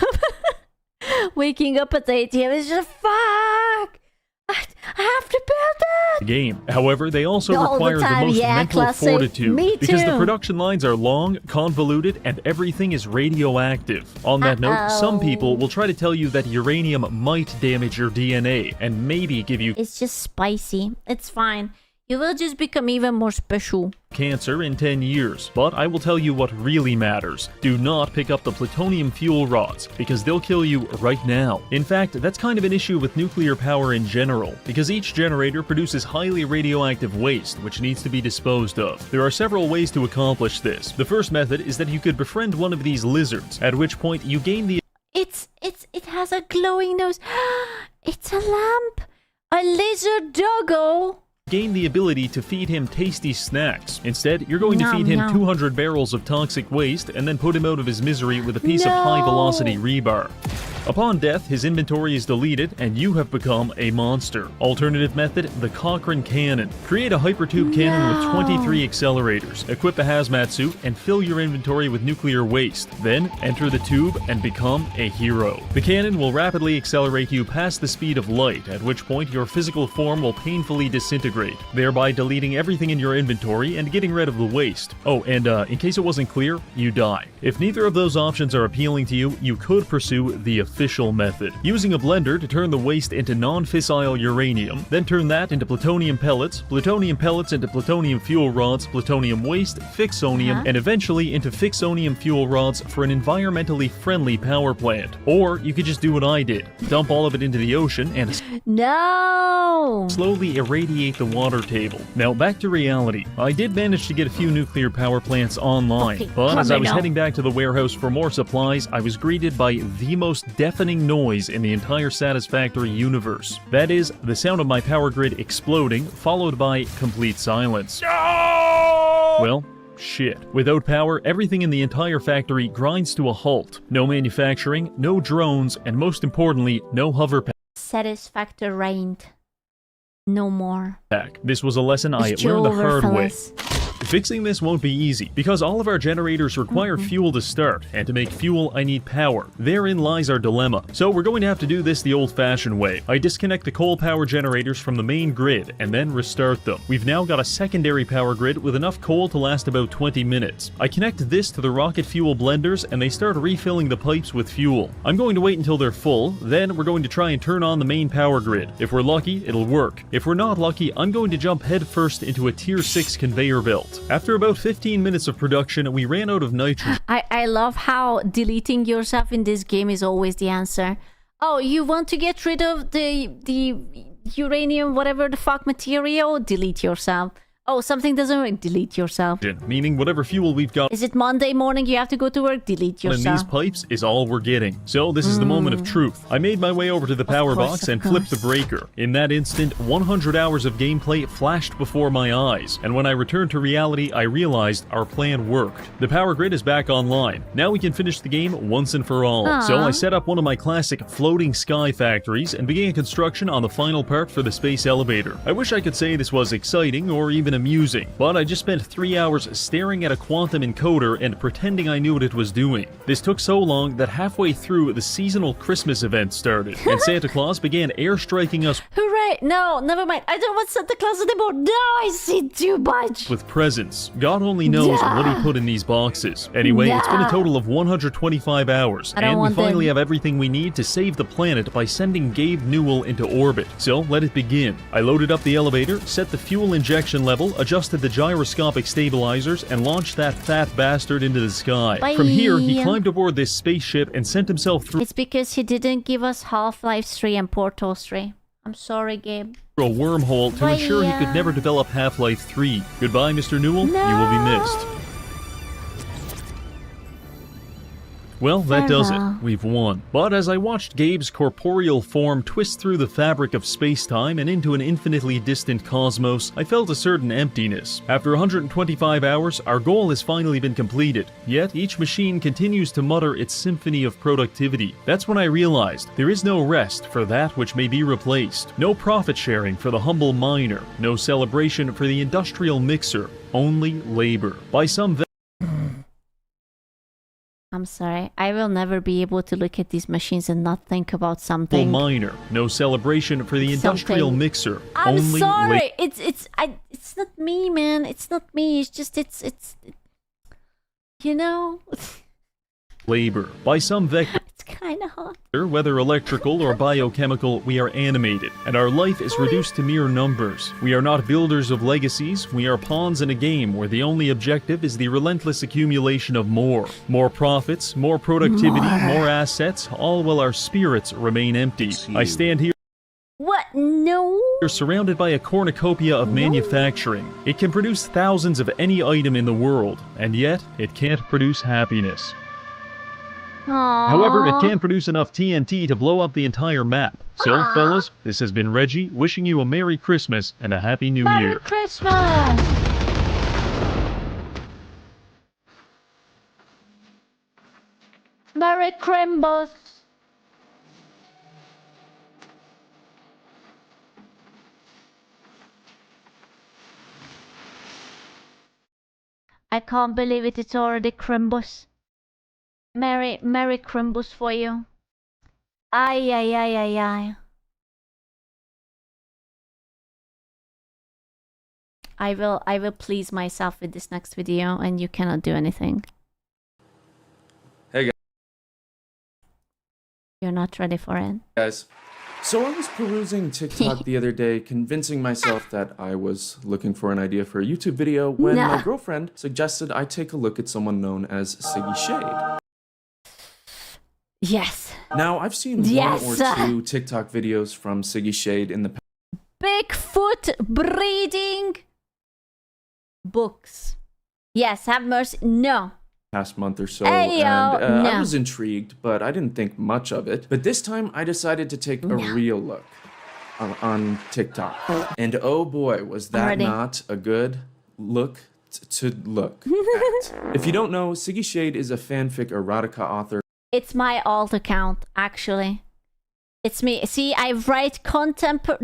Waking up at 8 a.m. is just fuck. I have to build it. Game. However, they also require the most mental fortitude because the production lines are long, convoluted, and everything is radioactive. On that note, some people will try to tell you that uranium might damage your DNA and maybe give you— It's just spicy. It's fine. You will just become even more special. Cancer in 10 years, but I will tell you what really matters. Do not pick up the plutonium fuel rods, because they'll kill you right now. In fact, that's kind of an issue with nuclear power in general, because each generator produces highly radioactive waste, which needs to be disposed of. There are several ways to accomplish this. The first method is that you could befriend one of these lizards, at which point you gain the... It has a glowing nose. It's a lamp. A lizard doggo. Gain the ability to feed him tasty snacks. Instead, you're going to feed him 200 barrels of toxic waste and then put him out of his misery with a piece of high-velocity rebar. Upon death, his inventory is deleted and you have become a monster. Alternative method, the Cochrane Cannon. Create a hypertube cannon with 23 accelerators, equip a hazmat suit, and fill your inventory with nuclear waste. Then, enter the tube and become a hero. The cannon will rapidly accelerate you past the speed of light, at which point your physical form will painfully disintegrate, thereby deleting everything in your inventory and getting rid of the waste. Oh, and in case it wasn't clear, you die. If neither of those options are appealing to you, you could pursue the official method, using a blender to turn the waste into non-fissile uranium, then turn that into plutonium pellets into plutonium fuel rods, plutonium waste, fixonium, and eventually into fixonium fuel rods for an environmentally friendly power plant. Or you could just do what I did, dump all of it into the ocean and slowly irradiate the water table. Now back to reality. I did manage to get a few nuclear power plants online, but as I was heading back to the warehouse for more supplies, I was greeted by the most deafening noise in the entire Satisfactory universe. That is, the sound of my power grid exploding, followed by complete silence. Well, shit. Without power, everything in the entire factory grinds to a halt. No manufacturing, no drones, and most importantly, no hover Satisfactory reigned. No more. This was a lesson I learned the hard way. Fixing this won't be easy, because all of our generators require fuel to start, and to make fuel I need power. Therein lies our dilemma. So we're going to have to do this the old-fashioned way. I disconnect the coal power generators from the main grid, and then restart them. We've now got a secondary power grid with enough coal to last about 20 minutes. I connect this to the rocket fuel blenders, and they start refilling the pipes with fuel. I'm going to wait until they're full, then we're going to try and turn on the main power grid. If we're lucky, it'll work. If we're not lucky, I'm going to jump headfirst into a Tier 6 conveyor belt. After about 15 minutes of production, we ran out of nitrogen. I love how deleting yourself in this game is always the answer. Oh, you want to get rid of the uranium, whatever the fuck material? Delete yourself. Oh, something doesn't work. Delete yourself. Meaning whatever fuel we've got. Is it Monday morning? You have to go to work. Delete yourself. And these pipes is all we're getting. So this is the moment of truth. I made my way over to the power box and flipped the breaker. In that instant, 100 hours of gameplay flashed before my eyes. And when I returned to reality, I realized our plan worked. The power grid is back online. Now we can finish the game once and for all. So I set up one of my classic floating sky factories and began construction on the final part for the space elevator. I wish I could say this was exciting or even amusing, but I just spent 3 hours staring at a quantum encoder and pretending I knew what it was doing. This took so long that halfway through, the seasonal Christmas event started, and Santa Claus began airstriking us Hooray! No, never mind. I don't want Santa Claus anymore. No, I see too much. with presents. God only knows what he put in these boxes. Anyway, it's been a total of 125 hours, and we finally have everything we need to save the planet by sending Gabe Newell into orbit. So let it begin. I loaded up the elevator, set the fuel injection level, adjusted the gyroscopic stabilizers, and launched that fat bastard into the sky. Bye. From here, he climbed aboard this spaceship and sent himself through It's because he didn't give us Half-Life 3 and Portal 3. I'm sorry, Gabe. a wormhole to ensure he could never develop Half-Life 3. Goodbye, Mr. Newell. No. You will be missed. Well, that does it. We've won. But as I watched Gabe's corporeal form twist through the fabric of space-time and into an infinitely distant cosmos, I felt a certain emptiness. After 125 hours, our goal has finally been completed. Yet, each machine continues to mutter its symphony of productivity. That's when I realized there is no rest for that which may be replaced. No profit-sharing for the humble miner. No celebration for the industrial mixer. Only labor. By some I'm sorry. I will never be able to look at these machines and not think about something. Miner. No celebration for the industrial mixer. I'm Only sorry. It's not me, man. It's not me. It's just you know. labor. By some vector. It's kind of hot. Whether electrical or biochemical, we are animated, and our life is reduced to mere numbers. We are not builders of legacies, we are pawns in a game where the only objective is the relentless accumulation of more. More profits, more productivity, more assets, all while our spirits remain empty. I stand here What? No. You're surrounded by a cornucopia of manufacturing. It can produce thousands of any item in the world, and yet it can't produce happiness. Aww. However, it can produce enough TNT to blow up the entire map. So, fellas, this has been Reggie, wishing you a Merry Christmas and a Happy New Year. Merry Christmas! Merry Crimbus! I can't believe it, it's already Crimbus. Merry Crimbus for you. Ay, ay, ay, ay, ay. I will please myself with this next video and you cannot do anything. Hey You're not ready for it. guys. So I was perusing TikTok the other day, convincing myself that I was looking for an idea for a YouTube video when my girlfriend suggested I take a look at someone known as Siggy Shade. Yes. Now, I've seen one or two TikTok videos from Siggy Shade in the past. Bigfoot breeding books. Yes, have mercy. No. Past month or so, Ayo, and no. I was intrigued, but I didn't think much of it. But this time, I decided to take a real look on TikTok. And oh boy, was that not a good look to look at. If you don't know, Siggy Shade is a fanfic erotica author. It's my alt account, actually. It's me. See, I write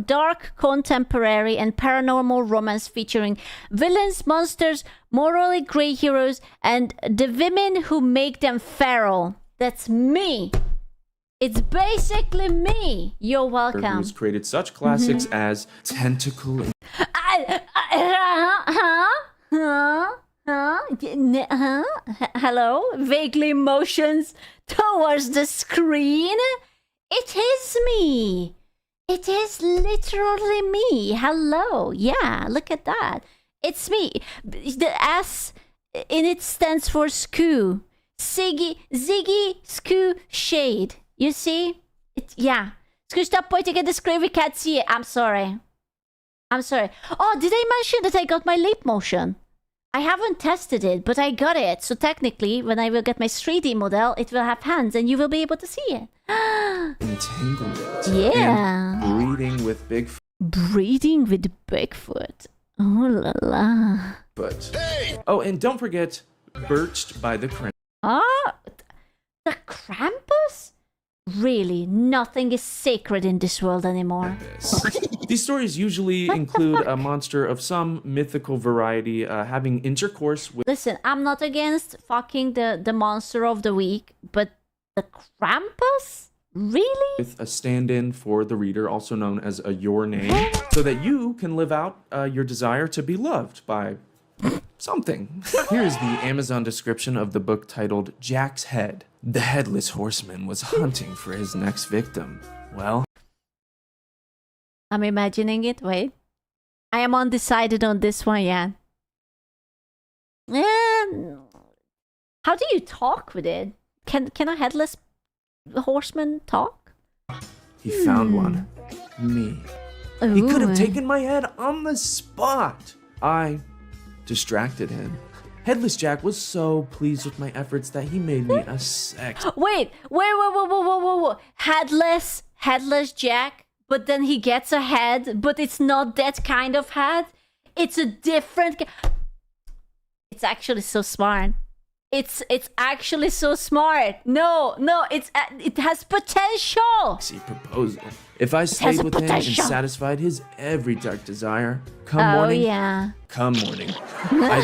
dark contemporary and paranormal romance featuring villains, monsters, morally grey heroes, and the women who make them feral. That's me. It's basically me. You're welcome. Who's created such classics as Tentacle and Hello? Vaguely motions towards the screen? It is me. It is literally me. Hello. Yeah, look at that. It's me. The S in it stands for Skoo. Ziggy Skoo Shade. You see? Yeah. Skoo, stop pointing at the screen. We can't see it. I'm sorry. Oh, did I mention that I got my leap motion? I haven't tested it, but I got it. So technically, when I will get my 3D model, it will have hands and you will be able to see it. entanglement. Yeah. And breeding with Bigfoot. Breeding with Bigfoot. Oh la la. Oh, and don't forget, Birched by the Krampus. Ah, the Krampus? Really, nothing is sacred in this world anymore. These stories usually include a monster of some mythical variety having intercourse with... Listen, I'm not against fucking the monster of the week, but the Krampus? Really? With a stand-in for the reader, also known as a your name, so that you can live out your desire to be loved by something. Here's the Amazon description of the book titled Jack's Head. The headless horseman was hunting for his next victim. Well, I'm imagining it. Wait. I am undecided on this one yet. How do you talk with it? Can a headless horseman talk? he found one. Me. He could have taken my head on the spot. I distracted him. Headless Jack was so pleased with my efforts that he made me a sex. Wait. Headless Jack, but then he gets a head, but it's not that kind of head. It's a different... It's actually so smart. It's actually so smart. No, it has potential. See, proposal. If I stayed with him and satisfied his every dark desire, come morning, I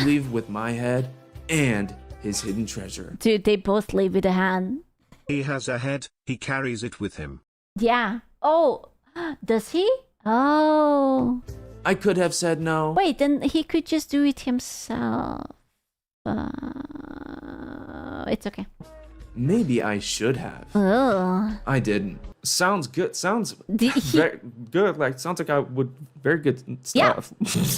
leave with my head and his hidden treasure. Dude, they both leave with a hand. He has a head, he carries it with him. Yeah. Oh, does he? Oh. I could have said no. Wait, then he could just do it himself. It's okay. Maybe I should have. Oh. I didn't. Sounds good. Sounds Did he- very good. Like, sounds like I would. Very good stuff.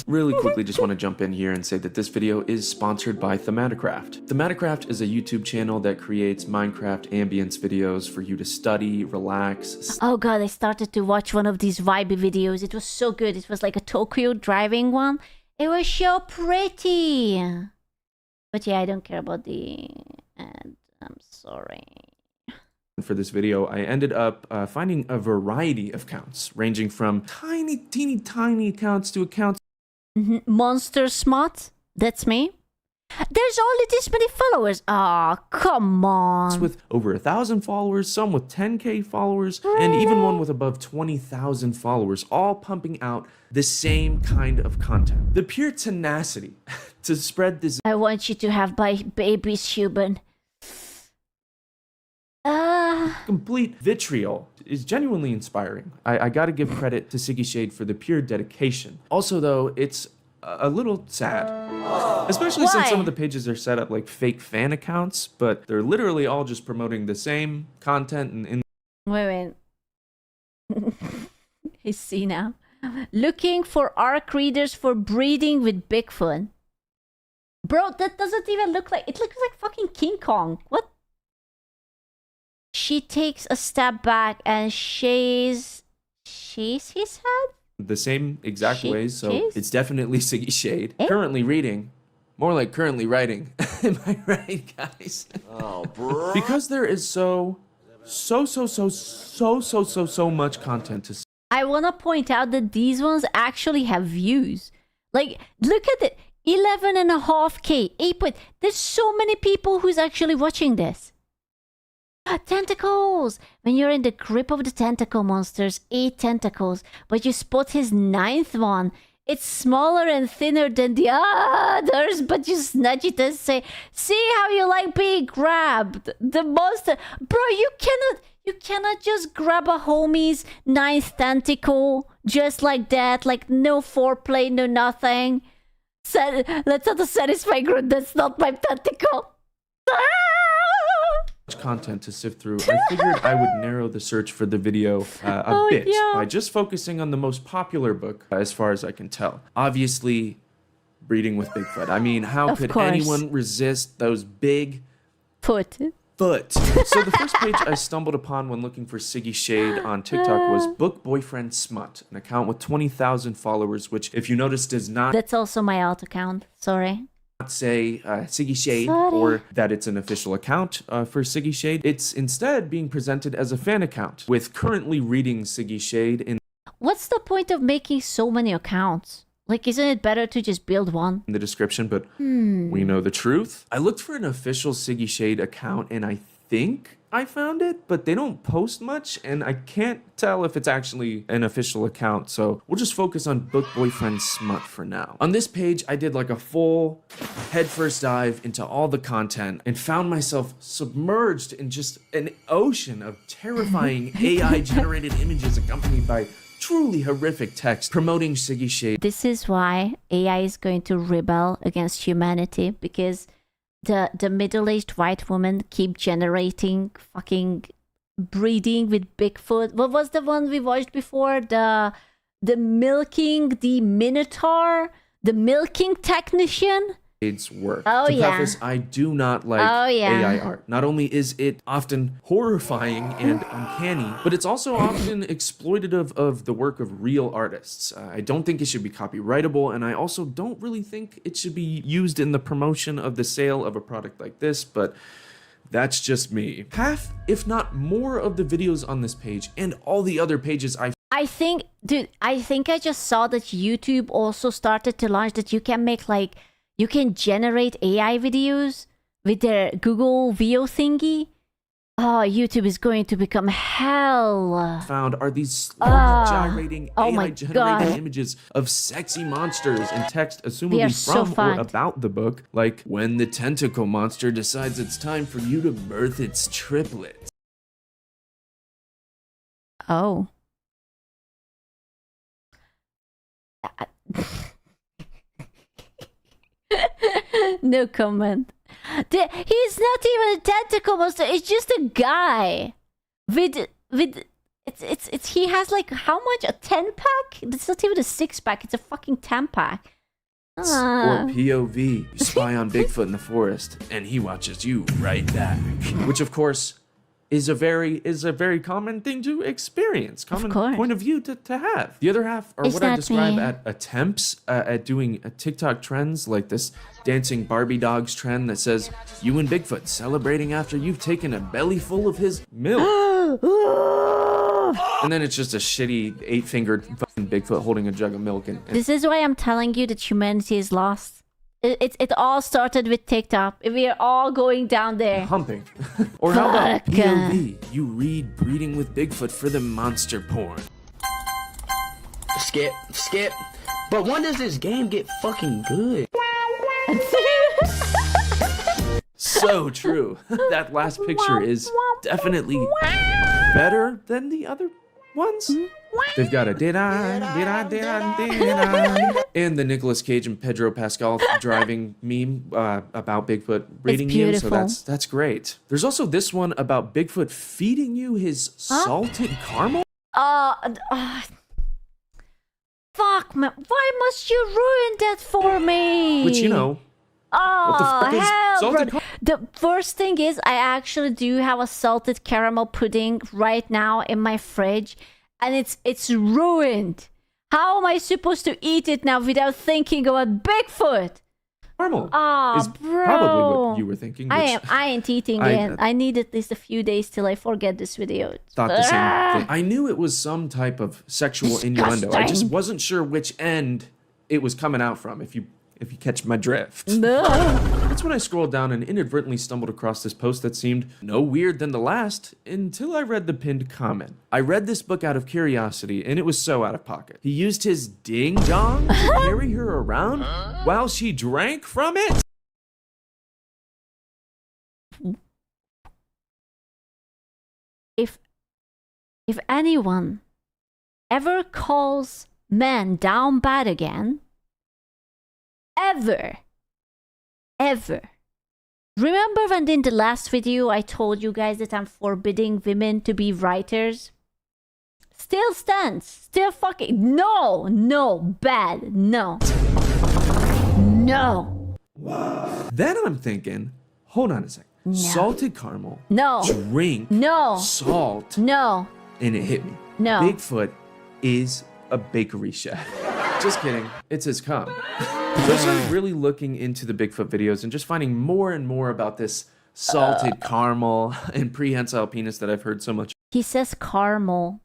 Really quickly, just want to jump in here and say that this video is sponsored by Thematocraft. Thematocraft is a YouTube channel that creates Minecraft ambience videos for you to study, relax. Oh god, I started to watch one of these vibey videos. It was so good. It was like a Tokyo driving one. It was so pretty. But yeah, I don't care about the ad. I'm sorry. For this video, I ended up finding a variety of accounts, ranging from teeny tiny accounts to accounts Monster Smut? That's me. There's only this many followers. Ah, come on. with over 1,000 followers, some with 10K followers, and even one with above 20,000 followers, all pumping out the same kind of content. The pure tenacity to spread this. I want you to have my babies, Cuban. Complete vitriol is genuinely inspiring. I gotta give credit to Siggy Shade for the pure dedication. Also, though, it's a little sad. Especially since some of the pages are set up like fake fan accounts, but they're literally all just promoting the same content and Wait. I see now. Looking for arc readers for breeding with Bigfoot. Bro, that doesn't even look like... It looks like fucking King Kong. What? She takes a step back and shaves his head? the same exact ways, so Chase? it's definitely Siggy Shade. Currently reading. More like currently writing. Am I right, guys? Oh, bro. Because there is so much content to see. I want to point out that these ones actually have views. Like, look at it. 11.5K. 8. There's so many people who's actually watching this. Tentacles! When you're in the grip of the tentacle monsters, 8 tentacles, but you spot his 9th one. It's smaller and thinner than the others, but you snatch it and say, see how you like being grabbed. The monster... Bro, you cannot just grab a homie's 9th tentacle just like that. Like, no foreplay, no nothing. Let's not satisfy group. That's not my tentacle. Content to sift through, I figured I would narrow the search for the video a bit by just focusing on the most popular book as far as I can tell. Obviously, Breeding with Bigfoot. I mean, how could anyone resist those big foot? So the first page I stumbled upon when looking for Siggy Shade on TikTok was Book Boyfriend Smut, an account with 20,000 followers, which, if you notice, does not... That's also my alt account. Sorry. Say Siggy Shade or that it's an official account for Siggy Shade. It's instead being presented as a fan account with currently reading Siggy Shade in... What's the point of making so many accounts? Like, isn't it better to just build one? In the description, but we know the truth. I looked for an official Siggy Shade account and I think I found it, but they don't post much and I can't tell if it's actually an official account, so we'll just focus on Book Boyfriend Smut for now. On this page, I did like a full headfirst dive into all the content and found myself submerged in just an ocean of terrifying AI-generated images accompanied by truly horrific text promoting Siggy Shade. This is why AI is going to rebel against humanity, because the middle-aged white women keep generating fucking breeding with Bigfoot. What was the one we watched before? The milking, the Minotaur, the milking technician. Work. Oh, to yeah. preface, I do not like AI art. Not only is it often horrifying and uncanny, but it's also often exploitative of the work of real artists. I don't think it should be copyrightable, and I also don't really think it should be used in the promotion of the sale of a product like this, but that's just me. Half, if not more, of the videos on this page and all the other pages I think I just saw that YouTube also started to launch that you can make like... You can generate AI videos with their Google VO thingy. Oh, YouTube is going to become hell. Found are these gyrating AI-generated God. images of sexy monsters and text assumably from or about the book, like when the tentacle monster decides it's time for you to birth its triplets. Oh. No comment. He's not even a tentacle monster. It's just a guy with it's he has like how much, a 10-pack? It's not even a 6-pack. It's a fucking 10-pack. Or POV. You spy on Bigfoot in the forest, and he watches you right back. Which, of course, is a very common thing to experience. Common point of view to have. The other half are what I describe as attempts at doing TikTok trends, like this dancing Barbie dogs trend that says, "You and Bigfoot celebrating after you've taken a belly full of his milk." And then it's just a shitty 8-fingered fucking Bigfoot holding a jug of milk. And this is why I'm telling you that humanity is lost. It all started with TikTok. We are all going down there. Humping. Or how about POV? You read Breeding with Bigfoot for the monster porn. Skip. But when does this game get fucking good? So true. That last picture is definitely better than the other ones. They've got a did-I, and the Nicolas Cage and Pedro Pascal driving meme about Bigfoot reading you, so that's great. There's also this one about Bigfoot feeding you his salted caramel. Fuck, man. Why must you ruin that for me? Which, you know, what the fuck is salted caramel? The first thing is, I actually do have a salted caramel pudding right now in my fridge, and it's ruined. How am I supposed to eat it now without thinking about Bigfoot? Caramel is bro. probably what you were thinking. I ain't eating it. I need at least a few days till I forget this video. Thought the same thing. I knew it was some type of sexual innuendo. I just wasn't sure which end it was coming out from, if you catch my drift. No. That's when I scrolled down and inadvertently stumbled across this post that seemed no weird than the last until I read the pinned comment. I read this book out of curiosity, and it was so out of pocket. He used his ding-dong to carry her around while she drank from it? If anyone ever calls men down bad again, ever. Remember when in the last video I told you guys that I'm forbidding women to be writers? Still stands. Still fucking... No. Bad. No. Then I'm thinking, hold on a second. No. Salted caramel. No. Drink. No. Salt. No. And it hit me. No. Bigfoot is a bakery chef. Just kidding. It's his cum. So I started really looking into the Bigfoot videos and just finding more and more about this salted caramel and prehensile penis that I've heard so much. He says caramel.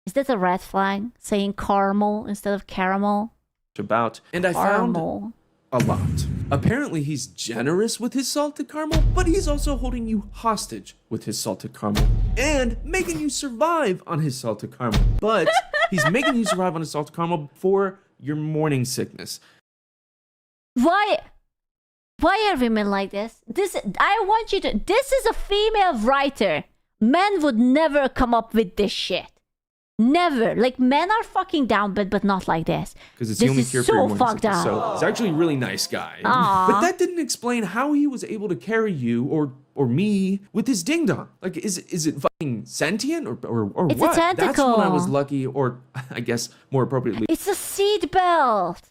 Is that a red flag? Saying caramel instead of caramel? About. And I found a lot. Apparently he's generous with his salted caramel, but he's also holding you hostage with his salted caramel and making you survive on his salted caramel. But he's making you survive on his salted caramel for your morning sickness. Why are women like this? This is a female writer. Men would never come up with this shit. Never. Like, men are fucking down, but not like this. Because it's the only cure for your morning fucked sickness. up. So he's actually a really nice guy. Aww. But that didn't explain how he was able to carry you or me with his ding dong. Like, is it fucking sentient or It's what? a tentacle. That's when I was lucky, or I guess more appropriately, It's a seat belt.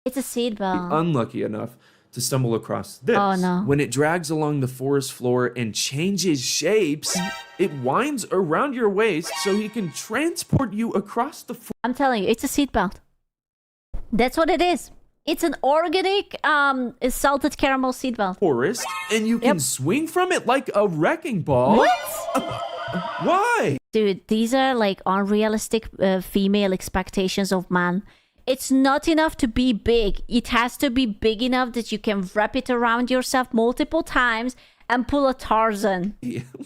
It's a seat belt. unlucky enough to stumble across this. Oh, no. When it drags along the forest floor and changes shapes, it winds around your waist so he can transport you across the forest. I'm telling you, it's a seat belt. That's what it is. It's an organic salted caramel seat belt. Forest, and you can swing from it like a wrecking ball. What? Why? Dude, these are like unrealistic female expectations of man. It's not enough to be big. It has to be big enough that you can wrap it around yourself multiple times and pull a Tarzan.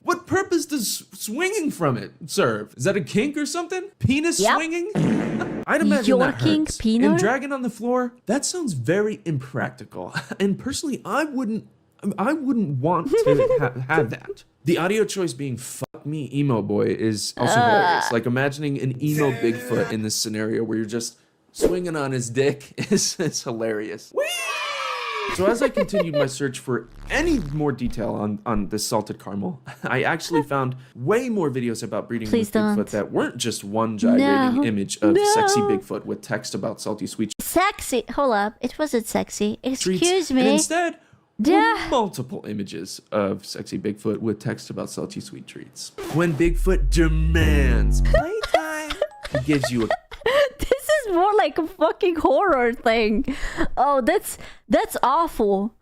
What purpose does swinging from it serve? Is that a kink or something? Penis swinging? I'd imagine Your that kink, hurts. penis? And dragging on the floor, that sounds very impractical. And personally, I wouldn't want to have that. The audio choice being "fuck me, emo boy" is also hilarious. Like imagining an emo Bigfoot in this scenario where you're just swinging on his dick is hilarious. So as I continued my search for any more detail on this salted caramel, I actually found way more videos about breeding with Bigfoot that weren't just one gyrating image of sexy Bigfoot with text about salty sweet Sexy. Hold up. It wasn't sexy. treats. Excuse me. And instead, were multiple images of sexy Bigfoot with text about salty sweet treats. When Bigfoot demands playtime, he gives you a This is more like a fucking horror thing. Oh, that's awful.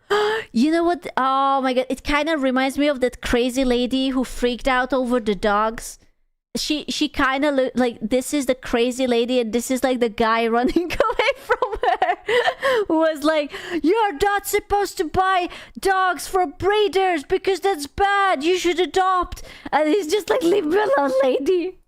You know what? Oh my god, it kind of reminds me of that crazy lady who freaked out over the dogs. She kind of looked like this is the crazy lady, and this is like the guy running away from her, who was like, "You're not supposed to buy dogs from breeders because that's bad. You should adopt." And he's just like, "Leave me alone, lady."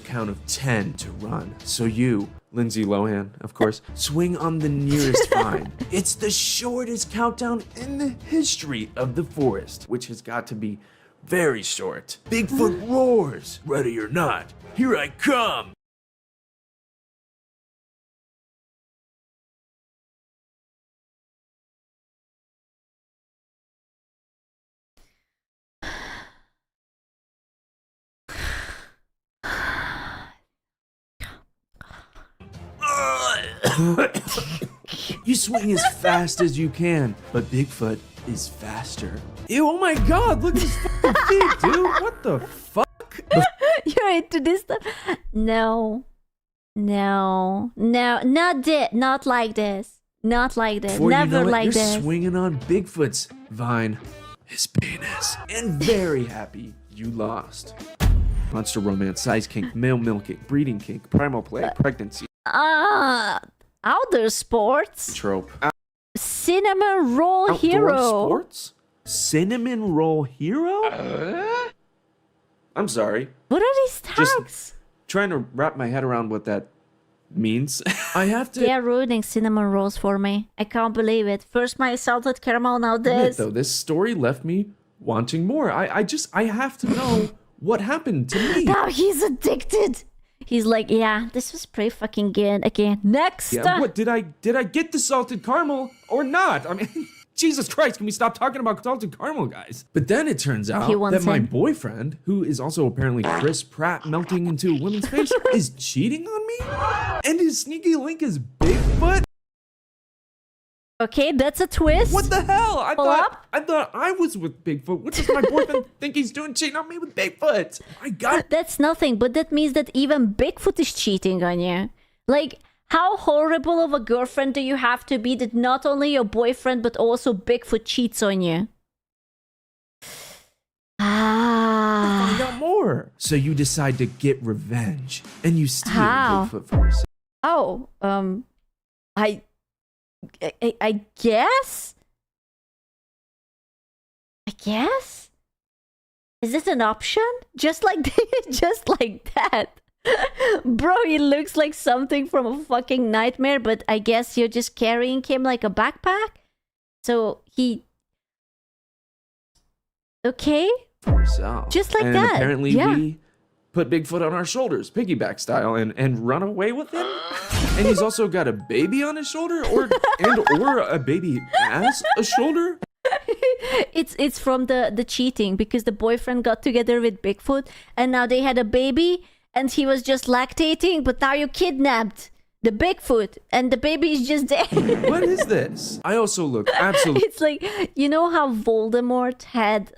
count of 10 to run. So you, Lindsay Lohan, of course, swing on the nearest vine. It's the shortest countdown in the history of the forest, which has got to be very short. Bigfoot roars, ready or not, here I come. You swing as fast as you can, but Bigfoot is faster. Ew, oh my god, look at his fucking feet, dude. What the fuck? You're into this stuff? No, not like this. Not like this. Before Never you know it, like you're this. swinging on Bigfoot's vine, his penis, and very happy you lost. Monster romance, size kink, male milking, breeding kink, primal play, pregnancy. Outdoor sports. Trope. Cinnamon roll Outdoor hero. sports? Cinnamon roll hero? I'm sorry. What are these tags? Just trying to wrap my head around what that means. I have to. They are ruining cinnamon rolls for me. I can't believe it. First my salted caramel, now Admit, this. though, this story left me wanting more. I have to know what happened to me. Now he's addicted. He's like, yeah, this was pretty fucking good. Okay, next. Yeah, what did I get the salted caramel or not? I mean, Jesus Christ, can we stop talking about salted caramel, guys? But then it turns out that my boyfriend, who is also apparently Chris Pratt melting into a woman's face, is cheating on me? And his sneaky link is Bigfoot? Okay, that's a twist. What the hell? I thought I was with Bigfoot. What does my boyfriend think he's doing cheating on me with Bigfoot? My God. That's nothing, but that means that even Bigfoot is cheating on you. Like, how horrible of a girlfriend do you have to be that not only your boyfriend, but also Bigfoot cheats on you? Find out more. So you decide to get revenge, and you steal How? Bigfoot for yourself. Oh, I guess? Is this an option? Just like just like that. Bro, he looks like something from a fucking nightmare, but I guess you're just carrying him like a backpack? So he... Okay? For yourself. Just like and that. Apparently yeah. we put Bigfoot on our shoulders, piggyback style, and run away with him. And he's also got a baby on his shoulder, or a baby as a shoulder. It's from the cheating, because the boyfriend got together with Bigfoot and now they had a baby and he was just lactating, but now you kidnapped the Bigfoot and the baby is just dead. What is this? I also look absolutely... It's like, you know how Voldemort had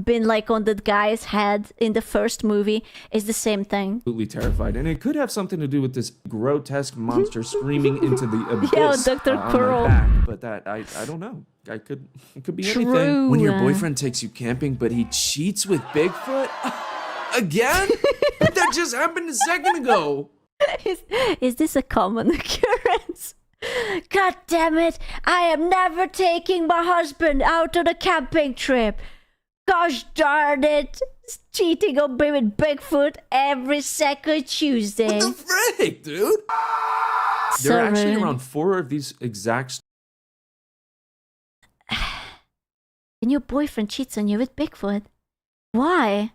been like on that guy's head in the first movie? It's the same thing. Absolutely terrified, and it could have something to do with this grotesque monster screaming into the abyss. Yeah, Dr. On Pearl. my back, but that I don't know. It could be True. anything. When your boyfriend takes you camping, but he cheats with Bigfoot again? That just happened a second ago. Is this a common occurrence? God damn it! I am never taking my husband out on a camping trip. Gosh darn it! Cheating on me with Bigfoot every second Tuesday. What the frick, dude? There are actually around 4 of these exact. And your boyfriend cheats on you with Bigfoot. Why?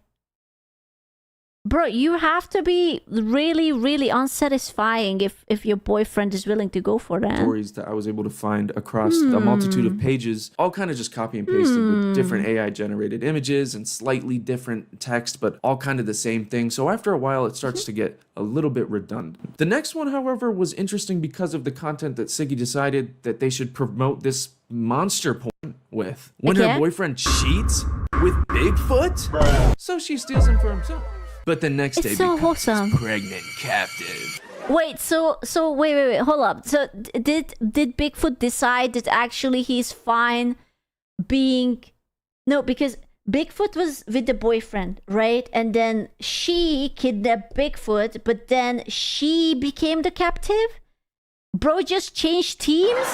Bro, you have to be really, really unsatisfying if your boyfriend is willing to go for that. Stories that I was able to find across a multitude of pages, all kind of just copy and pasted with different AI generated images and slightly different text, but all kind of the same thing. So after a while, it starts to get a little bit redundant. The next one, however, was interesting because of the content that Siggy decided that they should promote this monster porn with. When her boyfriend cheats with Bigfoot, so she steals him for himself. But the next day so becomes wholesome. his pregnant captive. Wait, so wait, hold up. So did Bigfoot decide that actually he's fine being... No, because Bigfoot was with the boyfriend, right? And then she kidnapped Bigfoot, but then she became the captive? Bro just changed teams?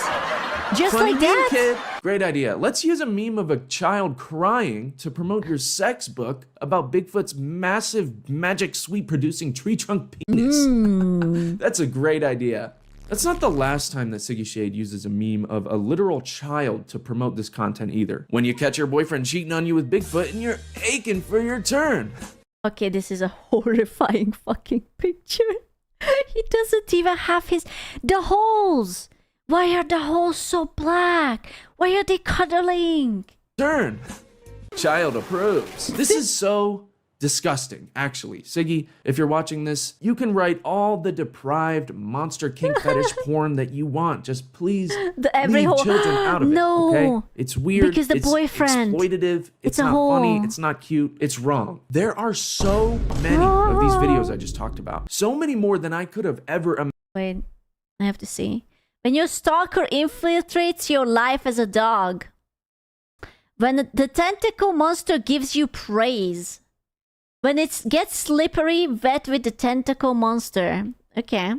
Just Funny like that? kid. Great idea. Let's use a meme of a child crying to promote your sex book about Bigfoot's massive magic sweet producing tree trunk penis. That's a great idea. That's not the last time that Siggy Shade uses a meme of a literal child to promote this content either. When you catch your boyfriend cheating on you with Bigfoot and you're aching for your turn. Okay, this is a horrifying fucking picture. He doesn't even have the holes. Why are the holes so black? Why are they cuddling? Turn. Child approves. This is so disgusting, actually. Siggy, if you're watching this, you can write all the deprived monster kink fetish porn that you want. Just please leave children out of it. Okay? It's weird. Because the boyfriend. Exploitative. It's a not hole. funny. It's not cute. It's wrong. There are so many of these videos I just talked about. So many more than I could have ever imagined. Wait, I have to see. When your stalker infiltrates your life as a dog. When the tentacle monster gives you praise. When it gets slippery, wet with the tentacle monster. Okay.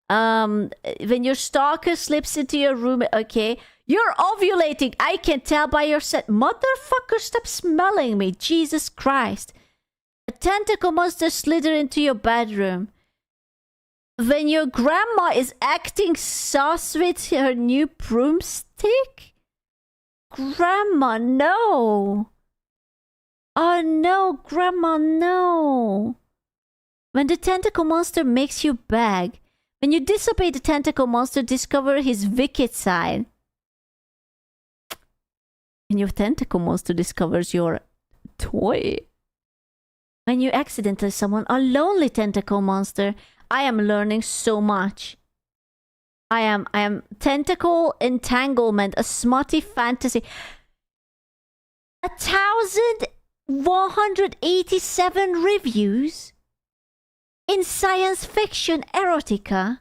When your stalker slips into your room. Okay. You're ovulating. I can tell by your set. Motherfucker, stop smelling me. Jesus Christ. A tentacle monster slither into your bedroom. When your grandma is acting sus with her new broomstick? Grandma, no. Oh no, Grandma, no. When the tentacle monster makes you beg. When you disobey the tentacle monster, discover his wicked side. When your tentacle monster discovers your toy. When you accidentally summon a lonely tentacle monster. I am learning so much. I am tentacle entanglement, a smutty fantasy. 1,187 reviews in science fiction erotica.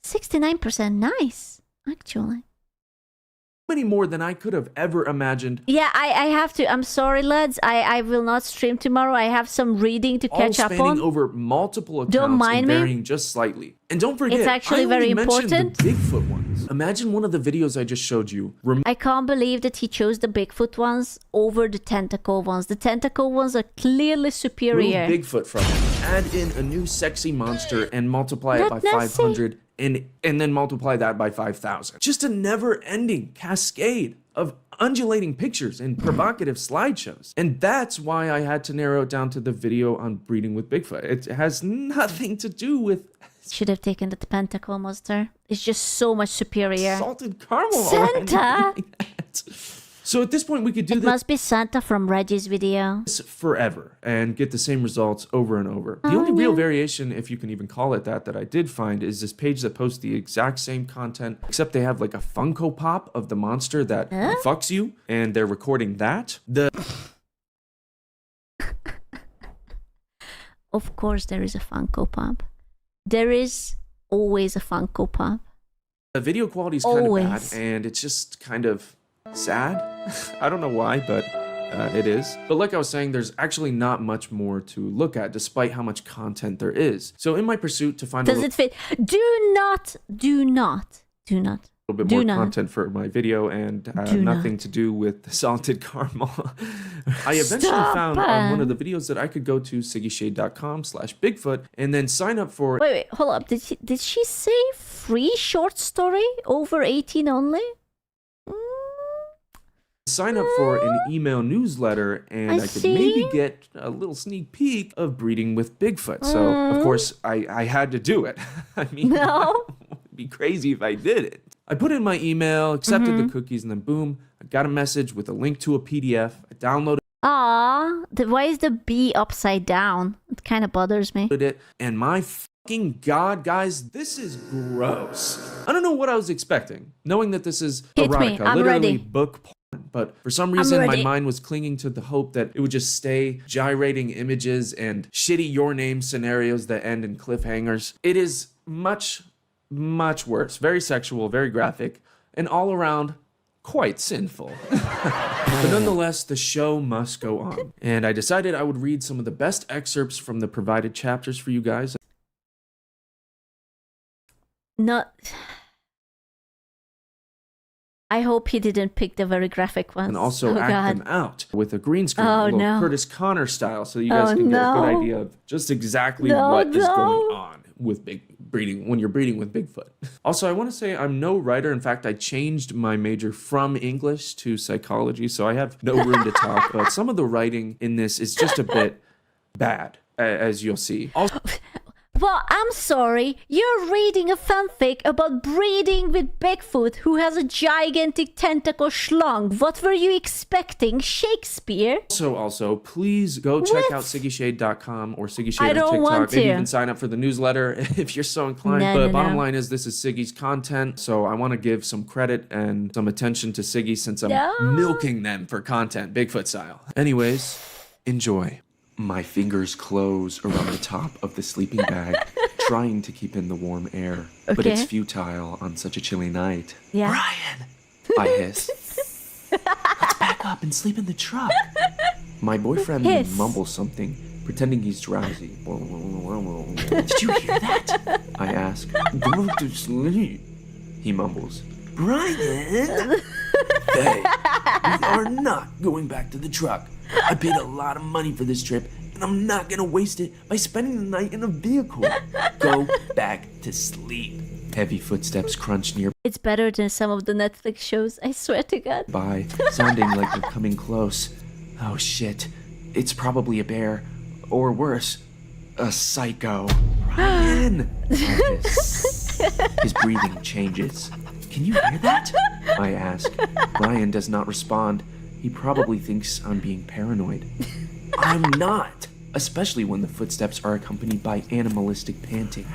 69% nice, actually. Many more than I could have ever imagined. Yeah, I have to. I'm sorry, lads. I will not stream tomorrow. I have some reading to catch up on. All spanning over multiple accounts Don't mind and me. varying just slightly. And don't forget, It's actually I only very mentioned important. the Bigfoot ones. Imagine one of the videos I just showed you. I can't believe that he chose the Bigfoot ones over the tentacle ones. The tentacle ones are clearly superior. Remove Bigfoot from it. Add in a new sexy monster and multiply it by 500 and then multiply that by 5,000. Just a never-ending cascade of undulating pictures and provocative slideshows. And that's why I had to narrow it down to the video on breeding with Bigfoot. It has nothing to do with... Should have taken the tentacle monster. It's just so much superior. Salted caramel. Santa! So at this point, we could do It must be Santa from Reggie's video. this forever and get the same results over and over. The only real variation, if you can even call it that I did find is this page that posts the exact same content, except they have like a Funko Pop of the monster that fucks you, and they're recording that. Of course there is a Funko Pop. There is always a Funko Pop. The video quality is kind of bad, Always. and it's just kind of sad. I don't know why, but it is. But like I was saying, there's actually not much more to look at, despite how much content there is. So in my pursuit to find Does it fit? Do not. a little bit more content for my video and nothing to do with the salted caramel. I eventually found on one of the videos that I could go to siggyshade.com/Bigfoot and then sign up for... Wait, hold up. Did she say free short story over 18 only? sign up for an email newsletter and I could maybe get a little sneak peek of breeding with Bigfoot. So, of course, I had to do it. I mean, it'd be crazy if I did it. I put in my email, accepted the cookies, and then boom, I got a message with a link to a PDF. I downloaded why is the B upside down? It kind of bothers me. it, and my fucking God, guys, this is gross. I don't know what I was expecting, knowing that this is erotica, I'm literally ready. book porn. But for some reason, my mind was clinging to the hope that it would just stay gyrating images and shitty Your Name scenarios that end in cliffhangers. It is much, much worse. Very sexual, very graphic, and all around quite sinful. But nonetheless, the show must go on. And I decided I would read some of the best excerpts from the provided chapters for you guys. I hope he didn't pick the very graphic ones. And also act them out with a green screen, a little Curtis Connor style, so you guys can get a good idea of just exactly what is going on with when you're breeding with Bigfoot. Also, I want to say I'm no writer. In fact, I changed my major from English to psychology, so I have no room to talk. But some of the writing in this is just a bit bad, as you'll see. Also, well, I'm sorry. You're reading a fanfic about breeding with Bigfoot who has a gigantic tentacle schlong. What were you expecting? Shakespeare? Also, please go check out SiggyShade.com or SiggyShade on TikTok. Want Maybe to. even sign up for the newsletter if you're so inclined. Bottom line is this is Siggy's content, so I want to give some credit and some attention to Siggy since I'm milking them for content, Bigfoot style. Anyways, enjoy. My fingers close around the top of the sleeping bag, trying to keep in the warm air. But it's futile on such a chilly night. Yeah. Brian! I hiss. Let's back up and sleep in the truck. My boyfriend mumbles something, pretending he's drowsy. Did you hear that? I ask. Go to sleep. He mumbles. Brian! Hey, we are not going back to the truck. I paid a lot of money for this trip, and I'm not gonna waste it by spending the night in a vehicle. Go back to sleep. Heavy footsteps crunch nearby. It's better than some of the Netflix shows, I swear to God. Sounding like they're coming close. Oh shit, it's probably a bear, or worse, a psycho. Brian! His breathing changes. Can you hear that? I ask. Brian does not respond. He probably thinks I'm being paranoid. I'm not, especially when the footsteps are accompanied by animalistic panting.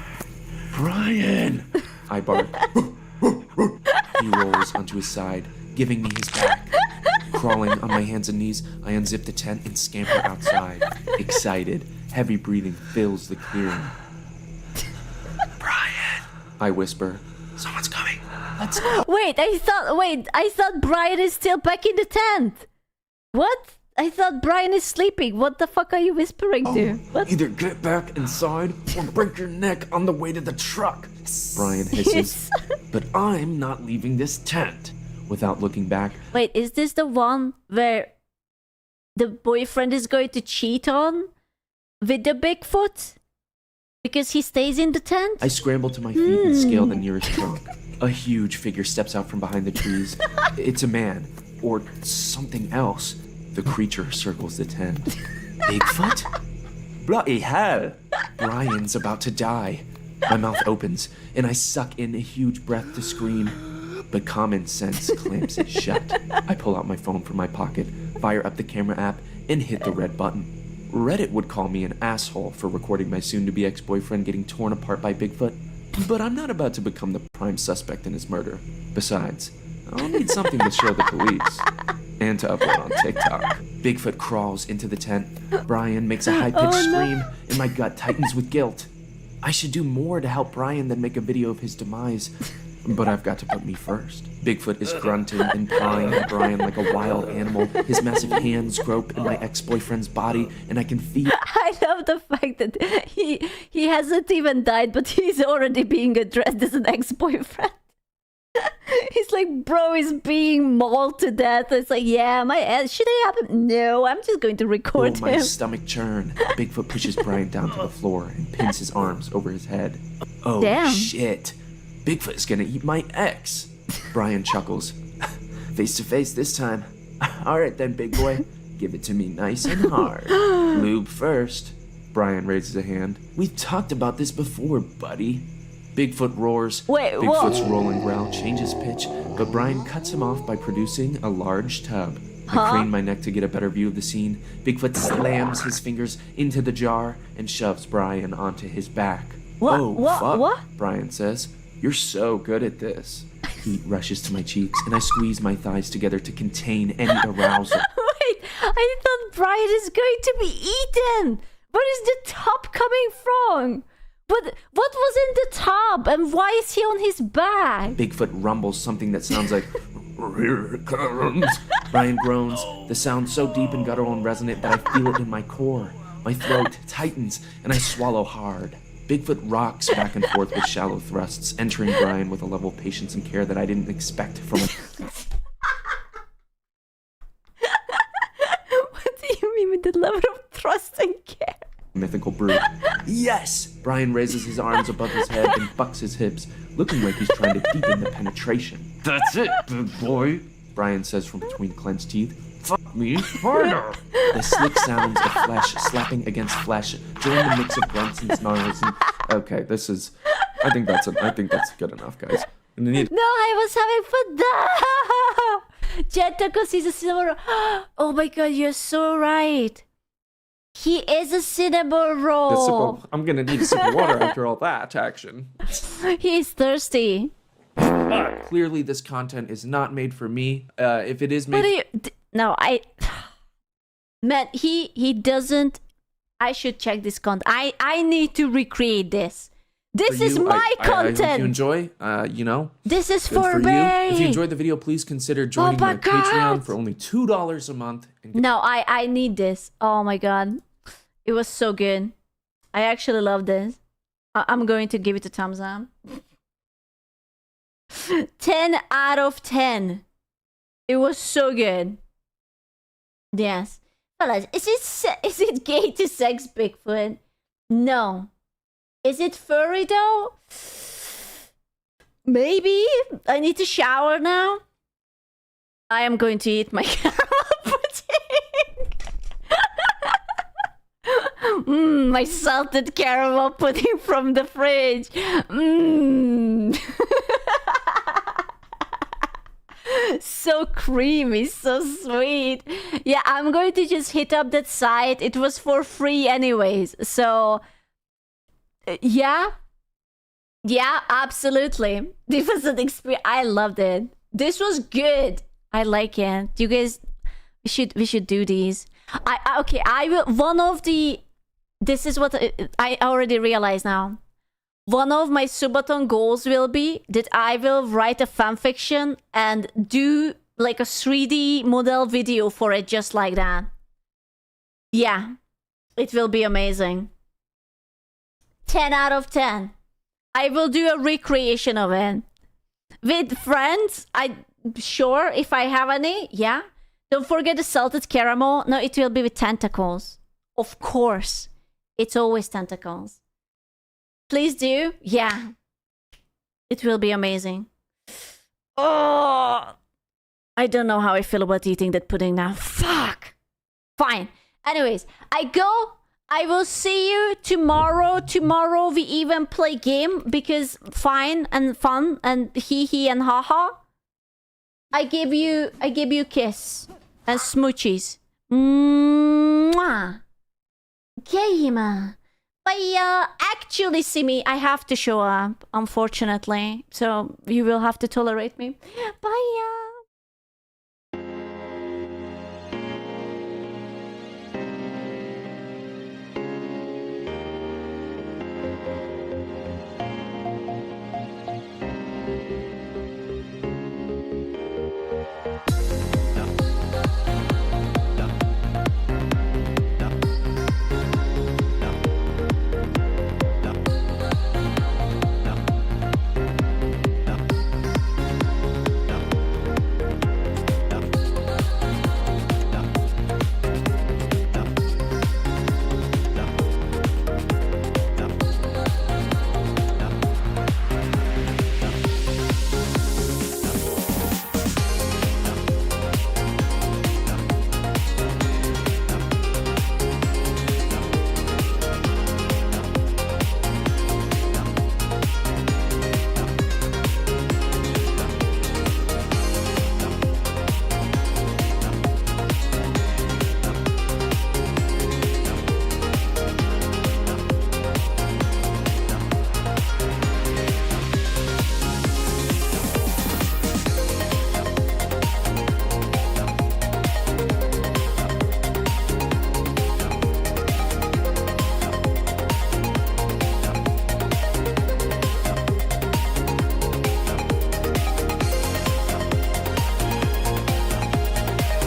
Brian! I bark. He rolls onto his side, giving me his back. Crawling on my hands and knees, I unzip the tent and scamper outside. Excited, heavy breathing fills the clearing. Brian! I whisper. Someone's coming. Let's go. Wait, I thought Brian is still back in the tent. What? I thought Brian is sleeping. What the fuck are you whispering to? What? Either get back inside or break your neck on the way to the truck. Brian hisses. But I'm not leaving this tent. Without looking back. Wait, is this the one where the boyfriend is going to cheat on with the Bigfoot? Because he stays in the tent? I scramble to my feet and scale the nearest trunk. A huge figure steps out from behind the trees. It's a man, or something else. The creature circles the tent. Bigfoot? Bloody hell! Brian's about to die. My mouth opens, and I suck in a huge breath to scream. But common sense clamps it shut. I pull out my phone from my pocket, fire up the camera app, and hit the red button. Reddit would call me an asshole for recording my soon-to-be ex-boyfriend getting torn apart by Bigfoot, but I'm not about to become the prime suspect in his murder. Besides, I'll need something to show the police. And to upload on TikTok. Bigfoot crawls into the tent. Brian makes a high-pitched scream, and my gut tightens with guilt. I should do more to help Brian than make a video of his demise. But I've got to put me first. Bigfoot is grunting and pawing at Brian like a wild animal. His massive hands grope in my ex-boyfriend's body, and I can feel... I love the fact that he hasn't even died, but he's already being addressed as an ex-boyfriend. He's like, bro is being mauled to death. It's like, yeah, my ass, should I happen? No, I'm just going to record my him. stomach churn. Bigfoot pushes Brian down to the floor and pins his arms over his head. Oh, damn. Shit. Bigfoot's gonna eat my ex. Brian chuckles. Face to face this time. All right then, big boy. Give it to me nice and hard. Lube first. Brian raises a hand. We've talked about this before, buddy. Bigfoot roars. Wait, Bigfoot's whoa. rolling growl changes pitch, but Brian cuts him off by producing a large tub. I crane my neck to get a better view of the scene. Bigfoot slams his fingers into the jar and shoves Brian onto his back. What? Oh, What? fuck, What? Brian says. You're so good at this. Heat rushes to my cheeks, and I squeeze my thighs together to contain any arousal. Wait, I thought Brian is going to be eaten. Where is the tub coming from? What was in the tub, and why is he on his back? Bigfoot rumbles something that sounds like, here it comes. Brian groans, the sound so deep and guttural and resonant that I feel it in my core. My throat tightens, and I swallow hard. Bigfoot rocks back and forth with shallow thrusts, entering Brian with a level of patience and care that I didn't expect from a... What do you mean with the level of trust and care? mythical brute. Yes! Brian raises his arms above his head and bucks his hips, looking like he's trying to deepen the penetration. That's it, big boy, Brian says from between clenched teeth. Fuck me harder! The slick sounds of flesh slapping against flesh during the mix of grunts and snarls and... Okay, this is... I think that's good enough, guys. No, I was having fun. Jetacos is a cinnamon. Oh my god, you're so right. He is a cinnamon roll. I'm gonna need a sip of water after all that action. He's thirsty. Clearly, this content is not made for me. If it is made, What are you? No, man, he doesn't. I should check this content. I need to recreate this. This is my content. I hope you enjoy. This is good for me. you. If you enjoyed the video, please consider joining my Patreon for only $2 a month. No, I need this. Oh my god, it was so good. I actually love this. I'm going to give it a thumbs up. 10 out of 10. It was so good. Yes. Fellas, is it gay to sex Bigfoot? No. Is it furry though? Maybe. I need to shower now. I am going to eat my caramel pudding. My salted caramel pudding from the fridge. So creamy, so sweet. Yeah, I'm going to just hit up that site. It was for free anyways. So, yeah, absolutely. This was an experience. I loved it. This was good. I like it. You guys, we should do these. I will. One of the. This is what I already realized now. One of my subathon goals will be that I will write a fanfiction and do like a 3D model video for it just like that. Yeah, it will be amazing. 10 out of 10. I will do a recreation of it. With friends, sure, if I have any, yeah. Don't forget the salted caramel. No, it will be with tentacles. Of course. It's always tentacles. Please do. Yeah. It will be amazing. Oh, I don't know how I feel about eating that pudding now. Fuck. Fine. Anyways, I go. I will see you tomorrow. Tomorrow we even play game because fine and fun and hee and haha. I give you a kiss and smoochies. Mwah. Game. Bye. Actually, Simi, I have to show up, unfortunately. So you will have to tolerate me. Bye.